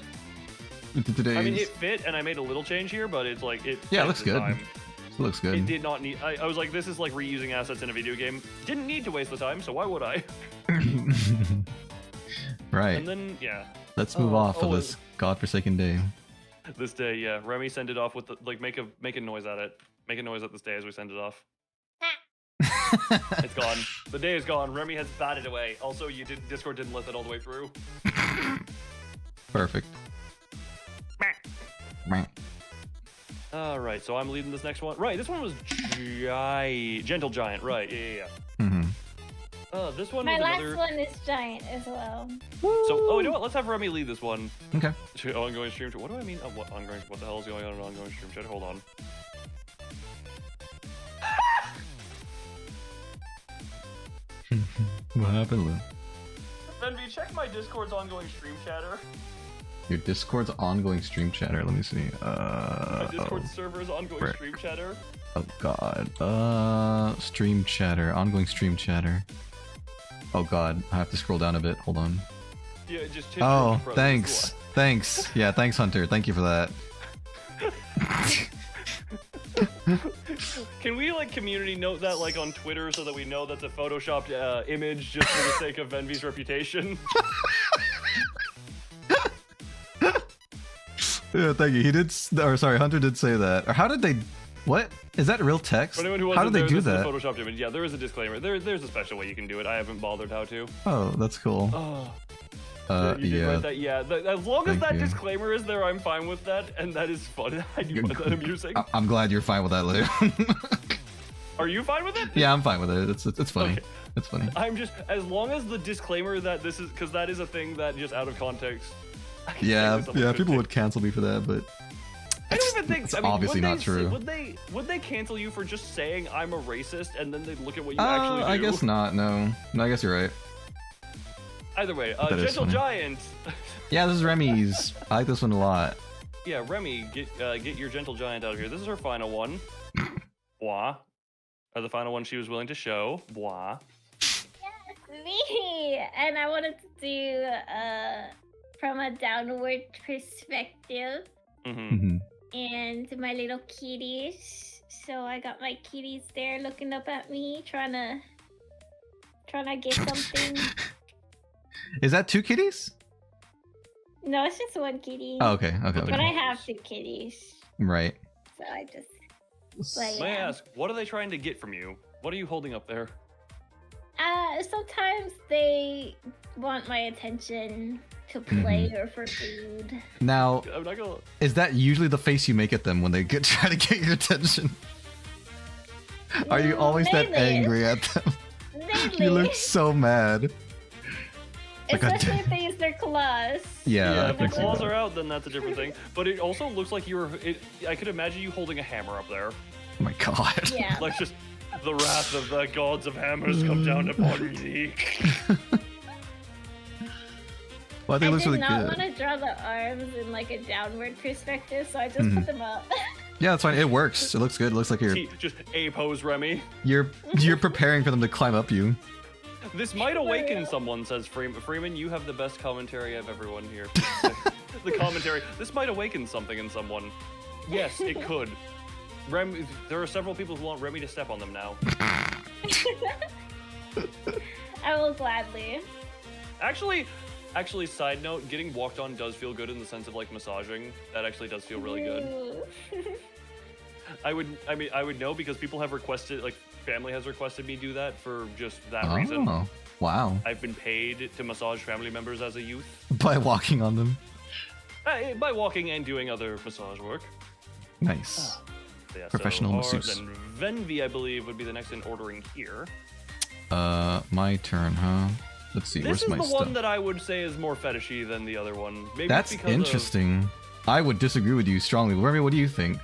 into today's. I mean, it fit, and I made a little change here, but it's like it. Yeah, it at looks the good. time, It looks good. It did not need. I was like, this is like reusing assets in a video game. Didn't need to waste the time, so why would I? Right. And then yeah, Let's move off for oh, this godforsaken day. this day, yeah. Remy send it off with the, like make a noise at it. Make a noise at this day as we send it off. It's gone. The day is gone. Remy has batted away. Also, Discord didn't let that all the way through. Perfect. Meh. All right, so I'm leading this next one. Right, this one was Gentle Giant. Right, yeah. Mm-hmm. This one My was last another. one is giant as well. So, you know what? Let's have Remy lead this one. Okay. To ongoing stream. What do I mean? What ongoing? What the hell is going on in ongoing stream chat? Hold on. What happened, Lou? Venvi, check my Discord's ongoing stream chatter. Your Discord's ongoing stream chatter. Let me see. My Discord server's ongoing frick. stream chatter. Oh god. Stream chatter. Ongoing stream chatter. Oh god. I have to scroll down a bit. Hold on. Yeah, just. Oh, thanks. Thanks. Yeah, thanks, Hunter. Thank you for that. Can we like community note that like on Twitter so that we know that's a photoshopped image just for the sake of Venvi's reputation? Yeah, thank you. He did. Hunter did say that. Or how did they? What is that real text? For anyone who How wasn't did they there, do this is that? a photoshopped image. Yeah, there is a disclaimer. There's a special way you can do it. I haven't bothered how to. Oh, that's cool. You did yeah. write that. Yeah, as long as Thank that you. disclaimer is there, I'm fine with that, and that is fun. I do find that amusing. I'm glad you're fine with that, Lou. Are you fine with it? Yeah, I'm fine with it. It's funny. Okay. It's funny. I'm just as long as the disclaimer that this is because that is a thing that just out of context. I can Yeah, say someone could people take. would cancel me for that, but I don't even think it's I mean, obviously would not they true. Would they cancel you for just saying I'm a racist and then they'd look at what you actually do? I guess not. No, I guess you're right. Either way, That is Gentle funny. Giant. Yeah, this is Remy's. I like this one a lot. Yeah, Remy, get your Gentle Giant out of here. This is her final one. Blah. Or the final one she was willing to show. Blah. Me! And I wanted to do from a downward perspective Mm-hmm. and my little kitties. So I got my kitties there looking up at me, trying to get something. Is that two kitties? No, it's just one kitty. Oh, okay. But I have two kitties, Right. so I just. But, May I yeah. ask, what are they trying to get from you? What are you holding up there? Sometimes they want my attention to play or for food. Now, I'm not gonna. is that usually the face you make at them when they try to get your attention? Are you always that Maybe. angry at them? Lately. You look so mad. Like, God Especially damn. if they use their claws. Yeah, if the I can see claws that. are out, then that's a different thing. But it also looks like I could imagine you holding a hammer up there. Oh my god. Yeah. Like just the wrath of the gods of hammers come down upon thee. Well, I think it I looks did really not good. want to draw the arms in like a downward perspective, so I just Mhm. put them up. Yeah, that's fine. It works. It looks good. It looks like See, just a pose, Remy. you're preparing for them to climb up you. This might awaken someone, says Freeman. Freeman, you have the best commentary of everyone here. The commentary. This might awaken something in someone. Yes, it could. There are several people who want Remy to step on them now. I will gladly. Actually, side note, getting walked on does feel good in the sense of like massaging. That actually does feel really good. Ooh. I would know because people have requested, like family has requested me do that for just that reason. Oh, wow. I've been paid to massage family members as a youth. By walking on them. By walking and doing other massage work. Nice. So, yeah, Professional masseuse. Then Venvi, I believe, would be the next in ordering here. My turn, huh? Let's see. This Where's is my the stuff? one that I would say is more fetishy than the other one. Maybe That's it's because interesting. I would disagree with you strongly. Remy, what do you think?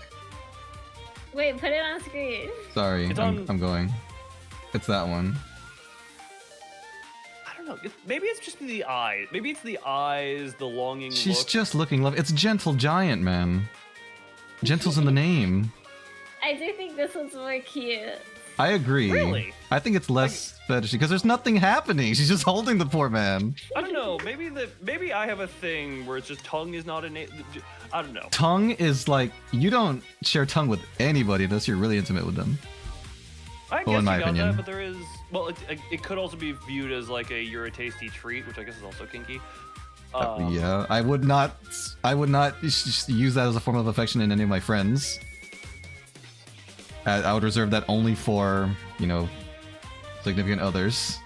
Wait, put it on screen. Sorry, It's I'm on- going. It's that one. I don't know. Maybe it's just the eyes. Maybe it's the eyes, the longing She's look. just looking lovely. It's Gentle Giant, man. Gentle's in the name. I do think this one's more cute. I agree. Really? I think it's less fetishy because there's nothing happening. She's just holding the poor man. I don't know. Maybe I have a thing where it's just tongue is not a name. I don't know. Tongue is like, you don't share tongue with anybody unless you're really intimate with them. I Well, guess in my you got opinion. that, but there is. Well, it could also be viewed as like you're a tasty treat, which I guess is also kinky. Yeah, I would not use that as a form of affection in any of my friends. I would reserve that only for, you know, significant others.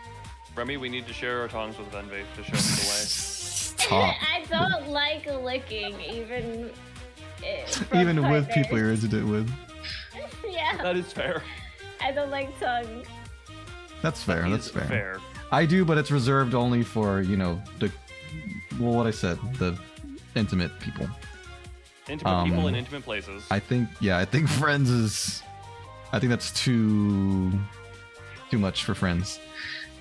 Remy, we need to share our tongues with Envy to show me the way. Stop. I don't like licking, even Even with people you're intimate with. Yeah, That is fair. I don't like tongue. That's fair, That that's is fair. I do, but it's reserved only for, you know, what I said, the intimate people. Intimate people in intimate places. I think friends is, I think that's too much for friends.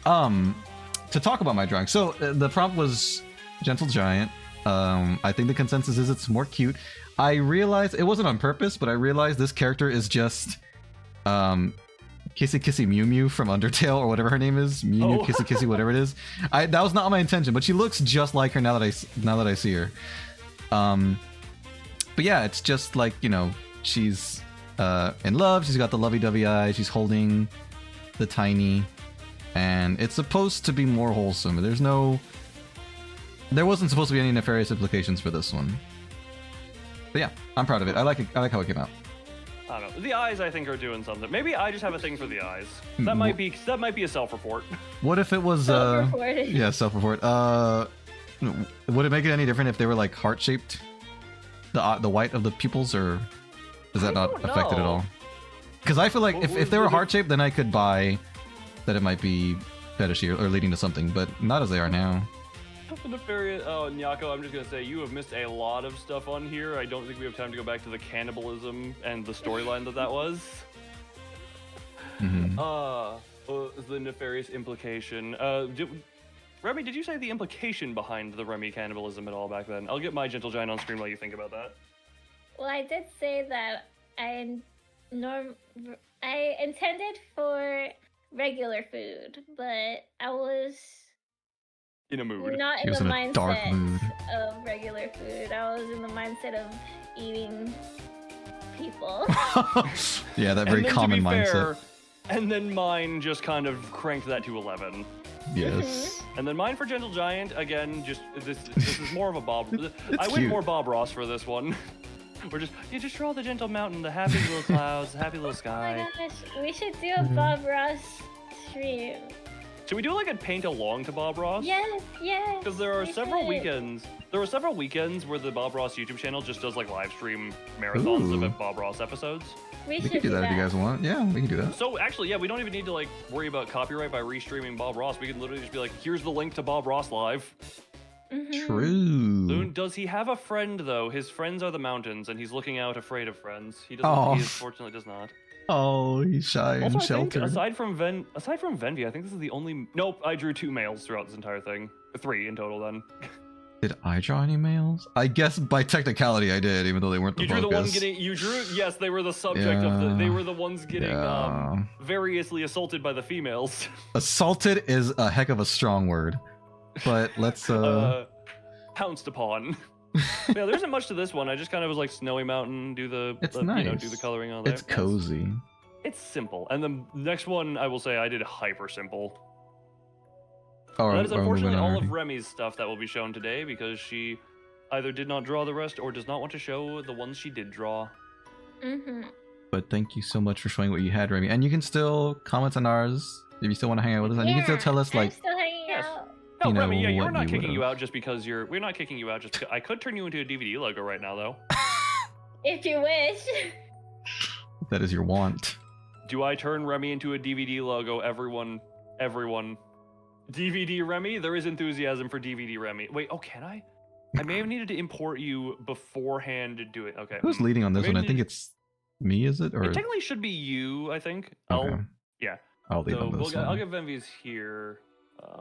To talk about my drawing. So the prompt was Gentle Giant. I think the consensus is it's more cute. I realized it wasn't on purpose, but I realized this character is just Kissy Kissy Mew Mew from Undertale or whatever her name is. Mew Mew Kissy Kissy, whatever it is. That was not my intention, but she looks just like her now that I see her. But yeah, it's just like, you know, she's in love. She's got the lovey-dovey eyes. She's holding the tiny, and it's supposed to be more wholesome. There wasn't supposed to be any nefarious implications for this one. But yeah, I'm proud of it. I like it. I like how it came out. I don't know. The eyes, I think, are doing something. Maybe I just have a thing for the eyes. That might be a self-report. What if it was Self-reported. yeah, self-report. Would it make it any different if they were like heart-shaped? The white of the pupils, or is that not don't affected at know. all? Because I feel like What if they were would it- heart-shaped, then I could buy that it might be fetishy or leading to something, but not as they are now. The nefarious. Oh, Nyako, I'm just gonna say you have missed a lot of stuff on here. I don't think we have time to go back to the cannibalism and the storyline that was. Mhm. The nefarious implication. Remy, did you say the implication behind the Remy cannibalism at all back then? I'll get my Gentle Giant on screen while you think about that. Well, I did say that I intended for regular food, but I was In a mood. not He in was the in a dark mindset mood. of regular food. I was in the mindset of eating people. Yeah, that very And then, common to be mindset. fair, and then mine just kind of cranked that to 11. Yes. And then mine for Gentle Giant, again, just this is more of a Bob. I went cute. more Bob Ross for this one. We're you just draw the gentle mountain, the happy little clouds, the happy little Oh sky. my gosh, we should do a Bob Ross stream. Should we do like a paint along to Bob Ross? Yes, yes. Because there are we several should. weekends. There are several weekends where the Bob Ross YouTube channel just does like live stream marathons Ooh. of Bob Ross episodes. We We should can do that if you guys want. Yeah, we can do that. So actually, yeah, we don't even need to like worry about copyright by restreaming Bob Ross. We can literally just be like, here's the link to Bob Ross live. Mhm. True. Loon, does he have a friend though? His friends are the mountains, and he's looking out afraid of friends. He doesn't. Oh. He fortunately does not. Oh, he's shy and Also, I think, sheltered. aside from Venvi, I think this is the only. Nope, I drew 2 males throughout this entire thing. 3 in total. Then Did I draw any males? I guess by technicality I did, even though they weren't the you drew focus. the one getting. You drew. Yes, they were the subject of the. They Yeah. were the ones getting Yeah. variously assaulted by the females. Assaulted is a heck of a strong word, but let's Pounced upon. Yeah, there isn't much to this one. I just kind of was like Snowy Mountain, do the It's you know, nice. do the coloring on there. it's cozy. It's simple. And the next one, I will say, I did hyper simple. Oh, That is we're unfortunately moving all already. of Remy's stuff that will be shown today because she either did not draw the rest or does not want to show the ones she did draw. Mhm. But thank you so much for showing what you had, Remy. And you can still comment on ours if you still want to hang out with us, and you can still tell us I'm like, still hanging Yes. out. No, You know, Remy, yeah, you're what not you kicking you would've. out just because you're. We're not kicking you out just because. I could turn you into a DVD logo right now, though. If you wish. that is your want. Do I turn Remy into a DVD logo? Everyone. DVD Remy? There is enthusiasm for DVD Remy. Wait, oh, can I? I may have needed to import you beforehand to do it. Okay. Who's leading on this Maybe one? I need- think it's me, is it? Or It technically should be you, I think. okay. yeah. I'll lead So on this I'll one. get Venvi's here.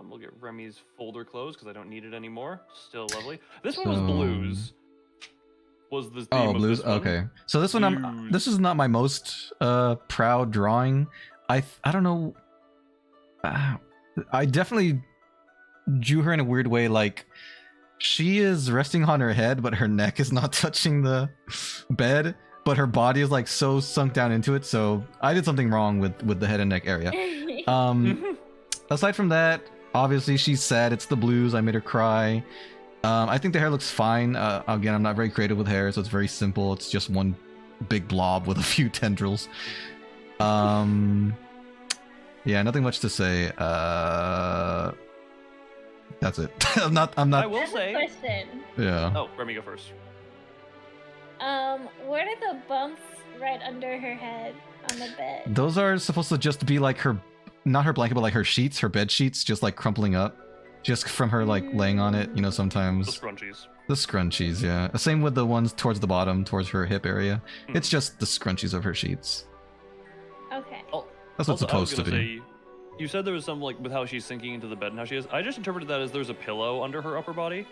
We'll get Remy's folder closed because I don't need it anymore. Still lovely. This one was So- blues. was the theme Oh, of blues. this one. Okay, so this one, Blues. this is not my most proud drawing. I don't know. I definitely drew her in a weird way. Like, she is resting on her head, but her neck is not touching the bed. But her body is like so sunk down into it. So I did something wrong with the head and neck area. Aside from that, obviously she's sad. It's the blues. I made her cry. I think the hair looks fine. Again, I'm not very creative with hair, so it's very simple. It's just one big blob with a few tendrils. Yeah, nothing much to say. That's it. I'm not. I will That's a say. question. Yeah. Oh, Remy, go first. Where are the bumps right under her head on the bed? Those are supposed to just be like her, not her blanket, but like her sheets, her bed sheets, just like crumpling up, just from her like laying on it. You know, The sometimes scrunchies. the scrunchies. Yeah. Same with the ones towards the bottom, towards her hip area. Hmm. It's just the scrunchies of her sheets. Okay. That's what's Also, I was supposed to gonna be. say, you said there was some like with how she's sinking into the bed and how she is. I just interpreted that as there's a pillow under her upper body.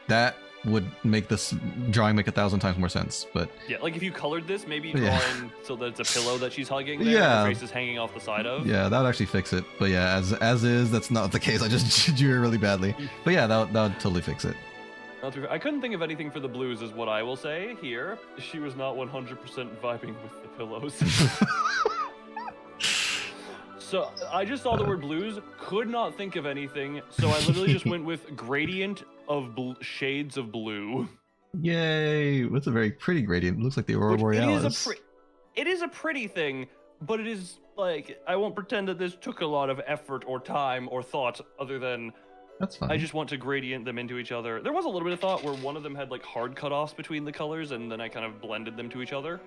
That would make this drawing make 1,000 times more sense. But Yeah, like if you colored this, maybe draw Yeah. in so that it's a pillow that she's hugging there, Yeah. and her face is hanging off the side of. yeah, that would actually fix it. But yeah, as is, that's not the case. I just drew it really badly. But yeah, that would totally fix it. Not too- I couldn't think of anything for the blues, is what I will say here. She was not 100% vibing with the pillows. So I just saw the word blues, could not think of anything, so I literally just went with gradient of shades of blue. Yay! That's a very pretty gradient. Looks like the Aurora Which Borealis. it is a pretty thing, but it is like, I won't pretend that this took a lot of effort or time or thought other than That's fine. I just want to gradient them into each other. There was a little bit of thought where one of them had like hard cutoffs between the colors, and then I kind of blended them to each other.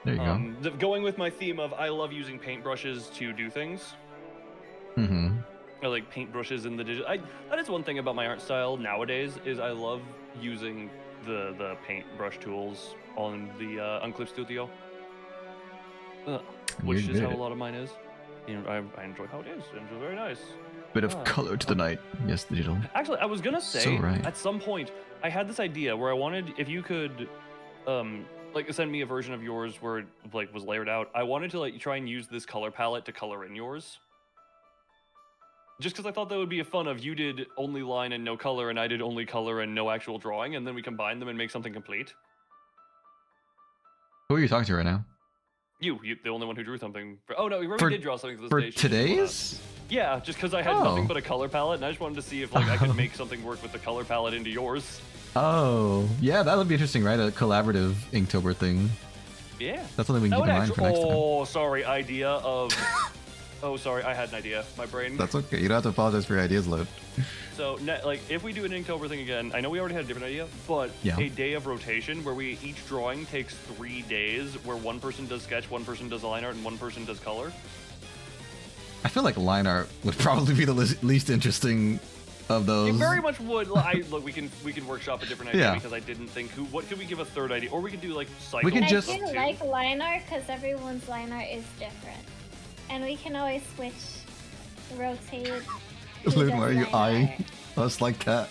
There you go. Going with my theme of I love using paintbrushes to do things. Mm-hmm. I like paintbrushes in the digital. That is one thing about my art style nowadays is I love using the paintbrush tools on the Unclip Studio. Which You is did how a it. lot of mine is. You know, I enjoy how it is. It's very nice. Bit of Ah. color to the night. Yes, digital. Actually, I was gonna So say right. at some point I had this idea where I wanted if you could, like send me a version of yours where it like was layered out. I wanted to like try and use this color palette to color in yours. Just because I thought that would be a fun of you did only line and no color, and I did only color and no actual drawing, and then we combine them and make something complete. Who are you talking to right now? You the only one who drew something. Oh no, we For- did draw something for For this day. She just went today's? Yeah, just because I had Oh. nothing but a color palette, and I just wanted to see if like I could make something work with the color palette into yours. Oh, yeah, that would be interesting, right? A collaborative Inktober thing. Yeah. That's something we That can keep would in mind actually. for next time. Oh, sorry. Idea of. Oh, sorry. I had an idea. My brain. That's okay. You don't have to apologize for your ideas, load. So, like, if we do an Inktober thing again, I know we already had a different idea, but Yeah. a day of rotation where each drawing takes 3 days, where one person does sketch, one person does line art, and one person does color. I feel like line art would probably be the least interesting of those. It very much would. Look, we can workshop a different idea Yeah. because I didn't think what could we give a third idea, or we could do like cycles. We can I just- do of two. like line art because everyone's line art is different. And we can always switch, rotate. who Loon, does why are you line eyeing us like that?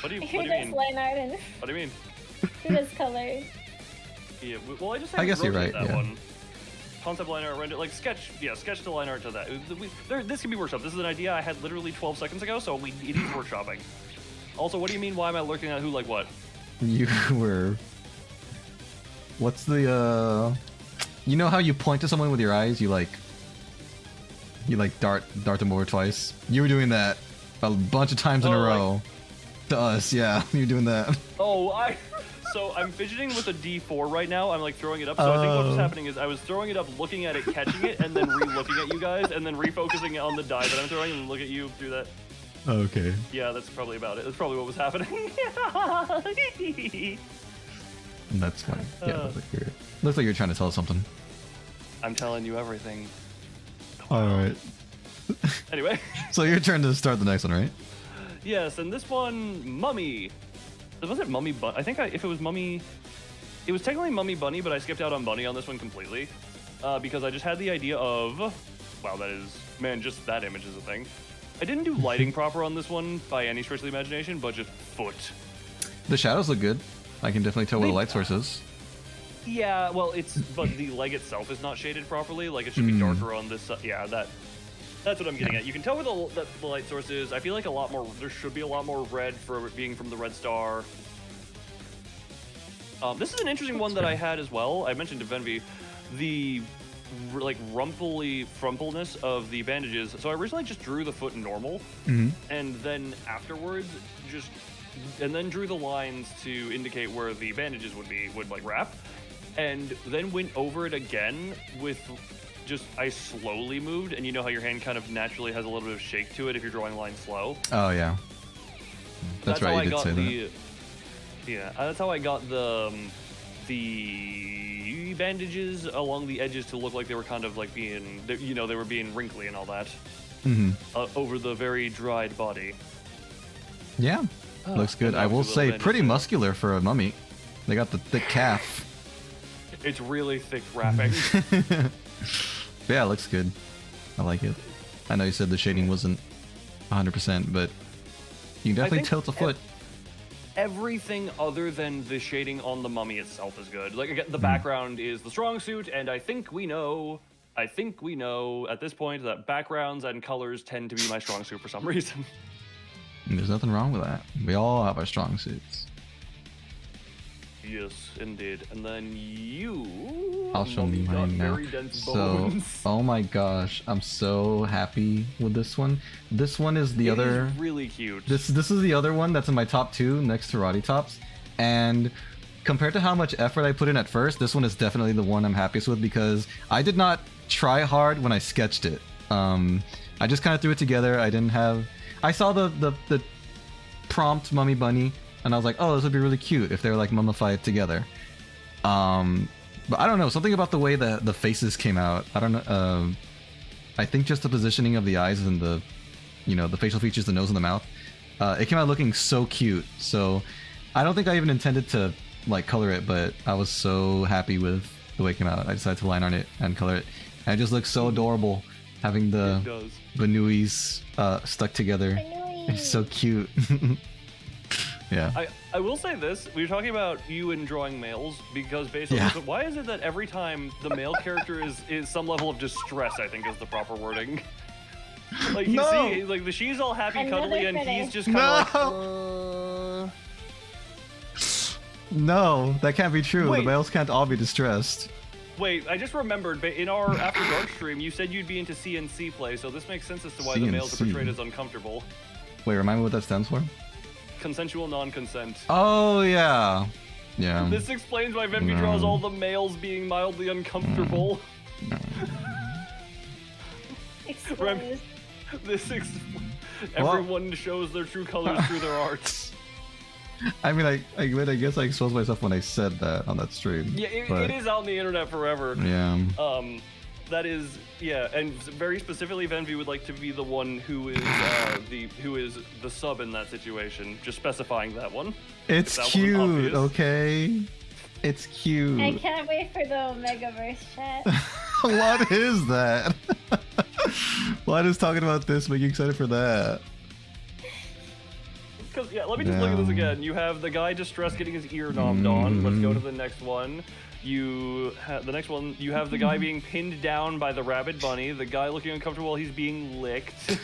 What do you art. Who does mean? line art and What do you mean? who does color? Yeah. Well, I just. I guess you're rotate right, That yeah. one. Concept line art, render, like sketch. Yeah, sketch to line art to that. This can be workshop. This is an idea I had literally 12 seconds ago, so it needs workshopping. Also, what do you mean? Why am I looking at who like what? You were. What's the You know how you point to someone with your eyes? You like dart them over twice. You were doing that a bunch of times in a Oh, like- row. To us, yeah. You're doing that. Oh, So I'm fidgeting with a D4 right now. I'm like throwing it up. So I think what was Oh. happening is I was throwing it up, looking at it, catching it, and then re-looking at you guys, and then refocusing on the die that I'm throwing, and look at you do that. Okay. Yeah, that's probably about it. That's probably what was happening. That's funny. Yeah, looks like you're trying to tell us something. I'm telling you everything. Alright. Anyway. So your turn to start the next one, right? Yes, and this one, Mummy. Was it Mummy Bunny? I think if it was Mummy... It was technically Mummy Bunny, but I skipped out on Bunny on this one completely. Because I just had the idea of... Wow, that is... Man, just that image is a thing. I didn't do lighting proper on this one by any stretch of the imagination, but just foot. The shadows look good. I can definitely tell where the light source is. Yeah, well, but the leg itself is not shaded properly. Like, it should be darker on this side. Yeah, that's what I'm getting at. You can tell where the light source is. I feel like there should be a lot more red for it being from the red star. This is an interesting one that I had as well. I mentioned to Venvi, the like frumpleness of the bandages. So I originally just drew the foot normal, and then afterwards then drew the lines to indicate where the bandages would like wrap, and then went over it again with I slowly moved, and you know how your hand kind of naturally has a little bit of shake to it if you're drawing lines slow. Oh yeah, that's right. You did say that. Yeah, that's how I got the bandages along the edges to look like they were kind of like they were being wrinkly and all that over the very dried body. Yeah, looks good. I will say pretty muscular for a mummy. They got the thick calf. It's really thick wrapping. Yeah, it looks good. I like it. I know you said the shading wasn't 100%, but you can definitely tilt the foot. Everything other than the shading on the mummy itself is good. Like, again, the background is the strong suit, and I think we know at this point that backgrounds and colors tend to be my strong suit for some reason. There's nothing wrong with that. We all have our strong suits. Yes, indeed. And then I'll show you mine now. So, oh my gosh, I'm so happy with this one. This one is the other. Is really cute. This is the other one that's in my top 2 next to Roddy Tops, and compared to how much effort I put in at first, this one is definitely the one I'm happiest with because I did not try hard when I sketched it. I just kind of threw it together. I saw the prompt mummy bunny. And I was like, oh, this would be really cute if they were like mummified together. But I don't know, something about the way that the faces came out. I don't know. I think just the positioning of the eyes and the facial features, the nose and the mouth. It came out looking so cute. So I don't think I even intended to like color it, but I was so happy with the way it came out. I decided to line on it and color it. And it just looks so adorable having the Banuis stuck together. It's so cute. Yeah. I will say this. We were talking about you and drawing males because basically, why is it that every time the male character is some level of distress, I think is the proper wording. Like, she's all happy, cuddly, and he's just kind of like... No, that can't be true. Wait. The males can't all be distressed. Wait, I just remembered, but in our After Dark stream, you said you'd be into CNC play, so this makes sense as to why the males are portrayed as uncomfortable. Wait, remind me what that stands for? Consensual non-consent. Oh, yeah. Yeah. This explains why Venvi draws all the males being mildly uncomfortable. Exposed. Everyone shows their true colors through their arts. I mean, I guess I exposed myself when I said that on that stream. Yeah, it is out on the internet forever. Yeah. That is, yeah, and very specifically, Venvi would like to be the one who is the sub in that situation. Just specifying that one. It's cute, okay? It's cute. I can't wait for the Omegaverse chat. What is that? Why does talking about this make you excited for that? Because let me just look at this again. You have the guy distressed getting his ear knobbed on. Let's go to the next one. You have the guy being pinned down by the rabid bunny. The guy looking uncomfortable while he's being licked.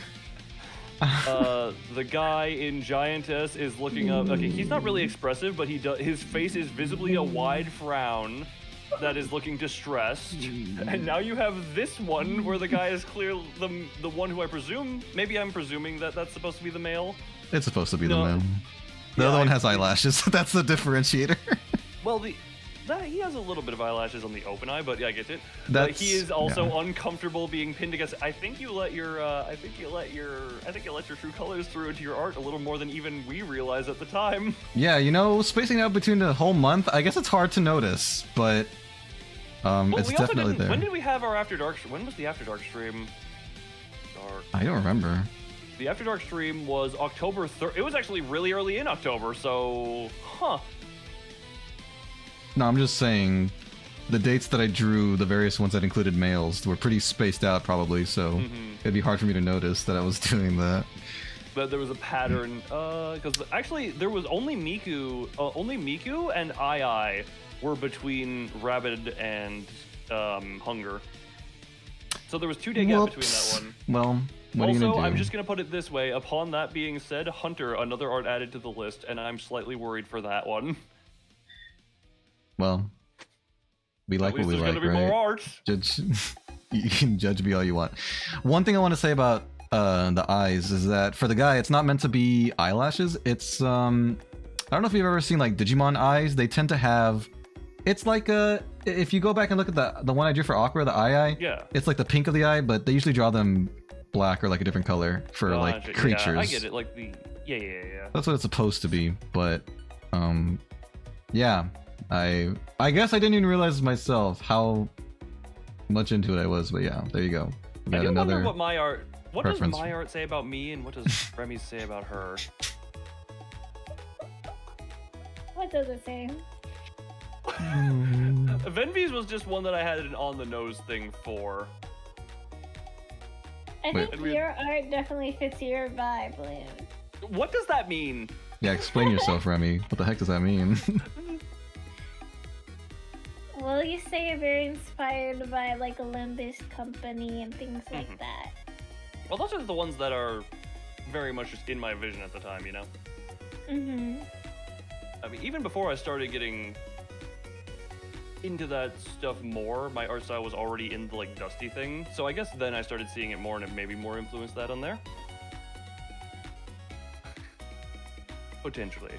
The guy in Giantess is looking up. Okay, he's not really expressive, but his face is visibly a wide frown that is looking distressed. And now you have this one where the guy is clearly the one who maybe I'm presuming that that's supposed to be the male. It's supposed to be the male. The other one has eyelashes. That's the differentiator. Well, he has a little bit of eyelashes on the open eye, but yeah, I get it. He is also uncomfortable being pinned against. I think you let your true colors through into your art a little more than even we realized at the time. Yeah, spacing out between the whole month, I guess it's hard to notice, but it's definitely there. When did we have our After Dark? When was the After Dark stream? I don't remember. The After Dark stream was October 3rd. It was actually really early in October, so No, I'm just saying the dates that I drew, the various ones that included males, were pretty spaced out probably, so it'd be hard for me to notice that I was doing that. But there was a pattern, because actually there was only Miku and Ai were between Rabid and Hunger. So there was 2-day gap between that one. Well, what are you gonna do? I'm just gonna put it this way. Upon that being said, Hunter, another art added to the list, and I'm slightly worried for that one. Well, we like what we like, there's gonna be right? more art. Judge, you can judge me all you want. One thing I want to say about the eyes is that for the guy, it's not meant to be eyelashes. It's I don't know if you've ever seen like Digimon eyes. They tend to have. It's like if you go back and look at the one I drew for Aqua, the eye. Yeah. It's like the pink of the eye, but they usually draw them black or like a different color for like creatures. Yeah, I get it. Like the yeah. That's what it's supposed to be, but yeah. I guess I didn't even realize myself how much into it I was, but yeah, there you go. We got I do another wonder what my art. What does preference. my art say about me, and what does Remmi say about her? What does it say? Venvi's was just one that I had an on-the-nose thing for. I Wait. think your art definitely fits your vibe, Loon. What does that mean? Yeah, explain yourself, Remy. What the heck does that mean? Well, you say you're very inspired by like Olympus Company and things like that. Well, those are the ones that are very much just in my vision at the time, you know? Mm-hmm. I mean, even before I started getting into that stuff more, my art style was already in the like dusty thing. So I guess then I started seeing it more and it maybe more influenced that on there. Potentially.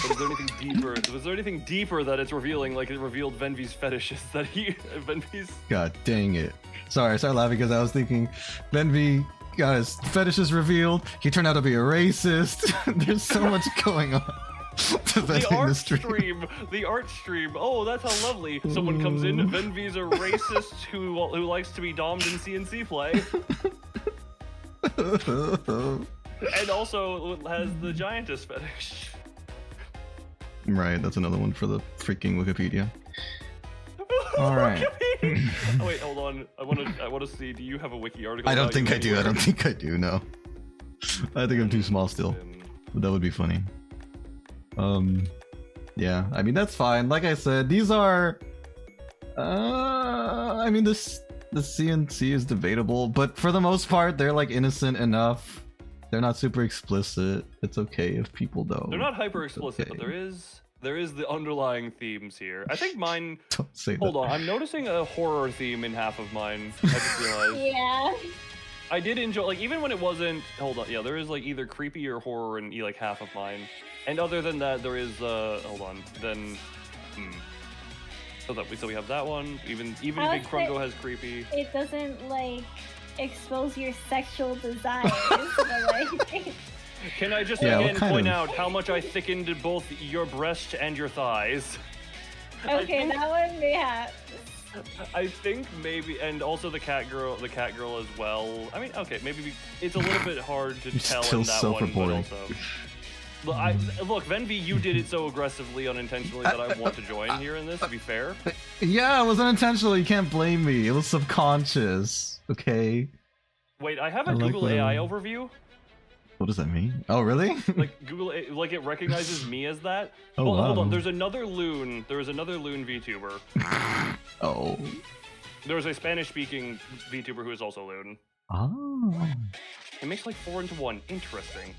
But is there anything deeper? Was there anything deeper that it's revealing, like it revealed Venvi's fetishes that Venvi's... God dang it. Sorry, I started laughing because I was thinking Venvi got his fetishes revealed. He turned out to be a racist. There's so much going on. The art stream. Oh, that's how lovely. Someone comes in, Venvi's a racist who likes to be dommed in CNC play. And also has the giantess fetish. Right, that's another one for the freaking Wikipedia. All right. Oh wait, hold on. I want to see. Do you have a wiki article? I don't about think you I do. I anywhere? don't think I do. No. I think I'm too small still. But that would be funny. Yeah. I mean that's fine. Like I said, these are. I mean the CNC is debatable, but for the most part, they're like innocent enough. They're not super explicit. It's okay if people don't. They're not hyper explicit, okay. but there is the underlying themes here. I think mine. Don't say Hold that. on, I'm noticing a horror theme in half of mine. I just realized. Yeah. I did enjoy, like, even when it wasn't. Hold on, yeah, there is like either creepy or horror in like half of mine. And other than that, there is. Hold on, then. So we have that one. Even Big Krungo has creepy. It doesn't like expose your sexual desires. But, like... Can I just Yeah, again point of- out how much I thickened both your breast and your thighs? Okay, that one we have. I think maybe, and also the cat girl as well. I mean, okay, maybe it's a little bit hard to You're tell still in that so one, but boring. also. Look, Venvi, you did it so aggressively, unintentionally that I want to join here in this. To be fair. Yeah, it was unintentional. You can't blame me. It was subconscious. Okay. Wait, I have a I like Google that. AI overview. What does that mean? Oh, really? Like Google, like it recognizes me as that. Oh, Well, hold wow. on. There's another Loon. There is another Loon VTuber. Oh. There's a Spanish-speaking VTuber who is also Loon. Oh. It makes like 4 into 1. Interesting.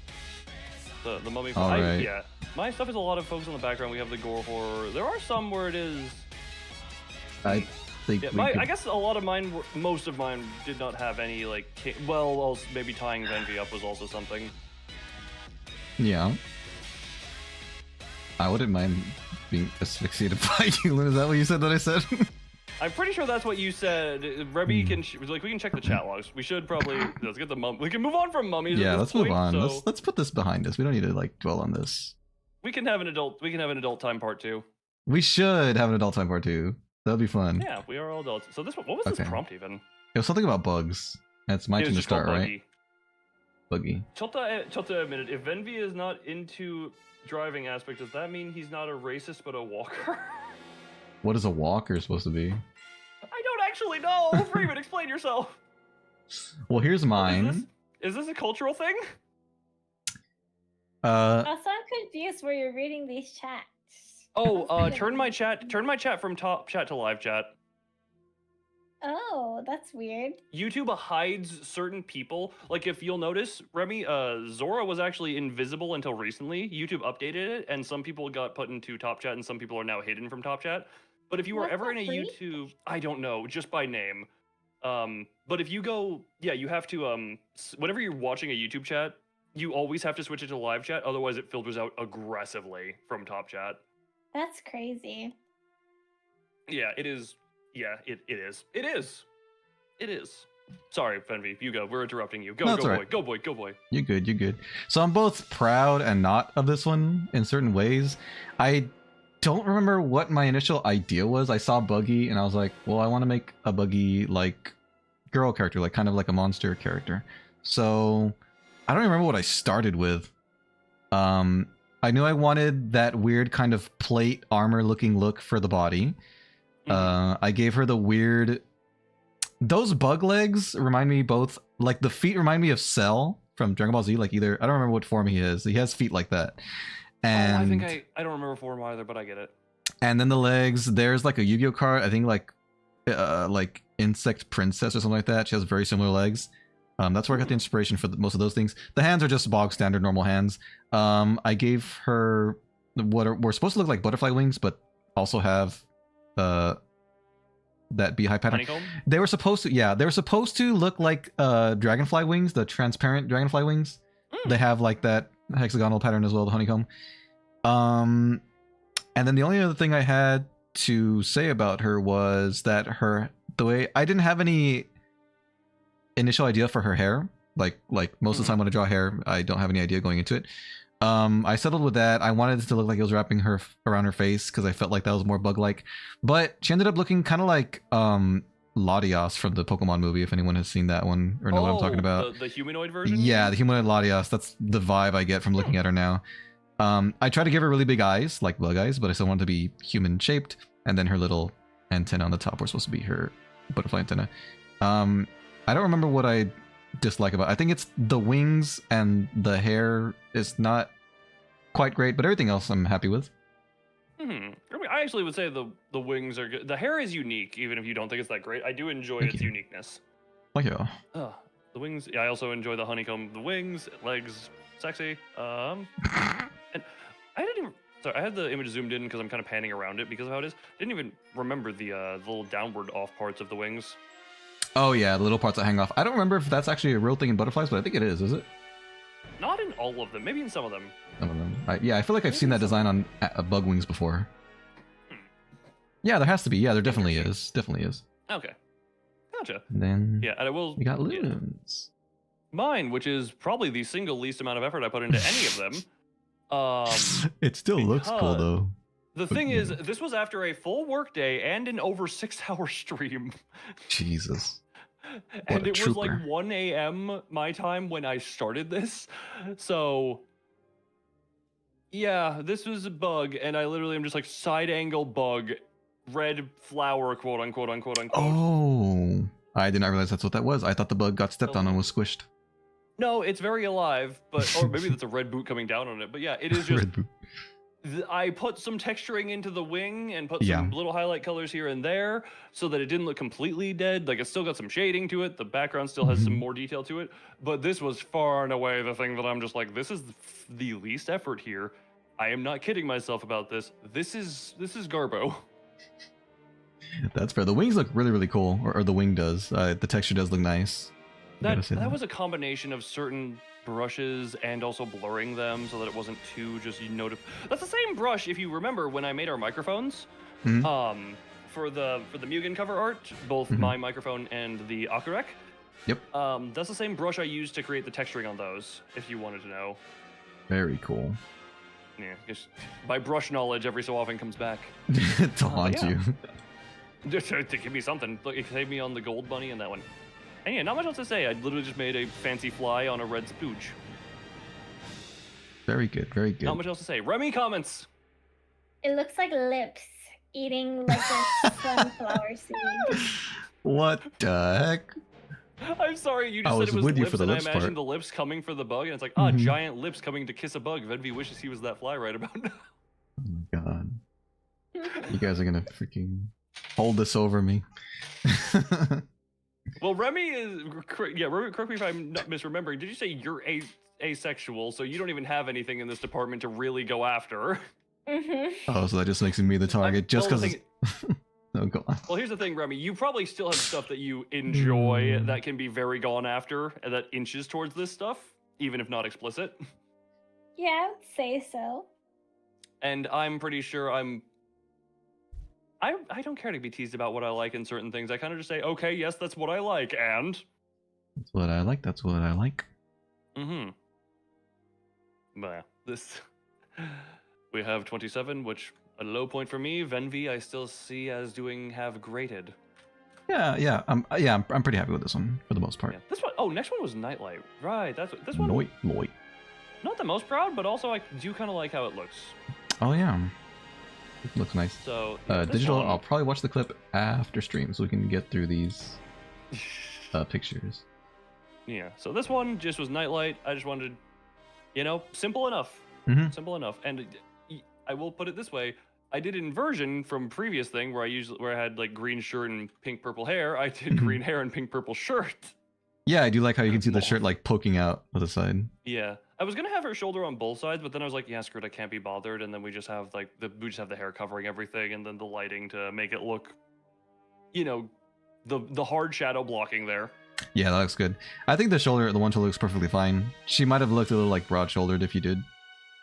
The mummy. All right. Yeah. My stuff is a lot of focus on the background. We have the gore horror. There are some where it is. I think Yeah, I guess a lot of mine, most of mine, did not have any like. Well, also maybe tying Venvi up was also something. Yeah. I wouldn't mind being asphyxiated by you, Lynn. Is that what you said that I said? I'm pretty sure that's what you said. Rebby can like we can check the chat logs. We should probably let's get the mum. We can move on from mummies. Yeah, at let's this move point, on. So Let's put this behind us. We don't need to like dwell on this. we can have an adult. We can have an adult time part 2. We should have an adult time part 2. That'll be fun. Yeah, we are all adults. So this one, what was this Okay. prompt even? It was something about bugs. It's my It was turn to just called start, right? Buggy. Buggy. Chota a minute. If Venvi is not into driving aspect, does that mean he's not a racist but a walker? What is a walker supposed to be? I don't actually know. Freeman, explain yourself. Well, here's mine. Is this a cultural thing? Also, I'm confused where you're reading these chats. Oh, turn my chat from top chat to live chat. Oh, that's weird. YouTube hides certain people. Like if you'll notice, Remy, Zora was actually invisible until recently. YouTube updated it, and some people got put into top chat, and some people are now hidden from top chat. But if you were What ever the in a freak? YouTube, I don't know, just by name. But if you go, yeah, you have to whenever you're watching a YouTube chat, you always have to switch it to live chat, otherwise it filters out aggressively from top chat. That's crazy. Yeah, it is. Yeah, it is. It is. It is. Sorry, Fenvi, you go. We're interrupting you. Go, No, go, it's all boy. right. Go, boy. Go, boy. You're good, you're good. So I'm both proud and not of this one in certain ways. I don't remember what my initial idea was. I saw Buggy and I was like, well, I want to make a Buggy like girl character, like kind of like a monster character. So I don't remember what I started with. I knew I wanted that weird kind of plate armor looking look for the body. I gave her the weird... Those bug legs remind me both... Like, the feet remind me of Cell from Dragon Ball Z. Like, either... I don't remember what form he is. He has feet like that. And I think I don't remember form either, but I get it. And then the legs, there's like a Yu-Gi-Oh card. I think like Insect Princess or something like that. She has very similar legs. That's where I got the inspiration for most of those things. The hands are just bog standard normal hands. I gave her what were supposed to look like butterfly wings, but also have that beehive pattern. Honeycomb? They were supposed to, yeah, they were supposed to look like dragonfly wings, the transparent dragonfly wings. They have like that hexagonal pattern as well, the honeycomb. And then the only other thing I had to say about her was that the way I didn't have any initial idea for her hair. Like most of the time when I draw hair, I don't have any idea going into it. I settled with that. I wanted it to look like it was wrapping her around her face because I felt like that was more bug-like. But she ended up looking kind of like Latias from the Pokemon movie, if anyone has seen that one or know what I'm talking about. The humanoid version? Yeah, the humanoid Latias. That's the vibe I get from looking at her now. I tried to give her really big eyes, like bug eyes, but I still wanted to be human-shaped. And then her little antenna on the top were supposed to be her butterfly antenna. I don't remember what I dislike about it. I think it's the wings and the hair is not quite great, but everything else I'm happy with. I mean, I actually would say the wings are good. The hair is unique, even if you don't think it's that great. I do enjoy its uniqueness. Oh yeah. The wings. Yeah, I also enjoy the honeycomb. The wings, legs, sexy. And I didn't even. Sorry, I had the image zoomed in because I'm kind of panning around it because of how it is. Didn't even remember the little downward off parts of the wings. Oh yeah, the little parts that hang off. I don't remember if that's actually a real thing in butterflies, but I think it is it? Not in all of them, maybe in some of them. Some of them. Yeah, I feel like I've seen that design on bug wings before. Yeah, there has to be. Yeah, there definitely is. Definitely is. Okay. Gotcha. And then yeah, and I will... We got loons. Yeah. Mine, which is probably the single least amount of effort I put into any of them. It still looks cool though. The thing is, this was after a full work day and an over 6-hour stream. Jesus. And it was like 1 a.m. my time when I started this. So, yeah, this was a bug, and I literally am just like side angle bug, red flower, quote unquote, unquote, unquote. Oh, I did not realize that's what that was. I thought the bug got stepped on and was squished. No, it's very alive, but or maybe that's a red boot coming down on it. But yeah, it is just. I put some texturing into the wing and put some little highlight colors here and there so that it didn't look completely dead. Like, it's still got some shading to it. The background still has some more detail to it. But this was far and away the thing that I'm just like, this is the least effort here. I am not kidding myself about this. This is Garbo. That's fair. The wings look really, really cool. Or the wing does. The texture does look nice. That was a combination of certain brushes and also blurring them so that it wasn't too just that's the same brush if you remember when I made our microphones for the Mugen cover art, both my microphone and the Akurek. That's the same brush I used to create the texturing on those, if you wanted to know. Very cool. Yeah, just my brush knowledge every so often comes back to haunt you. Just to give me something. Look, it saved me on the gold bunny and that one. And yeah, not much else to say. I literally just made a fancy fly on a red spooge. Very good, very good. Not much else to say. Remy comments. It looks like lips eating like a sunflower seed. What the heck? I'm sorry, you I just said was it was with you lips, for the and I lips imagined part. the lips coming for the bug, and it's like, Mhm. giant lips coming to kiss a bug. Venvi wishes he was that fly right about now. Oh my god. You guys are gonna freaking hold this over me. Well, Remy is, yeah, correct me if I'm not misremembering. Did you say you're asexual, so you don't even have anything in this department to really go after? Oh, so that just makes me the target just well, because. Oh, go on. Well, here's the thing, Remy. You probably still have stuff that you enjoy Hmm. that can be very gone after, and that inches towards this stuff, even if not explicit. Yeah, I would say so. And I'm pretty sure I don't care to be teased about what I like in certain things. I kind of just say, okay, yes, that's what I like, and... That's what I like. That's what I like. Mm-hmm. But yeah, this... We have 27, which, a low point for me. Venvi, I still see as have graded. Yeah. I'm pretty happy with this one for the most part. Yeah. This one, next one was Nightlight. Right, that's what, this one... Noit. Not the most proud, but also I do kind of like how it looks. Oh yeah. It looks nice. So yeah, this Digital. one- I'll probably watch the clip after stream so we can get through these pictures. Yeah. So this one just was Nightlight. I just wanted, simple enough. Mhm. Simple enough. And I will put it this way: I did inversion from previous thing where I had like green shirt and pink purple hair. I did Mhm. green hair and pink purple shirt. Yeah, I do like how you can see the Mauve. shirt like poking out to the side. Yeah. I was gonna have her shoulder on both sides, but then I was like, yeah, screw it, I can't be bothered. And then we just have the hair covering everything, and then the lighting to make it look, the hard shadow blocking there. Yeah, that looks good. I think the one shoulder looks perfectly fine. She might have looked a little like broad-shouldered if you did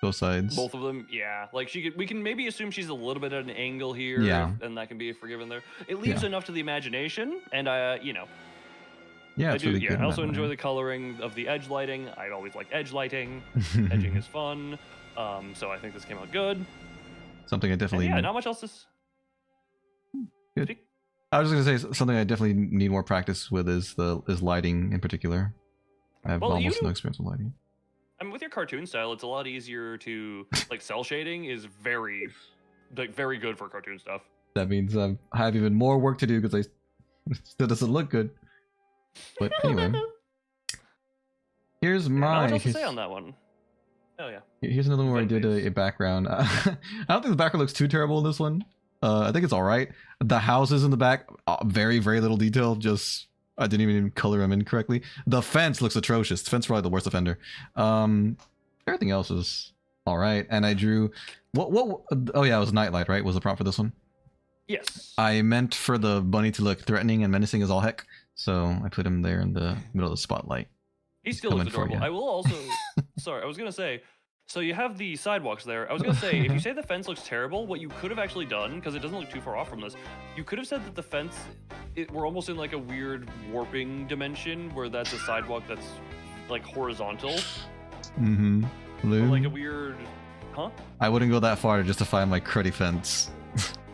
both sides. Both of them, yeah. Like we can maybe assume she's a little bit at an angle here, Yeah. and that can be forgiven there. It leaves Yeah. enough to the imagination, and Yeah, I it's do. really Yeah, good. I also enjoy the coloring of the edge lighting. I always like edge lighting. Edging is fun. So I think this came out good. Something I And definitely. yeah, not much else to. Good. Speak. I was just gonna say something I definitely need more practice with is lighting in particular. I have Well, you almost no do- experience with lighting. I mean, with your cartoon style, it's a lot easier to like cell shading is very good for cartoon stuff. That means I have even more work to do because it still doesn't look good. But anyway, here's Not my. much else to say on that one. Oh yeah. Here's another one where I did a background. I don't think the background looks too terrible in this one. I think it's all right. The houses in the back, very little detail. Just I didn't even color them in correctly. The fence looks atrocious. The fence is probably the worst offender. Everything else is all right. And I drew what? Oh yeah, it was Nightlight, right? Was the prompt for this one? Yes. I meant for the bunny to look threatening and menacing as all heck. So I put him there in the middle of the spotlight. He still coming looks for adorable. ya. I will also. Sorry, I was gonna say. So you have the sidewalks there. I was gonna say, if you say the fence looks terrible, what you could have actually done, because it doesn't look too far off from this, you could have said that the fence, we're almost in like a weird warping dimension where that's a sidewalk that's like horizontal, Mm-hmm. or Loon. like a weird, huh? I wouldn't go that far to justify my cruddy fence.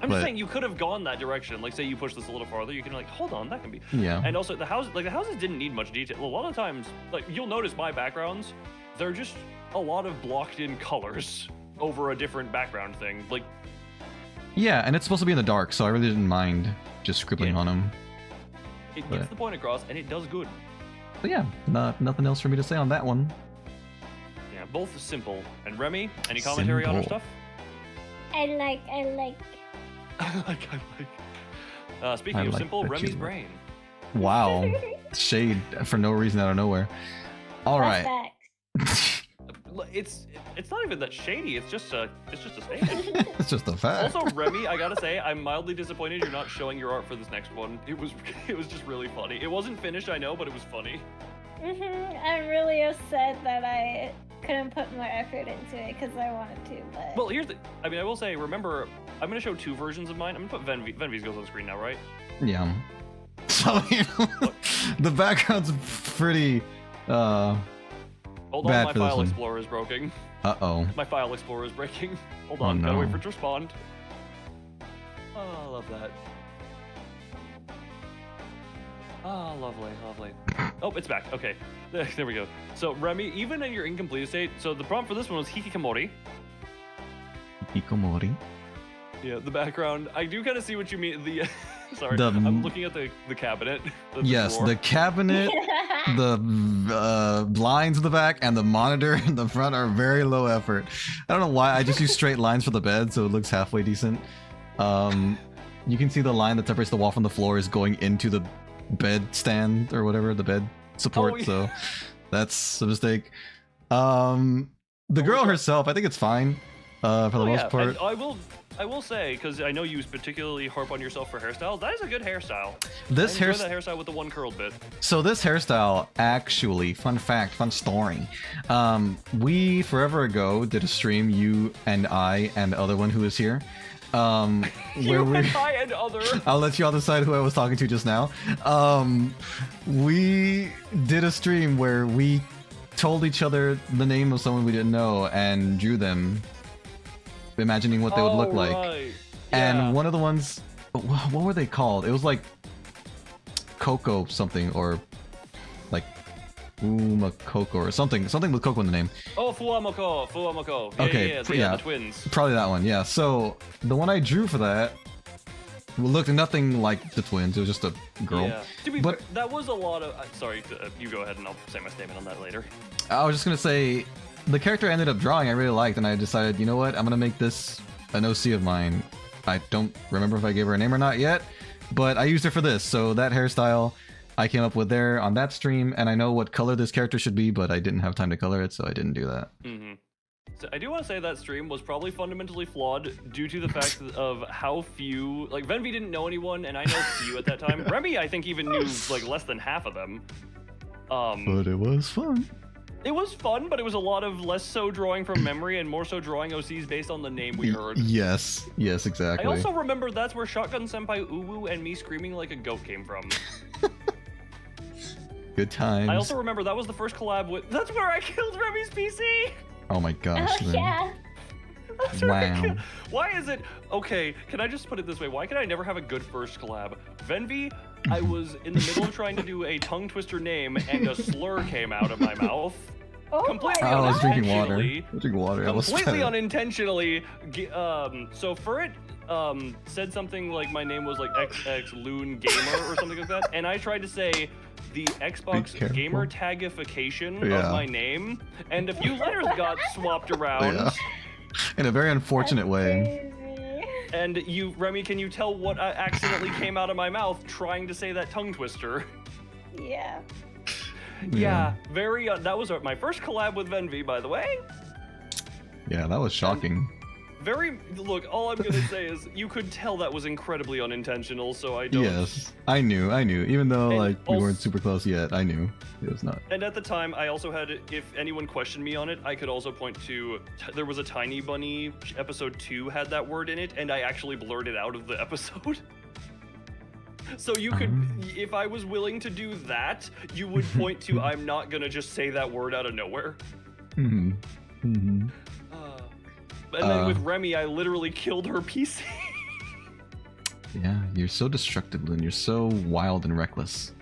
I'm But- just saying you could have gone that direction. Like, say you push this a little farther, you can like, hold on, that can be. Yeah. And also the houses didn't need much detail. A lot of times, like you'll notice my backgrounds, they're just a lot of blocked in colors over a different background thing. Like, Yeah, and it's supposed to be in the dark, so I really didn't mind just scribbling Yeah. on them. it But- gets the point across, and it does good. But yeah, nothing else for me to say on that one. Yeah, both simple. And Remy, any commentary on her Simple. stuff? I like. I like. Speaking I of like simple, that Remy's you- brain. Wow. Shade for no reason out of nowhere. All right. Facts. It's not even that shady. It's just a statement. It's just a fact. Also, Remy, I gotta say, I'm mildly disappointed you're not showing your art for this next one. It was just really funny. It wasn't finished, I know, but it was funny. I'm really upset that I couldn't put more effort into it because I wanted to, but. Well, I will say, remember, I'm gonna show two versions of mine. I'm gonna put Venvi's goes on screen now, right? Yeah. So the background's pretty Hold on, Bad my for this file one. explorer is broken. uh-oh. My file explorer is breaking. Hold Oh, on, gotta wait no. for it to respond. Oh, I love that. Oh, lovely. Oh, it's back. Okay, there we go. So, Remy, even in your incomplete state, so the prompt for this one was hikikomori. Hikikomori. Yeah, the background. I do kind of see what you mean. The Sorry, The- I'm looking at the cabinet. Yes, drawer. the cabinet, the blinds in the back, and the monitor in the front are very low effort. I don't know why. I just use straight lines for the bed, so it looks halfway decent. You can see the line that separates the wall from the floor is going into the bed stand or whatever, the bed support. Oh, yeah. So that's a mistake. The girl herself, I think it's fine for the most part. And I will say, because I know you particularly harp on yourself for hairstyles, that is a good hairstyle. This I enjoy that hairstyle with the one curled bit. So this hairstyle, actually, fun fact, fun story. We forever ago did a stream, you and I and the other one who was here. You we and I and other. I'll let you all decide who I was talking to just now. We did a stream where we told each other the name of someone we didn't know and drew them, imagining what they would look like. Right. And Yeah. one of the ones, what were they called? It was like Coco something, or like Coco or something with Coco in the name. Oh, Fuamoko. Yeah, Okay, yeah, yeah. the twins. Probably that one, yeah. So the one I drew for that looked nothing like the twins. It was just a girl. Yeah. To be But- fair, that was a lot of. Sorry, you go ahead and I'll say my statement on that later. I was just gonna say, the character I ended up drawing I really liked, and I decided, you know what, I'm gonna make this an OC of mine. I don't remember if I gave her a name or not yet, but I used her for this. So that hairstyle I came up with there on that stream, and I know what color this character should be, but I didn't have time to color it, so I didn't do that. Mm-hmm. So I do want to say that stream was probably fundamentally flawed due to the fact of how few, like Venvi didn't know anyone, and I know few at that time. Remy, I think, even knew like less than half of them. But it was fun. It was fun, but it was a lot of less so drawing from memory and more so drawing OCs based on the name we heard. Yes, exactly. I also remember that's where Shotgun Senpai Uwu and me screaming like a goat came from. Good times. I also remember that was the first collab with. That's where I killed Remy's PC. Oh my gosh. Oh Lynn. yeah. That's where I Wow. killed- Why is it okay? Can I just put it this way? Why can I never have a good first collab? Venvi, I was in the middle of trying to do a tongue twister name, and a slur came out of my mouth. Oh Completely my Oh, I was God. drinking water. I Unintentionally. was drinking water. I was Completely fat. unintentionally. So Furret said something like my name was like XX Loon Gamer or something like that, and I tried to say the Xbox careful. gamer tagification of Yeah. my name, and a few letters got swapped around. Yeah. In a very unfortunate way. Crazy. And you, Remy, can you tell what accidentally came out of my mouth trying to say that tongue twister? Yeah. Yeah, very. That was my first collab with Venvi, by the way. Yeah, that was shocking. Very. Look, all I'm gonna say is you could tell that was incredibly unintentional. So I don't. Yes, I knew. Even though And like we also- weren't super close yet, I knew it was not. And at the time, I also had. If anyone questioned me on it, I could also point to. There was a Tiny Bunny episode 2 had that word in it, and I actually blurred it out of the episode. So you could, if I was willing to do that, you would point to I'm not gonna just say that word out of nowhere. Mm-hmm. Mm-hmm. And then with Remy, I literally killed her PC. Yeah, you're so destructive, Lynn. You're so wild and reckless.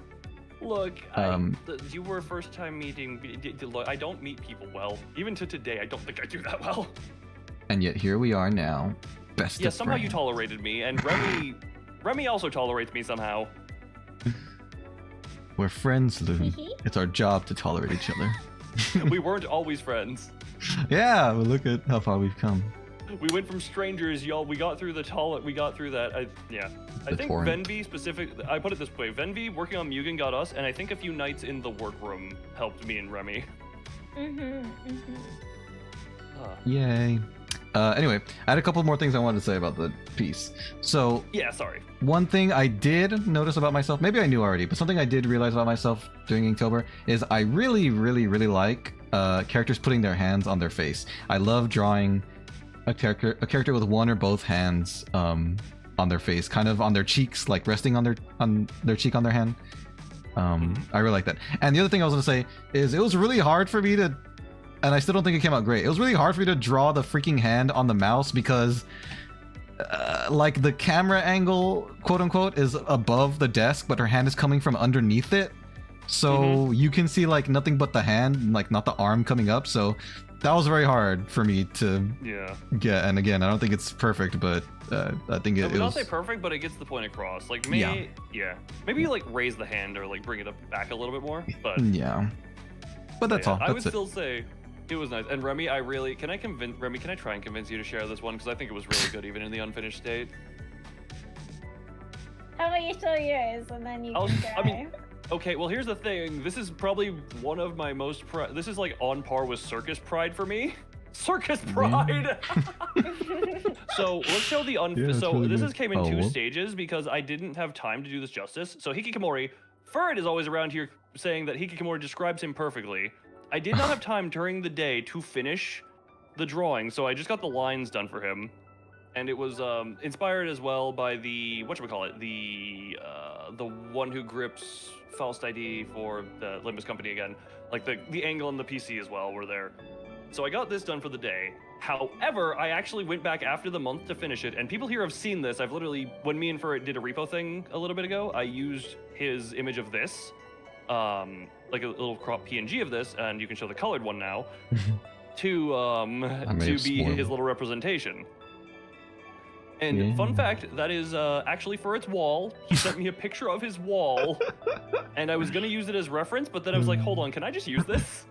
Look, Um, you were first time meeting. Look, I don't meet people well. Even to today, I don't think I do that well. And yet here we are now, best Yeah, of somehow you friends. tolerated me, and Remy also tolerates me somehow. We're friends, Loon. It's our job to tolerate each other. We weren't always friends. Yeah, but look at how far we've come. We went from strangers, y'all. We got through we got through that. I The think torrent. Venvi I put it this way: Venvi working on Mugen got us, and I think a few nights in the workroom helped me and Remy. Yay. Anyway, I had a couple more things I wanted to say about the piece. So, Yeah, sorry. one thing I did notice about myself, maybe I knew already, but something I did realize about myself during Inktober is I really, really, really like characters putting their hands on their face. I love drawing a character with one or both hands on their face, kind of on their cheeks, like resting on their cheek on their hand. I really like that. And the other thing I was gonna say is it was really hard for me to, and I still don't think it came out great. It was really hard for me to draw the freaking hand on the mouse because like the camera angle, quote unquote, is above the desk, but her hand is coming from underneath it. so you can see like nothing but the hand, like not the arm coming up. So that was very hard for me to get. And again, I don't think it's perfect, but I think I it would not was. say perfect, but it gets the point across. Like maybe, maybe like raise the hand or like bring it up back a little bit more. But Yeah, but that's all. That's I would it. still say it was nice. And Remy, can I try and convince you to share this one because I think it was really good even in the unfinished state. How about you show yours and then you can share? I mean, okay, well here's the thing. This is probably one of my most. This is like on par with Circus Pride for me. Circus Pride. So let's show the came in two stages because I didn't have time to do this justice. So Hikikomori, Ferd is always around here saying that Hikikomori describes him perfectly. I did not have time during the day to finish the drawing, so I just got the lines done for him. And it was inspired as well by the the one who grips Faust ID for the Limbus Company again. Like the angle and the PC as well were there. So I got this done for the day. However, I actually went back after the month to finish it, and people here have seen this. I've literally, when me and Furret did a repo thing a little bit ago, I used his image of this, like a little crop PNG of this, and you can show the colored one now, to be his little representation. And fun fact, that is actually for its wall. He sent me a picture of his wall, and I was gonna use it as reference, but then I was like, hold on, can I just use this?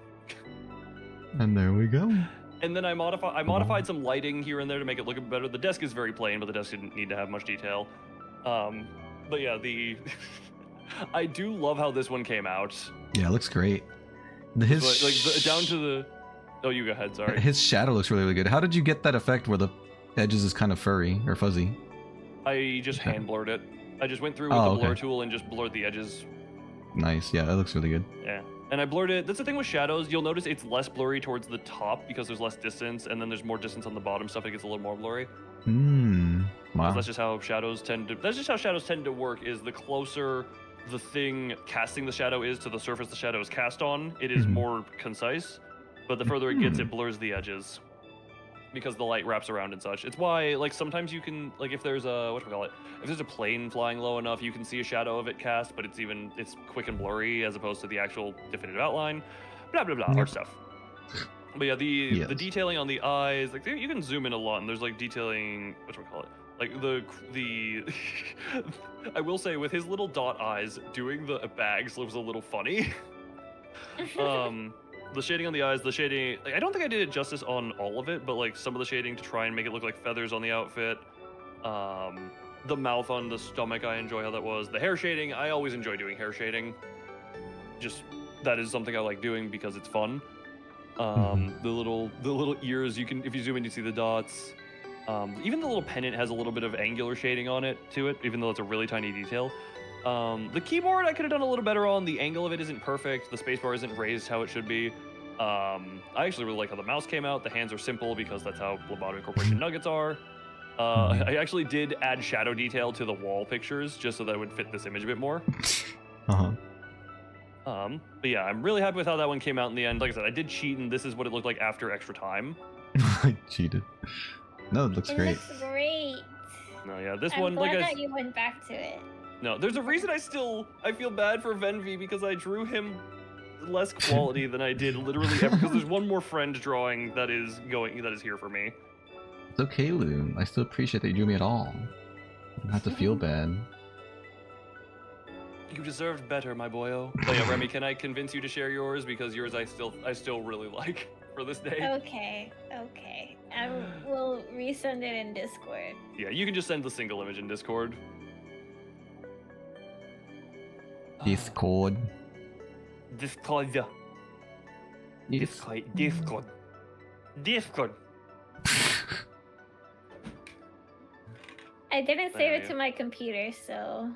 And there we go. And then I modified some lighting here and there to make it look a bit better. The desk is very plain, but the desk didn't need to have much detail. But yeah, I do love how this one came out. Yeah, it looks great. Down to the. Oh, you go ahead. Sorry. His shadow looks really, really good. How did you get that effect where the edges is kind of furry or fuzzy? I just hand blurred it. I just went through with the blur tool and just blurred the edges. Nice. Yeah, that looks really good. Yeah. And I blurred it. That's the thing with shadows. You'll notice it's less blurry towards the top because there's less distance, and then there's more distance on the bottom stuff. It gets a little more blurry. Wow. That's just how shadows tend to work. Is the closer the thing casting the shadow is to the surface the shadow is cast on, it is more concise. But the further it gets, it blurs the edges because the light wraps around and such. It's why, like, sometimes you can, like, if there's a if there's a plane flying low enough, you can see a shadow of it cast, but it's quick and blurry as opposed to the actual definitive outline. Blah blah blah, art stuff. But yeah, the detailing on the eyes, like you can zoom in a lot, and there's like detailing. Like the I will say with his little dot eyes, doing the bags looks a little funny. The shading on the eyes, like, I don't think I did it justice on all of it, but like some of the shading to try and make it look like feathers on the outfit. The mouth on the stomach, I enjoy how that was. The hair shading, I always enjoy doing hair shading. Just, that is something I like doing because it's fun. The little ears, if you zoom in, you see the dots. Even the little pennant has a little bit of angular shading on it, even though it's a really tiny detail. The keyboard I could have done a little better on. The angle of it isn't perfect. The spacebar isn't raised how it should be. I actually really like how the mouse came out. The hands are simple because that's how Lobotomy Corporation nuggets are. I actually did add shadow detail to the wall pictures just so that it would fit this image a bit more. But yeah, I'm really happy with how that one came out in the end. Like I said, I did cheat, and this is what it looked like after extra time. I cheated. No, it looks great. It looks great. No, yeah, this I'm one, glad like that you went back to it. No, there's a reason I feel bad for Venvi because I drew him less quality than I did literally ever, because there's one more friend drawing that is here for me. It's okay, Loon. I still appreciate that you drew me at all. You don't have to feel bad. You deserved better, my boyo. But yeah, Remy, can I convince you to share yours? Because yours I still really like for this day. Okay. I will resend it in Discord. Yeah, you can just send the single image in Discord. Discord. I didn't save it to my computer, so.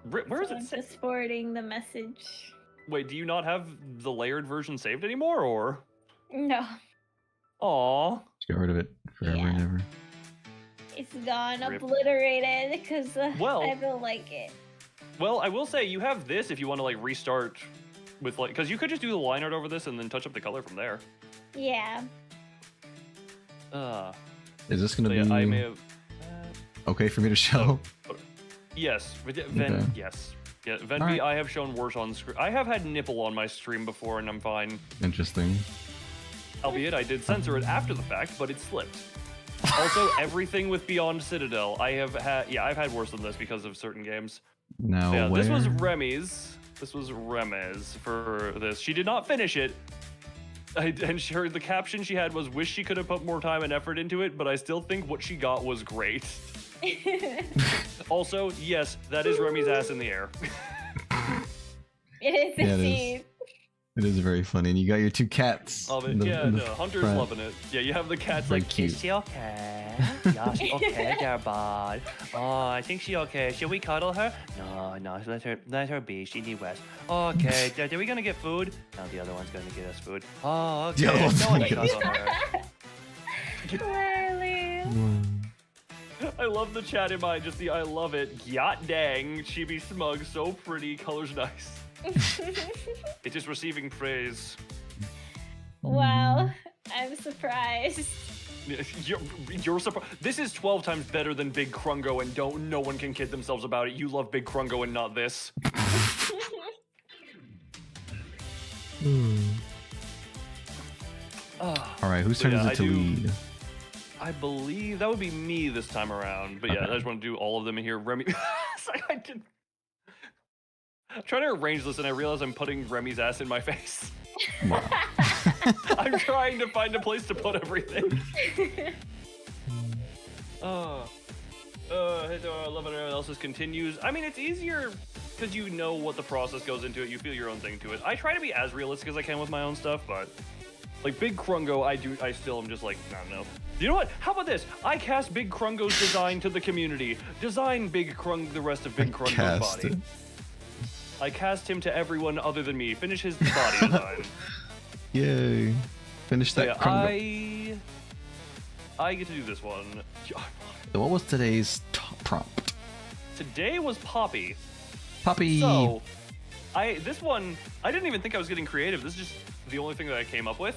Where is it? I'm just forwarding the message. Wait, do you not have the layered version saved anymore, or? No. Aww. Get rid of it forever and ever. It's gone, obliterated, because I don't like it. Well, I will say you have this if you want to like restart with like, because you could just do the line art over this and then touch up the color from there. Yeah. Is this gonna be? I may have. Okay for me to show. Yes, Okay. Yes. Yeah, Venvi, Alright. I have shown worse on screen. I have had nipple on my stream before, and I'm fine. Interesting. Albeit, I did censor it after the fact, but it slipped. Also, everything with Beyond Citadel, I've had worse than this because of certain games. Now, Yeah, where? this was Remy's. This was Remy's for this. She did not finish it. The caption she had was, "Wish she could have put more time and effort into it, but I still think what she got was great." Also, yes, that is Remy's ass in the air. It is Yeah, it is. indeed. It is very funny. And you got your two cats. Love it. in the- Yeah, in the no, Hunter's front. loving it. Yeah, you have the cats Very like, cute. is she okay? Yeah, she okay there, bud. Oh, I think she okay. Should we cuddle her? No, let her be. She need rest. Okay, are we gonna get food? No, the other one's gonna get us food. Oh, okay. The other one's No one gonna get us cuddle her. Literally. I love the chat in mind. Just the I love it. Yacht dang. She be smug. So pretty. Colors nice. It is receiving praise. Wow, I'm surprised. You're surprised. This is 12 times better than Big Krungo, and no one can kid themselves about it. You love Big Krungo and not this. All right, whose So turn yeah, is I it to do- lead? I believe that would be me this time around. But yeah, Okay. I just want to do all of them in here. Remy, I did. I'm trying to arrange this, and I realize I'm putting Remy's ass in my face. Wow. I'm trying to find a place to put everything. Love it. Everyone else's continues. I mean, it's easier because you know what the process goes into it. You feel your own thing to it. I try to be as realistic as I can with my own stuff, but like Big Krungo, I still am just like, I don't know. You know what? How about this? I cast Big Krungo's design to the community. Design Big Krung, the rest of Big Krungo's Cast body. it. I cast him to everyone other than me. Finish his body design. Yay. Finish So that yeah, Krungo. I get to do this one. So what was today's prompt? Today was Poppy. Poppy. So, this one, I didn't even think I was getting creative. This is just the only thing that I came up with.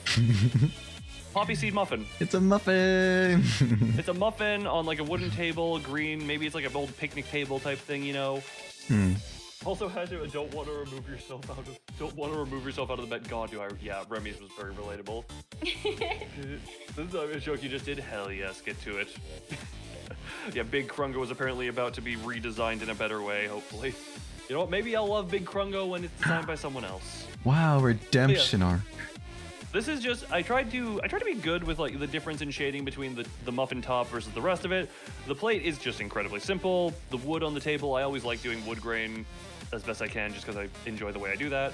Poppy seed muffin. It's a muffin. It's a muffin on like a wooden table, green. Maybe it's like an old picnic table type thing, you know. Also has to don't want to remove yourself out of the bed. God, do I? Yeah, Remy's was very relatable. This is a joke you just did. Hell yes, get to it. Yeah, Big Krungo was apparently about to be redesigned in a better way. Hopefully, you know what? Maybe I'll love Big Krungo when it's designed by someone else. Wow, redemption arc. This is just I tried to be good with like the difference in shading between the muffin top versus the rest of it. The plate is just incredibly simple. The wood on the table, I always like doing wood grain as best I can just because I enjoy the way I do that.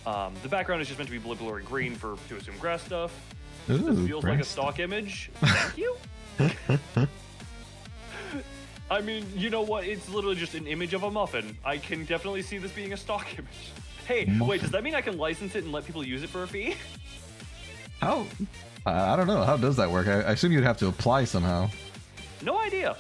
The background is just meant to be blurry green to assume grass stuff. This Ooh, feels like a breast. stock image. Thank you. I mean, you know what? It's literally just an image of a muffin. I can definitely see this being a stock image. Hey, wait, does that mean I can license it and let people use it for a fee? How? I don't know. How does that work? I assume you'd have to apply somehow. No idea.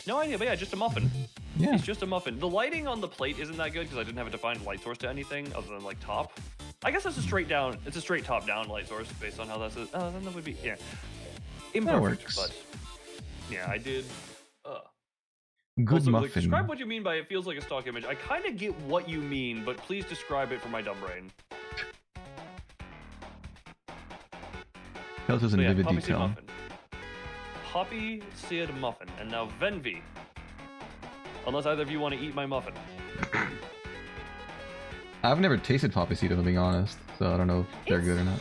But yeah, just a muffin. Yeah. It's just a muffin. The lighting on the plate isn't that good because I didn't have a defined light source to anything other than like top. I guess that's a straight down. It's a straight top down light source based on how that's. Then that would be imperfect, works. but yeah, I did. Good Also, like, muffin. describe what you mean by it feels like a stock image. I kind of get what you mean, but please describe it for my dumb brain. Tells us in So yeah, vivid Poppy seed detail. muffin. Poppy seed muffin, and now Venvi. Unless either of you want to eat my muffin. I've never tasted poppy seed, if I'm being honest, so I don't know if they're good or not.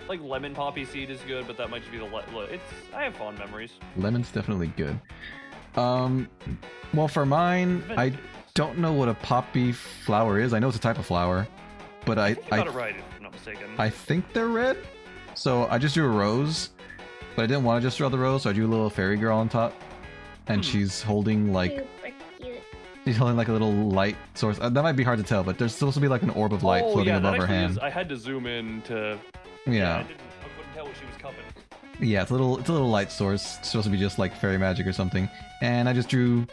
Like lemon poppy seed is good, but that might just be I have fond memories. Lemon's definitely good. Well, for mine, I don't know what a poppy flower is. I know it's a type of flower, but You got it right, if I'm not mistaken. I think they're red. So I just drew a rose, but I didn't want to just draw the rose, so I drew a little fairy girl on top, and she's holding like Super cute. she's holding like a little light source. That might be hard to tell, but there's supposed to be like an orb of light floating yeah, above that her actually hand. is, I had to zoom in to. Yeah. I couldn't tell what she was cupping. Yeah, it's a little light source. It's supposed to be just like fairy magic or something. And I just drew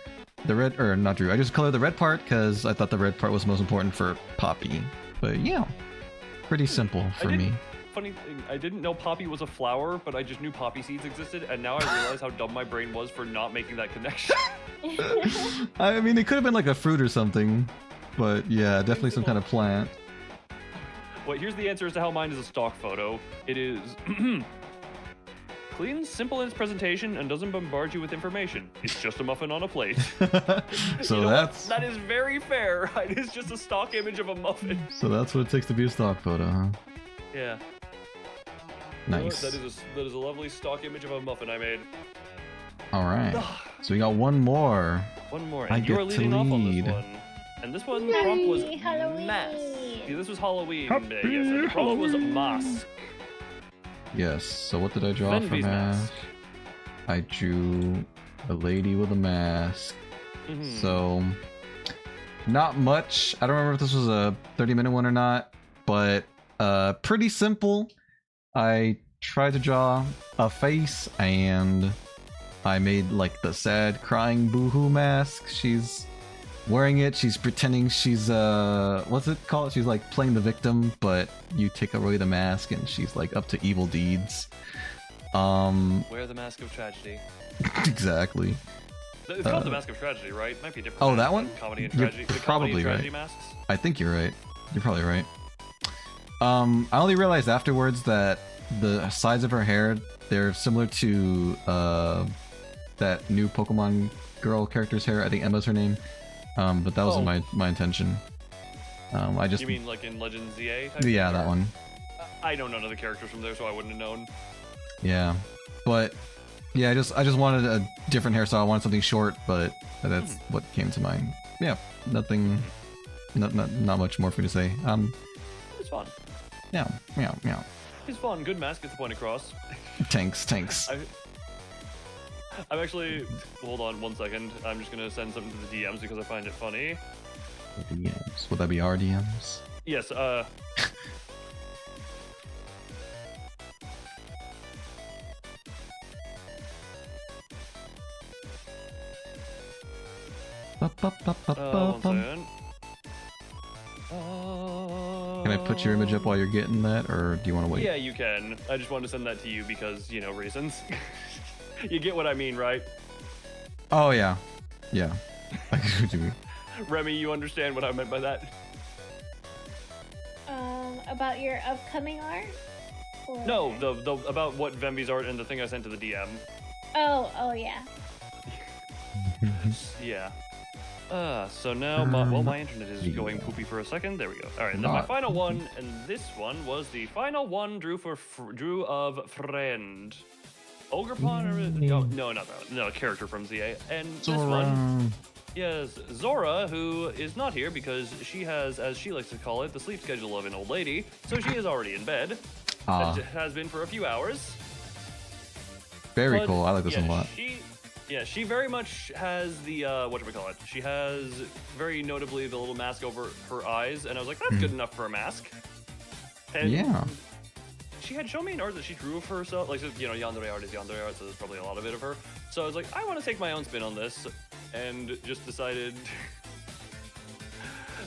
the red, or not drew. I just colored the red part because I thought the red part was most important for Poppy. But yeah, pretty simple for me. Funny thing, I didn't know poppy was a flower, but I just knew poppy seeds existed, and now I realize how dumb my brain was for not making that connection. I mean, it could have been like a fruit or something, but yeah, definitely some kind of plant. Wait, here's the answer as to how mine is a stock photo. It is clean, simple in its presentation, and doesn't bombard you with information. It's just a muffin on a plate. So You know that's what? That is very fair. It is just a stock image of a muffin. so that's what it takes to be a stock photo, huh? Yeah. You know what? Nice. That is a lovely stock image of a muffin I made. All right. So we got one more. One more, I and you are get to leading off on this lead. one. And this one prompt was Yay, Halloween. mask. See, this was Halloween Happy Day, yes, and the prompt was Halloween. mask. Yes. So what did I draw for Venvi's mask? mask. I drew a lady with a mask. Mhm. So not much. I don't remember if this was a 30-minute one or not, but pretty simple. I tried to draw a face and I made like the sad crying boohoo mask. She's wearing it. She's pretending she's what's it called? She's like playing the victim, but you take away the mask and she's like up to evil deeds. Wear the mask of tragedy. Exactly. It's called the mask of tragedy, right? Might be different. Oh, than that one? Comedy and You're tragedy. The comedy probably and tragedy right. masks. I think you're right. You're probably right. I only realized afterwards that the sides of her hair, they're similar to that new Pokemon girl character's hair. I think Emma's her name. But that wasn't my intention. I just You mean like in Legend ZA? Type yeah, thing, that or- one. I know none of the characters from there, so I wouldn't have known. Yeah, but yeah, I just wanted a different hairstyle. I wanted something short, but that's what came to mind. Yeah, nothing, not much more for you to say. It's fun. Yeah. It's fun. Good mask. Gets the point across. Tanks. I'm actually. Hold on 1 second. I'm just gonna send something to the DMs because I find it funny. DMs. Would that be our DMs? Yes. One second. Can I put your image up while you're getting that, or do you want to wait? Yeah, you can. I just wanted to send that to you because, you know, reasons. You get what I mean, right? Oh yeah. I get what you mean. Remy, you understand what I meant by that? About your upcoming art? Or... No, the about what Venvi's art and the thing I sent to the DM. Oh yeah. Yeah. So now, my internet is going poopy for a second. There we go. All right, and then my Not final one, and this one was the final one. Drew of friend. Ogrepon or no, not that one. No, a character from ZA. And this one, yes, Zora, who is not here because she has, as she likes to call it, the sleep schedule of an old lady. So she is already in bed. It has been for a few hours. Very But, cool. I like this one a lot. She very much has the whatchamacallit. She has very notably the little mask over her eyes, and I was like, that's good enough for a mask. And Yeah. she had shown me an art that she drew of herself. Like, you know, yandere art is yandere art, so there's probably a lot of it of her. So I was like, I want to take my own spin on this, and just decided.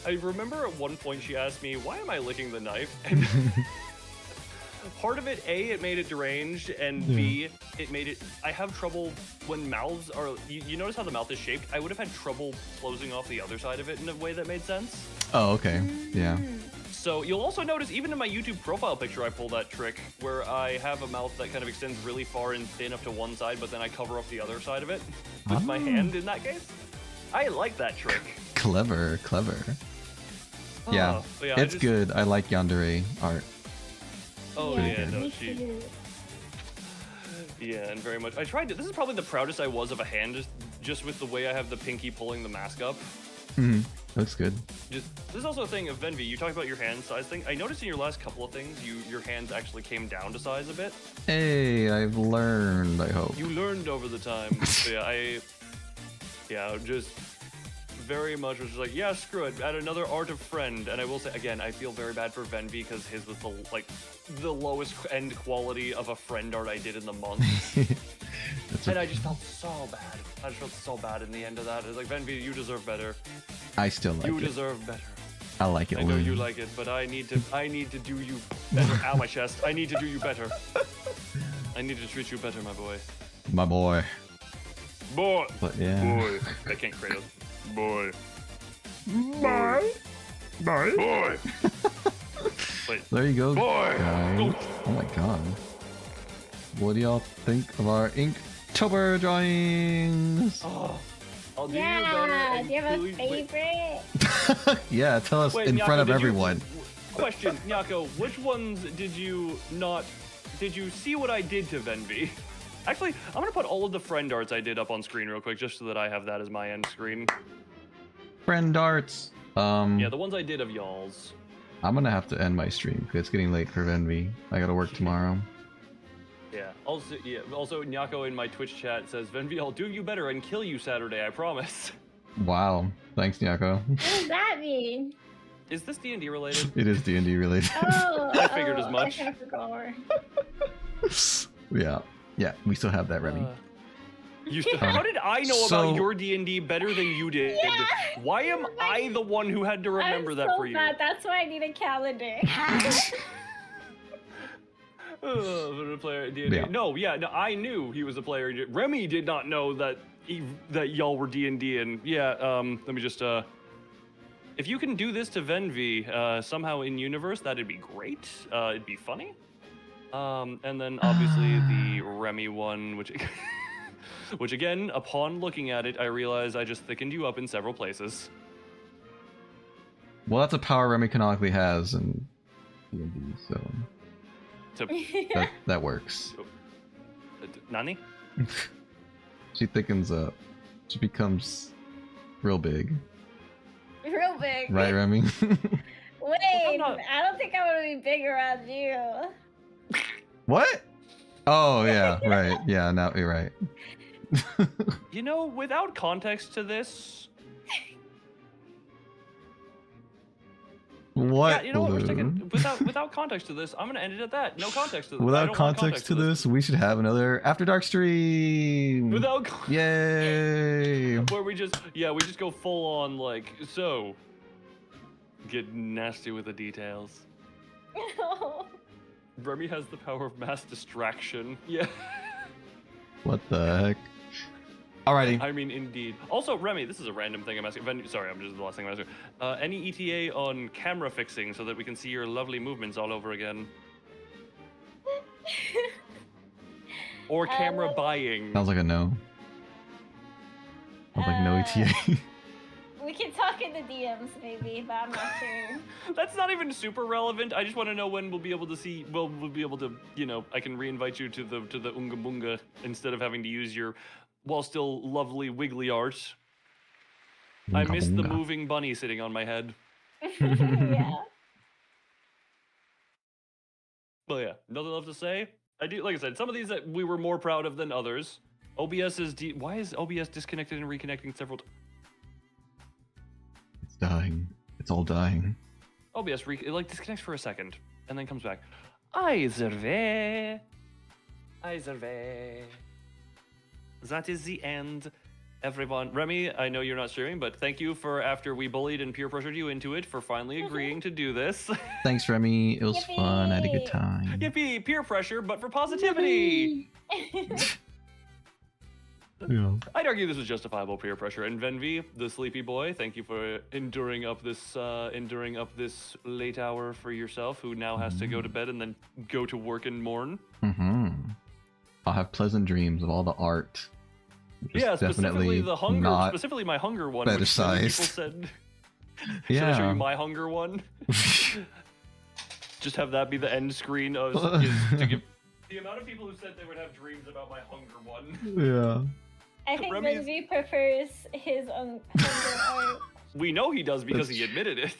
I remember at one point she asked me, why am I licking the knife? And part of it, A, it made it deranged, and B, it made it. I have trouble when mouths are. You notice how the mouth is shaped? I would have had trouble closing off the other side of it in a way that made sense. Oh, okay. Yeah. So you'll also notice, even in my YouTube profile picture, I pull that trick where I have a mouth that kind of extends really far and thin up to one side, but then I cover up the other side of it with my hand in that case. I like that trick. Clever. Yeah, But yeah, it's good. I like yandere art. Oh yeah, yeah, no, me she. too. Yeah, and very much. I tried to. This is probably the proudest I was of a hand, just with the way I have the pinky pulling the mask up. Looks good. This is also a thing of Venvi. You talk about your hand size thing. I noticed in your last couple of things, your hands actually came down to size a bit. Hey, I've learned, I hope. You learned over the time. So yeah, just very much was just like, yeah, screw it. Add another art of friend. And I will say again, I feel very bad for Venvi because his was the lowest end quality of a friend art I did in the month. And I just felt so bad. I just felt so bad in the end of that. It's like, Venvi, you deserve better. I still like You it. deserve better. I like it. I know Loon. you like it, but I need to do you better. Ow, my chest. I need to do you better. I need to treat you better, my boy. My boy. Boy. But yeah. Boy. I can't Kratos. Boy. Bye. Bye. Boy. Wait. There you go, Boy. guys. Oh my god. What do y'all think of our Inktober drawings? Oh, I'll do Yeah, you better. do you have a wait. favorite? Yeah, tell us Wait, in Nyako, front of did you- everyone. Question, Nyako, which ones did you not? Did you see what I did to Venvi? Actually, I'm gonna put all of the friend arts I did up on screen real quick, just so that I have that as my end screen. Friend arts. Yeah, the ones I did of y'all's. I'm gonna have to end my stream because it's getting late for Envy. I gotta work tomorrow. Yeah. Also, Nyako in my Twitch chat says, Venvi, I'll do you better and kill you Saturday, I promise. Wow. Thanks, Nyako. What does that mean? Is this D&D related? It is D&D related. I figured as much. I kind of forgot. Yeah. Yeah, we still have that, Remy. How did I know So- about your D&D better than you did? Yeah. Why am I the one who had to remember I'm that so for you? bad. That's why I need a calendar. For a player at D&D. Yeah. No, I knew he was a player. Remy did not know that that y'all were D&D, and yeah, let me just if you can do this to Venvi somehow in universe, that'd be great. It'd be funny. And then obviously the Remy one, which which again, upon looking at it, I realized I just thickened you up in several places. Well, that's a power Remy canonically has in D&D, so that works. Nani? She thickens up. She becomes real big. Real big. Right, Remy? Wait, not- I don't think I want to be big around you. What? Oh, yeah, right. Yeah, now you're right. You know, without context to this, What? yeah, you know what? We're Balloon? sticking without context to this. I'm gonna end it at that. No context to this. I Without don't want context to this, we should have another After Dark stream. Without Yay! where we just go full on like so. Get nasty with the details. Remy has the power of mass distraction. Yeah. What the heck? Alrighty. I mean, indeed. Also, Remy, this is a random thing I'm asking. Sorry, I'm just the last thing I'm asking. Any ETA on camera fixing so that we can see your lovely movements all over again? Or camera buying? Sounds like a no. Sounds like no ETA. We can talk in the DMs maybe, but I'm not sure. That's not even super relevant. I just want to know when we'll be able to see. Well, we'll be able to, I can reinvite you to the Unga Bunga instead of having to use your, while still lovely wiggly art. I miss the moving bunny sitting on my head. Yeah. Well, yeah, nothing left to say. I do, like I said, some of these that we were more proud of than others. OBS is why is OBS disconnected and reconnecting several times? It's dying. It's all dying. OBS it disconnects for a second and then comes back. I survey. That is the end, everyone. Remy, I know you're not streaming, but thank you for after we bullied and peer pressured you into it for finally agreeing to do this. Thanks, Remy. It was fun. I had a good Yippee. time. Yippee, peer pressure, but for positivity. Yeah. I'd argue this was justifiable peer pressure. And Venvi, the sleepy boy, thank you for enduring up this late hour for yourself, who now has to go to bed and then go to work and mourn. Mm-hmm. I'll have pleasant dreams of all the art. which is Yeah, specifically definitely the hunger, not specifically my hunger one. better which many sized. people said. Yeah. Should I show you my hunger one? Just have that be the end screen of is to give the amount of people who said they would have dreams about my hunger one. Yeah. I think Remy's- Lindsay prefers his own hunger art. We know he does because he admitted it.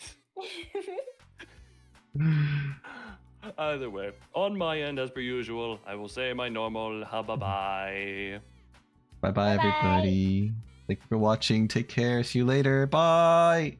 Either way, on my end, as per usual, I will say my normal bye-bye. Bye bye, Bye-bye. everybody. Thank you for watching. Take care. See you later. Bye.